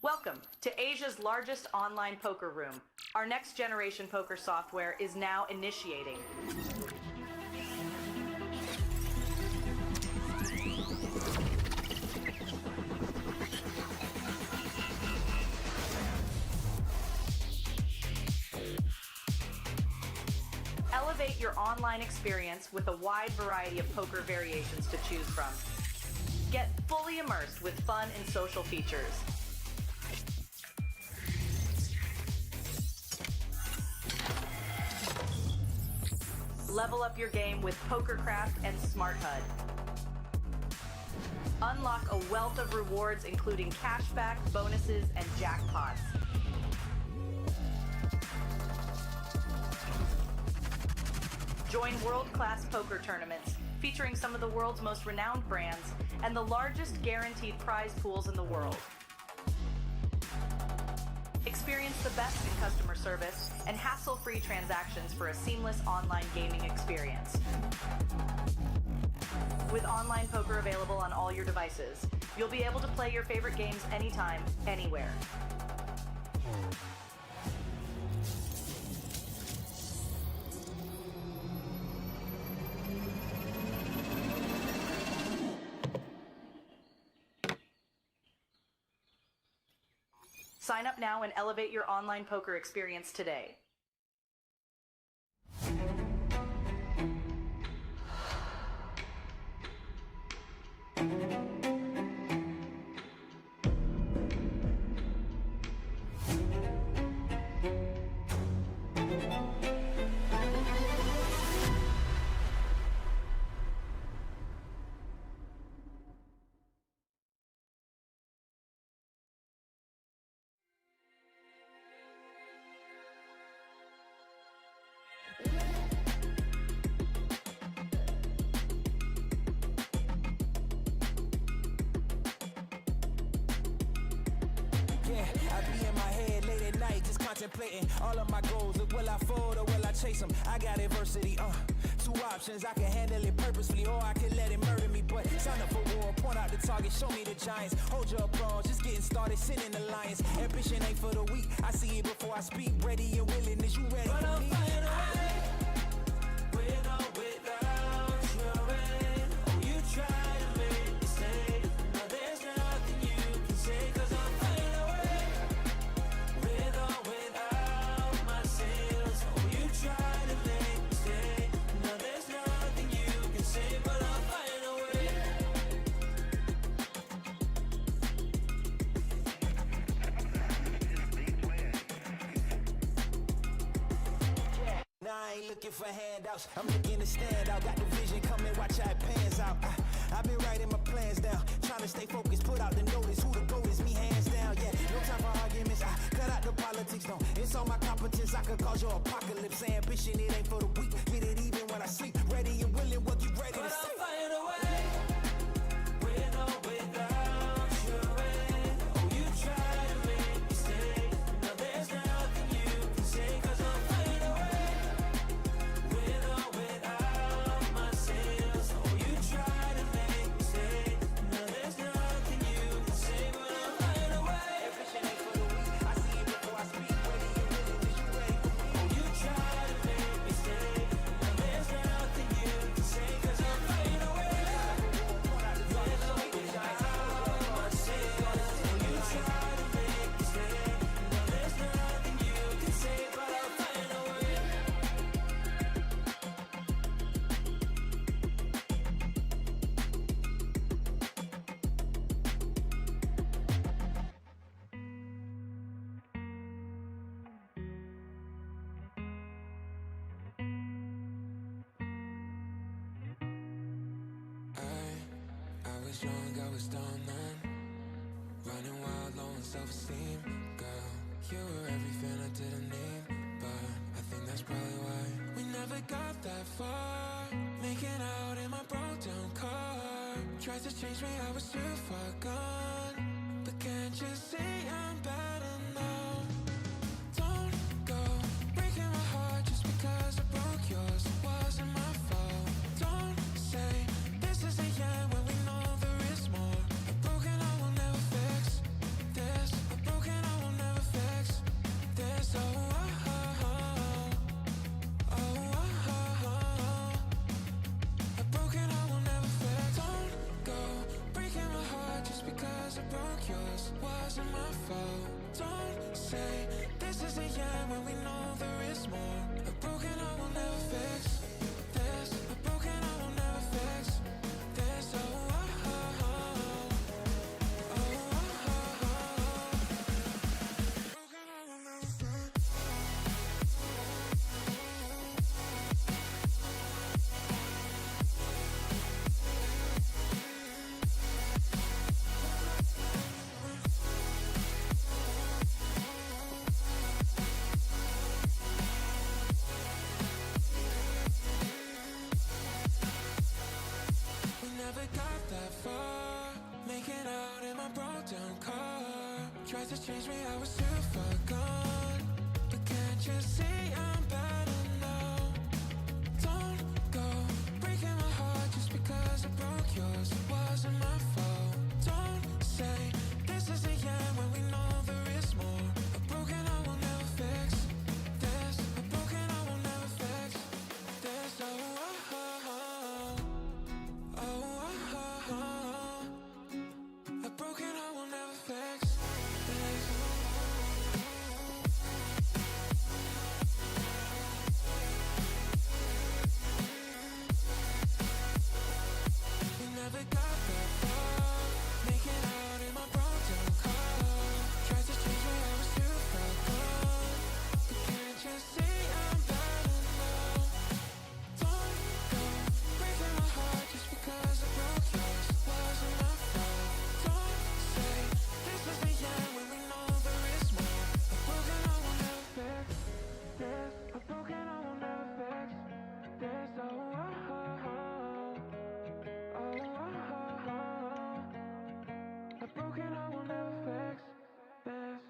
[SPEAKER 11] Welcome to Asia's largest online poker room. Our next generation poker software is now initiating. Elevate your online experience with a wide variety of poker variations to choose from. Get fully immersed with fun and social features. Level up your game with PokerCraft and Smart HUD. Unlock a wealth of rewards including cashback, bonuses, and jackpots. Join world-class poker tournaments featuring some of the world's most renowned brands and the largest guaranteed prize pools in the world. Experience the best in customer service and hassle-free transactions for a seamless online gaming experience. With online poker available on all your devices, you'll be able to play your favorite games anytime, anywhere. Sign up now and elevate your online poker experience today.
[SPEAKER 20] Contemplating all of my goals. Look, will I fold or will I chase them? I got adversity, two options. I can handle it purposefully or I can let it murder me. But sign up for war, point out the target, show me the giants. Hold your applause, just getting started, sit in the lions. Ambition ain't for the weak, I see it before I speak. Ready and willing, is you ready
[SPEAKER 3] But
[SPEAKER 20] for
[SPEAKER 3] I'll
[SPEAKER 20] me?
[SPEAKER 3] find a way, with or without your rain. Oh, you try to make me stay. Now there's nothing you can say, 'cause I'll find a way, with or without my sails. Oh, you try to make me stay. Now there's nothing you can say, but I'll find a way.
[SPEAKER 20] Nah, I ain't looking for handouts, I'm looking to stand out. Got the vision coming, watch how it pans out. I've been writing my plans down, trying to stay focused, put out the notice. Who the goat is, me hands down, yeah. No time for arguments, I cut out the politics, no. It's all my competence, I could cause your apocalypse. Ambition, it ain't for the weak, get it even when I sleep. Ready and willing, what you ready to
[SPEAKER 3] But
[SPEAKER 20] see?
[SPEAKER 3] I'll find a way, with or without your rain. Oh, you try to make me stay. Now there's nothing you can say, 'cause I'll find a way, with or without my sails. Oh, you try to make me stay. Now there's nothing you can say, but I'll find a way.
[SPEAKER 20] Ambition ain't for the weak, I see it before I speak. Ready and willing, is you ready for me?
[SPEAKER 3] Oh, you try to make me stay. Now there's nothing you can say, 'cause I'll find a way, with or without my sails. Oh, you try to make me stay. Now there's nothing you can say, but I'll find a way.
[SPEAKER 1] I was young, I was dumb then, running wild, low on self-esteem. Girl, you were everything I didn't need, but I think that's probably why we never got that far. Making out in my broke down car, tried to change me, I was too far gone. But can't you see I'm better now? Don't go breaking my heart just because I broke yours. It wasn't my fault. Don't say this is the end when we know there is more. A broken heart will never fix this. A broken heart will never fix this. Oh, oh, oh, oh. Oh, oh, oh. A broken heart will never fix. Don't go breaking my heart just because I broke yours. It wasn't my fault. Don't say this is the end when we know there is more. A broken heart will never fix this. A broken heart will never fix this. Oh, oh, oh, oh. Oh, oh, oh, oh. Broken heart will never fix. Tried to change me, I was too far gone. But can't you see I'm better now? Don't go breaking my heart just because I broke yours. It wasn't my fault. Don't say this is the end when we know there is more. A broken heart will never fix this. A broken heart will never fix this. Oh, oh, oh, oh, oh, oh, oh. A broken heart will never fix this. We never got that far. Making out in my broke down car. Tried to change me, I was too far gone. But can't you see I'm better now? Don't go breaking my heart just because I broke yours. It wasn't my fault. Don't say this was the end when we know there is more. A broken heart will never fix this. A broken heart will never fix this. Oh, oh, oh, oh. Oh, oh, oh, oh. A broken heart will never fix this.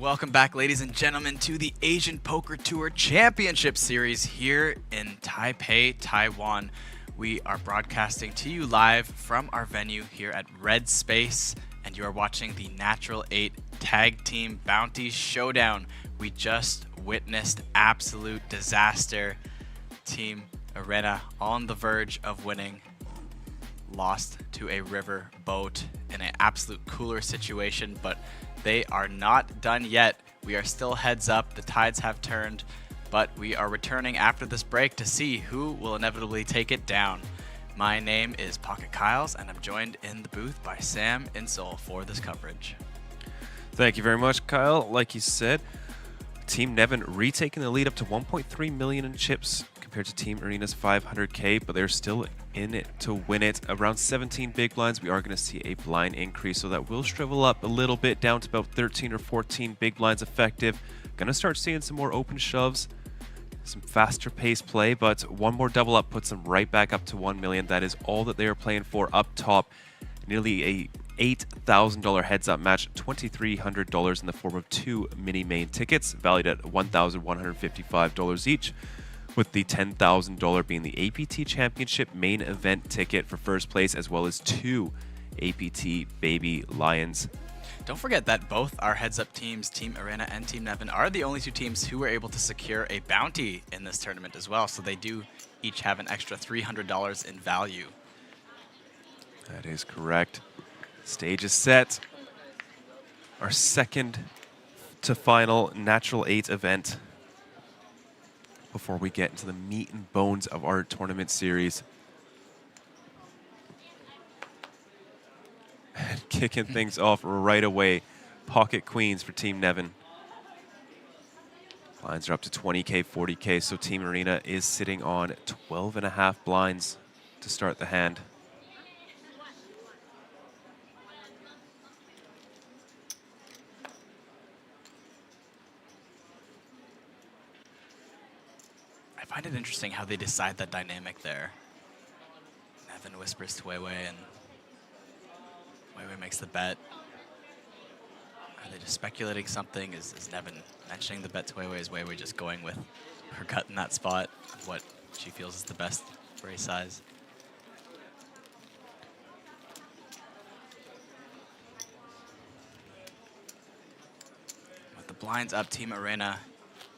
[SPEAKER 13] Welcome back, ladies and gentlemen, to the Asian Poker Tour Championship Series here in Taipei, Taiwan. We are broadcasting to you live from our venue here at Red Space, and you are watching the Natural 8 Tag Team Bounties Showdown. We just witnessed absolute disaster. Team Arena on the verge of winning, lost to a river boat in an absolute cooler situation, but they are not done yet. We are still heads up. The tides have turned, but we are returning after this break to see who will inevitably take it down. My name is Pocket Kyles, and I'm joined in the booth by Sam Insole for this coverage.
[SPEAKER 12] Thank you very much, Kyle. Like you said, Team Nevin retaking the lead up to 1.3 million in chips compared to Team Arena's 500k, but they're still in it to win it. Around 17 big blinds, we are going to see a blind increase, so that will shrivel up a little bit down to about 13 or 14 big blinds effective. Going to start seeing some more open shoves, some faster pace play, but one more double up puts them right back up to 1 million. That is all that they are playing for up top. Nearly a $8,000 heads-up match, $2,300 in the form of 2 mini main tickets, valued at $1,155 each, with the $10,000 being the APT Championship Main Event ticket for first place, as well as 2 APT Baby Lions.
[SPEAKER 13] Don't forget that both our heads-up teams, Team Arena and Team Nevin, are the only two teams who were able to secure a bounty in this tournament as well, so they do each have an extra $300 in value.
[SPEAKER 12] That is correct. Stage is set. Our second to final Natural 8 event before we get into the meat and bones of our tournament series. And kicking things off right away, Pocket Queens for Team Nevin. Blinds are up to 20k, 40k, so Team Arena is sitting on 12.5 blinds to start the hand.
[SPEAKER 13] I find it interesting how they decide that dynamic there. Nevin whispers to Weiwei, and Weiwei makes the bet. Are they just speculating something? Is Nevin mentioning the bet to Weiwei? Is Weiwei just going with her gut in that spot, what she feels is the best for a size? With the blinds up, Team Arena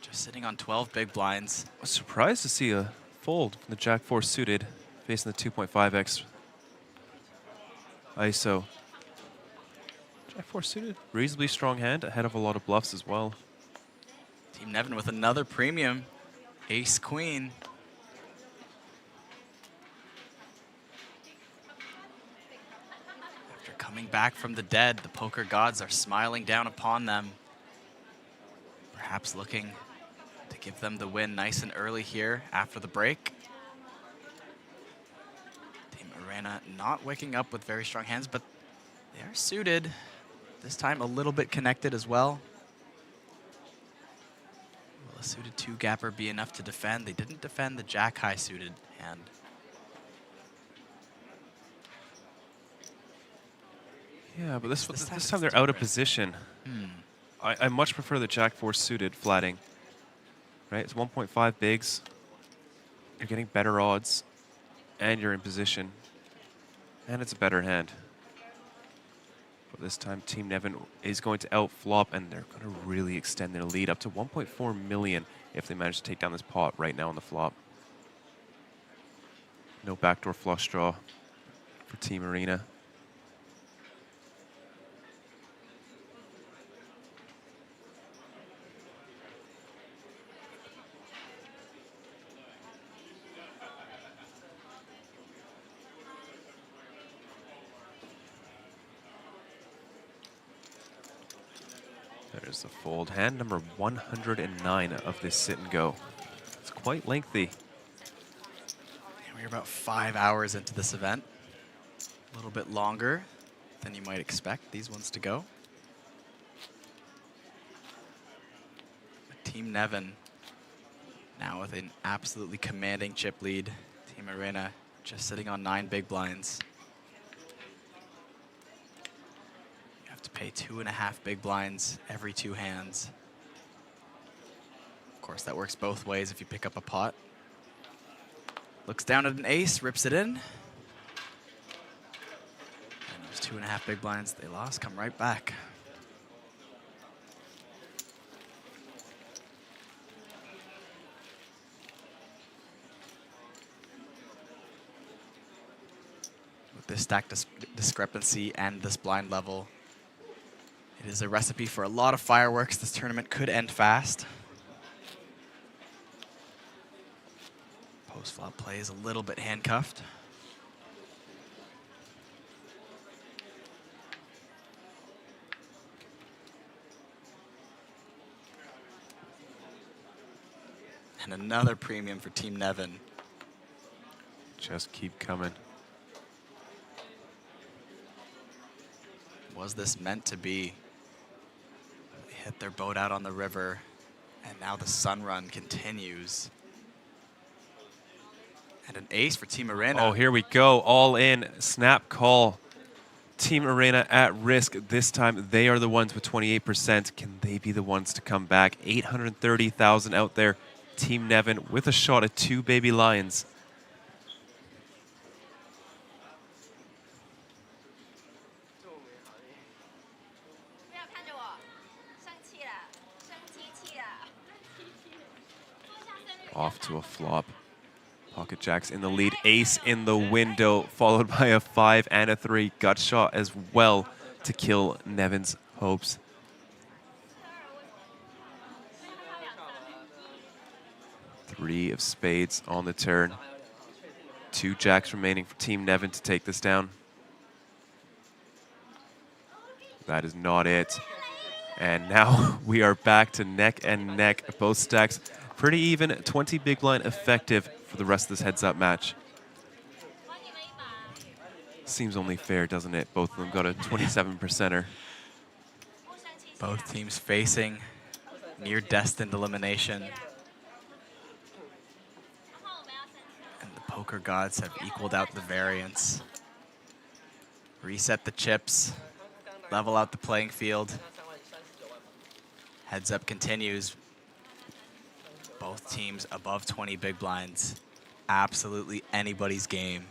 [SPEAKER 13] just sitting on 12 big blinds.
[SPEAKER 12] I was surprised to see a fold from the Jack-4 suited facing the 2.5x ISO. Jack-4 suited, reasonably strong hand, ahead of a lot of bluffs as well.
[SPEAKER 13] Team Nevin with another premium, Ace-Queen. After coming back from the dead, the poker gods are smiling down upon them, perhaps looking to give them the win nice and early here after the break. Team Arena not waking up with very strong hands, but they are suited. This time a little bit connected as well. Will a suited 2-gapper be enough to defend? They didn't defend the Jack-high suited hand.
[SPEAKER 12] Yeah, but this time they're out of position. I much prefer the Jack-4 suited flatting. Right, it's 1.5 bigs. You're getting better odds, and you're in position, and it's a better hand. But this time, Team Nevin is going to outflop, and they're going to really extend their lead up to 1.4 million if they manage to take down this pot right now on the flop. No backdoor flush draw for Team Arena. There's the fold. Hand number 109 of this sit and go. It's quite lengthy.
[SPEAKER 13] We're about 5 hours into this event. A little bit longer than you might expect these ones to go. But Team Nevin now with an absolutely commanding chip lead. Team Arena just sitting on 9 big blinds. You have to Pay 2.5 big blinds every 2 hands. Of course, that works both ways if you pick up a pot. Looks down at an ace, rips it in. And those 2.5 big blinds they lost come right back. With this stack discrepancy and this blind level, it is a recipe for a lot of fireworks. This tournament could end fast. Post-flop play is a little bit handcuffed. And another premium for Team Nevin.
[SPEAKER 12] Just keep coming.
[SPEAKER 13] Was this meant to be? They hit their boat out on the river, and now the sun run continues. And an ace for Team Arena.
[SPEAKER 12] Oh, here we go. All in. Snap call. Team Arena at risk. This time, they are the ones with 28%. Can they be the ones to come back? 830,000 out there. Team Nevin with a shot at 2 baby lions. Off to a flop. Pocket jacks in the lead. Ace in the window, followed by a 5 and a 3. Gut shot as well to kill Nevin's hopes. Three of spades on the turn. 2 jacks remaining for Team Nevin to take this down. That is not it. And now we are back to neck and neck. Both stacks pretty even. 20 big blind effective for the rest of this heads-up match. Seems only fair, doesn't it? Both of them got a 27%er.
[SPEAKER 13] Both teams facing near destined elimination. And the poker gods have equaled out the variance. Reset the chips. Level out the playing field. Heads up continues. Both teams above 20 big blinds. Absolutely anybody's game.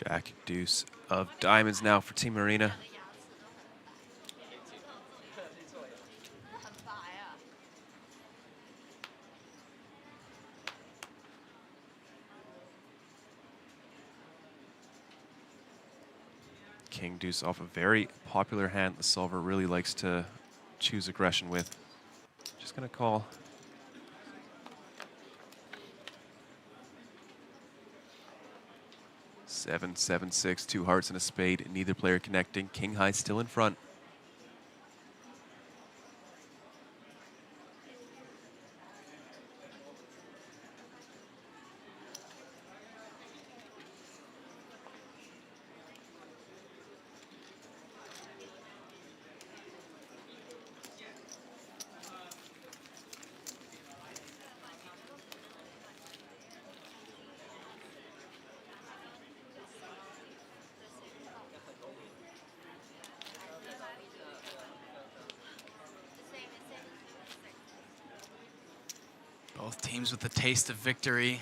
[SPEAKER 12] Jack, deuce of diamonds now for Team Arena. King deuce off a very popular hand the solver really likes to choose aggression with. Just gonna call. Seven, 7, 6, 2 hearts and a spade. Neither player connecting. King high still in front.
[SPEAKER 13] Both teams with a taste of victory.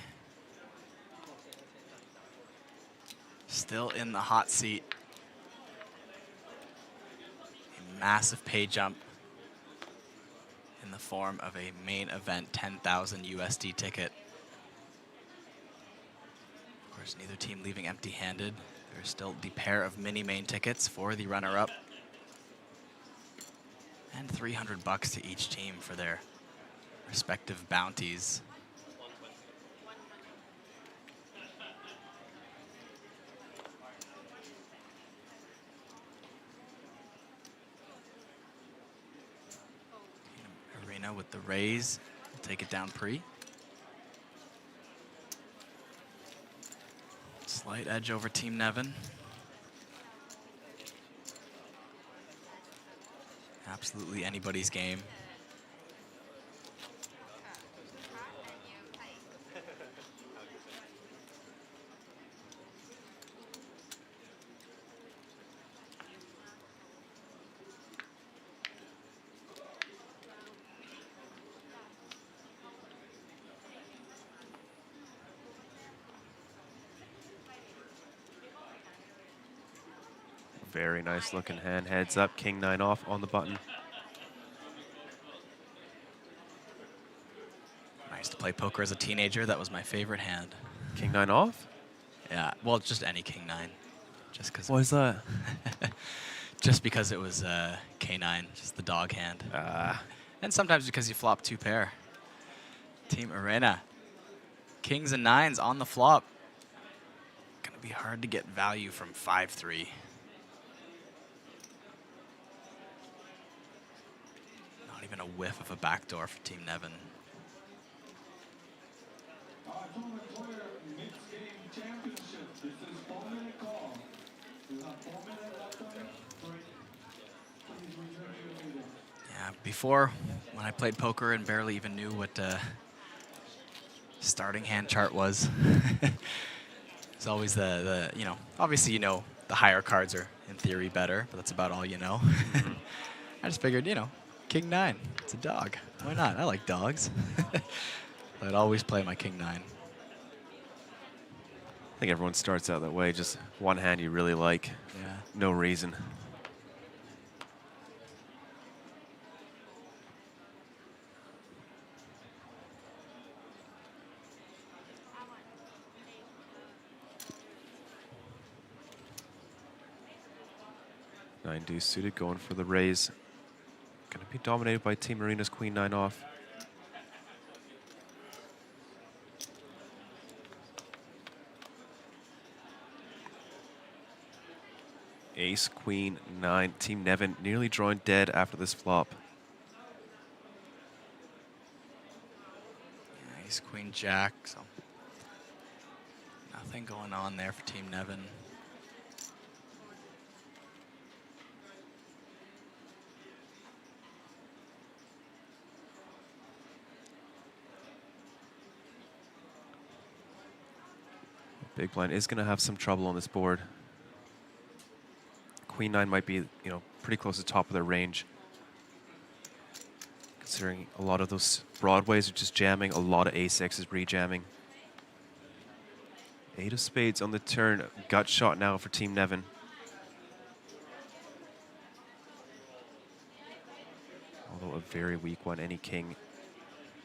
[SPEAKER 13] Still in the hot seat. A massive pay jump in the form of a main event 10,000 USD ticket. Of course, neither team leaving empty-handed. There's still the pair of mini main tickets for the runner-up. And $300 to each team for their respective bounties. Arena with the raise. We'll take it down pre. Slight edge over Team Nevin. Absolutely anybody's game.
[SPEAKER 12] Very nice looking hand. Heads up, king 9 off on the button.
[SPEAKER 13] I used to play poker as a teenager. That was my favorite hand.
[SPEAKER 12] King 9 off?
[SPEAKER 13] Yeah, well, just any king 9. Just because.
[SPEAKER 12] Why is that?
[SPEAKER 13] Just because it was K9, just the dog hand. And sometimes because you flop 2 pair. Team Arena. Kings and 9s on the flop. Gonna be hard to get value from 5-3. Not even a whiff of a backdoor for Team Nevin.
[SPEAKER 19] Tournament player, mixed game championship. This is 4-minute call. You have 4 minutes left on your break. Please return to your meeting.
[SPEAKER 13] Yeah, before, when I played poker and barely even knew what starting hand chart was, it's always the you know, obviously you know the higher cards are in theory better, but that's about all you know. I just figured, you know, king 9, it's a dog. Why not? I like dogs. I'd always play my king 9.
[SPEAKER 12] I think everyone starts out that way, just one hand you really like.
[SPEAKER 13] Yeah.
[SPEAKER 12] No reason. Nine deuce suited, going for the raise. Going to be dominated by Team Arena's queen 9 off. Ace, queen, 9. Team Nevin nearly drawing dead after this flop.
[SPEAKER 13] Yeah, ace, queen, jack. So nothing going on there for Team Nevin.
[SPEAKER 12] Big blind is going to have some trouble on this board. Queen 9 might be, you know, pretty close to the top of their range. Considering a lot of those broadways are just jamming, a lot of a6 is re-jamming. 8 of spades on the turn. Gut shot now for Team Nevin. Although a very weak one, any king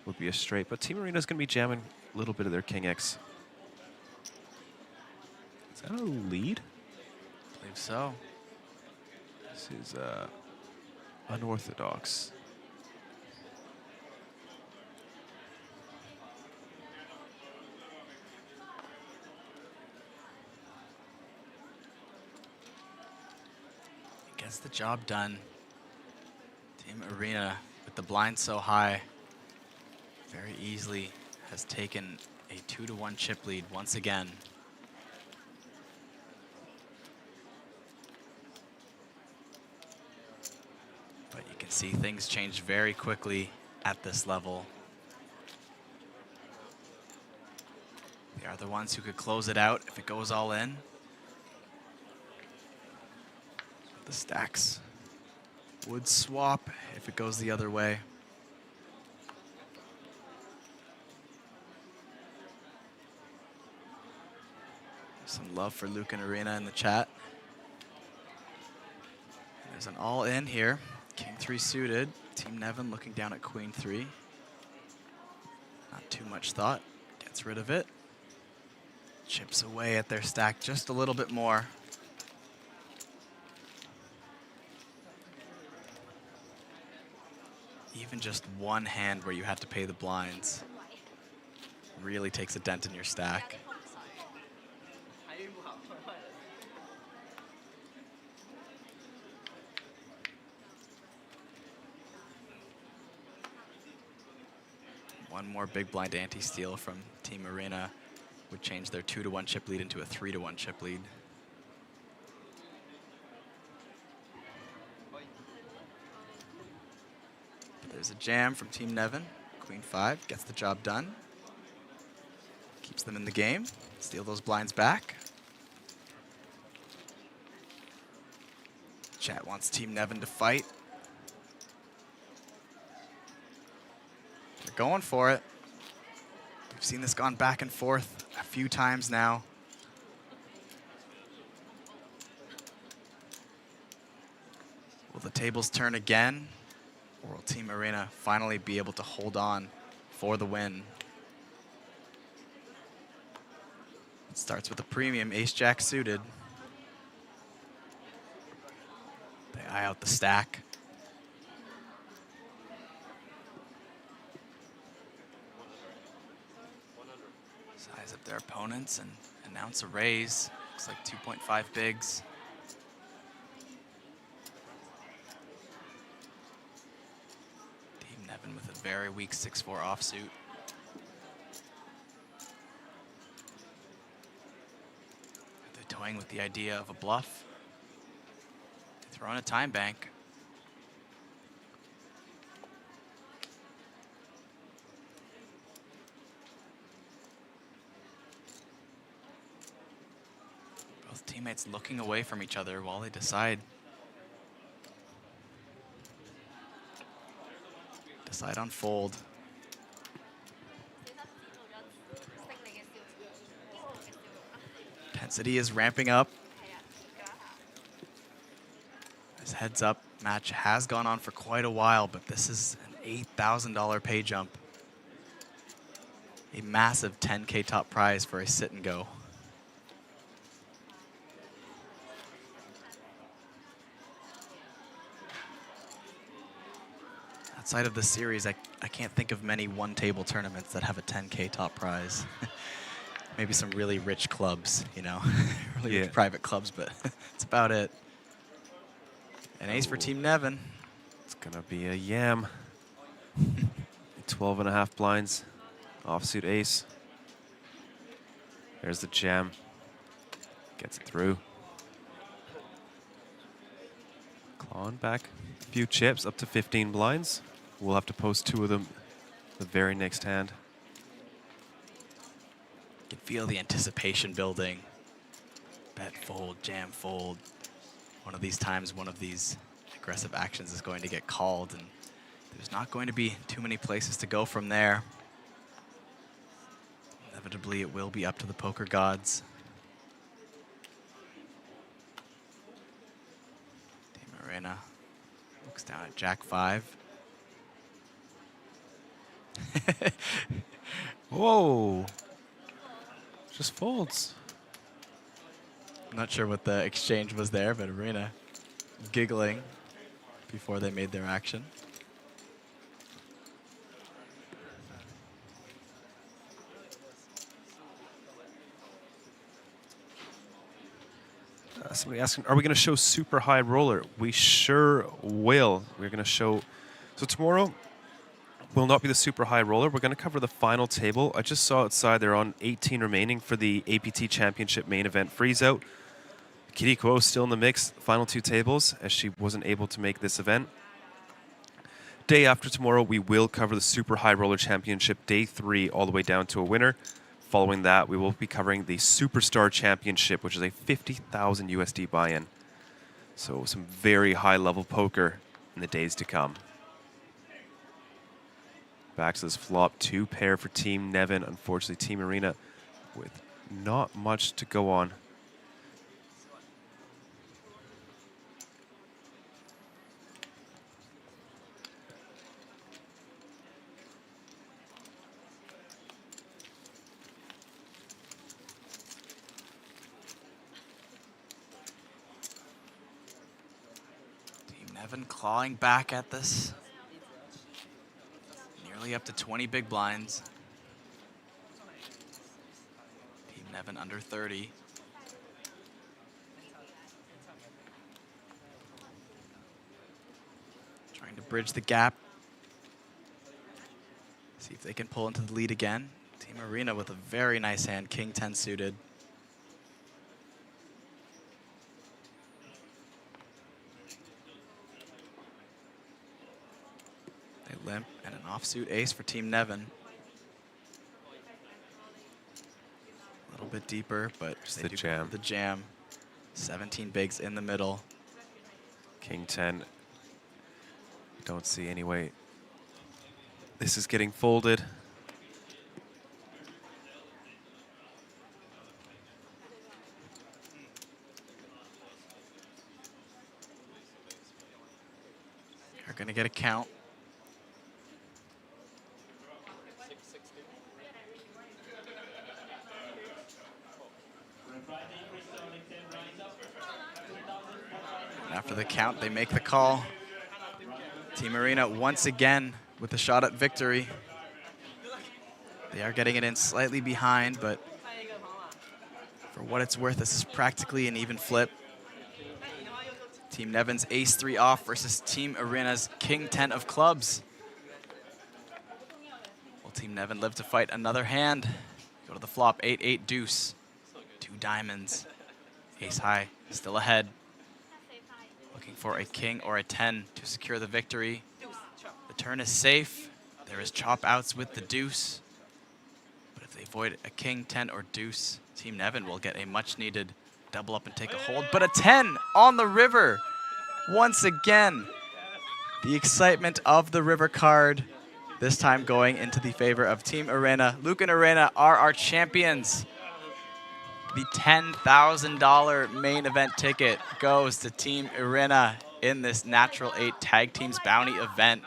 [SPEAKER 12] would be a straight. But Team Arena's going to be jamming a little bit of their king X. Is that a lead?
[SPEAKER 13] I believe so.
[SPEAKER 12] This is unorthodox.
[SPEAKER 13] Gets the job done. Team Arena, with the blind so high, very easily has taken a 2-1 chip lead once again. But you can see things change very quickly at this level. They are the ones who could close it out if it goes all in. The stacks would swap if it goes the other way. Some love for Luke and Arena in the chat. There's an all in here. King 3 suited. Team Nevin looking down at Queen 3. Not too much thought. Gets rid of it. Chips away at their stack just a little bit more. Even just one hand where you have to pay the blinds really takes a dent in your stack. One more big blind anti-steal from Team Arena would change their 2-to-1 chip lead into a 3-to-1 chip lead. There's a jam from Team Nevin. Queen 5 gets the job done. Keeps them in the game. Steal those blinds back. Chat wants Team Nevin to fight. They're going for it. We've seen this gone back and forth a few times now. Will the tables turn again? Or will Team Arena finally be able to hold on for the win? It starts with a premium ace-jack suited. They eye out the stack. Size up their opponents and announce a raise. Looks like 2.5 bigs. Team Nevin with a very weak 6-4 offsuit. They're toying with the idea of a bluff. Throwing a time bank. Both teammates looking away from each other while they decide on fold. Intensity is ramping up. This heads up match has gone on for quite a while, but this is an $8,000 pay jump. A massive 10K top prize for a sit and go. Outside of the series, I can't think of many one-table tournaments that have a 10K top prize. Maybe some really rich clubs, you know, really rich private clubs, but that's about it. An ace for Team Nevin.
[SPEAKER 12] It's gonna be a yam. 12.5 blinds, offsuit ace. There's the jam. Gets it through. Clawing back a few chips, up to 15 blinds. We'll have to post 2 of them the very next hand.
[SPEAKER 13] You can feel the anticipation building. Bet fold, jam fold. One of these times, one of these aggressive actions is going to get called, and there's not going to be too many places to go from there. Inevitably, it will be up to the poker gods. Team Arena looks down at Jack 5.
[SPEAKER 12] Whoa! Just folds.
[SPEAKER 13] I'm not sure what the exchange was there, but Arena giggling before they made their action.
[SPEAKER 12] Somebody asking, are we going to show super high roller? We sure will. We're going to show. So tomorrow will not be the super high roller. We're going to cover the final table. I just saw outside they're on 18 remaining for the APT Championship Main Event freeze-out. Kitty Kuo still in the mix, final 2 tables, as she wasn't able to make this event. Day after tomorrow, we will cover the Super High Roller Championship Day 3 all the way down to a winner. Following that, we will be covering the Superstar Championship, which is a 50,000 USD buy-in. So some very high-level poker in the days to come. Back to this flop, 2 pair for Team Nevin. Unfortunately, Team Arena with not much to go on.
[SPEAKER 13] Nevin clawing back at this. Nearly up to 20 big blinds. Team Nevin under 30. Trying to bridge the gap. See if if they can pull into the lead again. Team Arena with a very nice hand, King 10 suited. They limp and an offsuit ace for Team Nevin. A little bit deeper, but
[SPEAKER 12] Just
[SPEAKER 13] they
[SPEAKER 12] the
[SPEAKER 13] do go
[SPEAKER 12] jam.
[SPEAKER 13] for the jam. 17 bigs in the middle.
[SPEAKER 12] King 10. Don't see any way this is getting folded.
[SPEAKER 13] They're going to get a count. And after the count, they make the call. Team Arena once again with a shot at victory. They are getting it in slightly behind, but for what it's worth, this is practically an even flip. Team Nevin's ace-3 off versus Team Arena's king 10 of clubs. Will Team Nevin live to fight another hand? Go to the flop, 8-8 deuce. 2 diamonds. Ace high, still ahead. Looking for a king or a 10 to secure the victory. The turn is safe. There is chop outs with the deuce. But if they avoid a king, 10, or deuce, Team Nevin will get a much needed double up and take a hold. But a 10 on the river. Once again, the excitement of the river card. This time going into the favor of Team Arena. Luke and Arena are our champions. The $10,000 main event ticket goes to Team Arena in this Natural 8 Tag Teams Bounty event.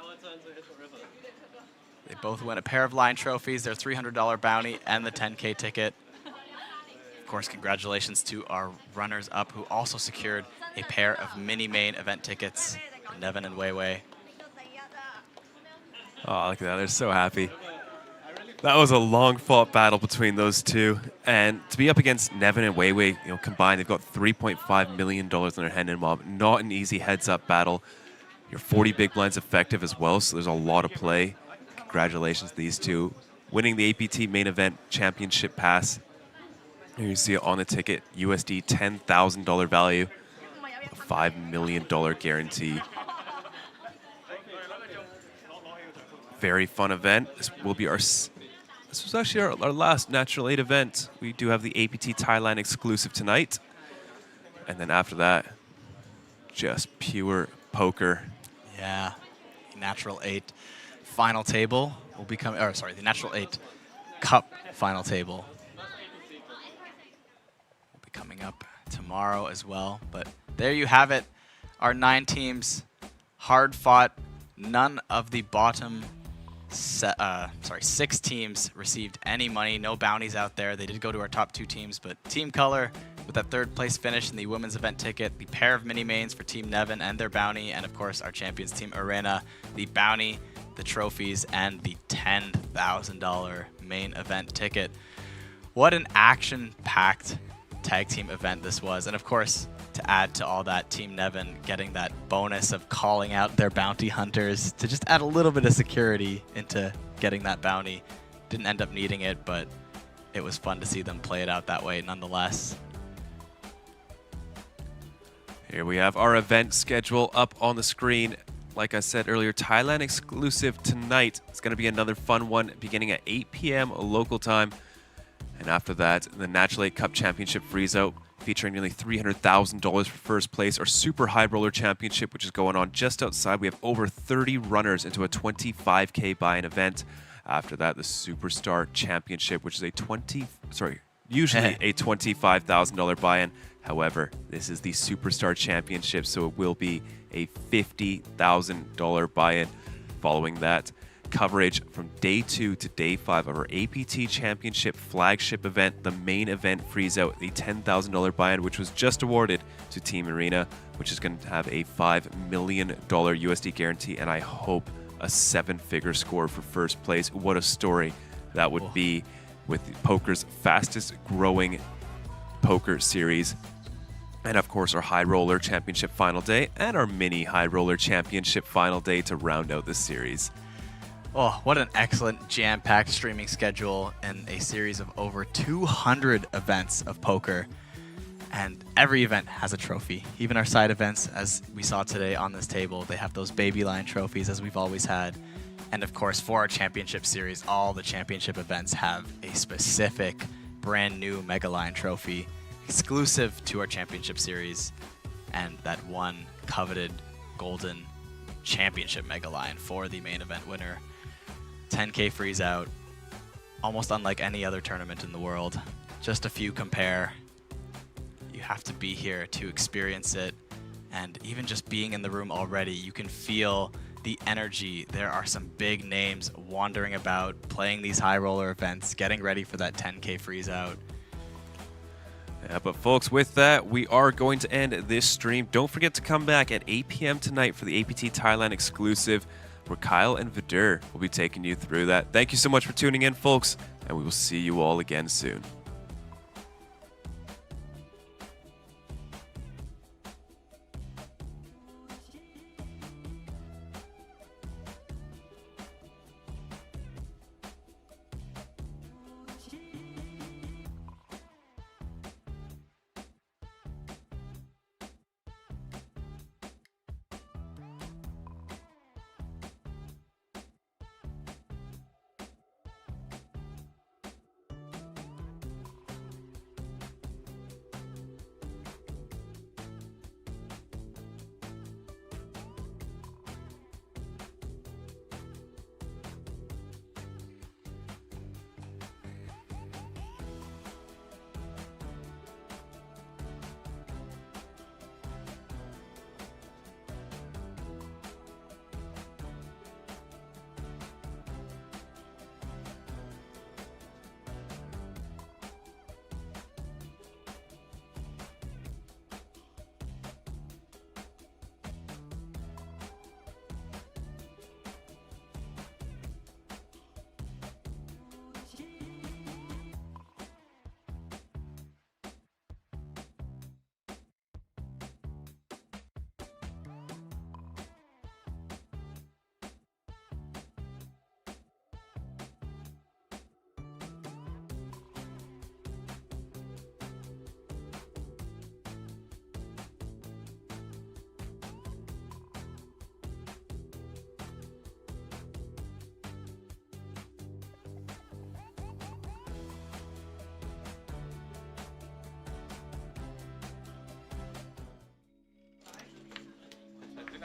[SPEAKER 13] They both win a pair of line trophies, their $300 bounty, and the 10K ticket. Of course, congratulations to our runners-up who also secured a pair of mini main event tickets, Nevin and Weiwei.
[SPEAKER 12] Oh, look at that. They're so happy. That was a long-fought battle between those two. And to be up against Nevin and Weiwei, combined, they've got $3.5 million in their hand and mob. Not an easy heads-up battle. Your 40 big blinds effective as well, so there's a lot of play. Congratulations to these two. Winning the APT Main Event Championship Pass. Here you see it on the ticket, USD $10,000 value, a $5 million guarantee. Very fun event. This will be this was actually our last Natural 8 event. We do have the APT Thailand exclusive tonight. And then after that, just pure poker.
[SPEAKER 13] Yeah, Natural 8 final table will be coming, or sorry, the Natural 8 Cup final table will be coming up tomorrow as well. But there you have it, our 9 teams, hard fought. None of the bottom 6 teams received any money, no bounties out there. They did go to our top 2 teams, but Team Color with that 3rd place finish in the women's event ticket, the pair of mini mains for Team Nevin and their bounty, and of course our champions Team Arena, the bounty, the trophies, and the $10,000 main event ticket. What an action-packed tag team event this was. And of course, to add to all that, Team Nevin getting that bonus of calling out their bounty hunters to just add a little bit of security into getting that bounty. Didn't end up needing it, but it was fun to see them play it out that way nonetheless.
[SPEAKER 12] Here we have our event schedule up on the screen. Like I said earlier, Thailand exclusive tonight. It's going to be another fun one beginning at 8 p.m. local time. And after that, the Natural 8 Cup Championship freezeout featuring nearly $300,000 for first place. Our Super High Roller Championship, which is going on just outside. We have over 30 runners into a 25K buy-in event. After that, the Superstar Championship, which is usually a $25,000 buy-in. However, this is the Superstar Championship, so it will be a $50,000 buy-in. Following that, coverage from day 2 to day 5 of our APT Championship flagship event, the main event freezeout, the $10,000 buy-in, which was just awarded to Team Arena, which is going to have a $5 million USD guarantee, and I hope a 7-figure score for first place. What a story that would be with poker's fastest growing poker series. And of course, our High Roller Championship final day and our Mini High Roller Championship final day to round out this series.
[SPEAKER 13] Oh, what an excellent jam-packed streaming schedule and a series of over 200 events of poker. And every event has a trophy. Even our side events, as we saw today on this table, they have those baby line trophies as we've always had. And of course, for our championship series, all the championship events have a specific brand new Mega Line trophy exclusive to our championship series. And that one coveted golden championship Mega Line for the main event winner. 10K freeze out, almost unlike any other tournament in the world. Just a few compare. You have to be here to experience it, and even just being in the room already, you can feel the energy. There are some big names wandering about, playing these high roller events, getting ready for that 10K freeze out.
[SPEAKER 12] Yeah, but folks, with that, we are going to end this stream. Don't forget to come back at 8 p.m. tonight for the APT Thailand exclusive, where Kyle and Vidur will be taking you through that. Thank you so much for tuning in, folks, and we will see you all again soon.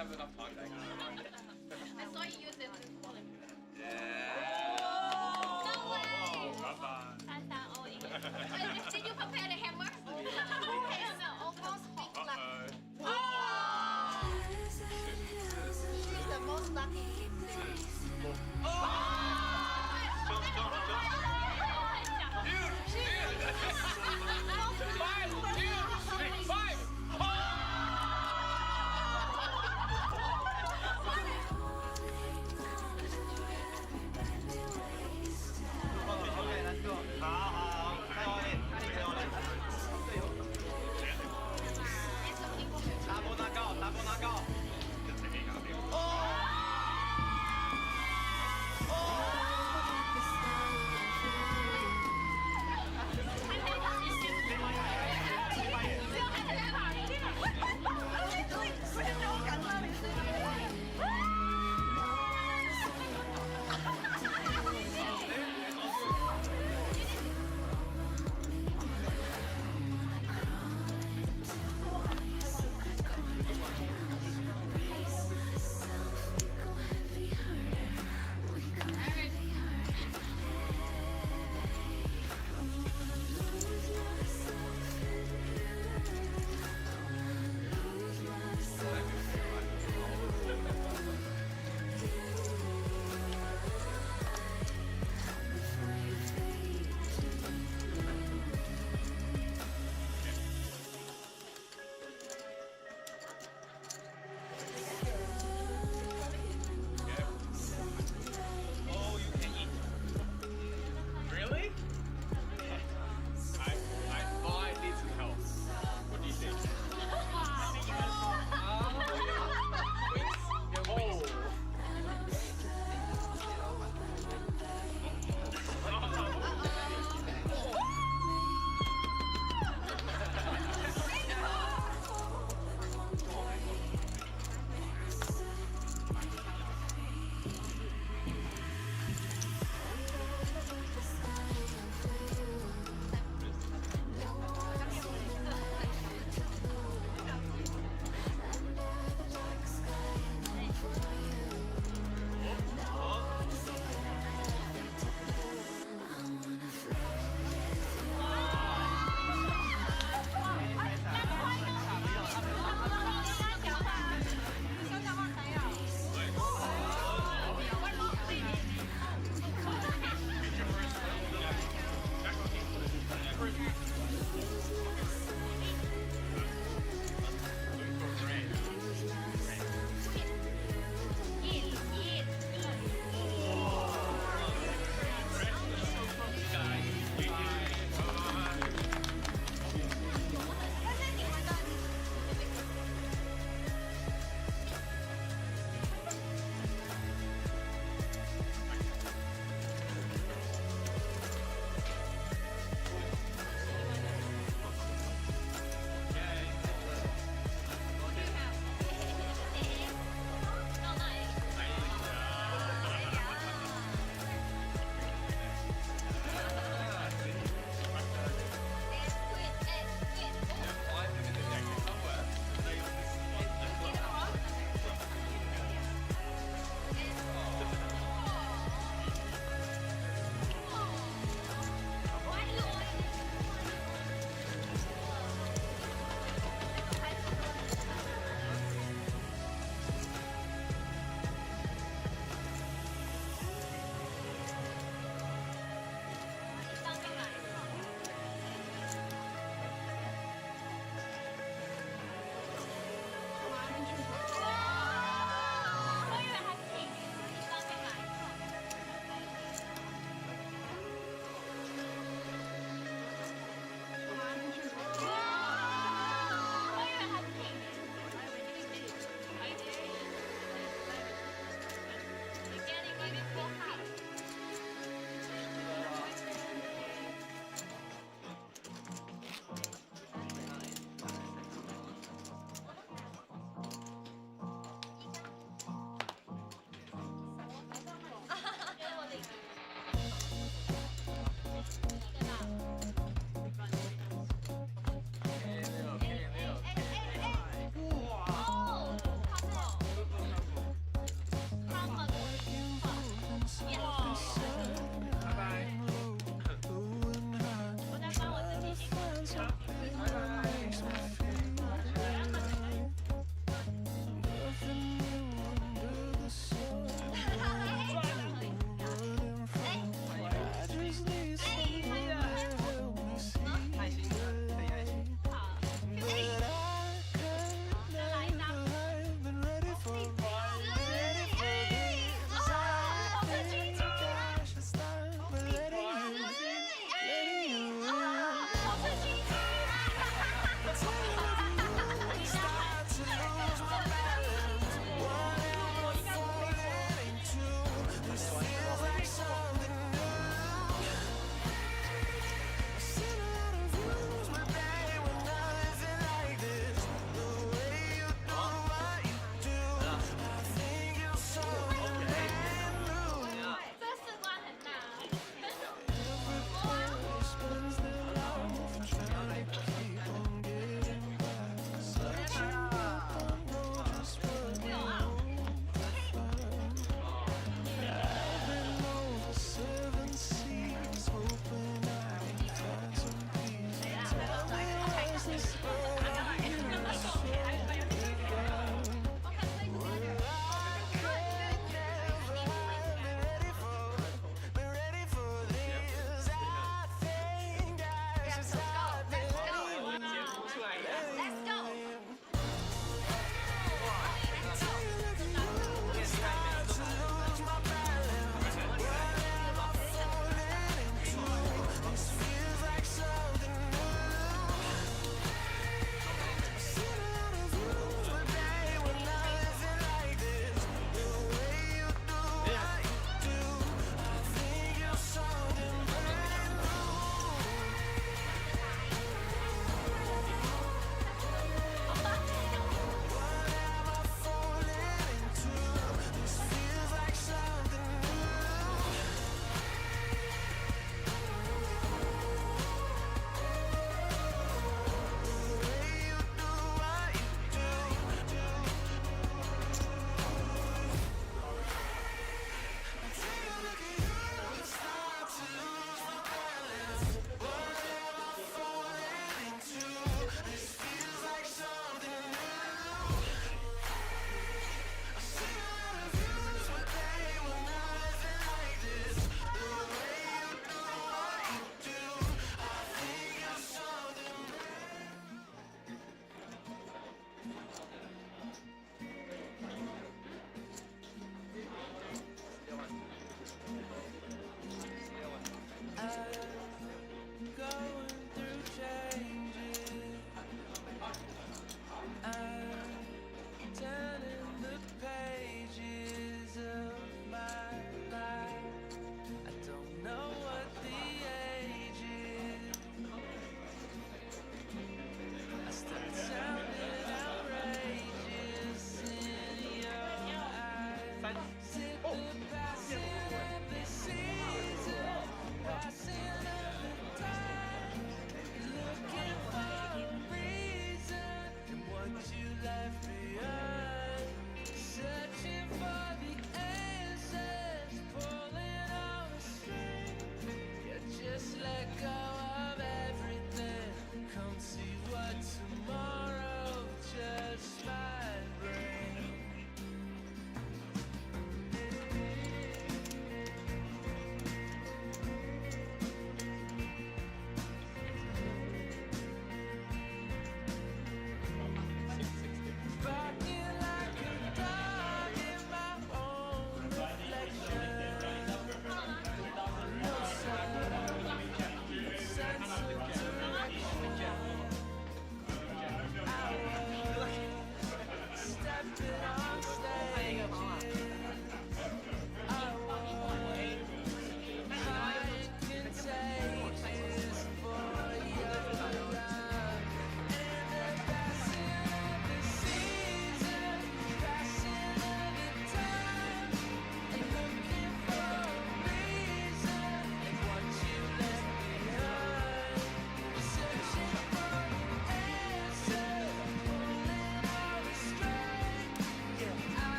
[SPEAKER 14] have enough contact. I saw you use it. No way! Did you compare the hammer? Okay, so almost hot luck. She's the most lucky. Oh!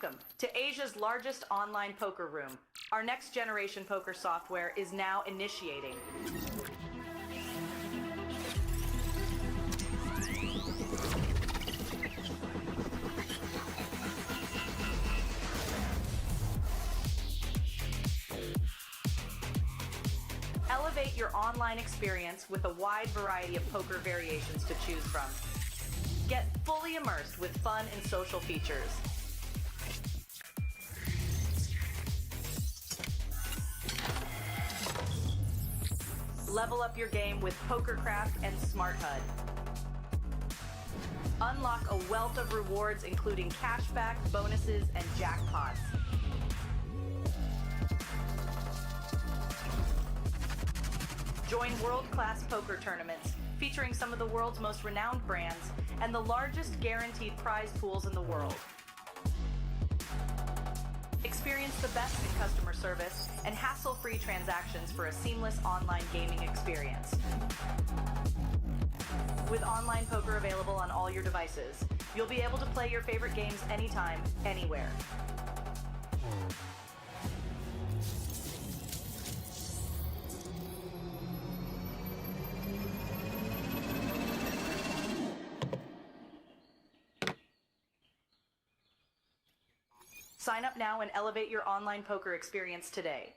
[SPEAKER 11] Welcome to Asia's largest online poker room. Our next generation poker software is now initiating. Elevate your online experience with a wide variety of poker variations to choose from. Get fully immersed with fun and social features. Level up your game with PokerCraft and Smart HUD. Unlock a wealth of rewards including cashback, bonuses, and jackpots. Join world-class poker tournaments featuring some of the world's most renowned brands and the largest guaranteed prize pools in the world. Experience the best in customer service and hassle-free transactions for a seamless online gaming experience. With online poker available on all your devices, you'll be able to play your favorite games anytime, anywhere. Sign up now and elevate your online poker experience today.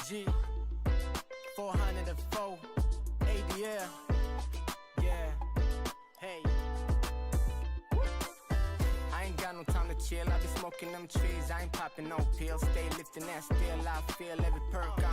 [SPEAKER 18] G, 404, ADL. Yeah, hey. I ain't got no time to chill. I be smoking them trees. I ain't popping no pills. Stay lifting that still. I feel every perk. I'm